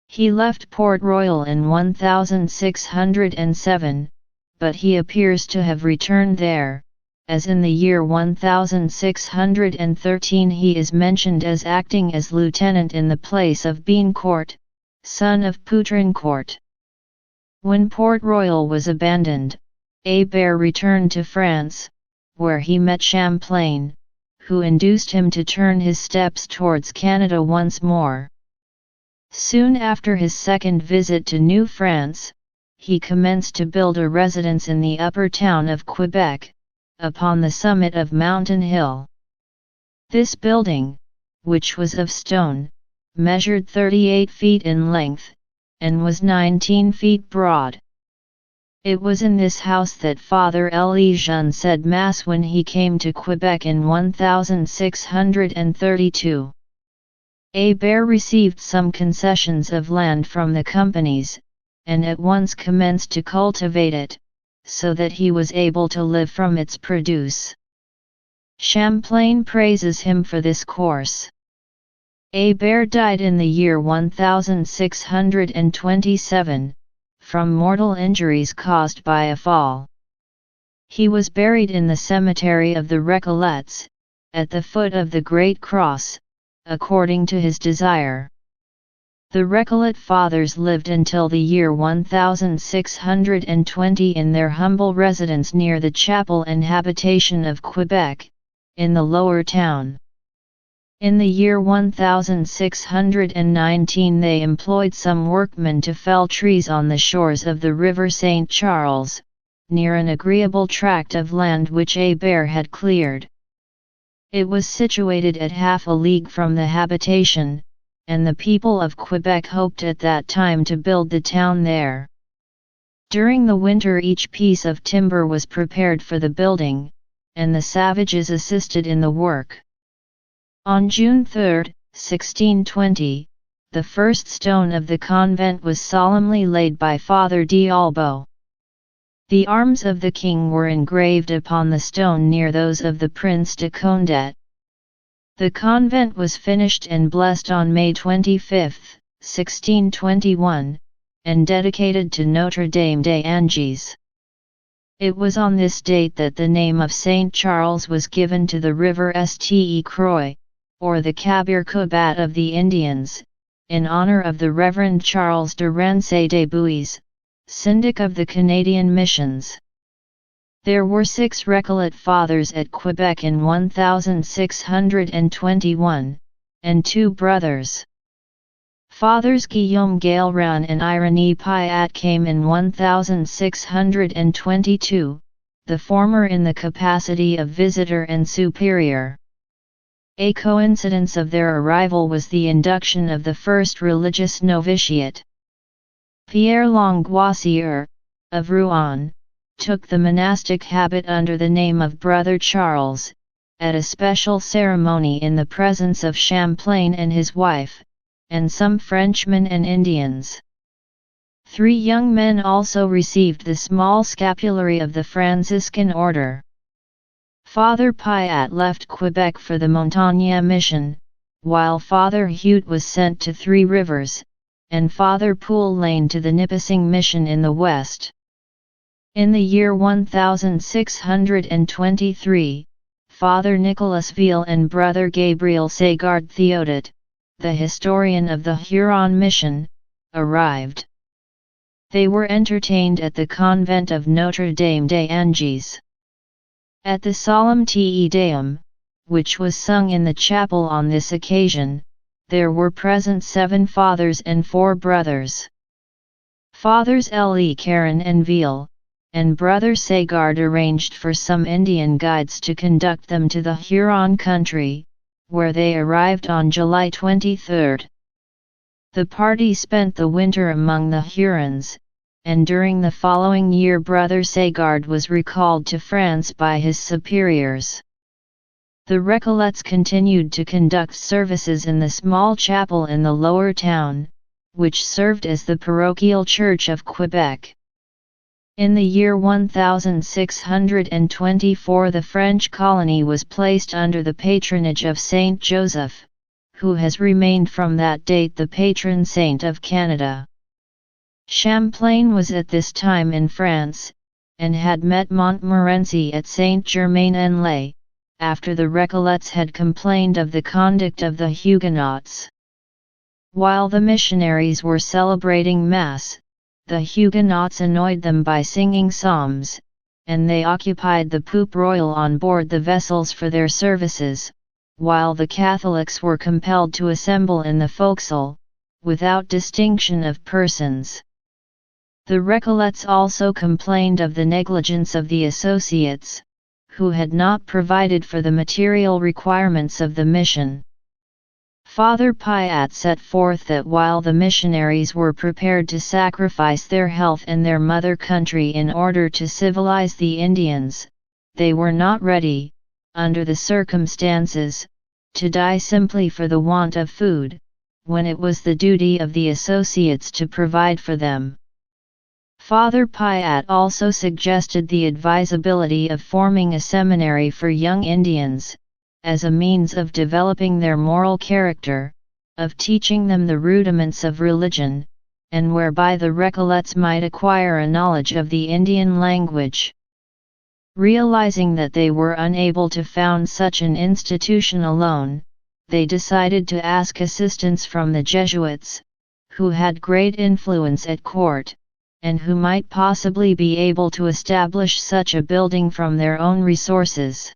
He left Port Royal in 1607, but he appears to have returned there, as in the year 1613 he is mentioned as acting as lieutenant in the place of Beancourt, son of Poutrincourt. When Port Royal was abandoned, Hébert returned to France, where he met Champlain, who induced him to turn his steps towards Canada once more. Soon after his second visit to New France, he commenced to build a residence in the upper town of Quebec, upon the summit of Mountain Hill. This building, which was of stone, measured 38 feet in length, and was 19 feet broad. It was in this house that Father N E Dionne said Mass when he came to Quebec in 1632. Hébert received some concessions of land from the companies, and at once commenced to cultivate it, so that he was able to live from its produce. Champlain praises him for this course. Hébert died in the year 1627, from mortal injuries caused by a fall. He was buried in the cemetery of the Recollets, at the foot of the Great Cross, according to his desire. The Recollet Fathers lived until the year 1620 in their humble residence near the chapel and habitation of Quebec, in the Lower Town. In the year 1619 they employed some workmen to fell trees on the shores of the river St. Charles, near an agreeable tract of land which Hébert had cleared. It was situated at half a league from the habitation, and the people of Quebec hoped at that time to build the town there. During the winter each piece of timber was prepared for the building, and the savages assisted in the work. On June 3, 1620, the first stone of the convent was solemnly laid by Father d'Albo. The arms of the king were engraved upon the stone near those of the Prince de Condé. The convent was finished and blessed on May 25, 1621, and dedicated to Notre Dame des Anges. It was on this date that the name of St. Charles was given to the river Ste Croix, or the Kabir Kubat of the Indians, in honor of the Reverend Charles de Rancé des Buis, syndic of the Canadian missions. There were 6 Recollet Fathers at Quebec in 1621, and 2 brothers. Fathers Guillaume Gailran and Irénée Piat came in 1622, the former in the capacity of visitor and superior. A coincidence of their arrival was the induction of the first religious novitiate. Pierre Langoissier, of Rouen, took the monastic habit under the name of Brother Charles, at a special ceremony in the presence of Champlain and his wife, and some Frenchmen and Indians. 3 young men also received the small scapulary of the Franciscan order. Father Piat left Quebec for the Montagne mission, while Father Huet was sent to 3 Rivers, and Father Poul Lane to the Nipissing mission in the west. In the year 1623, Father Nicolas Ville and Brother Gabriel Sagard Theodat, the historian of the Huron mission, arrived. They were entertained at the convent of Notre Dame des Anges. At the solemn Te Deum, which was sung in the chapel on this occasion, there were present 7 fathers and 4 brothers. Fathers Le Caron and Ville, and Brother Sagard arranged for some Indian guides to conduct them to the Huron country, where they arrived on July 23. The party spent the winter among the Hurons, and during the following year Brother Sagard was recalled to France by his superiors. The Recollets continued to conduct services in the small chapel in the Lower Town, which served as the parochial church of Quebec. In the year 1624 the French colony was placed under the patronage of Saint Joseph, who has remained from that date the patron saint of Canada. Champlain was at this time in France, and had met Montmorency at Saint-Germain-en-Laye, after the Recollets had complained of the conduct of the Huguenots. While the missionaries were celebrating Mass, the Huguenots annoyed them by singing psalms, and they occupied the poop royal on board the vessels for their services, while the Catholics were compelled to assemble in the forecastle, without distinction of persons. The Recollets also complained of the negligence of the associates, who had not provided for the material requirements of the mission. Father Piat set forth that while the missionaries were prepared to sacrifice their health and their mother country in order to civilize the Indians, they were not ready, under the circumstances, to die simply for the want of food, when it was the duty of the associates to provide for them. Father Piat also suggested the advisability of forming a seminary for young Indians, as a means of developing their moral character, of teaching them the rudiments of religion, and whereby the Recollets might acquire a knowledge of the Indian language. Realizing that they were unable to found such an institution alone, they decided to ask assistance from the Jesuits, who had great influence at court, and who might possibly be able to establish such a building from their own resources.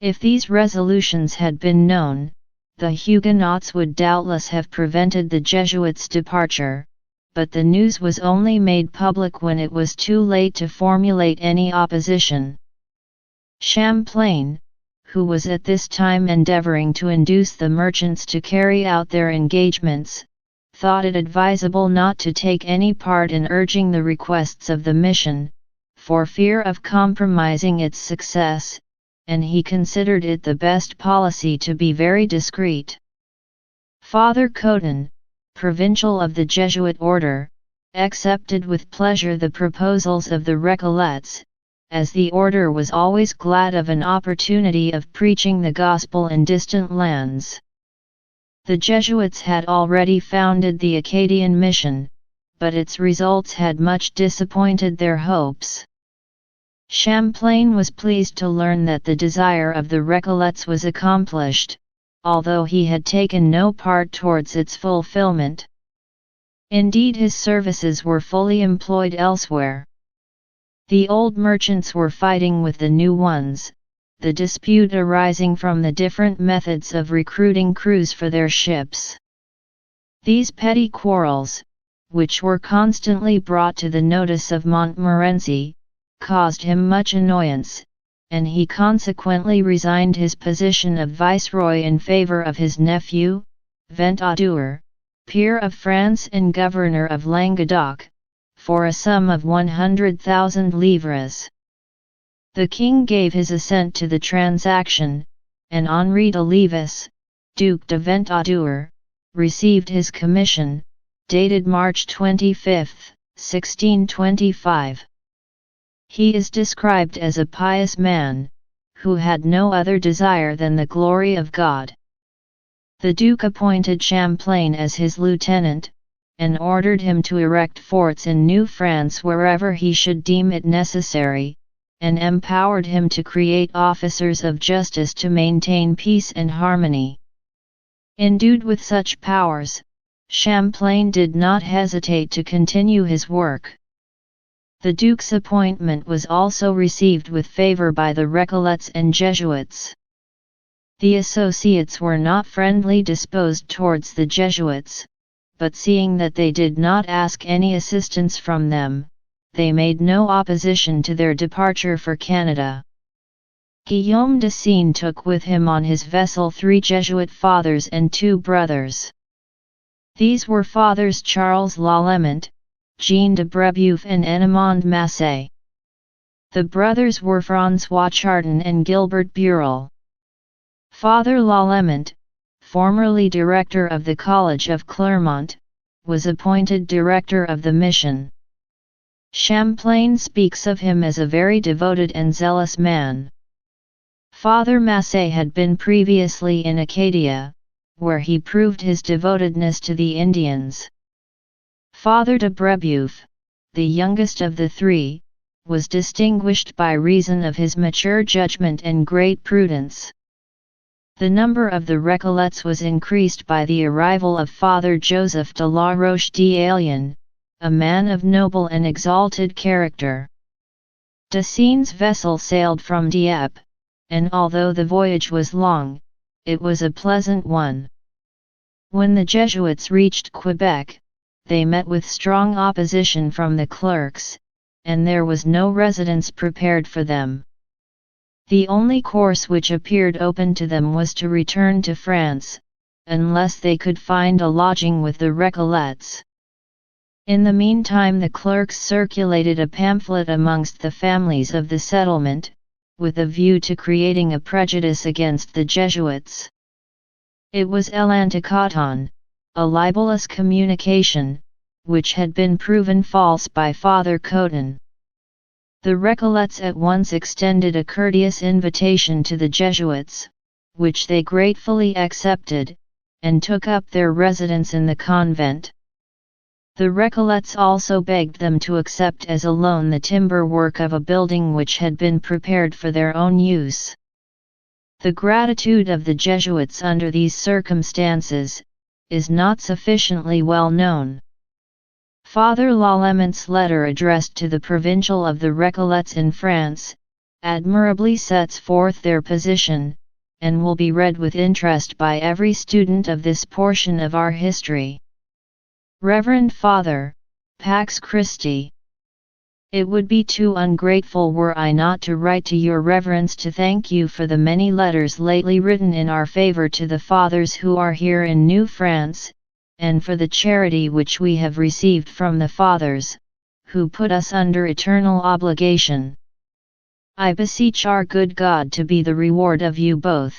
If these resolutions had been known, the Huguenots would doubtless have prevented the Jesuits' departure, but the news was only made public when it was too late to formulate any opposition. Champlain, who was at this time endeavoring to induce the merchants to carry out their engagements, thought it advisable not to take any part in urging the requests of the mission, for fear of compromising its success, and he considered it the best policy to be very discreet. Father Coton, provincial of the Jesuit order, accepted with pleasure the proposals of the Recollets, as the order was always glad of an opportunity of preaching the gospel in distant lands. The Jesuits had already founded the Acadian mission, but its results had much disappointed their hopes. Champlain was pleased to learn that the desire of the Recollets was accomplished, although he had taken no part towards its fulfillment. Indeed, his services were fully employed elsewhere. The old merchants were fighting with the new ones, the dispute arising from the different methods of recruiting crews for their ships. These petty quarrels, which were constantly brought to the notice of Montmorency, caused him much annoyance, and he consequently resigned his position of viceroy in favor of his nephew, Ventadour, peer of France and governor of Languedoc, for a sum of 100,000 livres. The king gave his assent to the transaction, and Henri de Levis, Duc de Ventadour, received his commission, dated March 25, 1625. He is described as a pious man, who had no other desire than the glory of God. The Duke appointed Champlain as his lieutenant, and ordered him to erect forts in New France wherever he should deem it necessary, and empowered him to create officers of justice to maintain peace and harmony. Endued with such powers, Champlain did not hesitate to continue his work. The Duke's appointment was also received with favor by the Recollets and Jesuits. The associates were not friendly disposed towards the Jesuits, but seeing that they did not ask any assistance from them, they made no opposition to their departure for Canada. Guillaume de Seine took with him on his vessel 3 Jesuit fathers and 2 brothers. These were Fathers Charles Lalemant, Jean de Brebeuf and Ennemond Massé. The brothers were François Chardin and Gilbert Burel. Father Lalemant, formerly director of the College of Clermont, was appointed director of the mission. Champlain speaks of him as a very devoted and zealous man. Father Massé had been previously in Acadia, where he proved his devotedness to the Indians. Father de Brebeuf, the youngest of the 3, was distinguished by reason of his mature judgment and great prudence. The number of the Recollets was increased by the arrival of Father Joseph de la Roche d'Allion, a man of noble and exalted character. De Seine's vessel sailed from Dieppe, and although the voyage was long, it was a pleasant one. When the Jesuits reached Quebec, they met with strong opposition from the clerks, and there was no residence prepared for them. The only course which appeared open to them was to return to France, unless they could find a lodging with the Recollets. In the meantime the clerks circulated a pamphlet amongst the families of the settlement, with a view to creating a prejudice against the Jesuits. It was L'Anticoton, a libelous communication, which had been proven false by Father Coton. The Recollets at once extended a courteous invitation to the Jesuits, which they gratefully accepted, and took up their residence in the convent. The Recollets also begged them to accept as a loan the timber work of a building which had been prepared for their own use. The gratitude of the Jesuits under these circumstances is not sufficiently well known. Father Lallement's letter addressed to the Provincial of the Recollets in France, admirably sets forth their position, and will be read with interest by every student of this portion of our history. Reverend Father, Pax Christi. It would be too ungrateful were I not to write to your Reverence to thank you for the many letters lately written in our favor to the Fathers who are here in New France, and for the charity which we have received from the Fathers, who put us under eternal obligation. I beseech our good God to be the reward of you both.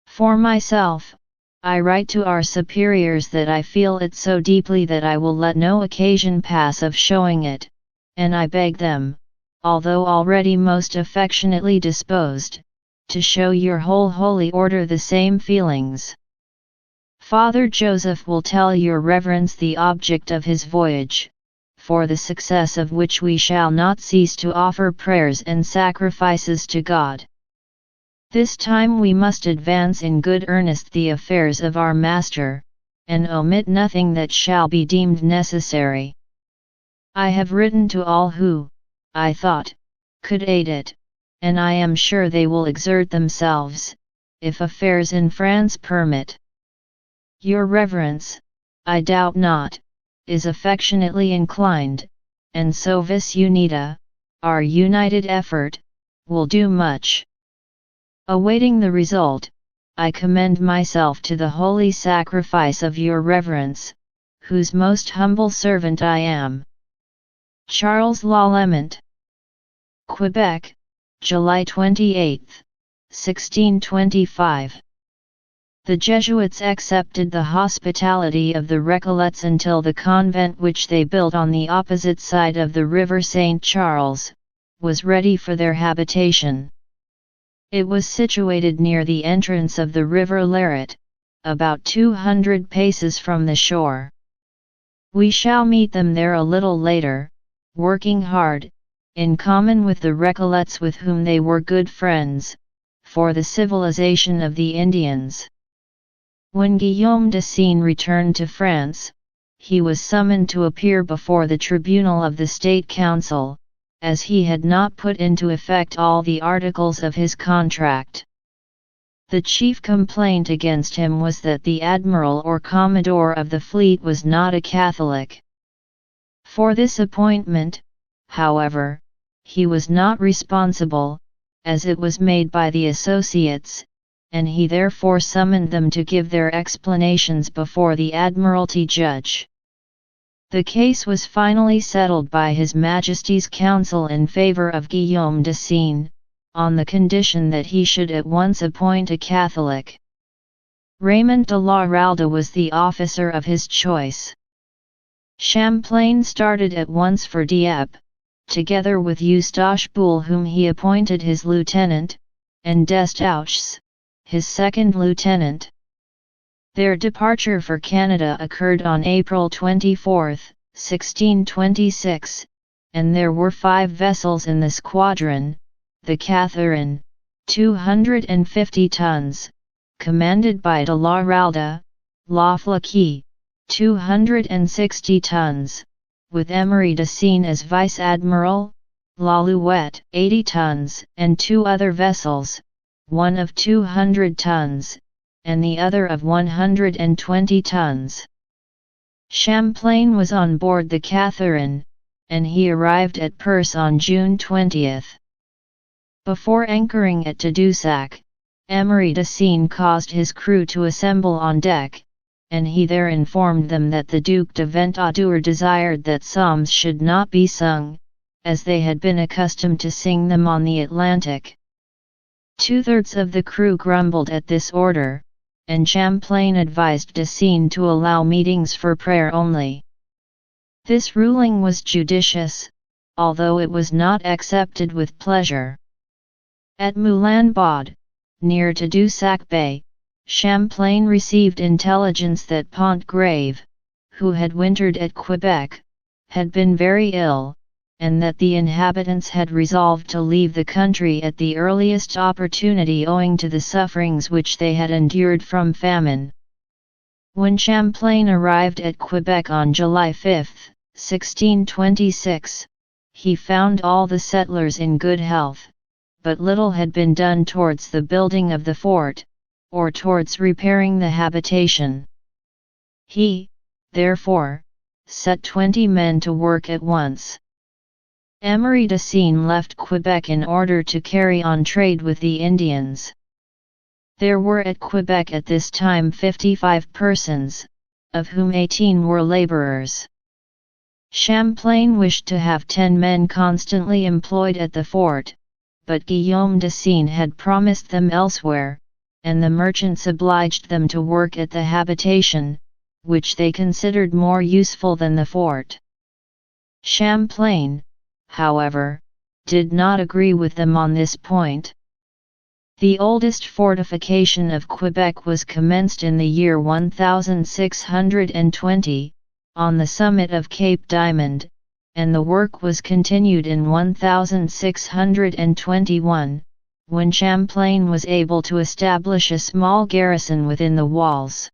For myself, I write to our superiors that I feel it so deeply that I will let no occasion pass of showing it, and I beg them, although already most affectionately disposed, to show your whole holy order the same feelings. Father Joseph will tell your Reverence the object of his voyage, for the success of which we shall not cease to offer prayers and sacrifices to God. This time we must advance in good earnest the affairs of our Master, and omit nothing that shall be deemed necessary. I have written to all who, I thought, could aid it, and I am sure they will exert themselves, if affairs in France permit. Your Reverence, I doubt not, is affectionately inclined, and so vis unita, our united effort, will do much. Awaiting the result, I commend myself to the holy sacrifice of your Reverence, whose most humble servant I am. Charles Lallemand. Quebec, July 28, 1625. The Jesuits accepted the hospitality of the Recollets until the convent which they built on the opposite side of the river St. Charles, was ready for their habitation. It was situated near the entrance of the river Larret, about 200 paces from the shore. We shall meet them there a little later, working hard, in common with the Recollets with whom they were good friends, for the civilization of the Indians. When Guillaume de Seine returned to France, he was summoned to appear before the tribunal of the State Council, as he had not put into effect all the articles of his contract. The chief complaint against him was that the admiral or commodore of the fleet was not a Catholic. For this appointment, however, he was not responsible, as it was made by the associates, and he therefore summoned them to give their explanations before the Admiralty judge. The case was finally settled by His Majesty's Council in favor of Guillaume de Seine, on the condition that he should at once appoint a Catholic. Raymond de la Ralde was the officer of his choice. Champlain started at once for Dieppe, together with Eustache Boule whom he appointed his lieutenant, and Destouches, his second lieutenant. Their departure for Canada occurred on April 24, 1626, and there were 5 vessels in the squadron: the Catherine, 250 tons, commanded by de la Ralde; La Flaquie, 260 tons, with Emery de Seine as vice-admiral; L'Alouette, 80 tons, and 2 other vessels, one of 200 tons, and the other of 120 tons. Champlain was on board the Catherine, and he arrived at Perce on June 20. Before anchoring at Tadoussac, Emery de Seine caused his crew to assemble on deck, and he there informed them that the Duc de Ventadour desired that psalms should not be sung, as they had been accustomed to sing them on the Atlantic. 2/3 of the crew grumbled at this order, and Champlain advised de Seine to allow meetings for prayer only. This ruling was judicious, although it was not accepted with pleasure. At Moulin Baud, near Tadoussac Bay, Champlain received intelligence that Pontgravé, who had wintered at Quebec, had been very ill, and that the inhabitants had resolved to leave the country at the earliest opportunity owing to the sufferings which they had endured from famine. When Champlain arrived at Quebec on July 5, 1626, he found all the settlers in good health, but little had been done towards the building of the fort, or towards repairing the habitation. He, therefore, set 20 men to work at once. Emery de Seine left Quebec in order to carry on trade with the Indians. There were at Quebec at this time 55 persons, of whom 18 were laborers. Champlain wished to have 10 men constantly employed at the fort, but Guillaume de Seine had promised them elsewhere, and the merchants obliged them to work at the habitation, which they considered more useful than the fort. Champlain, however, did not agree with them on this point. The oldest fortification of Quebec was commenced in the year 1620, on the summit of Cape Diamond, and the work was continued in 1621, when Champlain was able to establish a small garrison within the walls.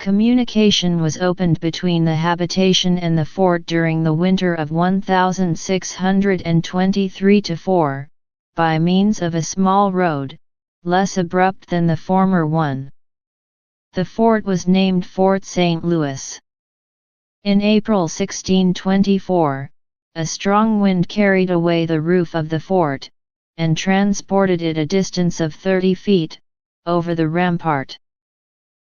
Communication was opened between the habitation and the fort during the winter of 1623-4, by means of a small road, less abrupt than the former one. The fort was named Fort St. Louis. In April 1624, a strong wind carried away the roof of the fort, and transported it a distance of 30 feet, over the rampart.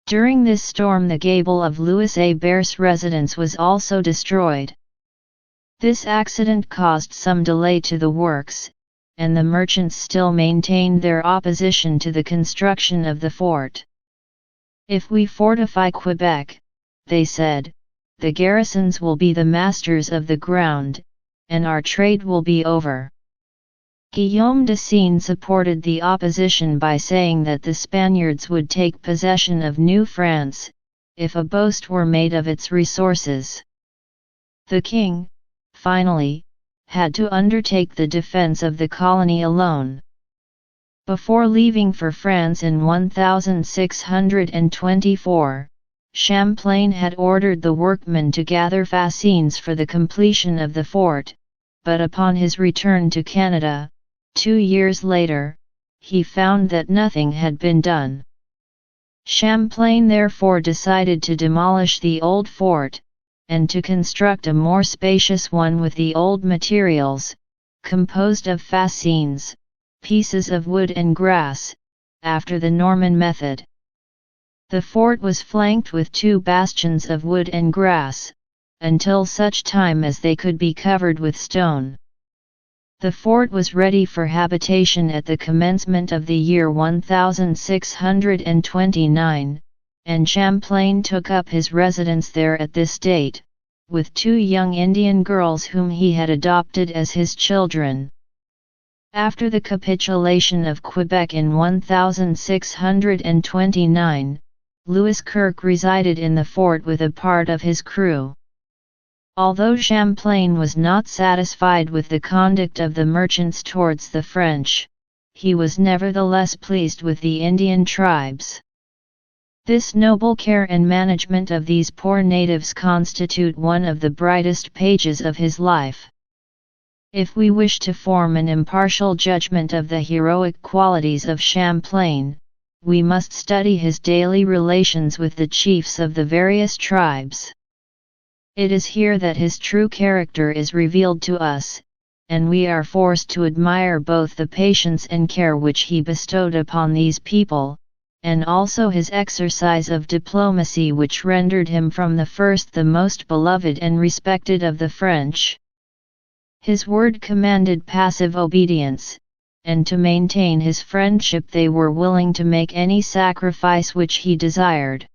During this storm the gable of Louis Hébert's residence was also destroyed. This accident caused some delay to the works, and the merchants still maintained their opposition to the construction of the fort. "If we fortify Quebec," they said, "the garrisons will be the masters of the ground, and our trade will be over." Guillaume de Seine supported the opposition by saying that the Spaniards would take possession of New France, if a boast were made of its resources. The king, finally, had to undertake the defense of the colony alone. Before leaving for France in 1624, Champlain had ordered the workmen to gather fascines for the completion of the fort, but upon his return to Canada, 2 years later, he found that nothing had been done. Champlain therefore decided to demolish the old fort, and to construct a more spacious one with the old materials, composed of fascines, pieces of wood and grass, after the Norman method. The fort was flanked with 2 bastions of wood and grass, until such time as they could be covered with stone. The fort was ready for habitation at the commencement of the year 1629, and Champlain took up his residence there at this date, with 2 young Indian girls whom he had adopted as his children. After the capitulation of Quebec in 1629, Louis Kirke resided in the fort with a part of his crew. Although Champlain was not satisfied with the conduct of the merchants towards the French, he was nevertheless pleased with the Indian tribes. This noble care and management of these poor natives constitute one of the brightest pages of his life. If we wish to form an impartial judgment of the heroic qualities of Champlain, we must study his daily relations with the chiefs of the various tribes. It is here that his true character is revealed to us, and we are forced to admire both the patience and care which he bestowed upon these people, and also his exercise of diplomacy which rendered him from the first the most beloved and respected of the French. His word commanded passive obedience, and to maintain his friendship they were willing to make any sacrifice which he desired.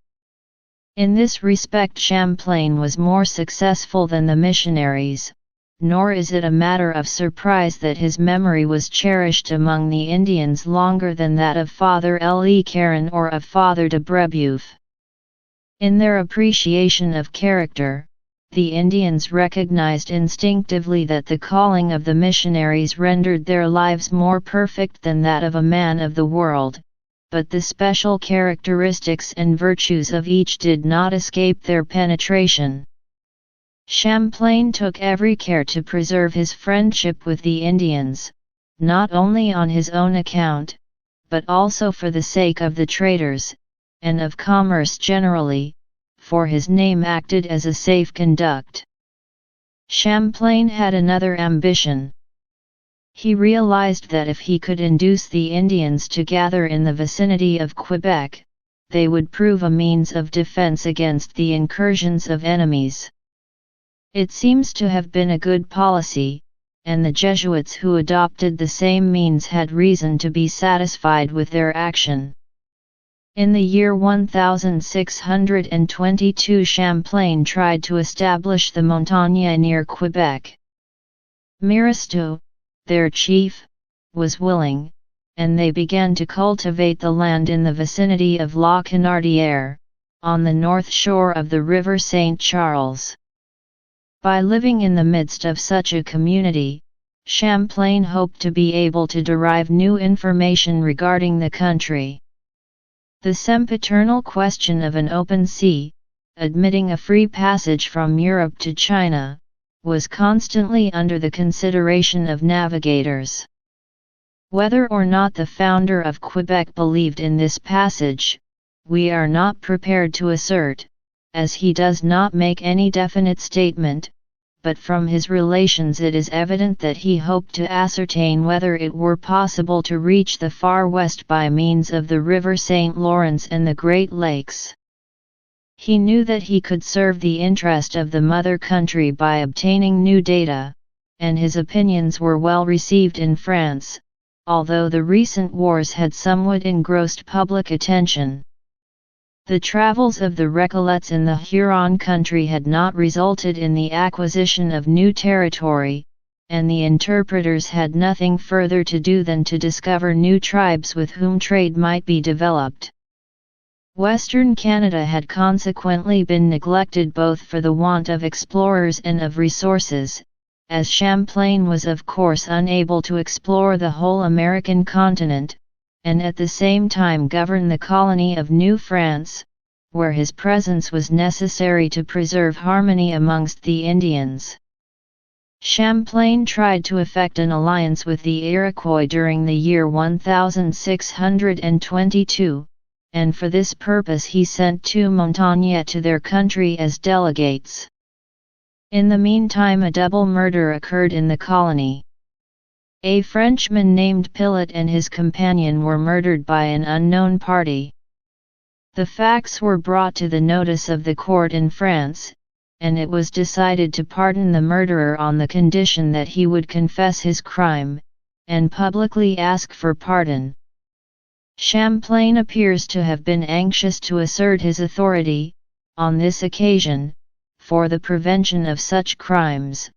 In this respect Champlain was more successful than the missionaries, nor is it a matter of surprise that his memory was cherished among the Indians longer than that of Father Le Caron or of Father de Brebeuf. In their appreciation of character, the Indians recognized instinctively that the calling of the missionaries rendered their lives more perfect than that of a man of the world, but the special characteristics and virtues of each did not escape their penetration. Champlain took every care to preserve his friendship with the Indians, not only on his own account, but also for the sake of the traders, and of commerce generally, for his name acted as a safe conduct. Champlain had another ambition. He realized that if he could induce the Indians to gather in the vicinity of Quebec, they would prove a means of defense against the incursions of enemies. It seems to have been a good policy, and the Jesuits who adopted the same means had reason to be satisfied with their action. In the year 1622 Champlain tried to establish the Montagne near Quebec. Miristou, their chief, was willing, and they began to cultivate the land in the vicinity of La Canardière, on the north shore of the river St. Charles. By living in the midst of such a community, Champlain hoped to be able to derive new information regarding the country. The sempiternal question of an open sea, admitting a free passage from Europe to China, was constantly under the consideration of navigators. Whether or not the founder of Quebec believed in this passage, we are not prepared to assert, as he does not make any definite statement, but from his relations it is evident that he hoped to ascertain whether it were possible to reach the far west by means of the river St. Lawrence and the Great Lakes. He knew that he could serve the interest of the mother country by obtaining new data, and his opinions were well received in France, although the recent wars had somewhat engrossed public attention. The travels of the Recollets in the Huron country had not resulted in the acquisition of new territory, and the interpreters had nothing further to do than to discover new tribes with whom trade might be developed. Western Canada had consequently been neglected both for the want of explorers and of resources, as Champlain was of course unable to explore the whole American continent, and at the same time govern the colony of New France, where his presence was necessary to preserve harmony amongst the Indians. Champlain tried to effect an alliance with the Iroquois during the year 1622, and for this purpose he sent 2 Montagnais to their country as delegates. In the meantime a double murder occurred in the colony. A Frenchman named Pilot and his companion were murdered by an unknown party. The facts were brought to the notice of the court in France, and it was decided to pardon the murderer on the condition that he would confess his crime, and publicly ask for pardon. Champlain appears to have been anxious to assert his authority, on this occasion, for the prevention of such crimes,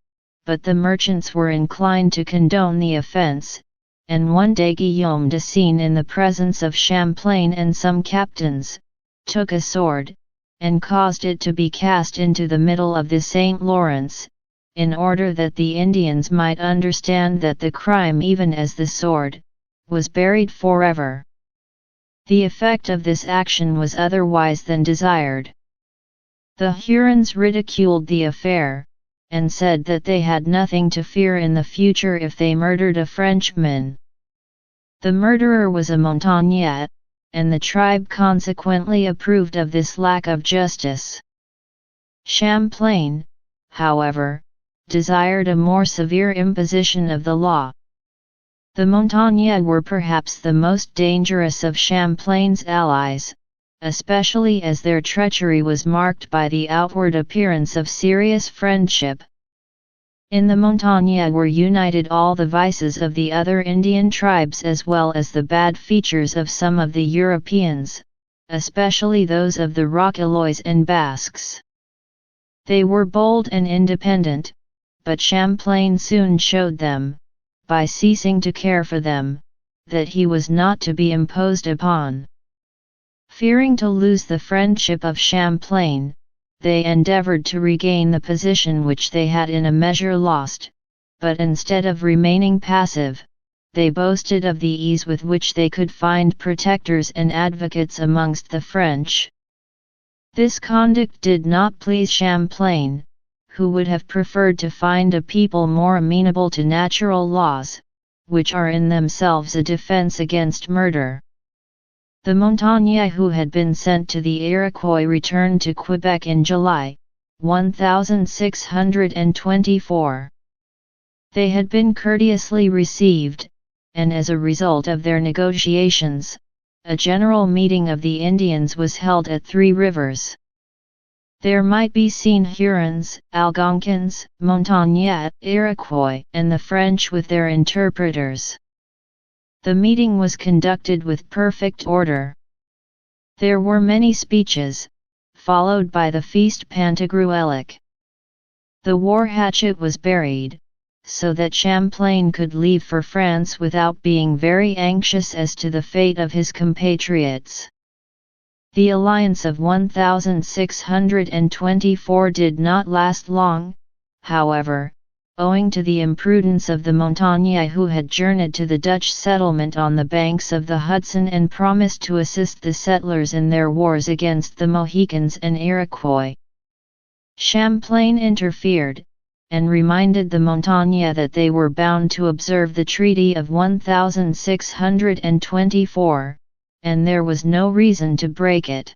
but the merchants were inclined to condone the offense, and one day Guillaume de Seine in the presence of Champlain and some captains, took a sword, and caused it to be cast into the middle of the St. Lawrence, in order that the Indians might understand that the crime, even as the sword, was buried forever. The effect of this action was otherwise than desired. The Hurons ridiculed the affair, and said that they had nothing to fear in the future if they murdered a Frenchman. The murderer was a Montagnais, and the tribe consequently approved of this lack of justice. Champlain, however, desired a more severe imposition of the law. The Montagnais were perhaps the most dangerous of Champlain's allies, especially as their treachery was marked by the outward appearance of serious friendship. In the Montagnais were united all the vices of the other Indian tribes as well as the bad features of some of the Europeans, especially those of the Roquelaures and Basques. They were bold and independent, but Champlain soon showed them, by ceasing to care for them, that he was not to be imposed upon. Fearing to lose the friendship of Champlain, they endeavored to regain the position which they had in a measure lost, but instead of remaining passive, they boasted of the ease with which they could find protectors and advocates amongst the French. This conduct did not please Champlain, who would have preferred to find a people more amenable to natural laws, which are in themselves a defense against murder. The Montagnais who had been sent to the Iroquois returned to Quebec in July, 1624. They had been courteously received, and as a result of their negotiations, a general meeting of the Indians was held at Three Rivers. There might be seen Hurons, Algonquins, Montagnais, Iroquois, and the French with their interpreters. The meeting was conducted with perfect order. There were many speeches, followed by the feast Pantagruelic. The war hatchet was buried, so that Champlain could leave for France without being very anxious as to the fate of his compatriots. The alliance of 1624 did not last long, however, owing to the imprudence of the Montagnais who had journeyed to the Dutch settlement on the banks of the Hudson and promised to assist the settlers in their wars against the Mohicans and Iroquois. Champlain interfered, and reminded the Montagnais that they were bound to observe the Treaty of 1624, and there was no reason to break it.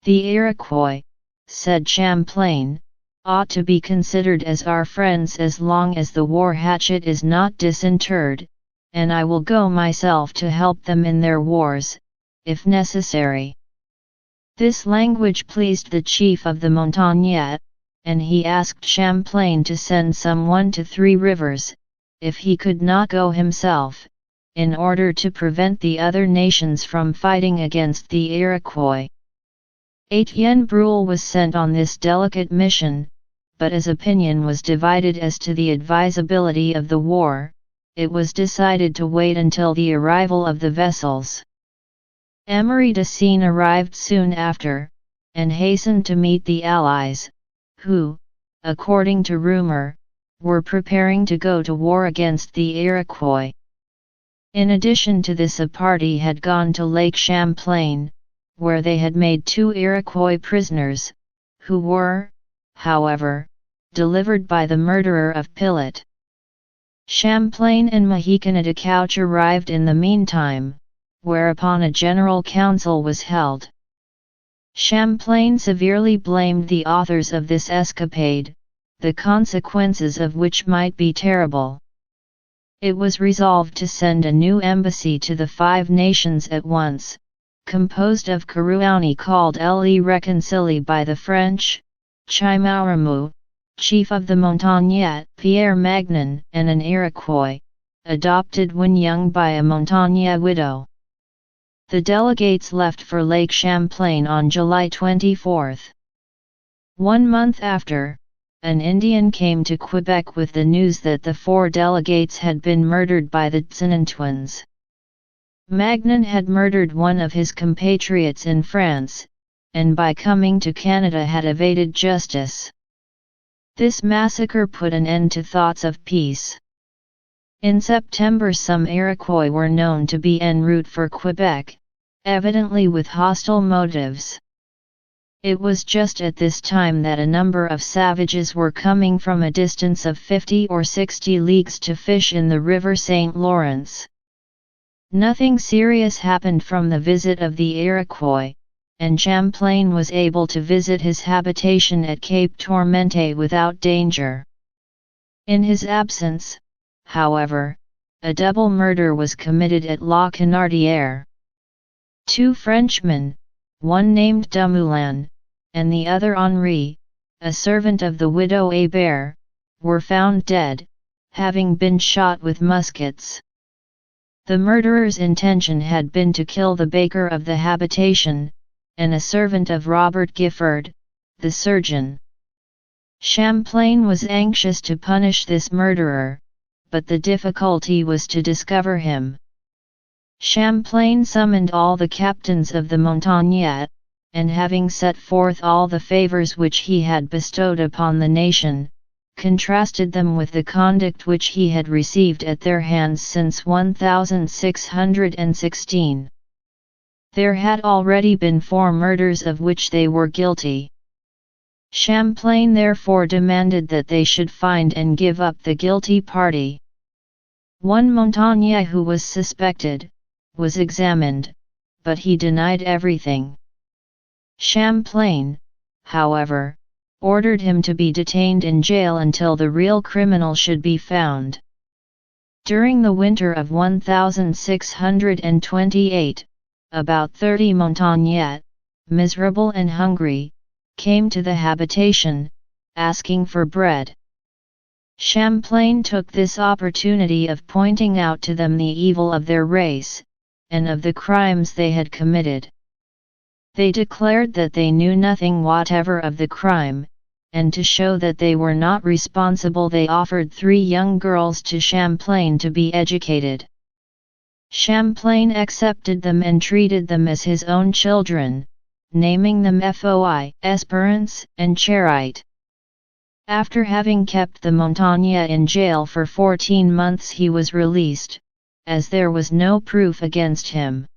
The Iroquois, said Champlain, ought to be considered as our friends as long as the war hatchet is not disinterred, and I will go myself to help them in their wars, if necessary. This language pleased the chief of the Montagnais, and he asked Champlain to send someone to Three Rivers, if he could not go himself, in order to prevent the other nations from fighting against the Iroquois. Etienne Brule was sent on this delicate mission, but as opinion was divided as to the advisability of the war, it was decided to wait until the arrival of the vessels. Emery de Seine arrived soon after, and hastened to meet the Allies, who, according to rumor, were preparing to go to war against the Iroquois. In addition to this, a party had gone to Lake Champlain, where they had made 2 Iroquois prisoners, who were, however, delivered by the murderer of Pilot. Champlain and Mohican de Couch arrived in the meantime, whereupon a general council was held. Champlain severely blamed the authors of this escapade, the consequences of which might be terrible. It was resolved to send a new embassy to the 5 nations at once, composed of Karuauni called Le Reconcili by the French, Chimauramou, chief of the Montagnais, Pierre Magnan, and an Iroquois, adopted when young by a Montagnais widow. The delegates left for Lake Champlain on July 24. 1 month after, an Indian came to Quebec with the news that the 4 delegates had been murdered by the Tsinantuans. Magnan had murdered one of his compatriots in France, and by coming to Canada had evaded justice. This massacre put an end to thoughts of peace. In September some Iroquois were known to be en route for Quebec, evidently with hostile motives. It was just at this time that a number of savages were coming from a distance of 50 or 60 leagues to fish in the river St. Lawrence. Nothing serious happened from the visit of the Iroquois, and Champlain was able to visit his habitation at Cape Tourmente without danger. In his absence, however, a double murder was committed at La Canardière. Two Frenchmen, one named Dumoulin, and the other Henri, a servant of the widow Hébert, were found dead, having been shot with muskets. The murderer's intention had been to kill the baker of the habitation, and a servant of Robert Giffard, the surgeon. Champlain was anxious to punish this murderer, but the difficulty was to discover him. Champlain summoned all the captains of the Montagnette, and having set forth all the favors which he had bestowed upon the nation, contrasted them with the conduct which he had received at their hands since 1616. There had already been 4 murders of which they were guilty. Champlain therefore demanded that they should find and give up the guilty party. One Montagnais who was suspected, was examined, but he denied everything. Champlain, however, ordered him to be detained in jail until the real criminal should be found. During the winter of 1628, about 30 Montagnais, miserable and hungry, came to the habitation, asking for bread. Champlain took this opportunity of pointing out to them the evil of their race, and of the crimes they had committed. They declared that they knew nothing whatever of the crime, and to show that they were not responsible they offered 3 young girls to Champlain to be educated. Champlain accepted them and treated them as his own children, naming them Foi, Esperance, and Charite. After having kept the Montagnais in jail for 14 months he was released, as there was no proof against him.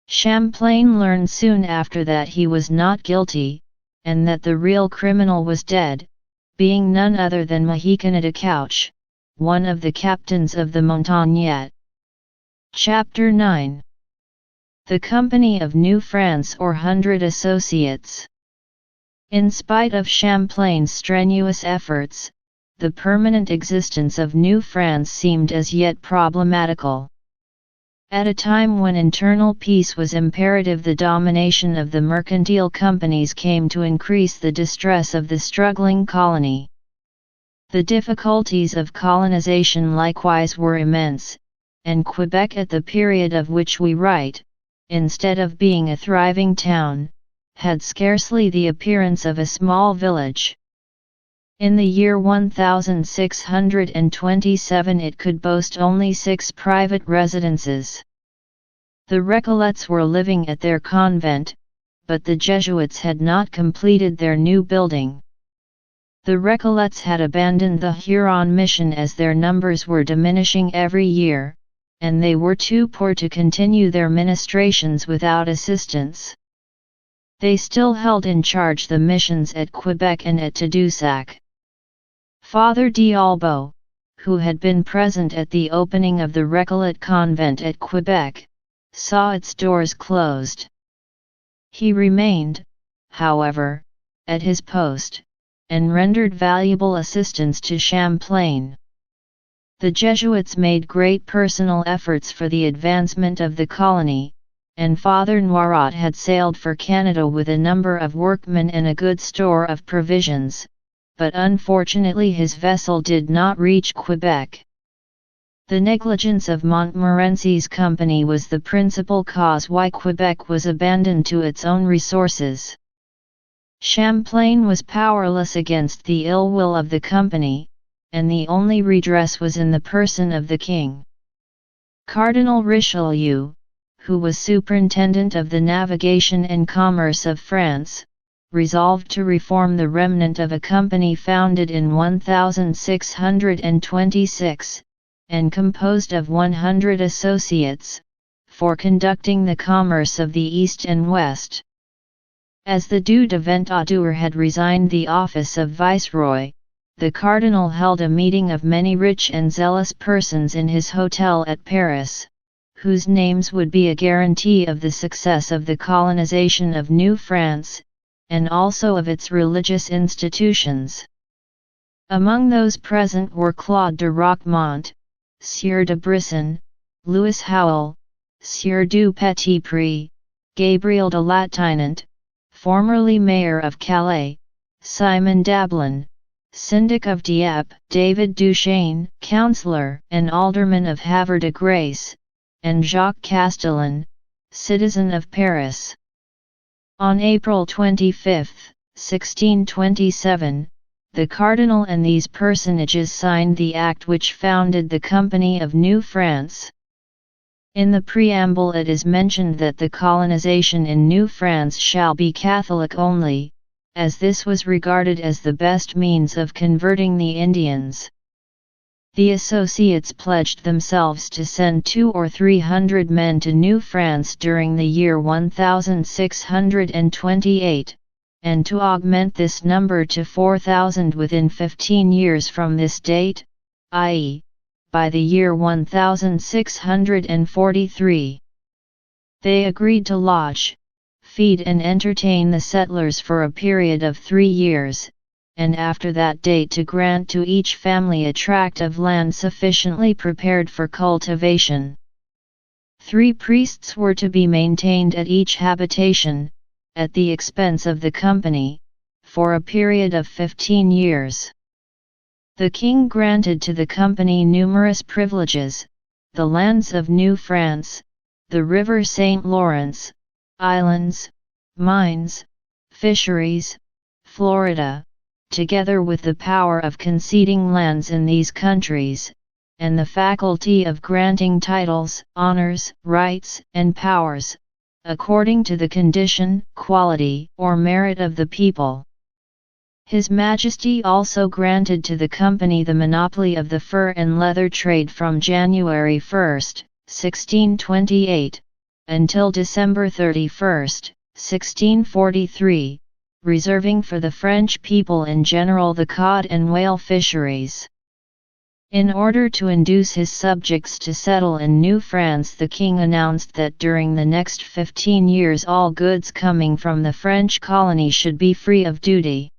Champlain learned soon after that he was not guilty, and that the real criminal was dead, being none other than Mahicana de Couch, one of the captains of the Montagnais. Chapter 9. The Company of New France or 100 Associates. In spite of Champlain's strenuous efforts, the permanent existence of New France seemed as yet problematical. At a time when internal peace was imperative, the domination of the mercantile companies came to increase the distress of the struggling colony. The difficulties of colonization likewise were immense, and Quebec at the period of which we write, instead of being a thriving town, had scarcely the appearance of a small village. In the year 1627 it could boast only 6 private residences. The Recollets were living at their convent, but the Jesuits had not completed their new building. The Recollets had abandoned the Huron mission as their numbers were diminishing every year, and they were too poor to continue their ministrations without assistance. They still held in charge the missions at Quebec and at Tadoussac. Father d'Albo, who had been present at the opening of the Recollet convent at Quebec, saw its doors closed. He remained, however, at his post, and rendered valuable assistance to Champlain. The Jesuits made great personal efforts for the advancement of the colony, and Father Noirot had sailed for Canada with a number of workmen and a good store of provisions, but unfortunately his vessel did not reach Quebec. The negligence of Montmorency's company was the principal cause why Quebec was abandoned to its own resources. Champlain was powerless against the ill will of the company, and the only redress was in the person of the king. Cardinal Richelieu, who was superintendent of the navigation and commerce of France, resolved to reform the remnant of a company founded in 1626, and composed of 100 associates, for conducting the commerce of the East and West. As the Duc de Ventadour had resigned the office of Viceroy, the Cardinal held a meeting of many rich and zealous persons in his hotel at Paris, whose names would be a guarantee of the success of the colonization of New France, and also of its religious institutions. Among those present were Claude de Roquemont, Sieur de Brisson, Louis Howell, Sieur du Petit-Pré, Gabriel de Latinant, formerly mayor of Calais, Simon Dablin, syndic of Dieppe, David Duchesne, councillor and alderman of Havre de Grace, and Jacques Castellan, citizen of Paris. On April 25, 1627, the Cardinal and these personages signed the act which founded the Company of New France. In the preamble it is mentioned that the colonization in New France shall be Catholic only, as this was regarded as the best means of converting the Indians. The associates pledged themselves to send 200 or 300 men to New France during the year 1628, and to augment this number to 4,000 within 15 years from this date, i.e., by the year 1643. They agreed to lodge, feed and entertain the settlers for a period of 3 years, and after that date to grant to each family a tract of land sufficiently prepared for cultivation. 3 priests were to be maintained at each habitation, at the expense of the company, for a period of 15 years. The king granted to the company numerous privileges, the lands of New France, the river St. Lawrence, islands, mines, fisheries, Florida, together with the power of conceding lands in these countries, and the faculty of granting titles, honors, rights, and powers, according to the condition, quality, or merit of the people. His Majesty also granted to the company the monopoly of the fur and leather trade from January 1, 1628, until December 31, 1643, reserving for the French people in general the cod and whale fisheries. In order to induce his subjects to settle in New France, the king announced that during the next 15 years all goods coming from the French colony should be free of duty.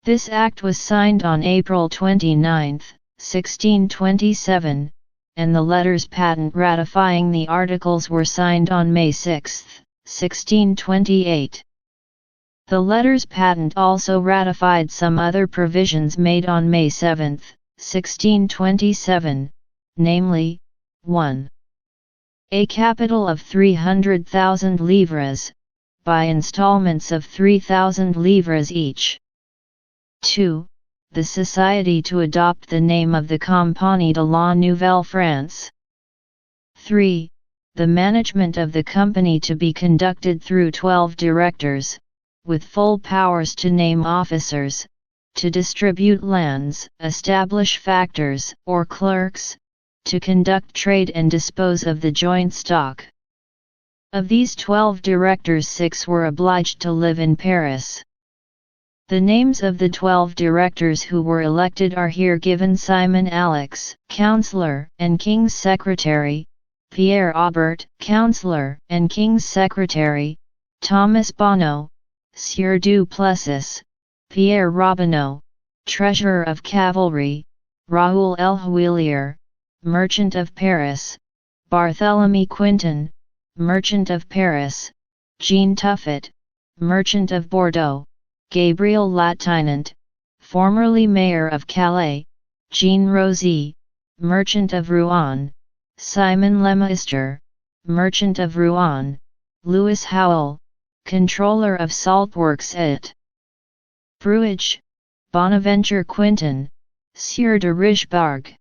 This act was signed on April 29, 1627, and the letters patent ratifying the articles were signed on May 6, 1628. The letters patent also ratified some other provisions made on May 7, 1627, namely, 1. A capital of 300,000 livres, by installments of 3,000 livres each. 2. The Society to adopt the name of the Compagnie de la Nouvelle France. 3. The management of the company to be conducted through 12 directors, with full powers to name officers, to distribute lands, establish factors or clerks, to conduct trade and dispose of the joint stock. Of these 12 directors, 6 were obliged to live in Paris. The names of the 12 directors who were elected are here given: Simon Alix, councillor and King's secretary; Pierre Aubert, councillor and King's secretary; Thomas Bonneau, Sieur du Plessis; Pierre Robineau, treasurer of cavalry; Raoul L'Huillier, merchant of Paris; Barthélemy Quinton, merchant of Paris; Jean Tuffet, merchant of Bordeaux; Gabriel Latinant, formerly mayor of Calais; Jean Rosy, merchant of Rouen; Simon Lemaister, merchant of Rouen; Louis Howell, controller of saltworks at Bruges; Bonaventure Quinton, Sieur de Richebourg.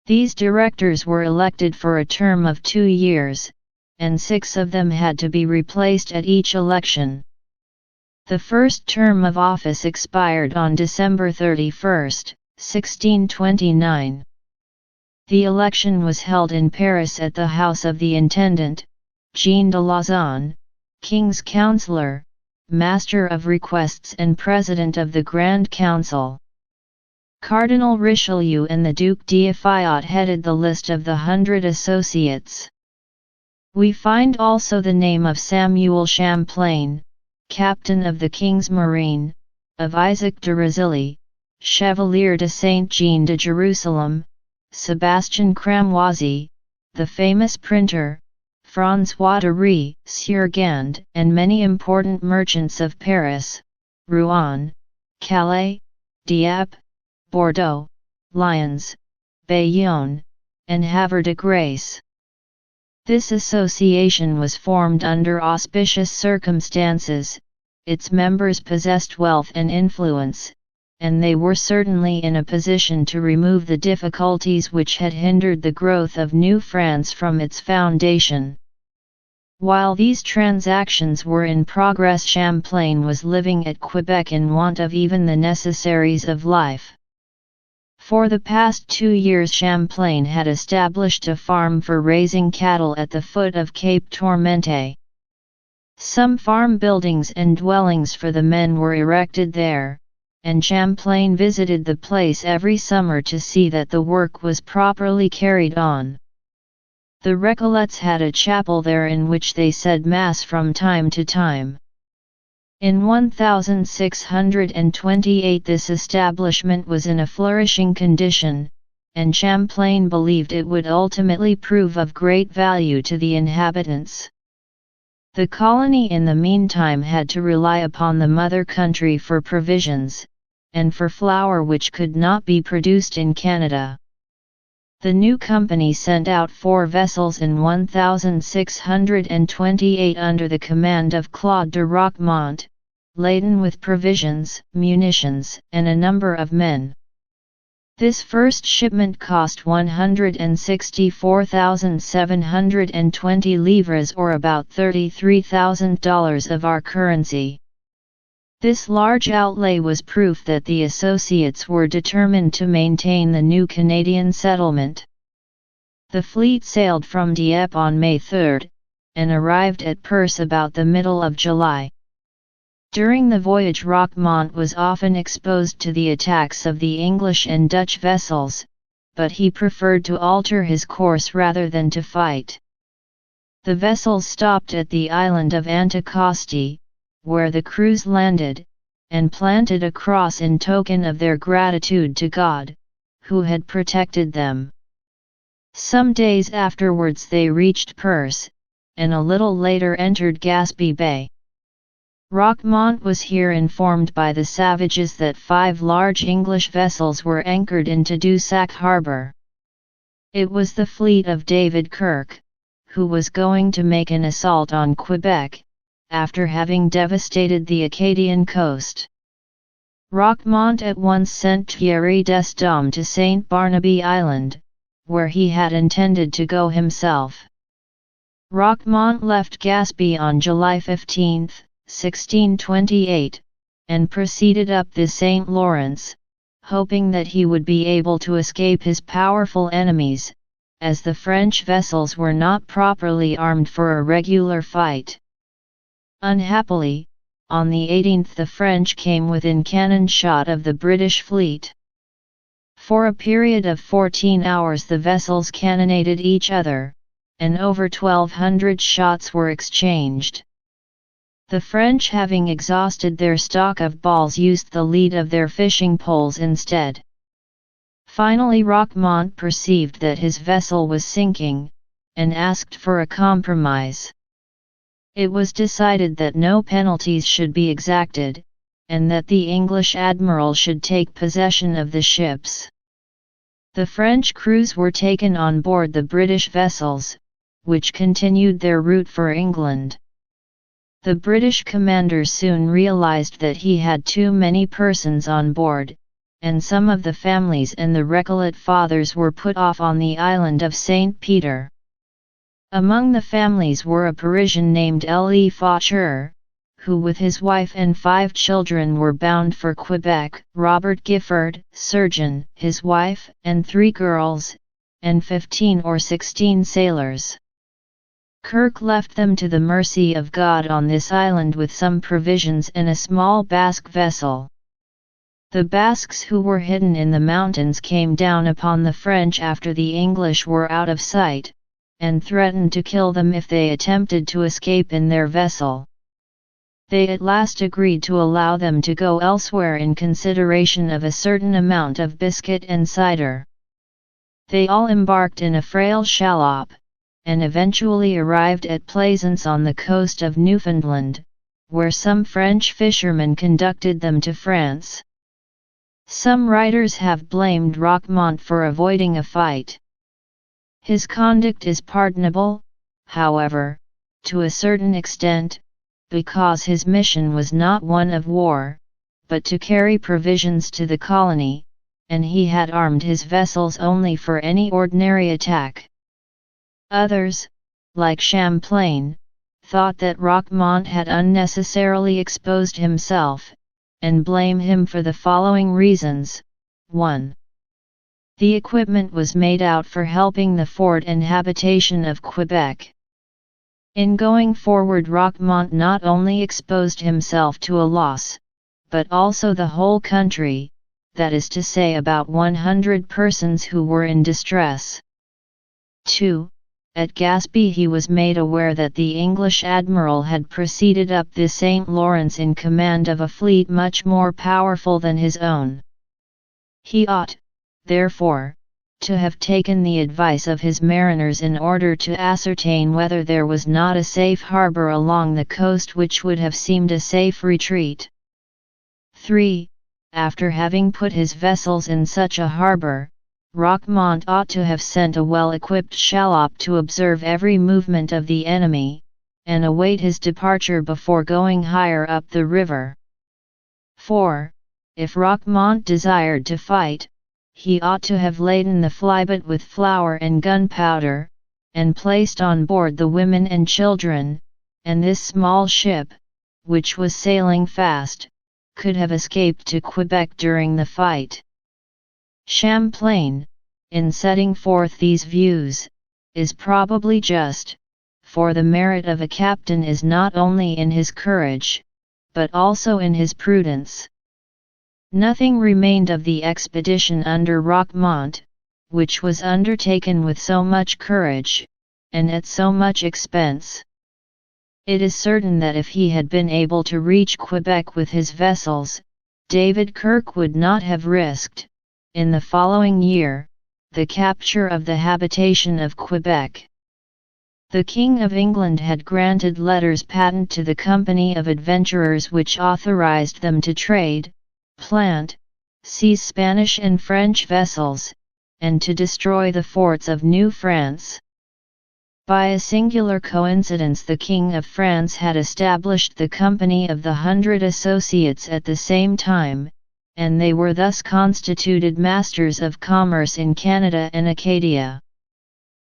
These directors were elected for a term of 2 years, and 6 of them had to be replaced at each election. The first term of office expired on December 31, 1629. The election was held in Paris at the house of the Intendant, Jean de Lauzon, King's Councillor, Master of Requests and President of the Grand Council. Cardinal Richelieu and the Duc d'Effiat headed the list of the 100 associates. We find also the name of Samuel Champlain, captain of the King's Marine, of Isaac de Razilly, Chevalier de Saint-Jean de Jerusalem, Sebastian Cramoisi, the famous printer, François de Rie-sur-Gand, and many important merchants of Paris, Rouen, Calais, Dieppe, Bordeaux, Lyons, Bayonne, and Havre de Grace. This association was formed under auspicious circumstances, its members possessed wealth and influence, and they were certainly in a position to remove the difficulties which had hindered the growth of New France from its foundation. While these transactions were in progress, Champlain was living at Quebec in want of even the necessaries of life. For the past 2 years Champlain had established a farm for raising cattle at the foot of Cape Tourmente. Some farm buildings and dwellings for the men were erected there, and Champlain visited the place every summer to see that the work was properly carried on. The Recollets had a chapel there in which they said Mass from time to time. In 1628 this establishment was in a flourishing condition, and Champlain believed it would ultimately prove of great value to the inhabitants. The colony in the meantime had to rely upon the mother country for provisions, and for flour which could not be produced in Canada. The new company sent out 4 vessels in 1628 under the command of Claude de Roquemont, laden with provisions, munitions, and a number of men. This first shipment cost 164,720 livres or about $33,000 of our currency. This large outlay was proof that the associates were determined to maintain the new Canadian settlement. The fleet sailed from Dieppe on May 3, and arrived at Perce about the middle of July. During the voyage Roquemont was often exposed to the attacks of the English and Dutch vessels, but he preferred to alter his course rather than to fight. The vessels stopped at the island of Anticosti, where the crews landed, and planted a cross in token of their gratitude to God, who had protected them. Some days afterwards they reached Perce, and a little later entered Gaspé Bay. Roquemont was here informed by the savages that 5 large English vessels were anchored in Tadoussac harbour. It was the fleet of David Kirke, who was going to make an assault on Quebec, after having devastated the Acadian coast. Roquemont at once sent Thierry d'Estaing to St. Barnaby Island, where he had intended to go himself. Roquemont left Gaspé on July 15, 1628, and proceeded up the St. Lawrence, hoping that he would be able to escape his powerful enemies, as the French vessels were not properly armed for a regular fight. Unhappily, on the 18th the French came within cannon shot of the British fleet. For a period of 14 hours the vessels cannonaded each other, and over 1,200 shots were exchanged. The French, having exhausted their stock of balls, used the lead of their fishing poles instead. Finally Roquemont perceived that his vessel was sinking, and asked for a compromise. It was decided that no penalties should be exacted, and that the English admiral should take possession of the ships. The French crews were taken on board the British vessels, which continued their route for England. The British commander soon realized that he had too many persons on board, and some of the families and the Recollet fathers were put off on the island of St. Peter. Among the families were a Parisian named Le Faucheur, who with his wife and 5 children were bound for Quebec, Robert Gifford, surgeon, his wife, and 3 girls, and 15 or 16 sailors. Kirke left them to the mercy of God on this island with some provisions and a small Basque vessel. The Basques who were hidden in the mountains came down upon the French after the English were out of sight, and threatened to kill them if they attempted to escape in their vessel. They at last agreed to allow them to go elsewhere in consideration of a certain amount of biscuit and cider. They all embarked in a frail shallop, and eventually arrived at Plaisance on the coast of Newfoundland, where some French fishermen conducted them to France. Some writers have blamed Roquemont for avoiding a fight. His conduct is pardonable, however, to a certain extent, because his mission was not one of war, but to carry provisions to the colony, and he had armed his vessels only for any ordinary attack. Others, like Champlain, thought that Roquemont had unnecessarily exposed himself, and blame him for the following reasons. 1. The equipment was made out for helping the fort and habitation of Quebec. In going forward, Roquemont not only exposed himself to a loss, but also the whole country, that is to say about 100 persons who were in distress. 2. At Gaspé he was made aware that the English admiral had proceeded up the St. Lawrence in command of a fleet much more powerful than his own. He ought, therefore, to have taken the advice of his mariners in order to ascertain whether there was not a safe harbour along the coast which would have seemed a safe retreat. 3. After having put his vessels in such a harbour, Roquemont ought to have sent a well-equipped shallop to observe every movement of the enemy, and await his departure before going higher up the river. 4. If Roquemont desired to fight, he ought to have laden the flybot with flour and gunpowder, and placed on board the women and children, and this small ship, which was sailing fast, could have escaped to Quebec during the fight. Champlain, in setting forth these views, is probably just, for the merit of a captain is not only in his courage, but also in his prudence. Nothing remained of the expedition under Roquemont, which was undertaken with so much courage, and at so much expense. It is certain that if he had been able to reach Quebec with his vessels, David Kirke would not have risked, in the following year, the capture of the habitation of Quebec. The King of England had granted letters patent to the Company of Adventurers which authorized them to trade, plant, seize Spanish and French vessels, and to destroy the forts of New France. By a singular coincidence, the King of France had established the Company of the 100 Associates at the same time, and they were thus constituted masters of commerce in Canada and Acadia.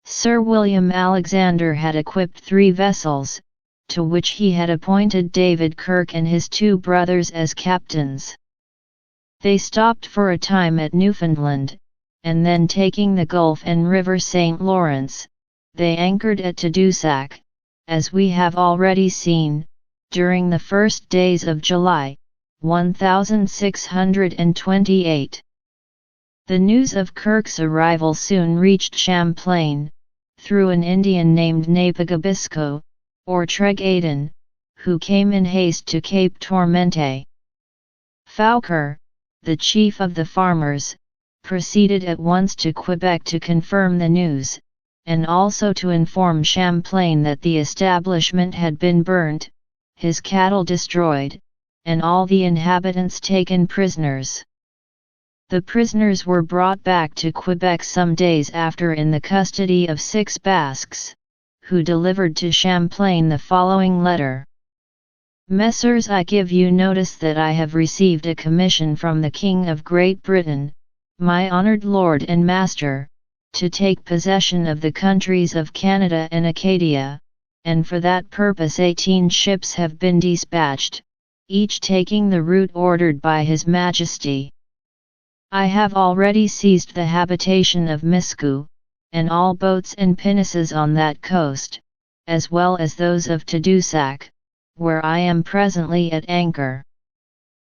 Sir William Alexander had equipped 3 vessels, to which he had appointed David Kirke and his 2 brothers as captains. They stopped for a time at Newfoundland, and then taking the Gulf and River St. Lawrence, they anchored at Tadoussac, as we have already seen, during the first days of July, 1628. The news of Kirke's arrival soon reached Champlain, through an Indian named Napagabisco, or Tregaden, who came in haste to Cape Tourmente. Fouquer, the chief of the farmers, proceeded at once to Quebec to confirm the news, and also to inform Champlain that the establishment had been burnt, his cattle destroyed, and all the inhabitants taken prisoners. The prisoners were brought back to Quebec some days after in the custody of 6 Basques, who delivered to Champlain the following letter. Messrs, I give you notice that I have received a commission from the King of Great Britain, my honoured lord and master, to take possession of the countries of Canada and Acadia, and for that purpose 18 ships have been dispatched, each taking the route ordered by His Majesty. I have already seized the habitation of Miscou, and all boats and pinnaces on that coast, as well as those of Tadoussac, where I am presently at anchor.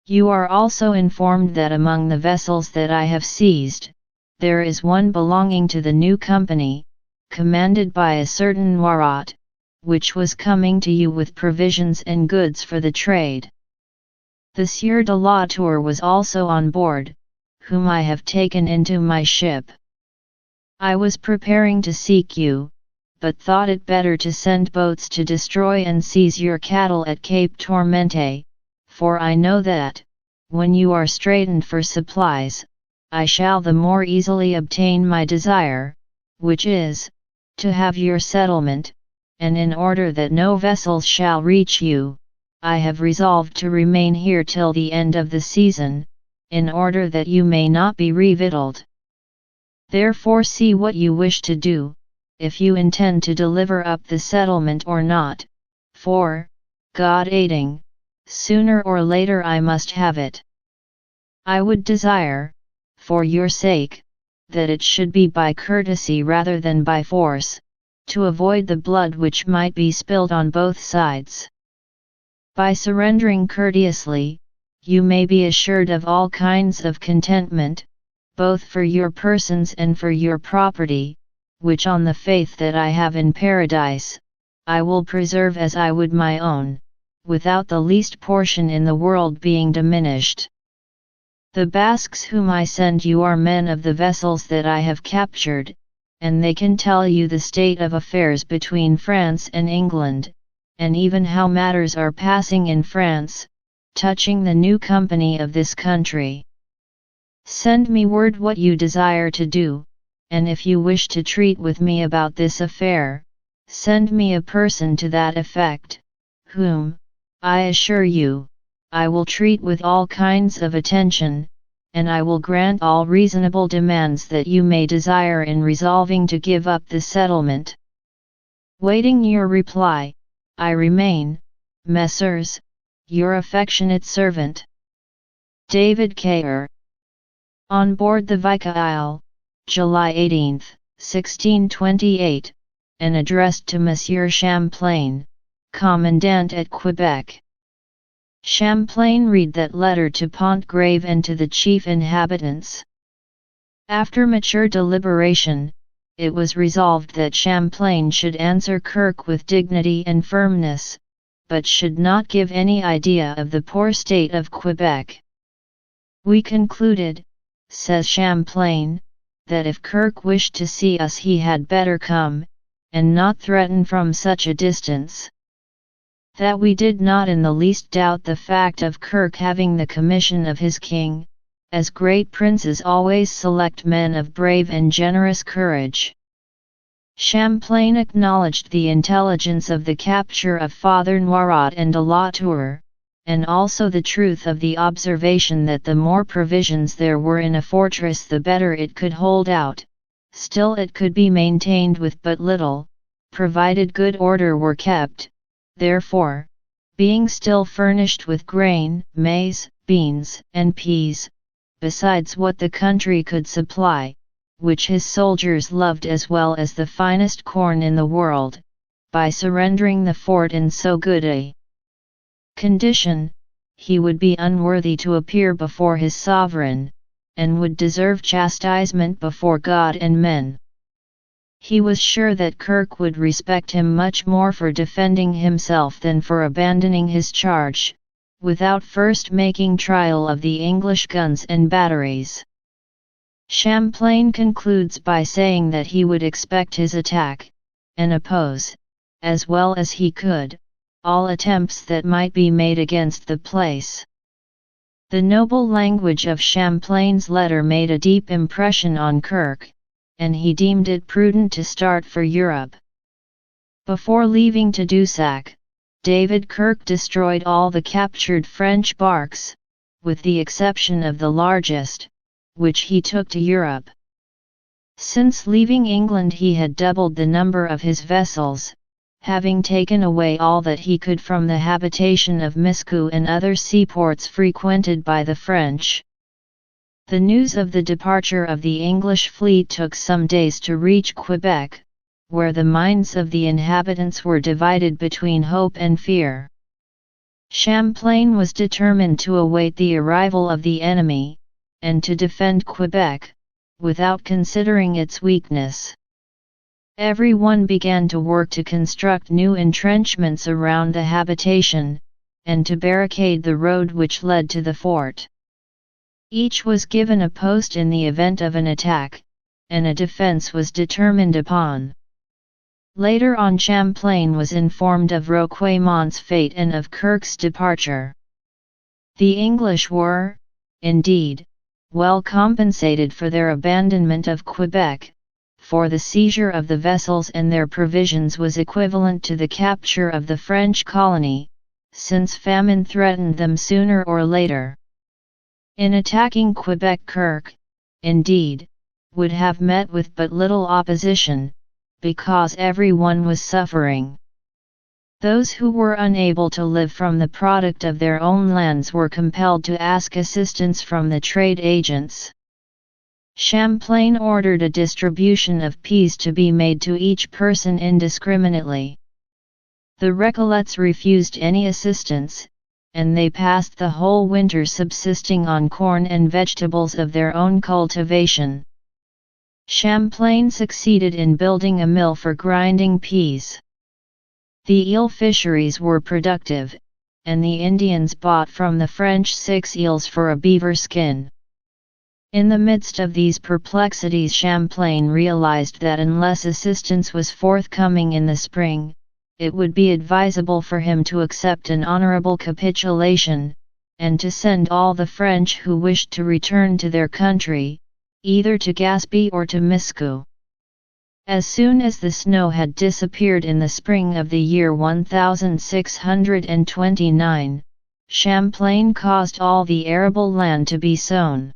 You are also informed that among the vessels that I have seized, there is one belonging to the new company, commanded by a certain Noirot, which was coming to you with provisions and goods for the trade. The Sieur de la Tour was also on board, whom I have taken into my ship. I was preparing to seek you, but thought it better to send boats to destroy and seize your cattle at Cape Tourmente, for I know that, when you are straitened for supplies, I shall the more easily obtain my desire, which is, to have your settlement, and in order that no vessels shall reach you, I have resolved to remain here till the end of the season, in order that you may not be revictualled. Therefore see what you wish to do, if you intend to deliver up the settlement or not, for, God aiding, sooner or later I must have it. I would desire, for your sake, that it should be by courtesy rather than by force, to avoid the blood which might be spilled on both sides. By surrendering courteously, you may be assured of all kinds of contentment, both for your persons and for your property, which on the faith that I have in paradise, I will preserve as I would my own, without the least portion in the world being diminished. The Basques whom I send you are men of the vessels that I have captured, and they can tell you the state of affairs between France and England, and even how matters are passing in France, touching the new company of this country. Send me word what you desire to do, and if you wish to treat with me about this affair, send me a person to that effect, whom, I assure you, I will treat with all kinds of attention, and I will grant all reasonable demands that you may desire in resolving to give up the settlement. Waiting your reply, I remain, Messrs., your affectionate servant, David Kerr. On board the Vica Isle, July 18, 1628, and addressed to Monsieur Champlain, Commandant at Quebec. Champlain read that letter to Pontgrave and to the chief inhabitants. After mature deliberation, it was resolved that Champlain should answer Kirke with dignity and firmness, but should not give any idea of the poor state of Quebec. We concluded, says Champlain, that if Kirke wished to see us he had better come, and not threaten from such a distance. That we did not in the least doubt the fact of Kirke having the commission of his king, as great princes always select men of brave and generous courage. Champlain acknowledged the intelligence of the capture of Father Noirot and de la Tour, and also the truth of the observation that the more provisions there were in a fortress the better it could hold out, still it could be maintained with but little, provided good order were kept. Therefore, being still furnished with grain, maize, beans, and peas, besides what the country could supply, which his soldiers loved as well as the finest corn in the world, by surrendering the fort in so good a condition, he would be unworthy to appear before his sovereign, and would deserve chastisement before God and men. He was sure that Kirke would respect him much more for defending himself than for abandoning his charge, without first making trial of the English guns and batteries. Champlain concludes by saying that he would expect his attack, and oppose, as well as he could, all attempts that might be made against the place. The noble language of Champlain's letter made a deep impression on Kirke, and he deemed it prudent to start for Europe. Before leaving Tadoussac, David Kirke destroyed all the captured French barks, with the exception of the largest, which he took to Europe. Since leaving England he had doubled the number of his vessels, having taken away all that he could from the habitation of Miscou and other seaports frequented by the French. The news of the departure of the English fleet took some days to reach Quebec, where the minds of the inhabitants were divided between hope and fear. Champlain was determined to await the arrival of the enemy, and to defend Quebec, without considering its weakness. Everyone began to work to construct new entrenchments around the habitation, and to barricade the road which led to the fort. Each was given a post in the event of an attack, and a defense was determined upon. Later on, Champlain was informed of Roquemont's fate and of Kirke's departure. The English were, indeed, well compensated for their abandonment of Quebec, for the seizure of the vessels and their provisions was equivalent to the capture of the French colony, since famine threatened them sooner or later. In attacking Quebec, Kirke, indeed, would have met with but little opposition, because everyone was suffering. Those who were unable to live from the product of their own lands were compelled to ask assistance from the trade agents. Champlain ordered a distribution of peas to be made to each person indiscriminately. The Recollets refused any assistance, and they passed the whole winter subsisting on corn and vegetables of their own cultivation. Champlain succeeded in building a mill for grinding peas. The eel fisheries were productive, and the Indians bought from the French 6 eels for a beaver skin. In the midst of these perplexities, Champlain realized that unless assistance was forthcoming in the spring, it would be advisable for him to accept an honorable capitulation, and to send all the French who wished to return to their country, either to Gaspé or to Miscou. As soon as the snow had disappeared in the spring of the year 1629, Champlain caused all the arable land to be sown.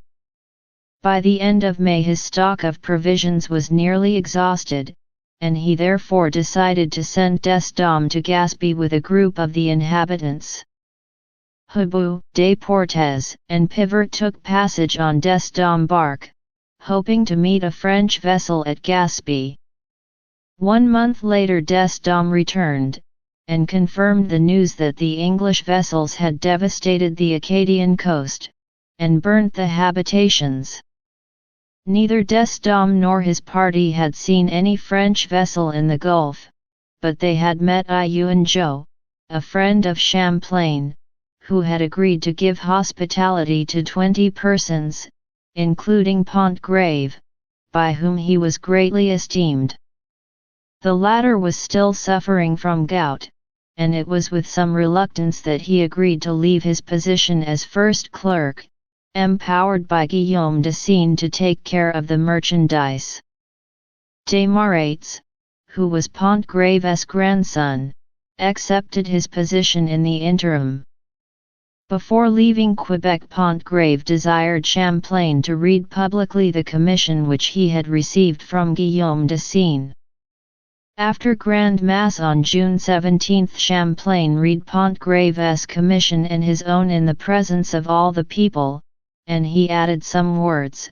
By the end of May his stock of provisions was nearly exhausted, and he therefore decided to send Desdome to Gaspé with a group of the inhabitants. Hubou, Desportes, and Pivert took passage on Desdome bark, hoping to meet a French vessel at Gaspé. 1 month later Desdome returned, and confirmed the news that the English vessels had devastated the Acadian coast, and burnt the habitations. Neither Desdome nor his party had seen any French vessel in the Gulf, but they had met Ieuangeau, a friend of Champlain, who had agreed to give hospitality to 20 persons, including Pontgrave, by whom he was greatly esteemed. The latter was still suffering from gout, and it was with some reluctance that he agreed to leave his position as first clerk, empowered by Guillaume de Seine to take care of the merchandise. Desmarets, who was Pontgrave's grandson, accepted his position in the interim. Before leaving Quebec, Pontgrave desired Champlain to read publicly the commission which he had received from Guillaume de Seine. After Grand Mass on June 17, Champlain read Pontgrave's commission and his own in the presence of all the people, and he added some words,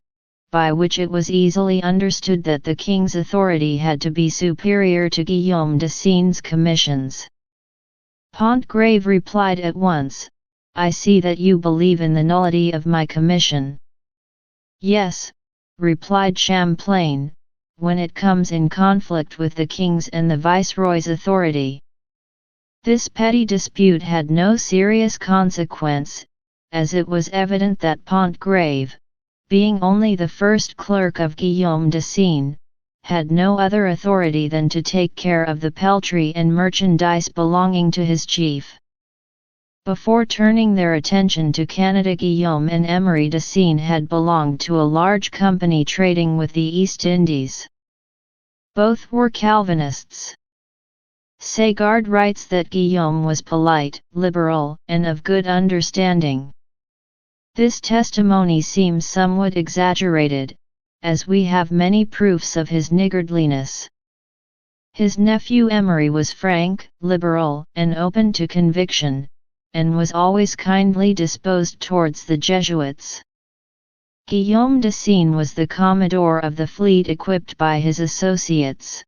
by which it was easily understood that the king's authority had to be superior to Guillaume de Seine's commissions. Pontgrave replied at once, "I see that you believe in the nullity of my commission." "Yes," replied Champlain, "when it comes in conflict with the king's and the viceroy's authority." This petty dispute had no serious consequence, as it was evident that Pontgrave, being only the first clerk of Guillaume de Seine, had no other authority than to take care of the peltry and merchandise belonging to his chief. Before turning their attention to Canada, Guillaume and Emery de Seine had belonged to a large company trading with the East Indies. Both were Calvinists. Sagard writes that Guillaume was polite, liberal, and of good understanding. This testimony seems somewhat exaggerated, as we have many proofs of his niggardliness. His nephew Emery was frank, liberal, and open to conviction, and was always kindly disposed towards the Jesuits. Guillaume de Seine was the commodore of the fleet equipped by his associates.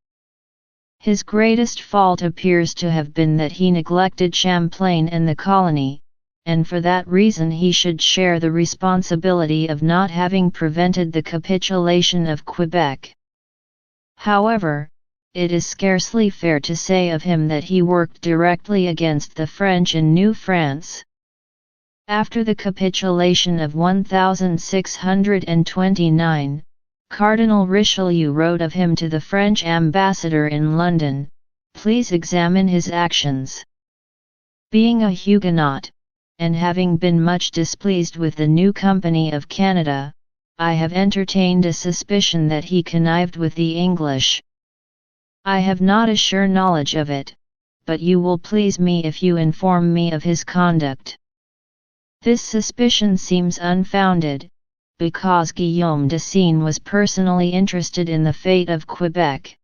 His greatest fault appears to have been that he neglected Champlain and the colony, and for that reason he should share the responsibility of not having prevented the capitulation of Quebec. However, it is scarcely fair to say of him that he worked directly against the French in New France. After the capitulation of 1629, Cardinal Richelieu wrote of him to the French ambassador in London, "Please examine his actions." Being a Huguenot, and having been much displeased with the new Company of Canada, I have entertained a suspicion that he connived with the English. I have not a sure knowledge of it, but you will please me if you inform me of his conduct. This suspicion seems unfounded, because Guillaume de Seine was personally interested in the fate of Quebec.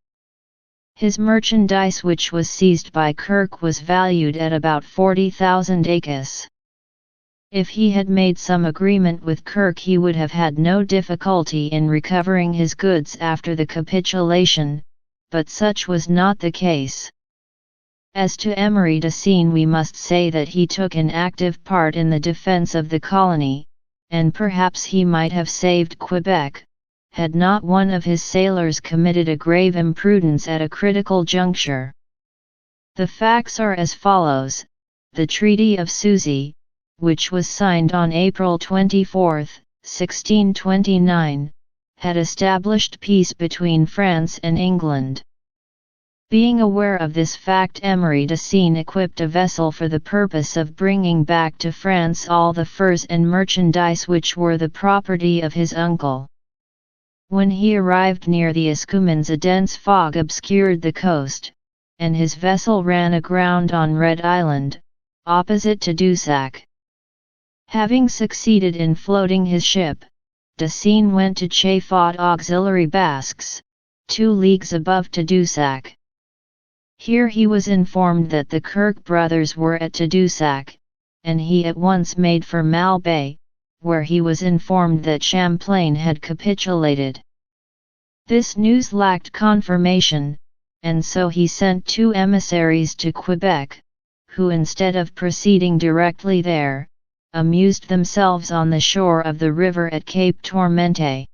His merchandise which was seized by Kirke was valued at about 40,000 écus. If he had made some agreement with Kirke he would have had no difficulty in recovering his goods after the capitulation, but such was not the case. As to Emery de Seine, we must say that he took an active part in the defense of the colony, and perhaps he might have saved Quebec, had not one of his sailors committed a grave imprudence at a critical juncture. The facts are as follows: the Treaty of Souzy, which was signed on April 24, 1629, had established peace between France and England. Being aware of this fact, Emery de Seine equipped a vessel for the purpose of bringing back to France all the furs and merchandise which were the property of his uncle. When he arrived near the Escoumins, a dense fog obscured the coast, and his vessel ran aground on Red Island, opposite to Tadoussac. Having succeeded in floating his ship, de Seine went to Chafaud Auxiliary Basques, 2 leagues above Tadoussac. Here he was informed that the Kirke brothers were at Tadoussac, and he at once made for Malbaie, where he was informed that Champlain had capitulated. This news lacked confirmation, and so he sent 2 emissaries to Quebec, who instead of proceeding directly there, amused themselves on the shore of the river at Cape Tourmente.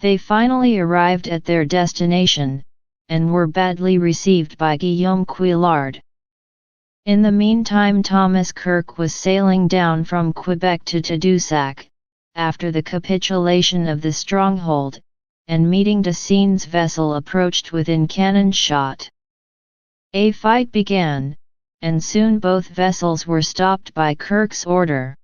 They finally arrived at their destination, and were badly received by Guillaume Couillard. In the meantime Thomas Kirke was sailing down from Quebec to Tadoussac, after the capitulation of the stronghold, and meeting de Seine's vessel approached within cannon shot. A fight began, and soon both vessels were stopped by Kirke's order.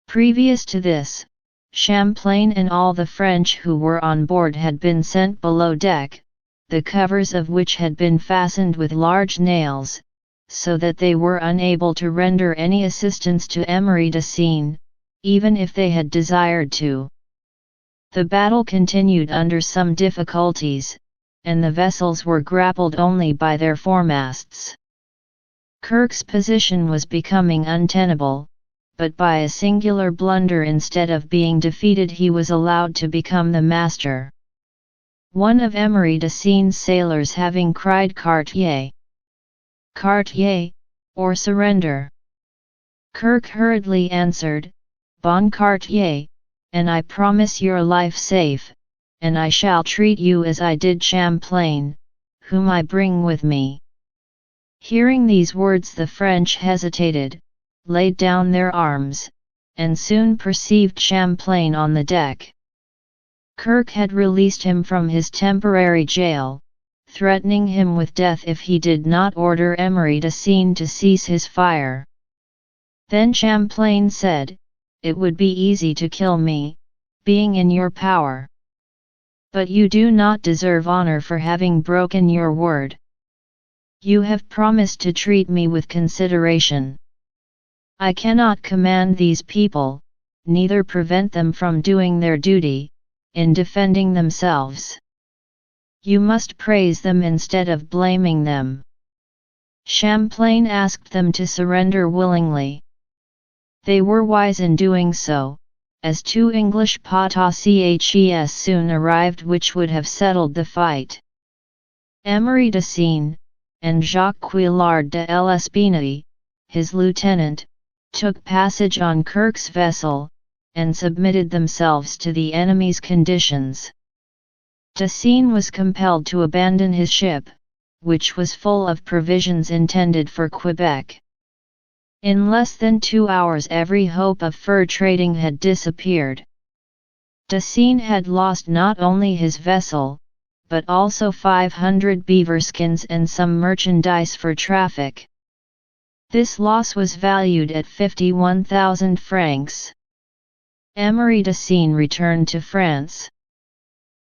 Previous to this, Champlain and all the French who were on board had been sent below deck, the covers of which had been fastened with large nails, so that they were unable to render any assistance to Emery de Seine, even if they had desired to. The battle continued under some difficulties, and the vessels were grappled only by their foremasts. Kirke's position was becoming untenable, but by a singular blunder, instead of being defeated he was allowed to become the master. One of Emery de Seine's sailors having cried "Quartier! Quartier!" or surrender. Kirke hurriedly answered, "Bon Quartier, and I promise your life safe, and I shall treat you as I did Champlain, whom I bring with me." Hearing these words the French hesitated, laid down their arms, and soon perceived Champlain on the deck. Kirke had released him from his temporary jail, threatening him with death if he did not order Emery de Seine to cease his fire. Then Champlain said, "It would be easy to kill me, being in your power. But you do not deserve honor for having broken your word. You have promised to treat me with consideration. I cannot command these people, neither prevent them from doing their duty, in defending themselves. You must praise them instead of blaming them." Champlain asked them to surrender willingly. They were wise in doing so, as 2 English pataches soon arrived which would have settled the fight. Emery de Seine, and Jacques Couillard de l'Espinaye, his lieutenant, took passage on Kirke's vessel, and submitted themselves to the enemy's conditions. Dessines was compelled to abandon his ship, which was full of provisions intended for Quebec. In less than 2 hours every hope of fur trading had disappeared. Dessines had lost not only his vessel, but also 500 beaver skins and some merchandise for traffic. This loss was valued at 51,000 francs. Emery Dessines returned to France.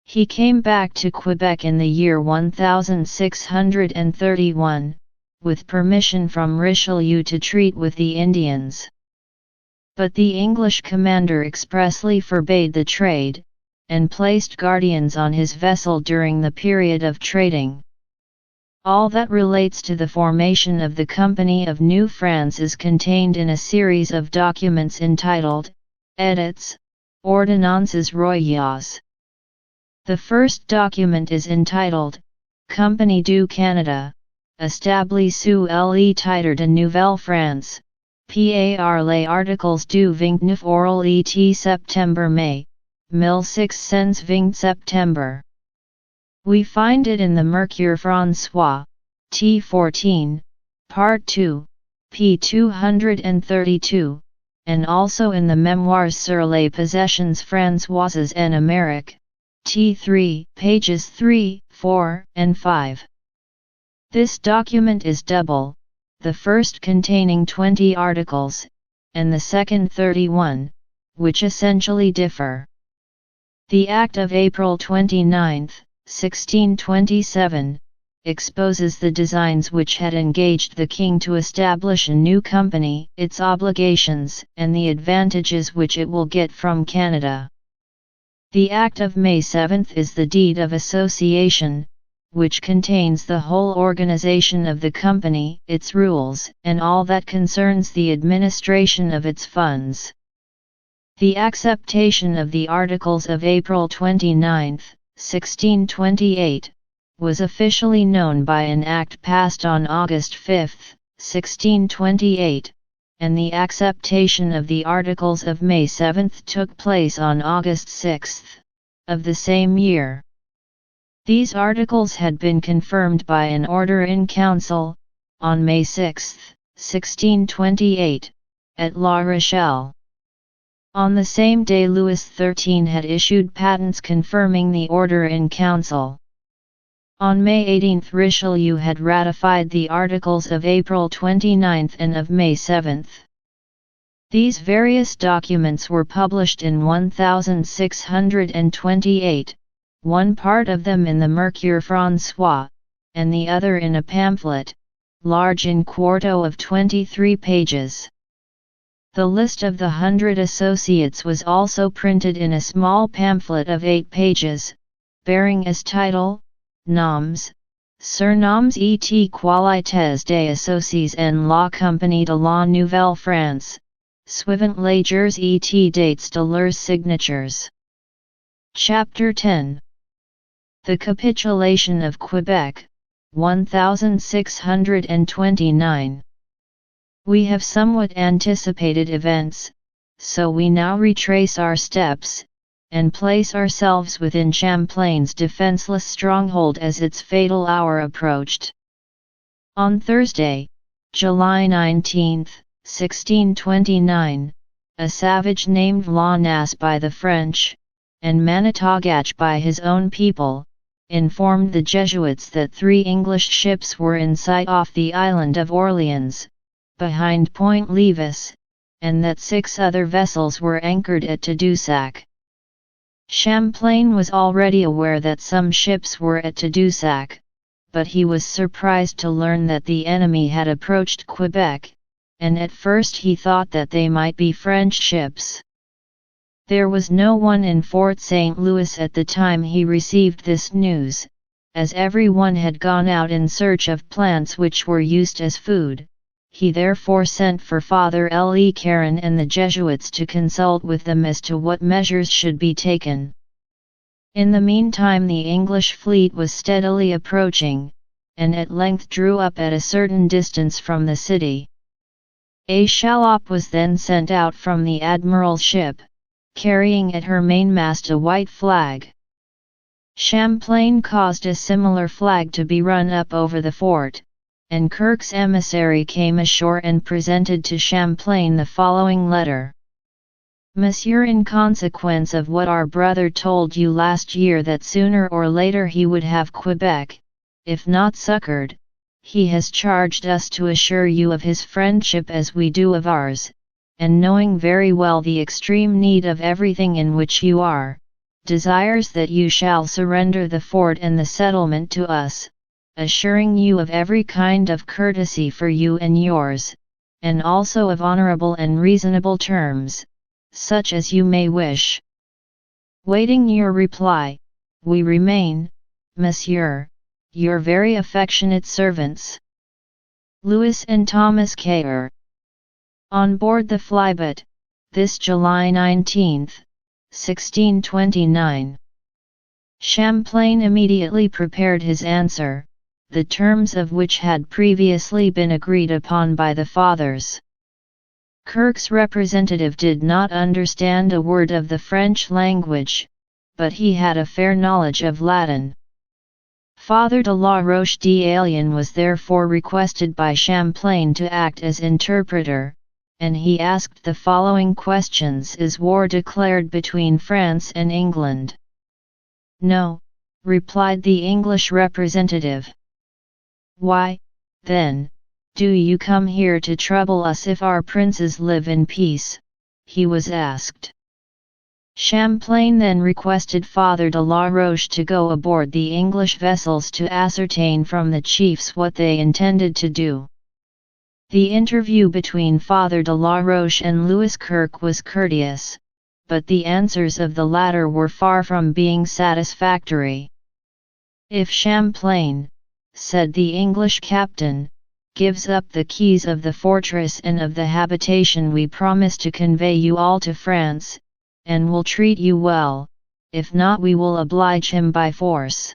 He came back to Quebec in the year 1631, with permission from Richelieu to treat with the Indians. But the English commander expressly forbade the trade, and placed guardians on his vessel during the period of trading. All that relates to the formation of the Company of New France is contained in a series of documents entitled, Edits, Ordonnances Royales. The first document is entitled, Compagnie du Canada, établie sous le titre de Nouvelle-France, par les articles du 29 oral et septembre-mai, 1620 September. We find it in the Mercure François, T14, Part 2, p. 232, and also in the Memoirs sur les possessions françoises en Amérique, T3, pages 3, 4, and 5. This document is double, the first containing 20 articles, and the second 31, which essentially differ. The Act of April 29, 1627, exposes the designs which had engaged the king to establish a new company, its obligations, and the advantages which it will get from Canada. The Act of May 7 is the Deed of Association, which contains the whole organization of the company, its rules, and all that concerns the administration of its funds. The acceptation of the Articles of April 29, 1628, was officially known by an act passed on August 5, 1628, and the acceptation of the Articles of May 7 took place on August 6 of the same year. These articles had been confirmed by an order in council, on May 6, 1628, at La Rochelle. On the same day Louis XIII had issued patents confirming the order in council. On May 18 Richelieu had ratified the Articles of April 29 and of May 7. These various documents were published in 1628, one part of them in the Mercure François, and the other in a pamphlet, large in quarto of 23 pages. The list of the 100 associates was also printed in a small pamphlet of 8 pages, bearing as title, Noms, Surnoms et qualités des associés en la Compagnie de la Nouvelle-France, suivant les jours et dates de leurs signatures. Chapter 10. The Capitulation of Quebec, 1629. We have somewhat anticipated events, so we now retrace our steps, and place ourselves within Champlain's defenseless stronghold as its fatal hour approached. On Thursday, July 19, 1629, a savage named Launas by the French, and Manitogach by his own people, informed the Jesuits that 3 English ships were in sight off the island of Orleans, behind Point Levis, and that 6 other vessels were anchored at Tadoussac. Champlain was already aware that some ships were at Tadoussac, but he was surprised to learn that the enemy had approached Quebec, and at first he thought that they might be French ships. There was no one in Fort St. Louis at the time he received this news, as everyone had gone out in search of plants which were used as food. He therefore sent for Father Le Caron and the Jesuits to consult with them as to what measures should be taken. In the meantime the English fleet was steadily approaching, and at length drew up at a certain distance from the city. A shallop was then sent out from the admiral's ship, carrying at her mainmast a white flag. Champlain caused a similar flag to be run up over the fort, and Kirke's emissary came ashore and presented to Champlain the following letter. Monsieur, in consequence of what our brother told you last year that sooner or later he would have Quebec, if not succored, he has charged us to assure you of his friendship as we do of ours, and knowing very well the extreme need of everything in which you are, desires that you shall surrender the fort and the settlement to us, assuring you of every kind of courtesy for you and yours, and also of honorable and reasonable terms, such as you may wish. Waiting your reply, we remain, Monsieur, your very affectionate servants, Louis and Thomas Kerr. On board the Flybot, this July 19, 1629. Champlain immediately prepared his answer, the terms of which had previously been agreed upon by the fathers. Kirke's representative did not understand a word of the French language, but he had a fair knowledge of Latin. Father de la Roche-d'Allion was therefore requested by Champlain to act as interpreter, and he asked the following questions: Is war declared between France and England? No, replied the English representative. Why, then, do you come here to trouble us if our princes live in peace? He was asked. Champlain then requested Father de la Roche to go aboard the English vessels to ascertain from the chiefs what they intended to do. The interview between Father de la Roche and Louis Kirke was courteous, but the answers of the latter were far from being satisfactory. If Champlain, said the English captain, gives up the keys of the fortress and of the habitation, we promise to convey you all to France, and will treat you well; if not, we will oblige him by force.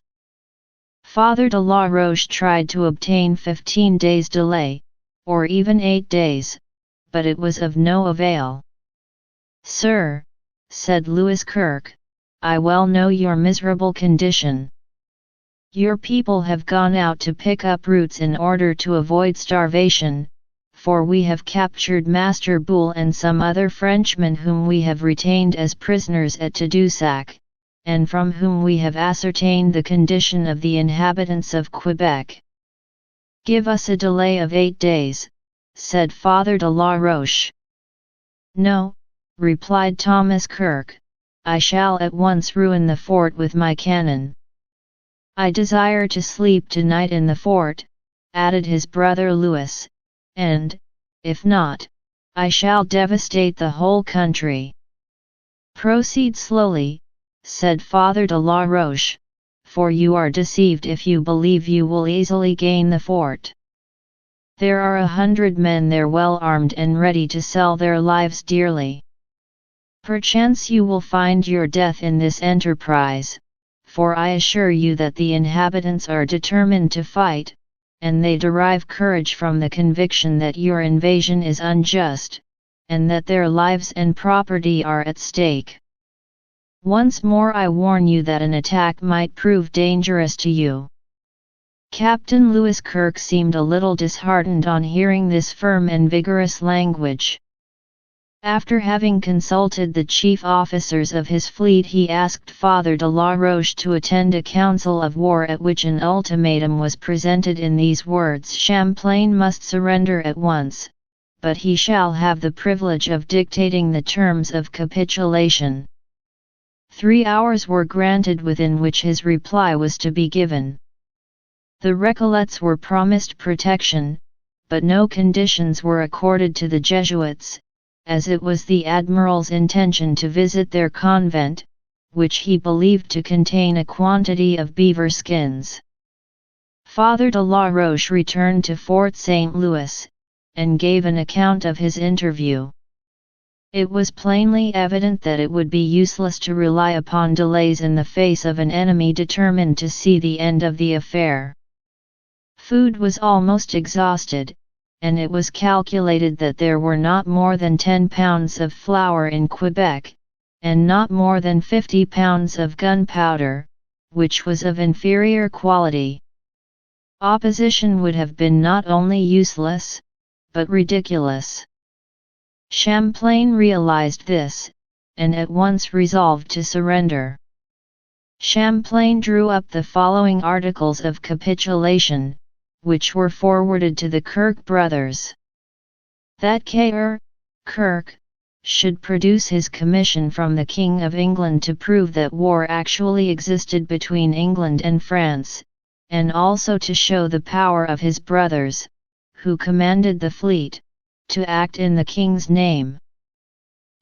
Father de la Roche tried to obtain 15 days' delay, or even 8 days, but it was of no avail. Sir, said Louis Kirke, I well know your miserable condition. Your people have gone out to pick up roots in order to avoid starvation, for we have captured Master Boule and some other Frenchmen whom we have retained as prisoners at Tadoussac, and from whom we have ascertained the condition of the inhabitants of Quebec. Give us a delay of 8 days, said Father de la Roche. No, replied Thomas Kirke, I shall at once ruin the fort with my cannon. I desire to sleep tonight in the fort, added his brother Louis, and, if not, I shall devastate the whole country. Proceed slowly, said Father de la Roche, for you are deceived if you believe you will easily gain the fort. There are 100 men there well armed and ready to sell their lives dearly. Perchance you will find your death in this enterprise, for I assure you that the inhabitants are determined to fight, and they derive courage from the conviction that your invasion is unjust, and that their lives and property are at stake. Once more I warn you that an attack might prove dangerous to you. Captain Louis Kirke seemed a little disheartened on hearing this firm and vigorous language. After having consulted the chief officers of his fleet, he asked Father de la Roche to attend a council of war at which an ultimatum was presented in these words: Champlain must surrender at once, but he shall have the privilege of dictating the terms of capitulation. 3 hours were granted within which his reply was to be given. The Recollets were promised protection, but no conditions were accorded to the Jesuits, as it was the Admiral's intention to visit their convent, which he believed to contain a quantity of beaver skins. Father de la Roche returned to Fort St. Louis, and gave an account of his interview. It was plainly evident that it would be useless to rely upon delays in the face of an enemy determined to see the end of the affair. Food was almost exhausted, and it was calculated that there were not more than 10 pounds of flour in Quebec, and not more than 50 pounds of gunpowder, which was of inferior quality. Opposition would have been not only useless, but ridiculous. Champlain realized this, and at once resolved to surrender. Champlain drew up the following articles of capitulation, which were forwarded to the Kirke brothers. That Kirke should produce his commission from the King of England to prove that war actually existed between England and France, and also to show the power of his brothers, who commanded the fleet, to act in the King's name.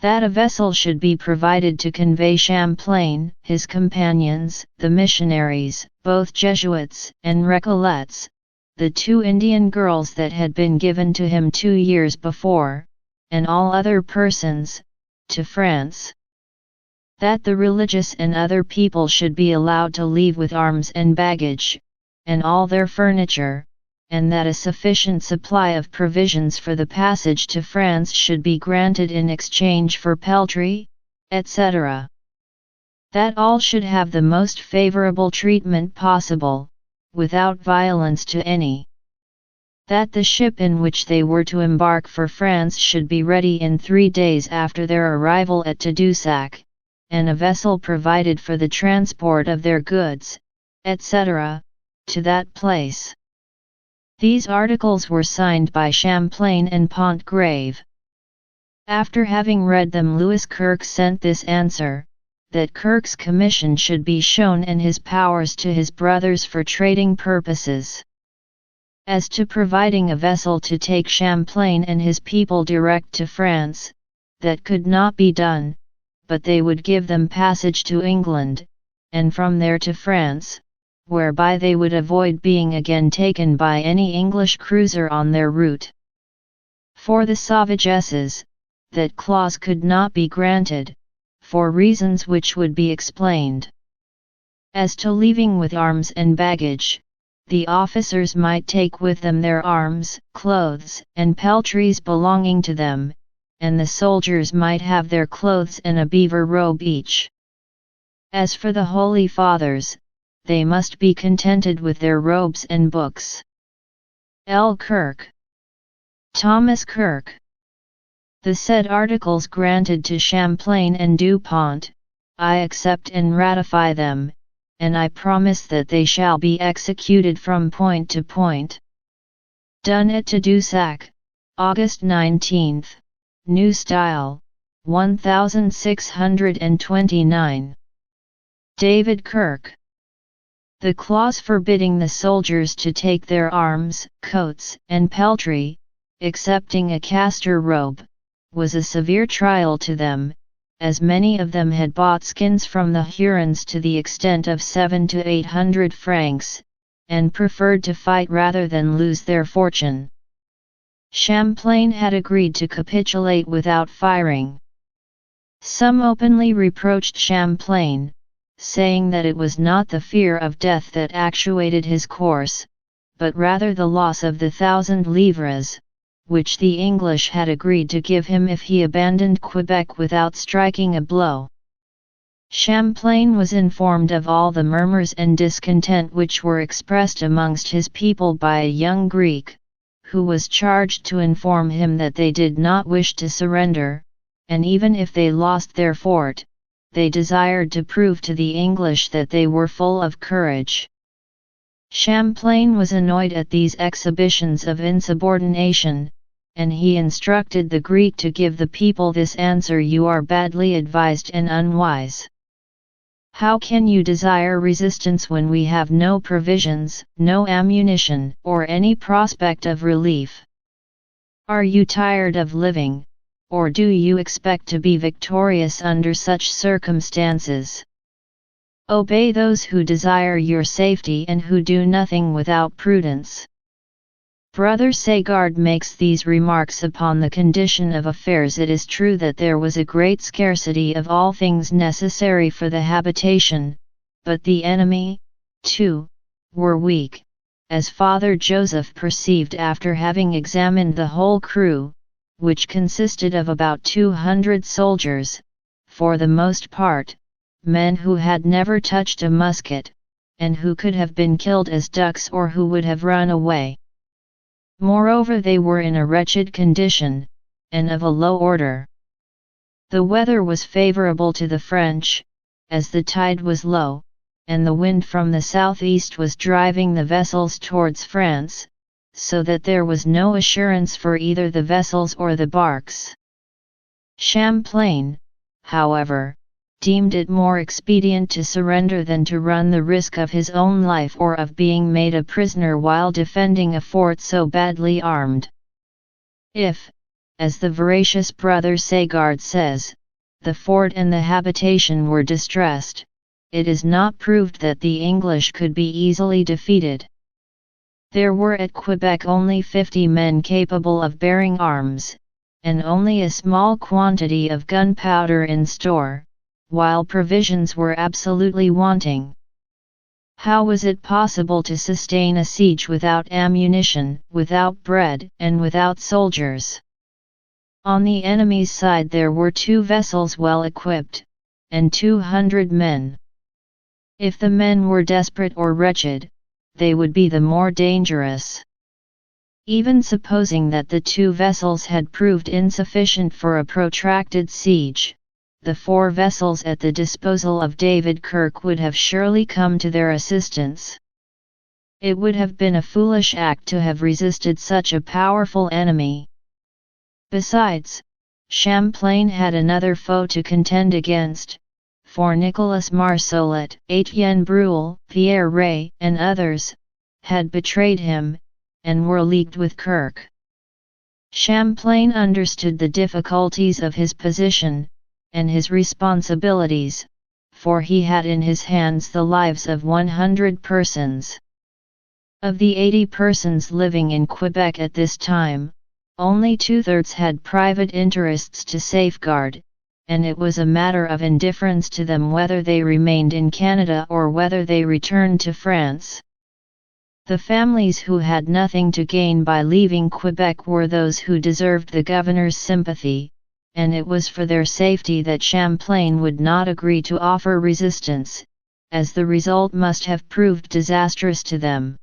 That a vessel should be provided to convey Champlain, his companions, the missionaries, both Jesuits and Recollets, the 2 Indian girls that had been given to him 2 years before, and all other persons, to France. That the religious and other people should be allowed to leave with arms and baggage, and all their furniture, and that a sufficient supply of provisions for the passage to France should be granted in exchange for peltry, etc. That all should have the most favorable treatment possible, without violence to any. That the ship in which they were to embark for France should be ready in 3 days after their arrival at Tadoussac, and a vessel provided for the transport of their goods, etc., to that place. These articles were signed by Champlain and Pontgrave. After having read them, Louis Kirke sent this answer, that Kirke's commission should be shown and his powers to his brothers for trading purposes. As to providing a vessel to take Champlain and his people direct to France, that could not be done, but they would give them passage to England, and from there to France, whereby they would avoid being again taken by any English cruiser on their route. For the Sauvagesses, that clause could not be granted, for reasons which would be explained. As to leaving with arms and baggage, the officers might take with them their arms, clothes, and peltries belonging to them, and the soldiers might have their clothes and a beaver robe each. As for the Holy Fathers, they must be contented with their robes and books. L. Kirke. Thomas Kirke. The said articles granted to Champlain and Dupont, I accept and ratify them, and I promise that they shall be executed from point to point. Done at Tadoussac, August 19, New Style, 1629. David Kirke. The clause forbidding the soldiers to take their arms, coats, and peltry, excepting a castor robe, was a severe trial to them, as many of them had bought skins from the Hurons to the extent of 700 to 800 francs, and preferred to fight rather than lose their fortune. Champlain had agreed to capitulate without firing. Some openly reproached Champlain, saying that it was not the fear of death that actuated his course, but rather the loss of the 1,000 livres, which the English had agreed to give him if he abandoned Quebec without striking a blow. Champlain was informed of all the murmurs and discontent which were expressed amongst his people by a young Greek, who was charged to inform him that they did not wish to surrender, and even if they lost their fort, they desired to prove to the English that they were full of courage. Champlain was annoyed at these exhibitions of insubordination, and he instructed the Greek to give the people this answer: "You are badly advised and unwise. How can you desire resistance when we have no provisions, no ammunition, or any prospect of relief? Are you tired of living, or do you expect to be victorious under such circumstances? Obey those who desire your safety and who do nothing without prudence." Brother Sagard makes these remarks upon the condition of affairs. It is true that there was a great scarcity of all things necessary for the habitation, but the enemy, too, were weak, as Father Joseph perceived after having examined the whole crew, which consisted of about 200 soldiers, for the most part, men who had never touched a musket, and who could have been killed as ducks or who would have run away. Moreover, they were in a wretched condition, and of a low order. The weather was favorable to the French, as the tide was low, and the wind from the southeast was driving the vessels towards France, so that there was no assurance for either the vessels or the barks. Champlain, however, deemed it more expedient to surrender than to run the risk of his own life or of being made a prisoner while defending a fort so badly armed. If, as the veracious brother Sagard says, the fort and the habitation were distressed, it is not proved that the English could be easily defeated. There were at Quebec only 50 men capable of bearing arms, and only a small quantity of gunpowder in store, while provisions were absolutely wanting. How was it possible to sustain a siege without ammunition, without bread, and without soldiers? On the enemy's side there were 2 vessels well equipped, and 200 men. If the men were desperate or wretched, they would be the more dangerous. Even supposing that the 2 vessels had proved insufficient for a protracted siege, the 4 vessels at the disposal of David Kirke would have surely come to their assistance. It would have been a foolish act to have resisted such a powerful enemy. Besides, Champlain had another foe to contend against, for Nicolas Marsollet, Etienne Brule, Pierre Ray, and others, had betrayed him, and were leagued with Kirke. Champlain understood the difficulties of his position, and his responsibilities, for he had in his hands the lives of 100 persons. Of the 80 persons living in Quebec at this time, only 2/3 had private interests to safeguard, and it was a matter of indifference to them whether they remained in Canada or whether they returned to France. The families who had nothing to gain by leaving Quebec were those who deserved the governor's sympathy, and it was for their safety that Champlain would not agree to offer resistance, as the result must have proved disastrous to them.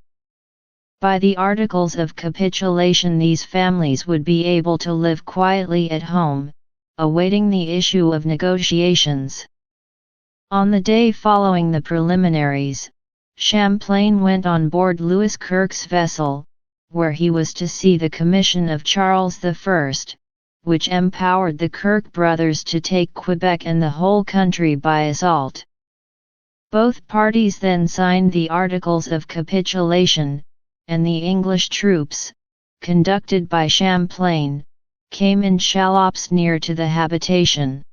By the Articles of Capitulation these families would be able to live quietly at home, awaiting the issue of negotiations. On the day following the preliminaries, Champlain went on board Louis Kirke's vessel, where he was to see the commission of Charles I, which empowered the Kirke brothers to take Quebec and the whole country by assault. Both parties then signed the Articles of Capitulation, and the English troops, conducted by Champlain, came in shallops near to the habitation.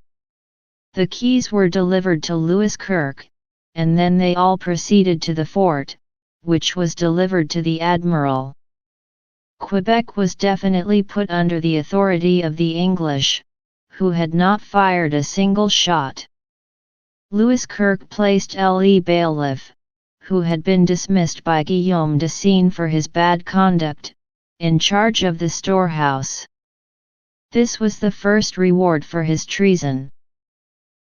The keys were delivered to Louis Kirke, and then they all proceeded to the fort, which was delivered to the admiral. Quebec was definitely put under the authority of the English, who had not fired a single shot. Louis Kirke placed Le Bailiff, who had been dismissed by Guillaume de Seine for his bad conduct, in charge of the storehouse. This was the first reward for his treason.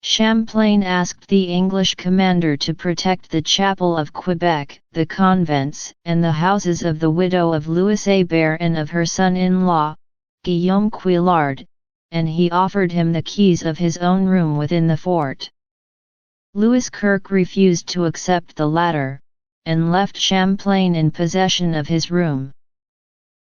Champlain asked the English commander to protect the chapel of Quebec, the convents, and the houses of the widow of Louis Hébert and of her son-in-law, Guillaume Couillard, and he offered him the keys of his own room within the fort. Louis Kirke refused to accept the latter, and left Champlain in possession of his room.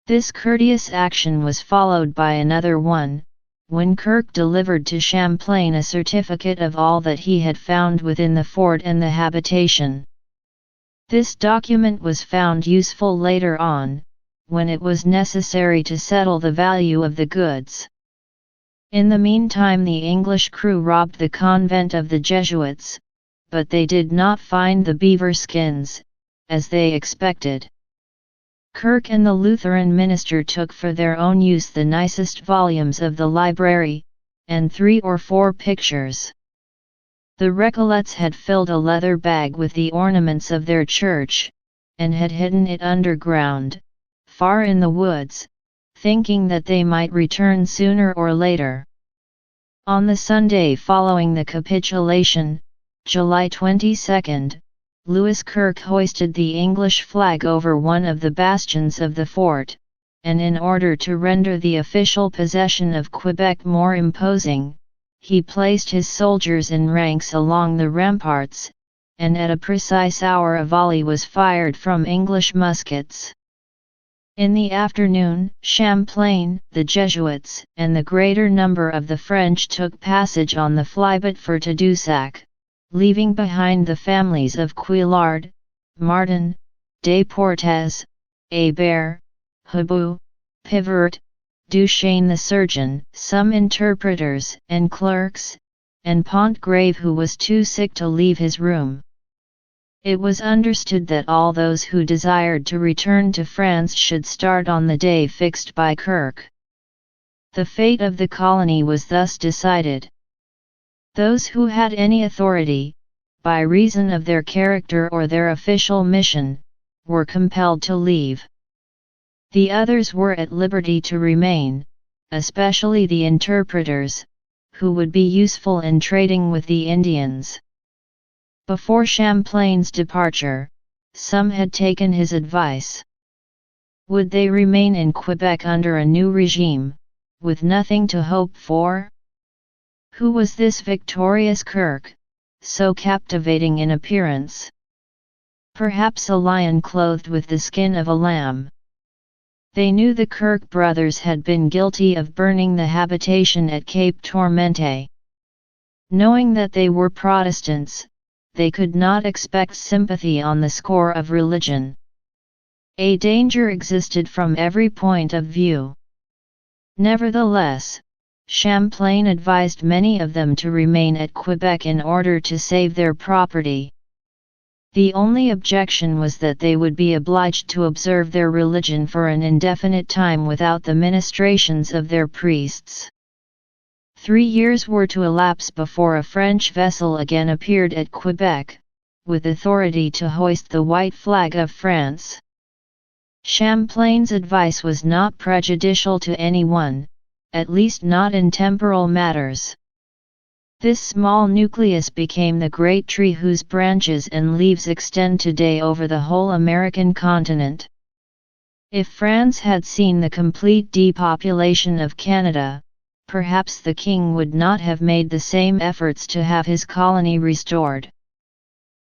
This courteous action was followed by another one, when Kirke delivered to Champlain a certificate of all that he had found within the fort and the habitation. This document was found useful later on, when it was necessary to settle the value of the goods. In the meantime the English crew robbed the convent of the Jesuits, but they did not find the beaver skins, as they expected. Kirke and the Lutheran minister took for their own use the nicest volumes of the library, and 3 or 4 pictures. The Recollets had filled a leather bag with the ornaments of their church, and had hidden it underground, far in the woods, thinking that they might return sooner or later. On the Sunday following the capitulation, July 22, Lewis Kirke hoisted the English flag over one of the bastions of the fort, and in order to render the official possession of Quebec more imposing, he placed his soldiers in ranks along the ramparts, and at a precise hour a volley was fired from English muskets. In the afternoon, Champlain, the Jesuits, and the greater number of the French took passage on the flyboat for Tadoussac, leaving behind the families of Couillard, Martin, Desportes, Hébert, Hibou, Pivert, Duchesne the surgeon, some interpreters and clerks, and Pontgrave, who was too sick to leave his room. It was understood that all those who desired to return to France should start on the day fixed by Kirke. The fate of the colony was thus decided. Those who had any authority, by reason of their character or their official mission, were compelled to leave. The others were at liberty to remain, especially the interpreters, who would be useful in trading with the Indians. Before Champlain's departure, some had taken his advice. Would they remain in Quebec under a new regime, with nothing to hope for? Who was this victorious Kirke, so captivating in appearance? Perhaps a lion clothed with the skin of a lamb. They knew the Kirke brothers had been guilty of burning the habitation at Cape Tourmente. Knowing that they were Protestants, they could not expect sympathy on the score of religion. A danger existed from every point of view. Nevertheless, Champlain advised many of them to remain at Quebec in order to save their property. The only objection was that they would be obliged to observe their religion for an indefinite time without the ministrations of their priests. 3 years were to elapse before a French vessel again appeared at Quebec, with authority to hoist the white flag of France. Champlain's advice was not prejudicial to anyone, at least not in temporal matters. This small nucleus became the great tree whose branches and leaves extend today over the whole American continent. If France had seen the complete depopulation of Canada, perhaps the king would not have made the same efforts to have his colony restored.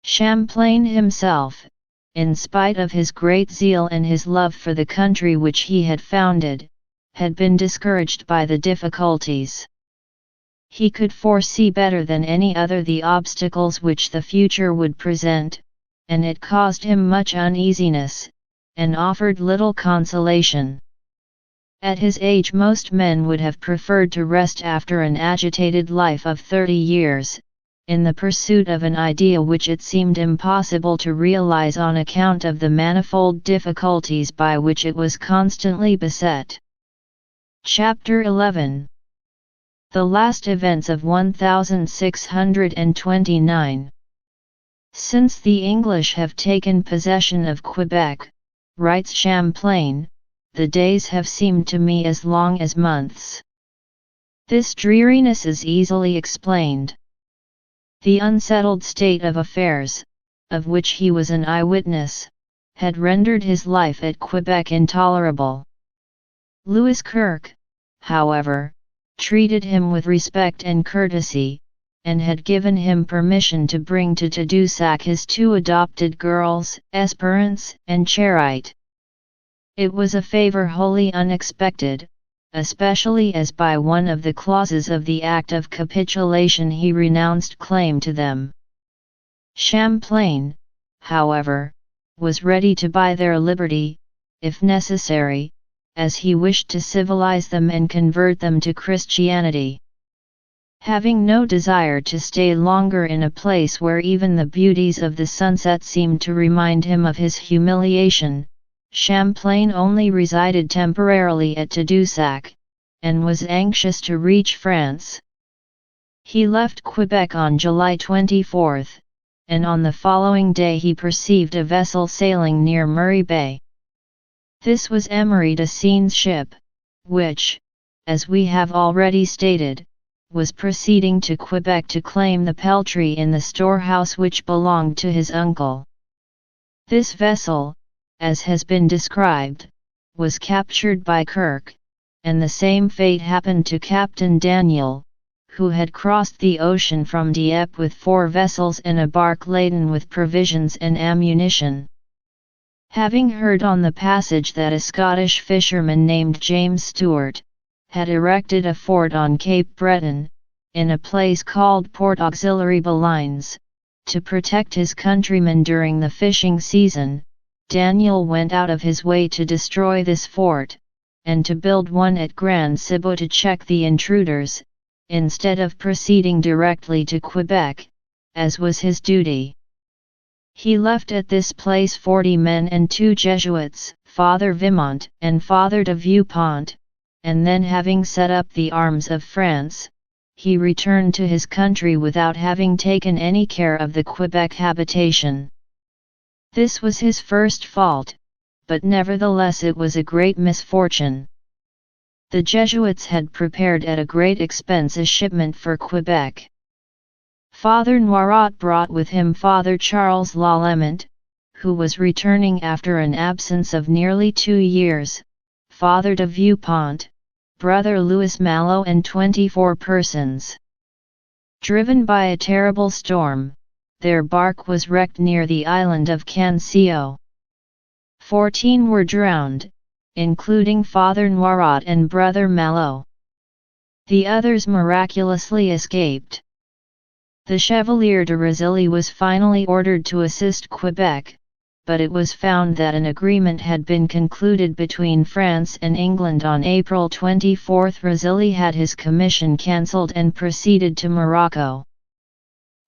Champlain himself, in spite of his great zeal and his love for the country which he had founded, had been discouraged by the difficulties. He could foresee better than any other the obstacles which the future would present, and it caused him much uneasiness, and offered little consolation. At his age most men would have preferred to rest after an agitated life of 30 years, in the pursuit of an idea which it seemed impossible to realize on account of the manifold difficulties by which it was constantly beset. Chapter 11. The last events of 1629. Since the English have taken possession of Quebec, writes Champlain, the days have seemed to me as long as months. This dreariness is easily explained. The unsettled state of affairs, of which he was an eyewitness, had rendered his life at Quebec intolerable. Lewis Kirke, however, treated him with respect and courtesy, and had given him permission to bring to Tadoussac his 2 adopted girls, Esperance and Charite. It was a favor wholly unexpected, especially as by one of the clauses of the Act of Capitulation he renounced claim to them. Champlain, however, was ready to buy their liberty, if necessary, as he wished to civilize them and convert them to Christianity. Having no desire to stay longer in a place where even the beauties of the sunset seemed to remind him of his humiliation, Champlain only resided temporarily at Tadoussac, and was anxious to reach France. He left Quebec on July 24, and on the following day he perceived a vessel sailing near Murray Bay. This was Emery de Seine's ship, which, as we have already stated, was proceeding to Quebec to claim the peltry in the storehouse which belonged to his uncle. This vessel, as has been described, was captured by Kirke, and the same fate happened to Captain Daniel, who had crossed the ocean from Dieppe with 4 vessels and a bark laden with provisions and ammunition. Having heard on the passage that a Scottish fisherman named James Stewart had erected a fort on Cape Breton, in a place called Port Auxiliary Belines, to protect his countrymen during the fishing season, Daniel went out of his way to destroy this fort, and to build one at Grand Cibot to check the intruders, instead of proceeding directly to Quebec, as was his duty. He left at this place 40 men and 2 Jesuits, Father Vimont and Father de Vieux-Pont, and then having set up the arms of France, he returned to his country without having taken any care of the Quebec habitation. This was his first fault, but nevertheless it was a great misfortune. The Jesuits had prepared at a great expense a shipment for Quebec. Father Noirot brought with him Father Charles Lalemant, who was returning after an absence of nearly 2 years, Father de Vieux-Pont, Brother Louis Mallow and 24 persons. Driven by a terrible storm, their bark was wrecked near the island of Cancio. 14 were drowned, including Father Noirot and Brother Mallow. The others miraculously escaped. The Chevalier de Razilly was finally ordered to assist Quebec, but it was found that an agreement had been concluded between France and England on April 24. Razilly had his commission cancelled and proceeded to Morocco.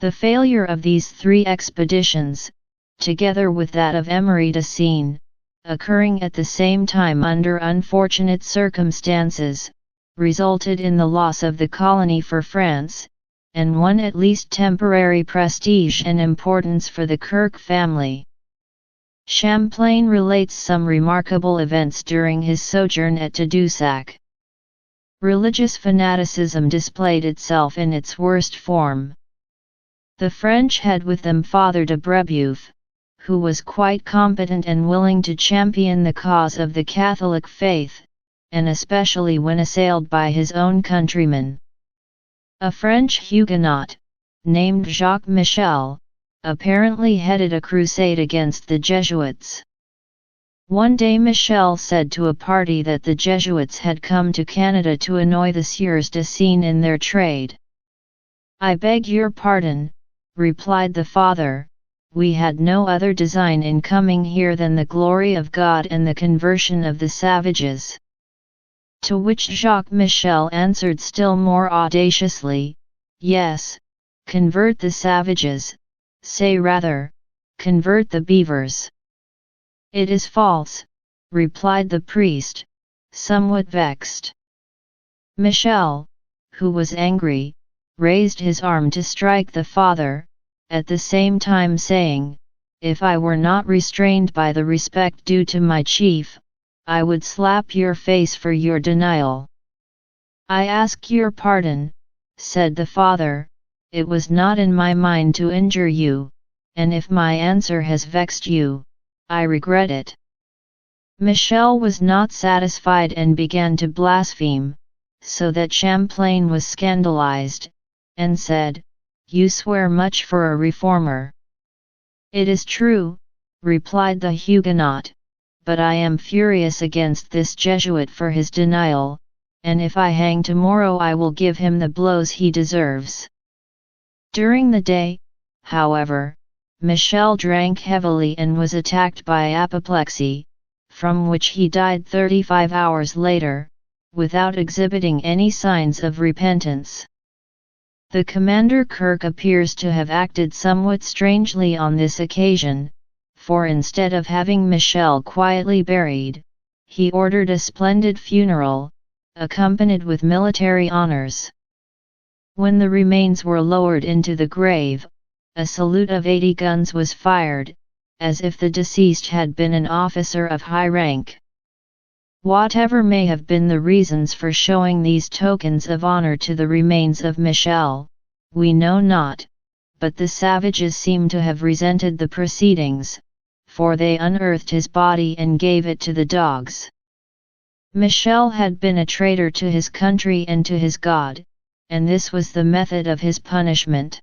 The failure of these 3 expeditions, together with that of Emery de Seine, occurring at the same time under unfortunate circumstances, resulted in the loss of the colony for France, and won at least temporary prestige and importance for the Kirke family. Champlain relates some remarkable events during his sojourn at Tadoussac. Religious fanaticism displayed itself in its worst form. The French had with them Father de Brebeuf, who was quite competent and willing to champion the cause of the Catholic faith, and especially when assailed by his own countrymen. A French Huguenot, named Jacques Michel, apparently headed a crusade against the Jesuits. One day Michel said to a party that the Jesuits had come to Canada to annoy the Sieurs de Seine in their trade. "I beg your pardon," replied the father, "we had no other design in coming here than the glory of God and the conversion of the savages." To which Jacques Michel answered still more audaciously, "Yes, convert the savages, say rather, convert the beavers." "It is false," replied the priest, somewhat vexed. Michel, who was angry, raised his arm to strike the father, at the same time saying, "If I were not restrained by the respect due to my chief, I would slap your face for your denial." "I ask your pardon," said the father, "it was not in my mind to injure you, and if my answer has vexed you, I regret it." Michel was not satisfied and began to blaspheme, so that Champlain was scandalized, and said, "You swear much for a reformer." "It is true," replied the Huguenot, "but I am furious against this Jesuit for his denial, and if I hang tomorrow I will give him the blows he deserves." During the day, however, Michel drank heavily and was attacked by apoplexy, from which he died 35 hours later, without exhibiting any signs of repentance. The commander Kirke appears to have acted somewhat strangely on this occasion, for instead of having Michel quietly buried, he ordered a splendid funeral, accompanied with military honors. When the remains were lowered into the grave, a salute of 80 guns was fired, as if the deceased had been an officer of high rank. Whatever may have been the reasons for showing these tokens of honor to the remains of Michel, we know not, but the savages seem to have resented the proceedings, for they unearthed his body and gave it to the dogs. Michel had been a traitor to his country and to his God, and this was the method of his punishment.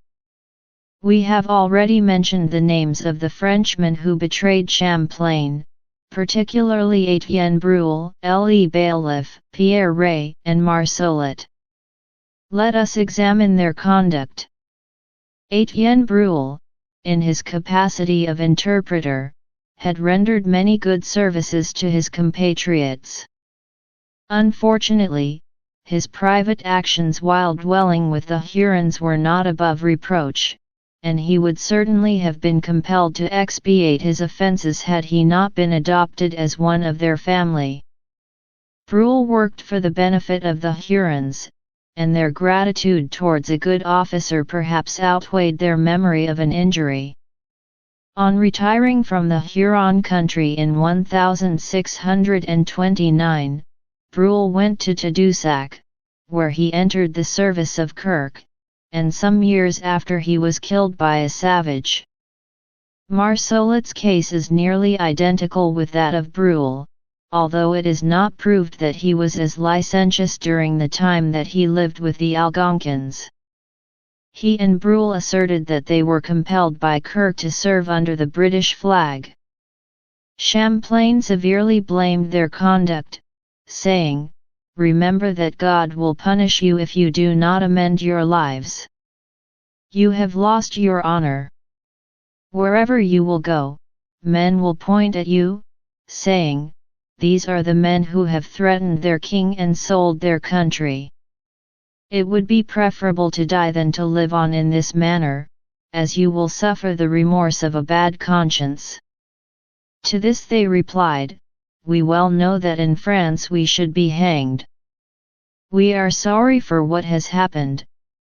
We have already mentioned the names of the Frenchmen who betrayed Champlain, particularly Etienne Brule, Le Bailiff, Pierre Ray, and Marsolet. Let us examine their conduct. Etienne Brule, in his capacity of interpreter, had rendered many good services to his compatriots. Unfortunately, his private actions while dwelling with the Hurons were not above reproach, and he would certainly have been compelled to expiate his offences had he not been adopted as one of their family. Brule worked for the benefit of the Hurons, and their gratitude towards a good officer perhaps outweighed their memory of an injury. On retiring from the Huron country in 1629, Brule went to Tadoussac, where he entered the service of Kirke, and some years after he was killed by a savage. Marsolet's case is nearly identical with that of Brule, although it is not proved that he was as licentious during the time that he lived with the Algonquins. He and Brule asserted that they were compelled by Kirke to serve under the British flag. Champlain severely blamed their conduct, saying, "Remember that God will punish you if you do not amend your lives. You have lost your honor. Wherever you will go, men will point at you, saying, 'These are the men who have threatened their king and sold their country.' It would be preferable to die than to live on in this manner, as you will suffer the remorse of a bad conscience." To this they replied, "We well know that in France we should be hanged. We are sorry for what has happened,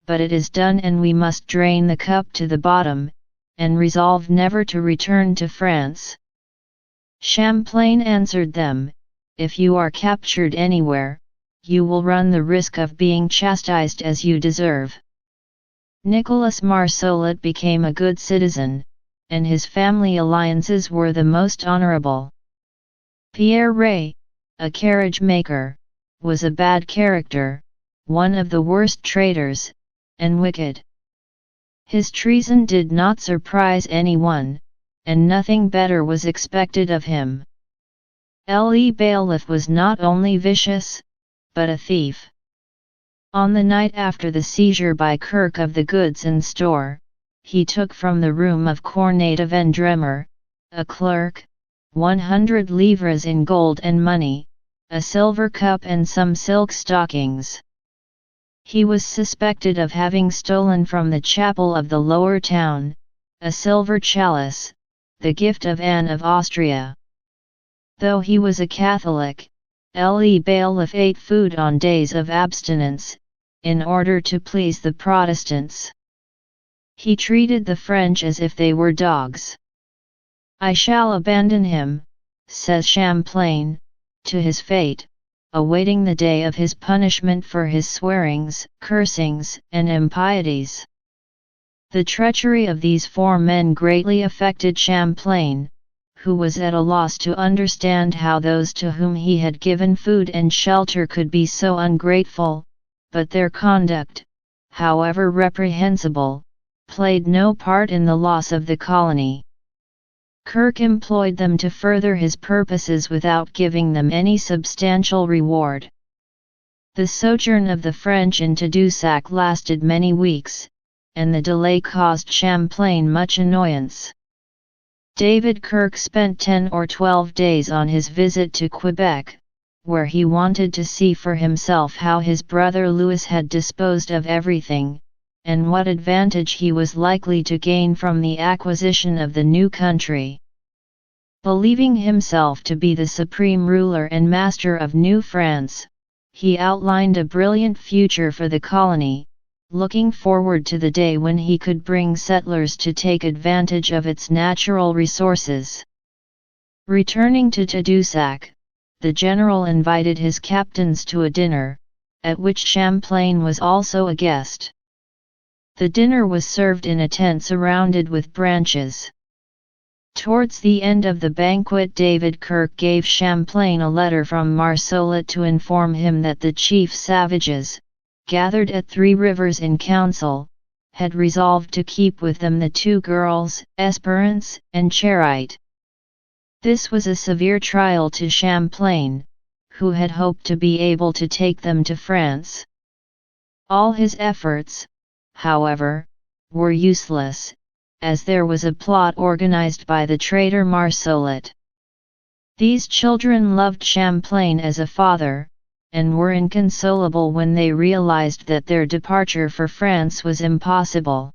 but it is done and we must drain the cup to the bottom, and resolve never to return to France." Champlain answered them, "If you are captured anywhere, you will run the risk of being chastised as you deserve." Nicolas Marsolet became a good citizen, and his family alliances were the most honorable. Pierre Ray, a carriage maker, was a bad character, one of the worst traitors, and wicked. His treason did not surprise anyone, and nothing better was expected of him. Le Bailiff was not only vicious, but a thief. On the night after the seizure by Kirke of the goods in store, he took from the room of Cornet de Vendremmer, a clerk, 100 livres in gold and money, a silver cup and some silk stockings. He was suspected of having stolen from the chapel of the lower town, a silver chalice, the gift of Anne of Austria. Though he was a Catholic, Le Bailiff ate food on days of abstinence, in order to please the Protestants. He treated the French as if they were dogs. "I shall abandon him," says Champlain, "to his fate, awaiting the day of his punishment for his swearings, cursings, and impieties." The treachery of these four men greatly affected Champlain, who was at a loss to understand how those to whom he had given food and shelter could be so ungrateful, but their conduct, however reprehensible, played no part in the loss of the colony. Kirke employed them to further his purposes without giving them any substantial reward. The sojourn of the French in Tadoussac lasted many weeks, and the delay caused Champlain much annoyance. David Kirke spent 10 or 12 days on his visit to Quebec, where he wanted to see for himself how his brother Louis had disposed of everything, and what advantage he was likely to gain from the acquisition of the new country. Believing himself to be the supreme ruler and master of New France, he outlined a brilliant future for the colony, looking forward to the day when he could bring settlers to take advantage of its natural resources. Returning to Tadoussac, the general invited his captains to a dinner, at which Champlain was also a guest. The dinner was served in a tent surrounded with branches. Towards the end of the banquet, David Kirke gave Champlain a letter from Marsolet to inform him that the chief savages, gathered at Three Rivers in council, had resolved to keep with them the two girls, Esperance and Charite. This was a severe trial to Champlain, who had hoped to be able to take them to France. All his efforts, however, were useless, as there was a plot organized by the traitor Marsolet. These children loved Champlain as a father, and were inconsolable when they realized that their departure for France was impossible.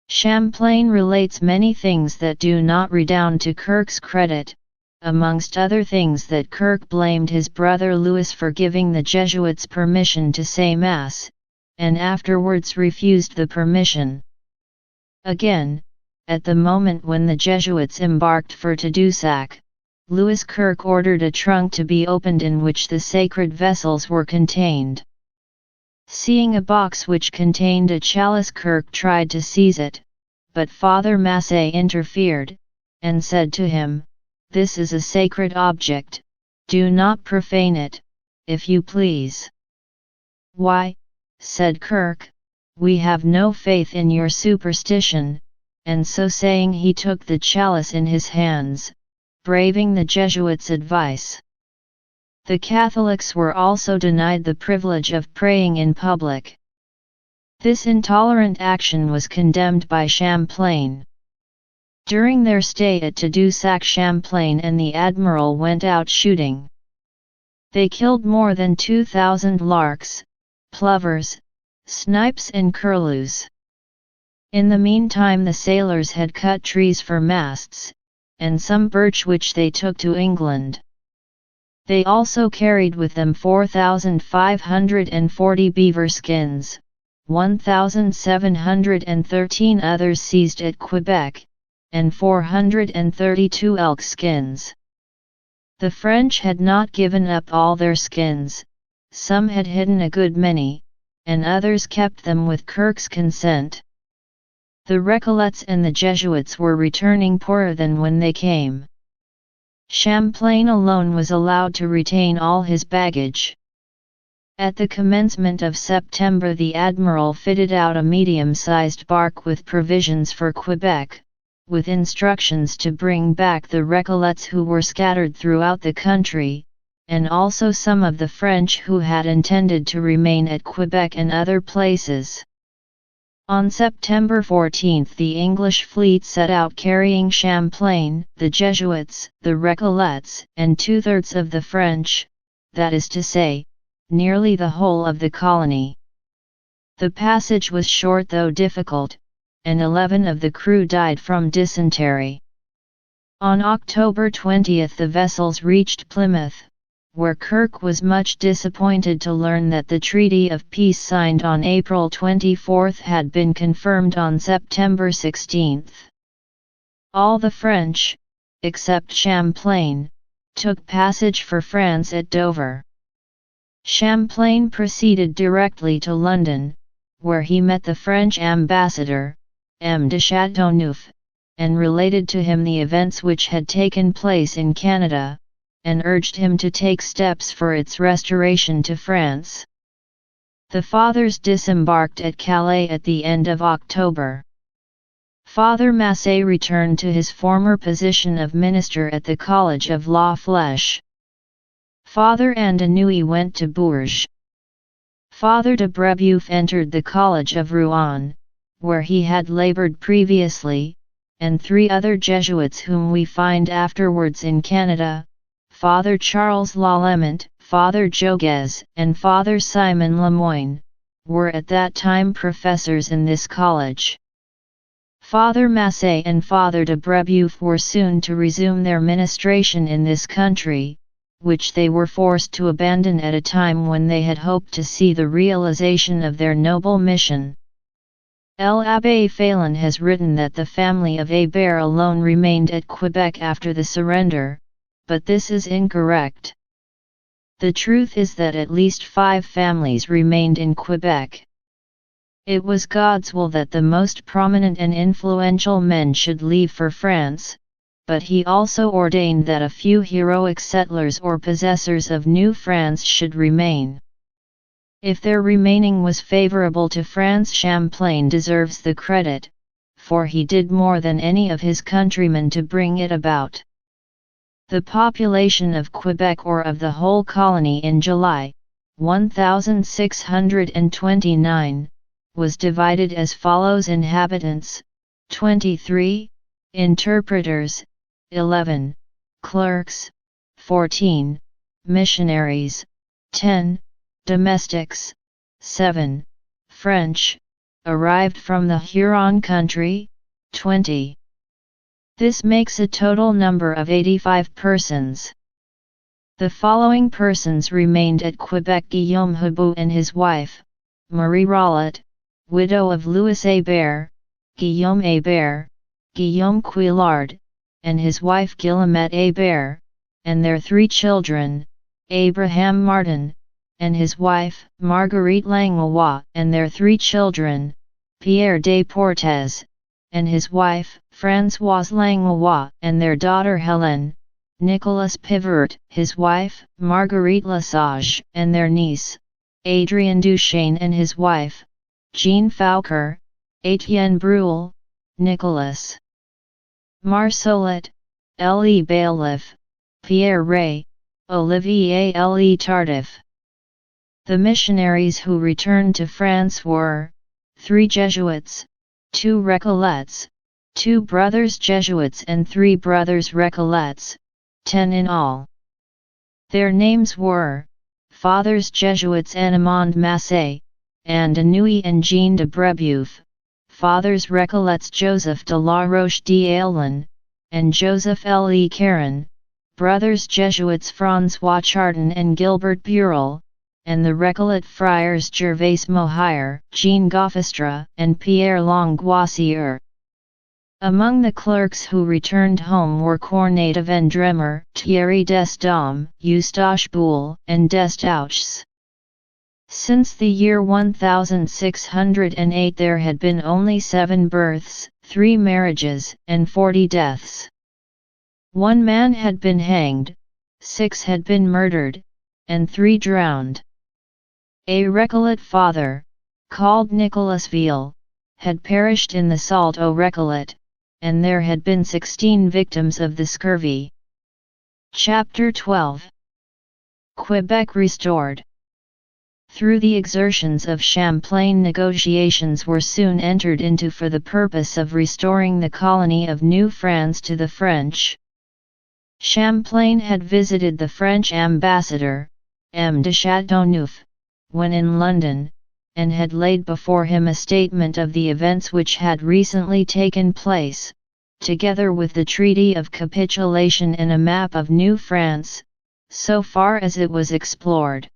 Champlain relates many things that do not redound to Kirke's credit, amongst other things that Kirke blamed his brother Louis for giving the Jesuits permission to say Mass, and afterwards refused the permission. Again, at the moment when the Jesuits embarked for Tadoussac, Louis Kirke ordered a trunk to be opened in which the sacred vessels were contained. Seeing a box which contained a chalice, Kirke tried to seize it, but Father Massey interfered, and said to him, "This is a sacred object, do not profane it, if you please." "Why," said Kirke, "we have no faith in your superstition," and so saying he took the chalice in his hands, braving the Jesuits' advice. The Catholics were also denied the privilege of praying in public. This intolerant action was condemned by Champlain. During their stay at Tadoussac, Champlain and the Admiral went out shooting. They killed more than 2,000 larks, plovers, snipes and curlews. In the meantime, the sailors had cut trees for masts, and some birch which they took to England. They also carried with them 4,540 beaver skins, 1,713 others seized at Quebec, and 432 elk skins. The French had not given up all their skins, some had hidden a good many, and others kept them with Kirke's consent. The Recollets and the Jesuits were returning poorer than when they came. Champlain alone was allowed to retain all his baggage. At the commencement of September, the Admiral fitted out a medium-sized bark with provisions for Quebec, with instructions to bring back the Recollets who were scattered throughout the country, and also some of the French who had intended to remain at Quebec and other places. On September 14 the English fleet set out carrying Champlain, the Jesuits, the Recollets, and two-thirds of the French, that is to say, nearly the whole of the colony. The passage was short though difficult, and 11 of the crew died from dysentery. On October 20 the vessels reached Plymouth, where Kirke was much disappointed to learn that the Treaty of Peace signed on April 24 had been confirmed on September 16. All the French, except Champlain, took passage for France at Dover. Champlain proceeded directly to London, where he met the French ambassador, M. de Chateauneuf, and related to him the events which had taken place in Canada, and urged him to take steps for its restoration to France. The Fathers disembarked at Calais at the end of October. Father Massey returned to his former position of minister at the College of La Flèche. Father Andenouille went to Bourges. Father de Brebeuf entered the College of Rouen, where he had labored previously, and 3 other Jesuits whom we find afterwards in Canada, Father Charles Lalemant, Father Jogues, and Father Simon Lemoyne, were at that time professors in this college. Father Massey and Father de Brebeuf were soon to resume their ministration in this country, which they were forced to abandon at a time when they had hoped to see the realization of their noble mission. L'Abbé Phelan has written that the family of Hébert alone remained at Quebec after the surrender, but this is incorrect. The truth is that at least 5 families remained in Quebec. It was God's will that the most prominent and influential men should leave for France, but he also ordained that a few heroic settlers or possessors of New France should remain. If their remaining was favorable to France, Champlain deserves the credit, for he did more than any of his countrymen to bring it about. The population of Quebec or of the whole colony in July 1629 was divided as follows: inhabitants 23, interpreters 11, clerks 14, missionaries 10, domestics 7, French, arrived from the Huron country 20. This makes a total number of 85 persons. The following persons remained at Quebec: Guillaume Hébut and his wife, Marie Rollet, widow of Louis Hébert, Guillaume Hébert, Guillaume Couillard, and his wife Guillemette Hébert, and their 3 children, Abraham Martin, and his wife, Marguerite Langlois, and their 3 children, Pierre Desportes, and his wife, Françoise Langlois, and their daughter Hélène, Nicolas Pivert, his wife, Marguerite Lesage, and their niece, Adrien Duchesne, and his wife, Jean Fouquer, Étienne Brule, Nicolas Marsolet, L.E. Bailiff, Pierre Ray, Olivier L.E. Tardif. The missionaries who returned to France were 3 Jesuits, 2 Recollets, 2 brothers Jesuits and 3 brothers Recollets, 10 in all. Their names were Fathers Jesuits Annemond Massé, and Anouilh and Jean de Brebeuf, Fathers Recollets Joseph de la Roche d'Ailon, and Joseph L. E. Caron, brothers Jesuits François Chardin and Gilbert Burel, and the Recollet friars Gervais Mohire, Jean Goffestre, and Pierre Langoisier. Among the clerks who returned home were Cornet de Vendremmer, Thierry Desdames, Eustache Boule, and Destouches. Since the year 1608 there had been only 7 births, 3 marriages, and 40 deaths. 1 man had been hanged, 6 had been murdered, and 3 drowned. A Recollet father, called Nicolas Ville, had perished in the Sault au Recollet, and there had been 16 victims of the scurvy. Chapter 12. Quebec restored. Through the exertions of Champlain, negotiations were soon entered into for the purpose of restoring the colony of New France to the French. Champlain had visited the French ambassador, M. de Chateauneuf, when in London, and had laid before him a statement of the events which had recently taken place, together with the treaty of capitulation and a map of New France, so far as it was explored.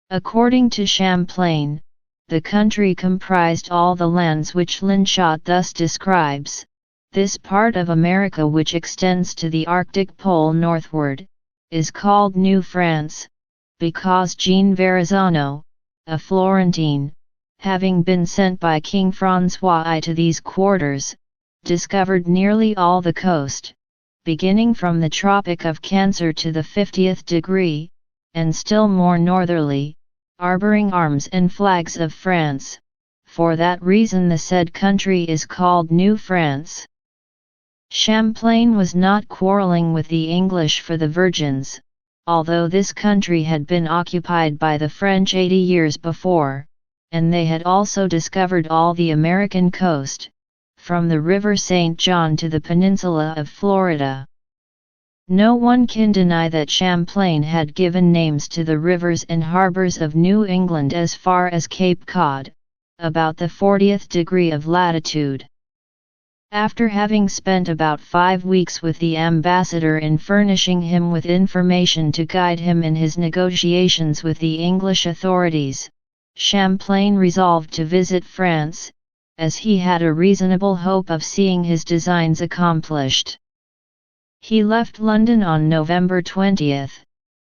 According to Champlain, the country comprised all the lands which Linshot thus describes: this part of America which extends to the Arctic Pole northward, is called New France, because Jean Verrazzano, a Florentine, having been sent by King François I to these quarters, discovered nearly all the coast, beginning from the Tropic of Cancer to the 50th degree, and still more northerly, arboring arms and flags of France. For that reason the said country is called New France. Champlain was not quarreling with the English for the Virgins, although this country had been occupied by the French 80 years before, and they had also discovered all the American coast, from the River St. John to the peninsula of Florida. No one can deny that Champlain had given names to the rivers and harbors of New England as far as Cape Cod, about the 40th degree of latitude. After having spent about 5 weeks with the ambassador in furnishing him with information to guide him in his negotiations with the English authorities, Champlain resolved to visit France, as he had a reasonable hope of seeing his designs accomplished. He left London on November 20,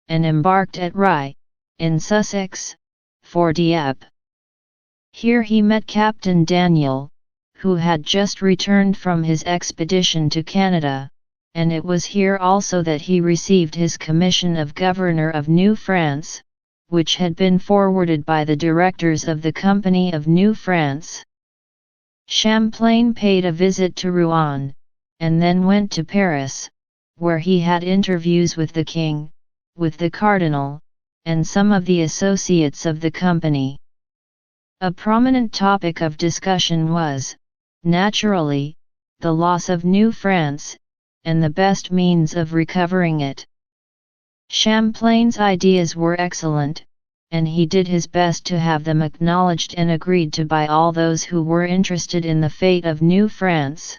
and embarked at Rye, in Sussex, for Dieppe. Here he met Captain Daniel, who had just returned from his expedition to Canada, and it was here also that he received his commission of Governor of New France, which had been forwarded by the directors of the Company of New France. Champlain paid a visit to Rouen, and then went to Paris, where he had interviews with the king, with the cardinal, and some of the associates of the company. A prominent topic of discussion was, naturally, the loss of New France, and the best means of recovering it. Champlain's ideas were excellent, and he did his best to have them acknowledged and agreed to by all those who were interested in the fate of New France.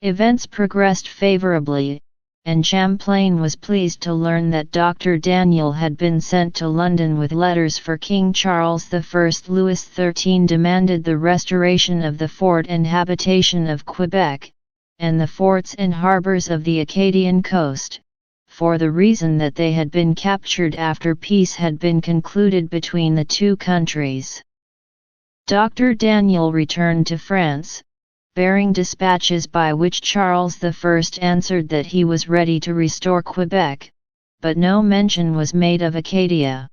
Events progressed favorably, and Champlain was pleased to learn that Dr. Daniel had been sent to London with letters for King Charles I. Louis XIII demanded the restoration of the fort and habitation of Quebec, and the forts and harbours of the Acadian coast, for the reason that they had been captured after peace had been concluded between the two countries. Dr. Daniel returned to France, bearing dispatches by which Charles I answered that he was ready to restore Quebec, but no mention was made of Acadia.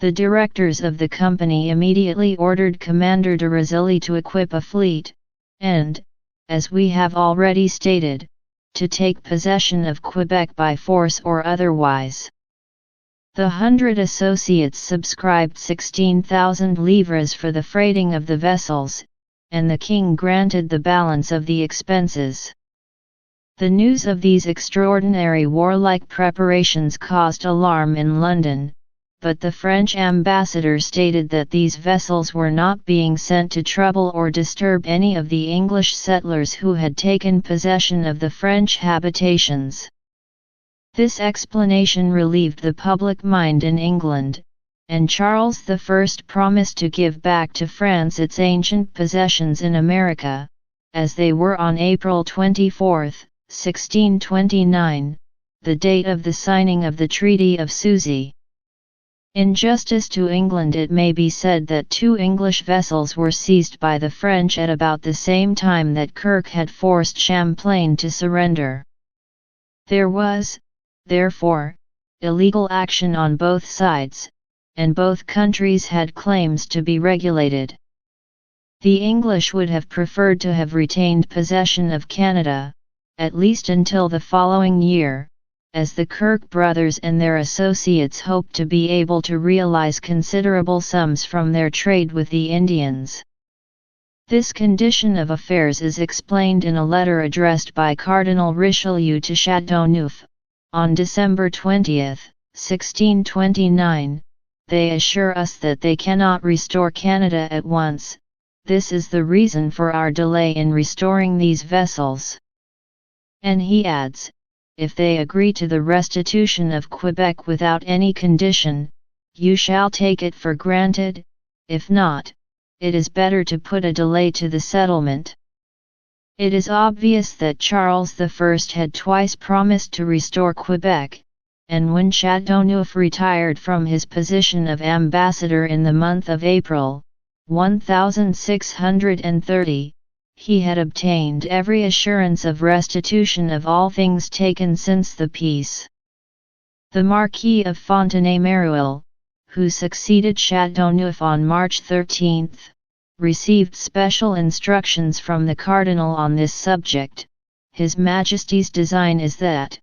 The directors of the company immediately ordered Commander de Razilly to equip a fleet, and, as we have already stated, to take possession of Quebec by force or otherwise. The 100 associates subscribed 16,000 livres for the freighting of the vessels, and the king granted the balance of the expenses. The news of these extraordinary warlike preparations caused alarm in London, but the French ambassador stated that these vessels were not being sent to trouble or disturb any of the English settlers who had taken possession of the French habitations. This explanation relieved the public mind in England, and Charles I promised to give back to France its ancient possessions in America, as they were on April 24, 1629, the date of the signing of the Treaty of Souzy. In justice to England, it may be said that 2 English vessels were seized by the French at about the same time that Kirke had forced Champlain to surrender. There was, therefore, illegal action on both sides, and both countries had claims to be regulated. The English would have preferred to have retained possession of Canada, at least until the following year, as the Kirke brothers and their associates hoped to be able to realize considerable sums from their trade with the Indians. This condition of affairs is explained in a letter addressed by Cardinal Richelieu to Chateauneuf, on December 20, 1629. They assure us that they cannot restore Canada at once. This is the reason for our delay in restoring these vessels. And he adds, if they agree to the restitution of Quebec without any condition, you shall take it for granted; if not, it is better to put a delay to the settlement. It is obvious that Charles I had twice promised to restore Quebec, and when Chateauneuf retired from his position of ambassador in the month of April, 1630, he had obtained every assurance of restitution of all things taken since the peace. The Marquis of Fontenay-Marouil, who succeeded Chateauneuf on March 13, received special instructions from the Cardinal on this subject. His Majesty's design is that,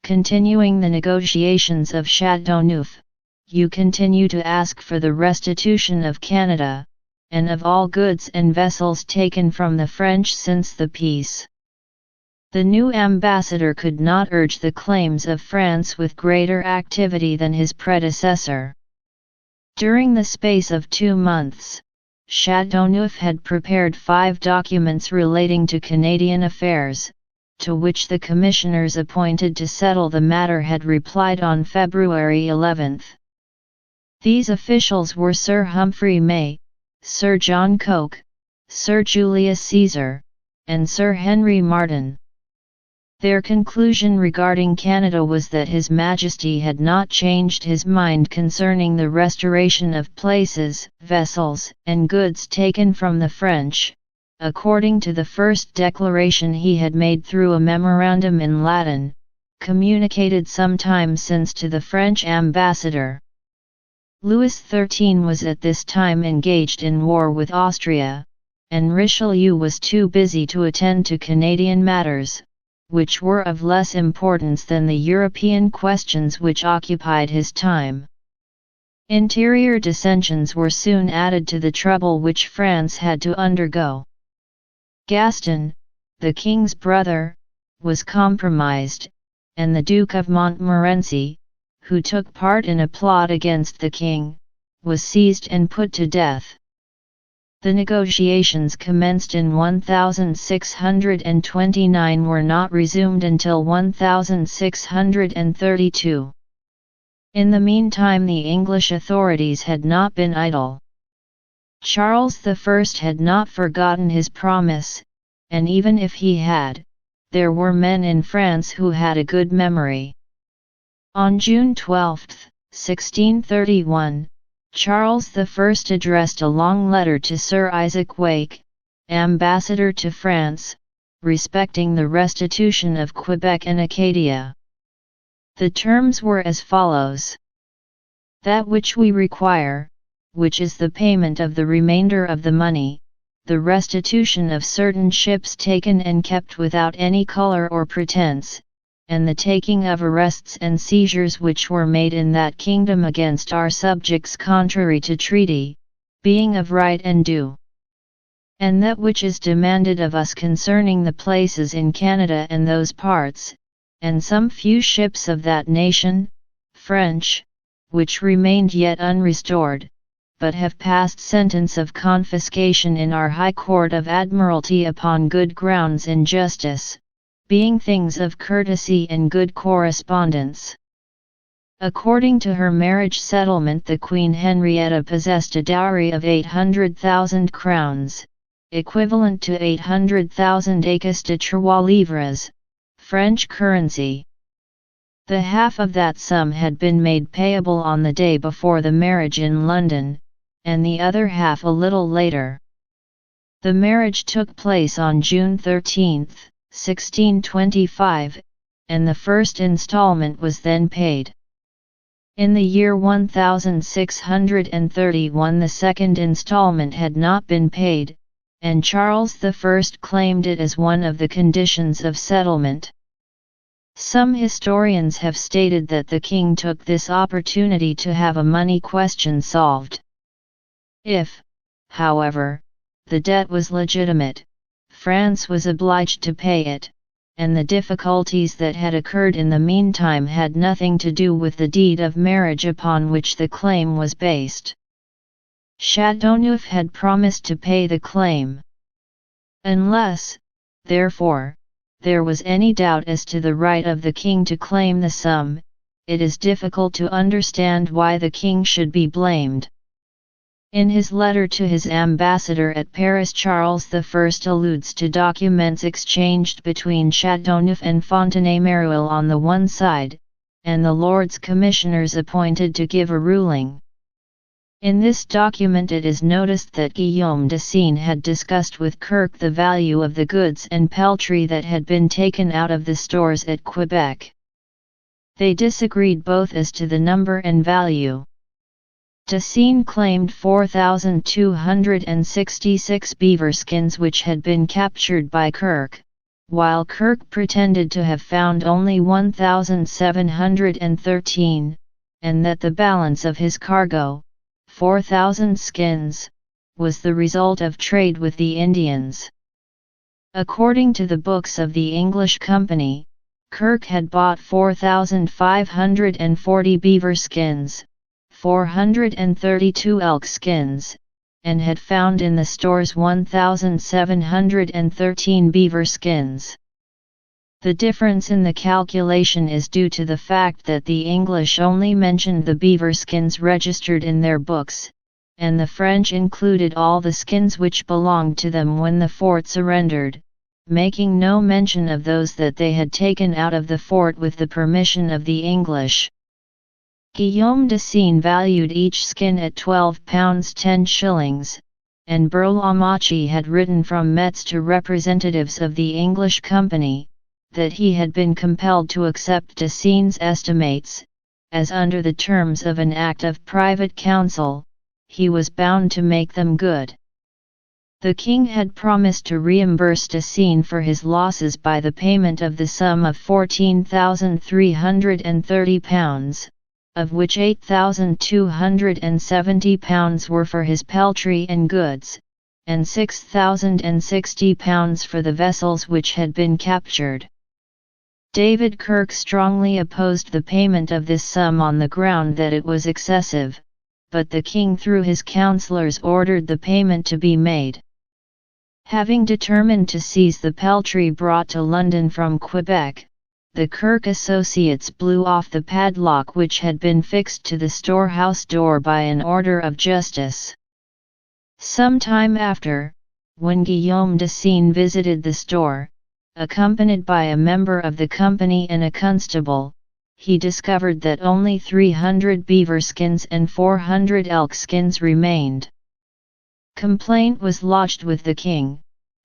continuing the negotiations of Chateauneuf, you continue to ask for the restitution of Canada, and of all goods and vessels taken from the French since the peace. The new ambassador could not urge the claims of France with greater activity than his predecessor. During the space of 2 months, Chateauneuf had prepared 5 documents relating to Canadian affairs, to which the commissioners appointed to settle the matter had replied on February 11. These officials were Sir Humphrey May, Sir John Coke, Sir Julius Caesar, and Sir Henry Martin. Their conclusion regarding Canada was that His Majesty had not changed his mind concerning the restoration of places, vessels, and goods taken from the French, according to the first declaration he had made through a memorandum in Latin, communicated some time since to the French ambassador. Louis XIII was at this time engaged in war with Austria, and Richelieu was too busy to attend to Canadian matters, which were of less importance than the European questions which occupied his time. Interior dissensions were soon added to the trouble which France had to undergo. Gaston, the king's brother, was compromised, and the Duke of Montmorency, who took part in a plot against the king, was seized and put to death. The negotiations commenced in 1629 were not resumed until 1632. In the meantime the English authorities had not been idle. Charles I had not forgotten his promise, and even if he had, there were men in France who had a good memory. On June 12, 1631, Charles I addressed a long letter to Sir Isaac Wake, ambassador to France, respecting the restitution of Quebec and Acadia. The terms were as follows: that which we require, which is the payment of the remainder of the money, the restitution of certain ships taken and kept without any colour or pretence, and the taking of arrests and seizures which were made in that kingdom against our subjects contrary to treaty, being of right and due. And that which is demanded of us concerning the places in Canada and those parts, and some few ships of that nation, French, which remained yet unrestored, but have passed sentence of confiscation in our High Court of Admiralty upon good grounds and justice, being things of courtesy and good correspondence. According to her marriage settlement, the Queen Henrietta possessed a dowry of 800,000 crowns, equivalent to 800,000 écus de 3 livres, French currency. The half of that sum had been made payable on the day before the marriage in London, and the other half a little later. The marriage took place on June 13, 1625, and the first installment was then paid. In the year 1631 the second installment had not been paid, and Charles I claimed it as one of the conditions of settlement. Some historians have stated that the king took this opportunity to have a money question solved. If, however, the debt was legitimate, France was obliged to pay it, and the difficulties that had occurred in the meantime had nothing to do with the deed of marriage upon which the claim was based. Chateauneuf had promised to pay the claim. Unless, therefore, there was any doubt as to the right of the king to claim the sum, it is difficult to understand why the king should be blamed. In his letter to his ambassador at Paris, Charles I alludes to documents exchanged between Chateauneuf and Fontenay-Mareuil on the one side, and the Lords Commissioners appointed to give a ruling. In this document it is noticed that Guillaume de Seine had discussed with Kirke the value of the goods and peltry that had been taken out of the stores at Quebec. They disagreed both as to the number and value. De Seine claimed 4,266 beaver skins which had been captured by Kirke, while Kirke pretended to have found only 1,713, and that the balance of his cargo, 4,000 skins, was the result of trade with the Indians. According to the books of the English Company, Kirke had bought 4,540 beaver skins, 432 elk skins, and had found in the stores 1,713 beaver skins. The difference in the calculation is due to the fact that the English only mentioned the beaver skins registered in their books, and the French included all the skins which belonged to them when the fort surrendered, making no mention of those that they had taken out of the fort with the permission of the English. Guillaume de Seine valued each skin at £12 10 and Burlamachi had written from Metz to representatives of the English company, that he had been compelled to accept de Seine's estimates, as under the terms of an act of private counsel, he was bound to make them good. The king had promised to reimburse de Seine for his losses by the payment of the sum of £14,330, of which £8,270 were for his peltry and goods, and £6,060 for the vessels which had been captured. David Kirke strongly opposed the payment of this sum on the ground that it was excessive, but the king through his councillors ordered the payment to be made. Having determined to seize the peltry brought to London from Quebec, the Kirke associates blew off the padlock which had been fixed to the storehouse door by an order of justice. Some time after, when Guillaume de Seine visited the store, accompanied by a member of the company and a constable, he discovered that only 300 beaver skins and 400 elk skins remained. Complaint was lodged with the king,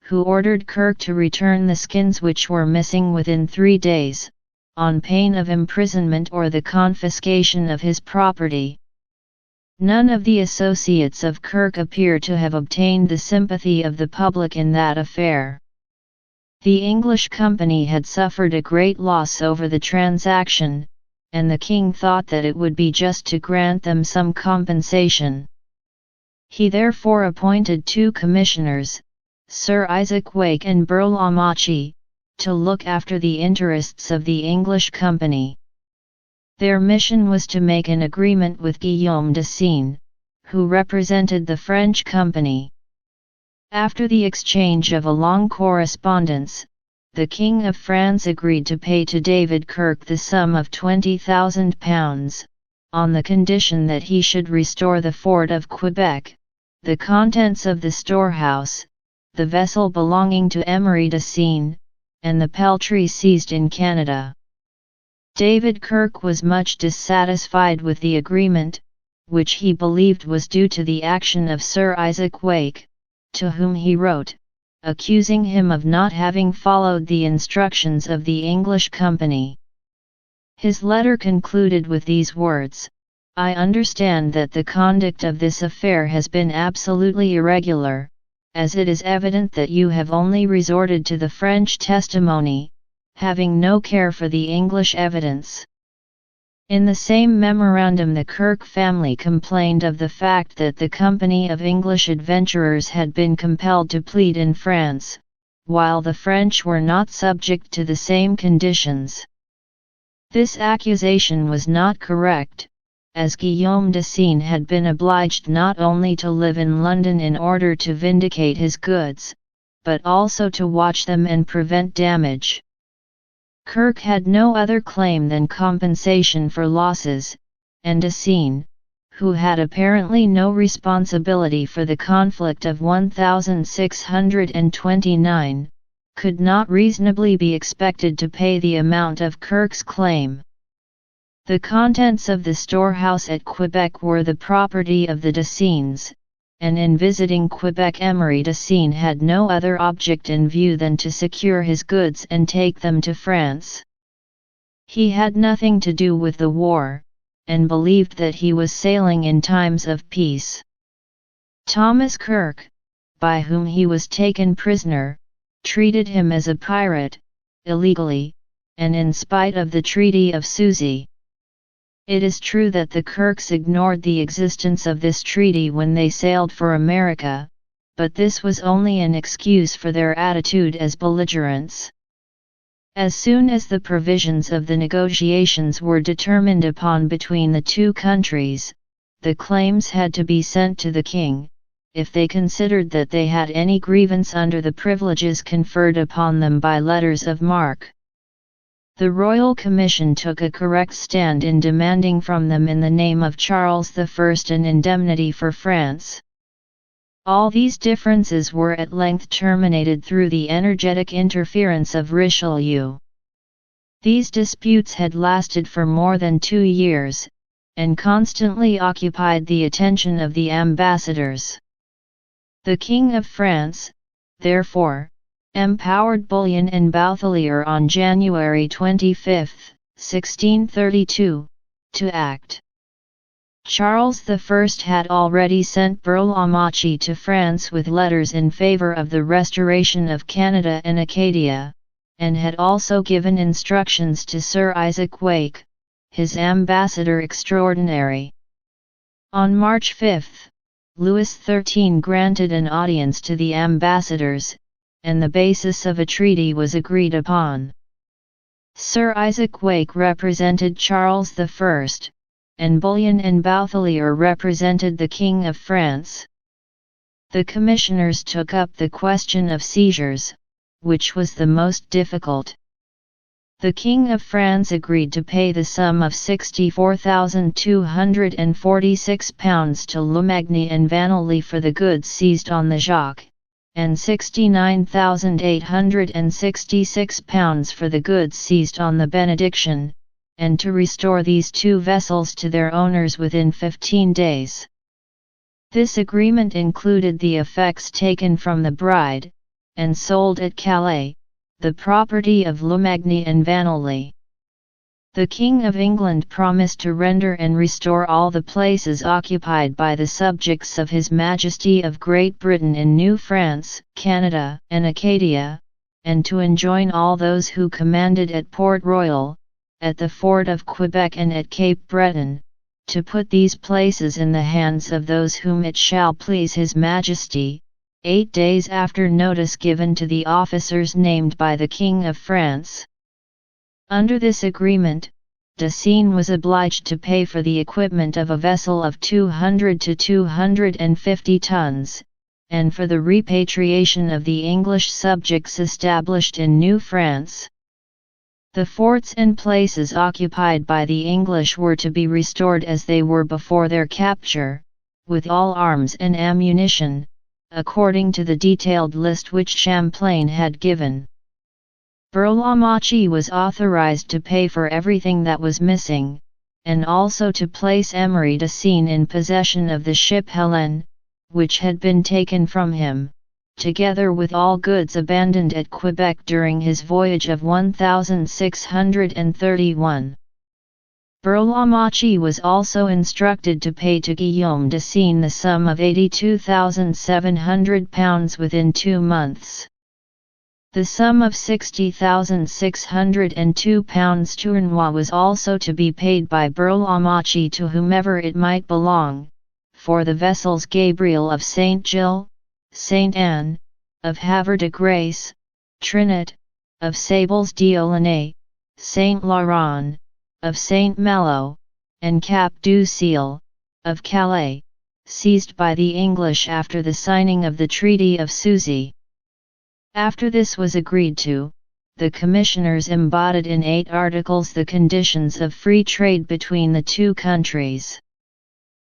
who ordered Kirke to return the skins which were missing within 3 days, on pain of imprisonment or the confiscation of his property. None of the associates of Kirke appear to have obtained the sympathy of the public in that affair. The English company had suffered a great loss over the transaction, and the king thought that it would be just to grant them some compensation. He therefore appointed 2 commissioners, Sir Isaac Wake and Burlamachi, to look after the interests of the English company. Their mission was to make an agreement with Guillaume de Seine, who represented the French company. After the exchange of a long correspondence, the King of France agreed to pay to David Kirke the sum of £20,000, on the condition that he should restore the fort of Quebec, the contents of the storehouse, the vessel belonging to Emery de Seine, and the peltry seized in Canada. David Kirke was much dissatisfied with the agreement, which he believed was due to the action of Sir Isaac Wake, to whom he wrote, accusing him of not having followed the instructions of the English company. His letter concluded with these words: "I understand that the conduct of this affair has been absolutely irregular, as it is evident that you have only resorted to the French testimony, having no care for the English evidence." In the same memorandum the Kirke family complained of the fact that the company of English adventurers had been compelled to plead in France, while the French were not subject to the same conditions. This accusation was not correct, as Guillaume de Seine had been obliged not only to live in London in order to vindicate his goods, but also to watch them and prevent damage. Kirke had no other claim than compensation for losses, and de Seine, who had apparently no responsibility for the conflict of 1629, could not reasonably be expected to pay the amount of Kirke's claim. The contents of the storehouse at Quebec were the property of the de Seines, and in visiting Quebec Emery de Seine had no other object in view than to secure his goods and take them to France. He had nothing to do with the war, and believed that he was sailing in times of peace. Thomas Kirke, by whom he was taken prisoner, treated him as a pirate, illegally, and in spite of the Treaty of Souzy. It is true that the Kirkes ignored the existence of this treaty when they sailed for America, but this was only an excuse for their attitude as belligerents. As soon as the provisions of the negotiations were determined upon between the two countries, the claims had to be sent to the king, if they considered that they had any grievance under the privileges conferred upon them by letters of marque. The Royal Commission took a correct stand in demanding from them in the name of Charles I an indemnity for France. All these differences were at length terminated through the energetic interference of Richelieu. These disputes had lasted for more than 2 years, and constantly occupied the attention of the ambassadors. The King of France, therefore, empowered Bullion and Bouthillier on January 25, 1632, to act. Charles I had already sent Burlamachi to France with letters in favor of the restoration of Canada and Acadia, and had also given instructions to Sir Isaac Wake, his ambassador extraordinary. On March 5, Louis XIII granted an audience to the ambassadors, and the basis of a treaty was agreed upon. Sir Isaac Wake represented Charles I, and Bullion and Bouthillier represented the King of France. The commissioners took up the question of seizures, which was the most difficult. The King of France agreed to pay the sum of £64,246 to Lommagny and Vanelly for the goods seized on the Jacques, and £69,866 for the goods seized on the Benediction, and to restore these 2 vessels to their owners within 15 days. This agreement included the effects taken from the Bride, and sold at Calais, the property of Lommagny and Vanelly. The King of England promised to render and restore all the places occupied by the subjects of His Majesty of Great Britain in New France, Canada, and Acadia, and to enjoin all those who commanded at Port Royal, at the fort of Quebec and at Cape Breton, to put these places in the hands of those whom it shall please His Majesty, 8 days after notice given to the officers named by the King of France. Under this agreement, Decines was obliged to pay for the equipment of a vessel of 200 to 250 tons, and for the repatriation of the English subjects established in New France. The forts and places occupied by the English were to be restored as they were before their capture, with all arms and ammunition, according to the detailed list which Champlain had given. Burlamachi was authorized to pay for everything that was missing, and also to place Emery Decines in possession of the ship Helen, which had been taken from him, together with all goods abandoned at Quebec during his voyage of 1631. Burlamachi was also instructed to pay to Guillaume Decines the sum of £82,700 within 2 months. The sum of £60,602 Tournois was also to be paid by Burlamachi to whomever it might belong, for the vessels Gabriel of St. Gilles, St. Anne, of Havre de Grace, Trinit, of Sables d'Olonnais, St. Laurent, of St. Malo, and Cap du Ciel, of Calais, seized by the English after the signing of the Treaty of Souzy. After this was agreed to, the commissioners embodied in 8 articles the conditions of free trade between the 2 countries.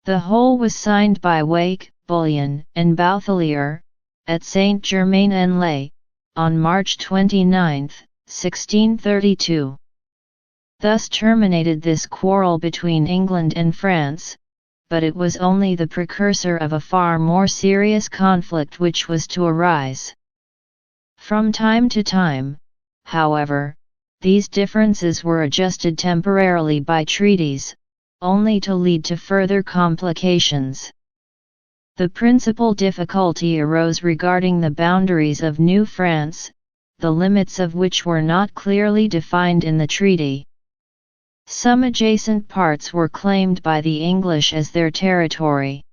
The whole was signed by Wake, Bullion, and Bouthillier, at Saint-Germain-en-Laye, on March 29, 1632. Thus terminated this quarrel between England and France, but it was only the precursor of a far more serious conflict which was to arise. From time to time, however, these differences were adjusted temporarily by treaties, only to lead to further complications. The principal difficulty arose regarding the boundaries of New France, the limits of which were not clearly defined in the treaty. Some adjacent parts were claimed by the English as their territory.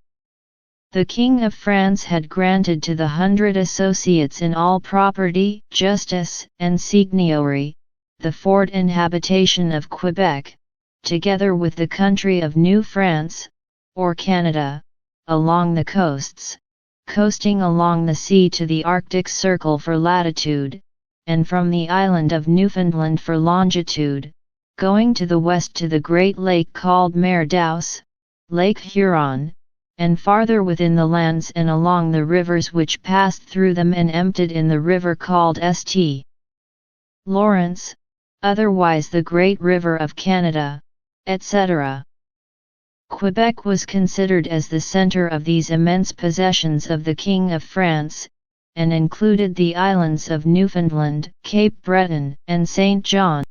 The King of France had granted to the 100 associates in all property, justice, and seigneury, the fort and habitation of Quebec, together with the country of New France, or Canada, along the coasts, coasting along the sea to the Arctic Circle for latitude, and from the island of Newfoundland for longitude, going to the west to the Great Lake called Mer d'Ouse, Lake Huron, and farther within the lands and along the rivers which passed through them and emptied in the river called St. Lawrence, otherwise the Great River of Canada, etc. Quebec was considered as the centre of these immense possessions of the King of France, and included the islands of Newfoundland, Cape Breton, and St. John.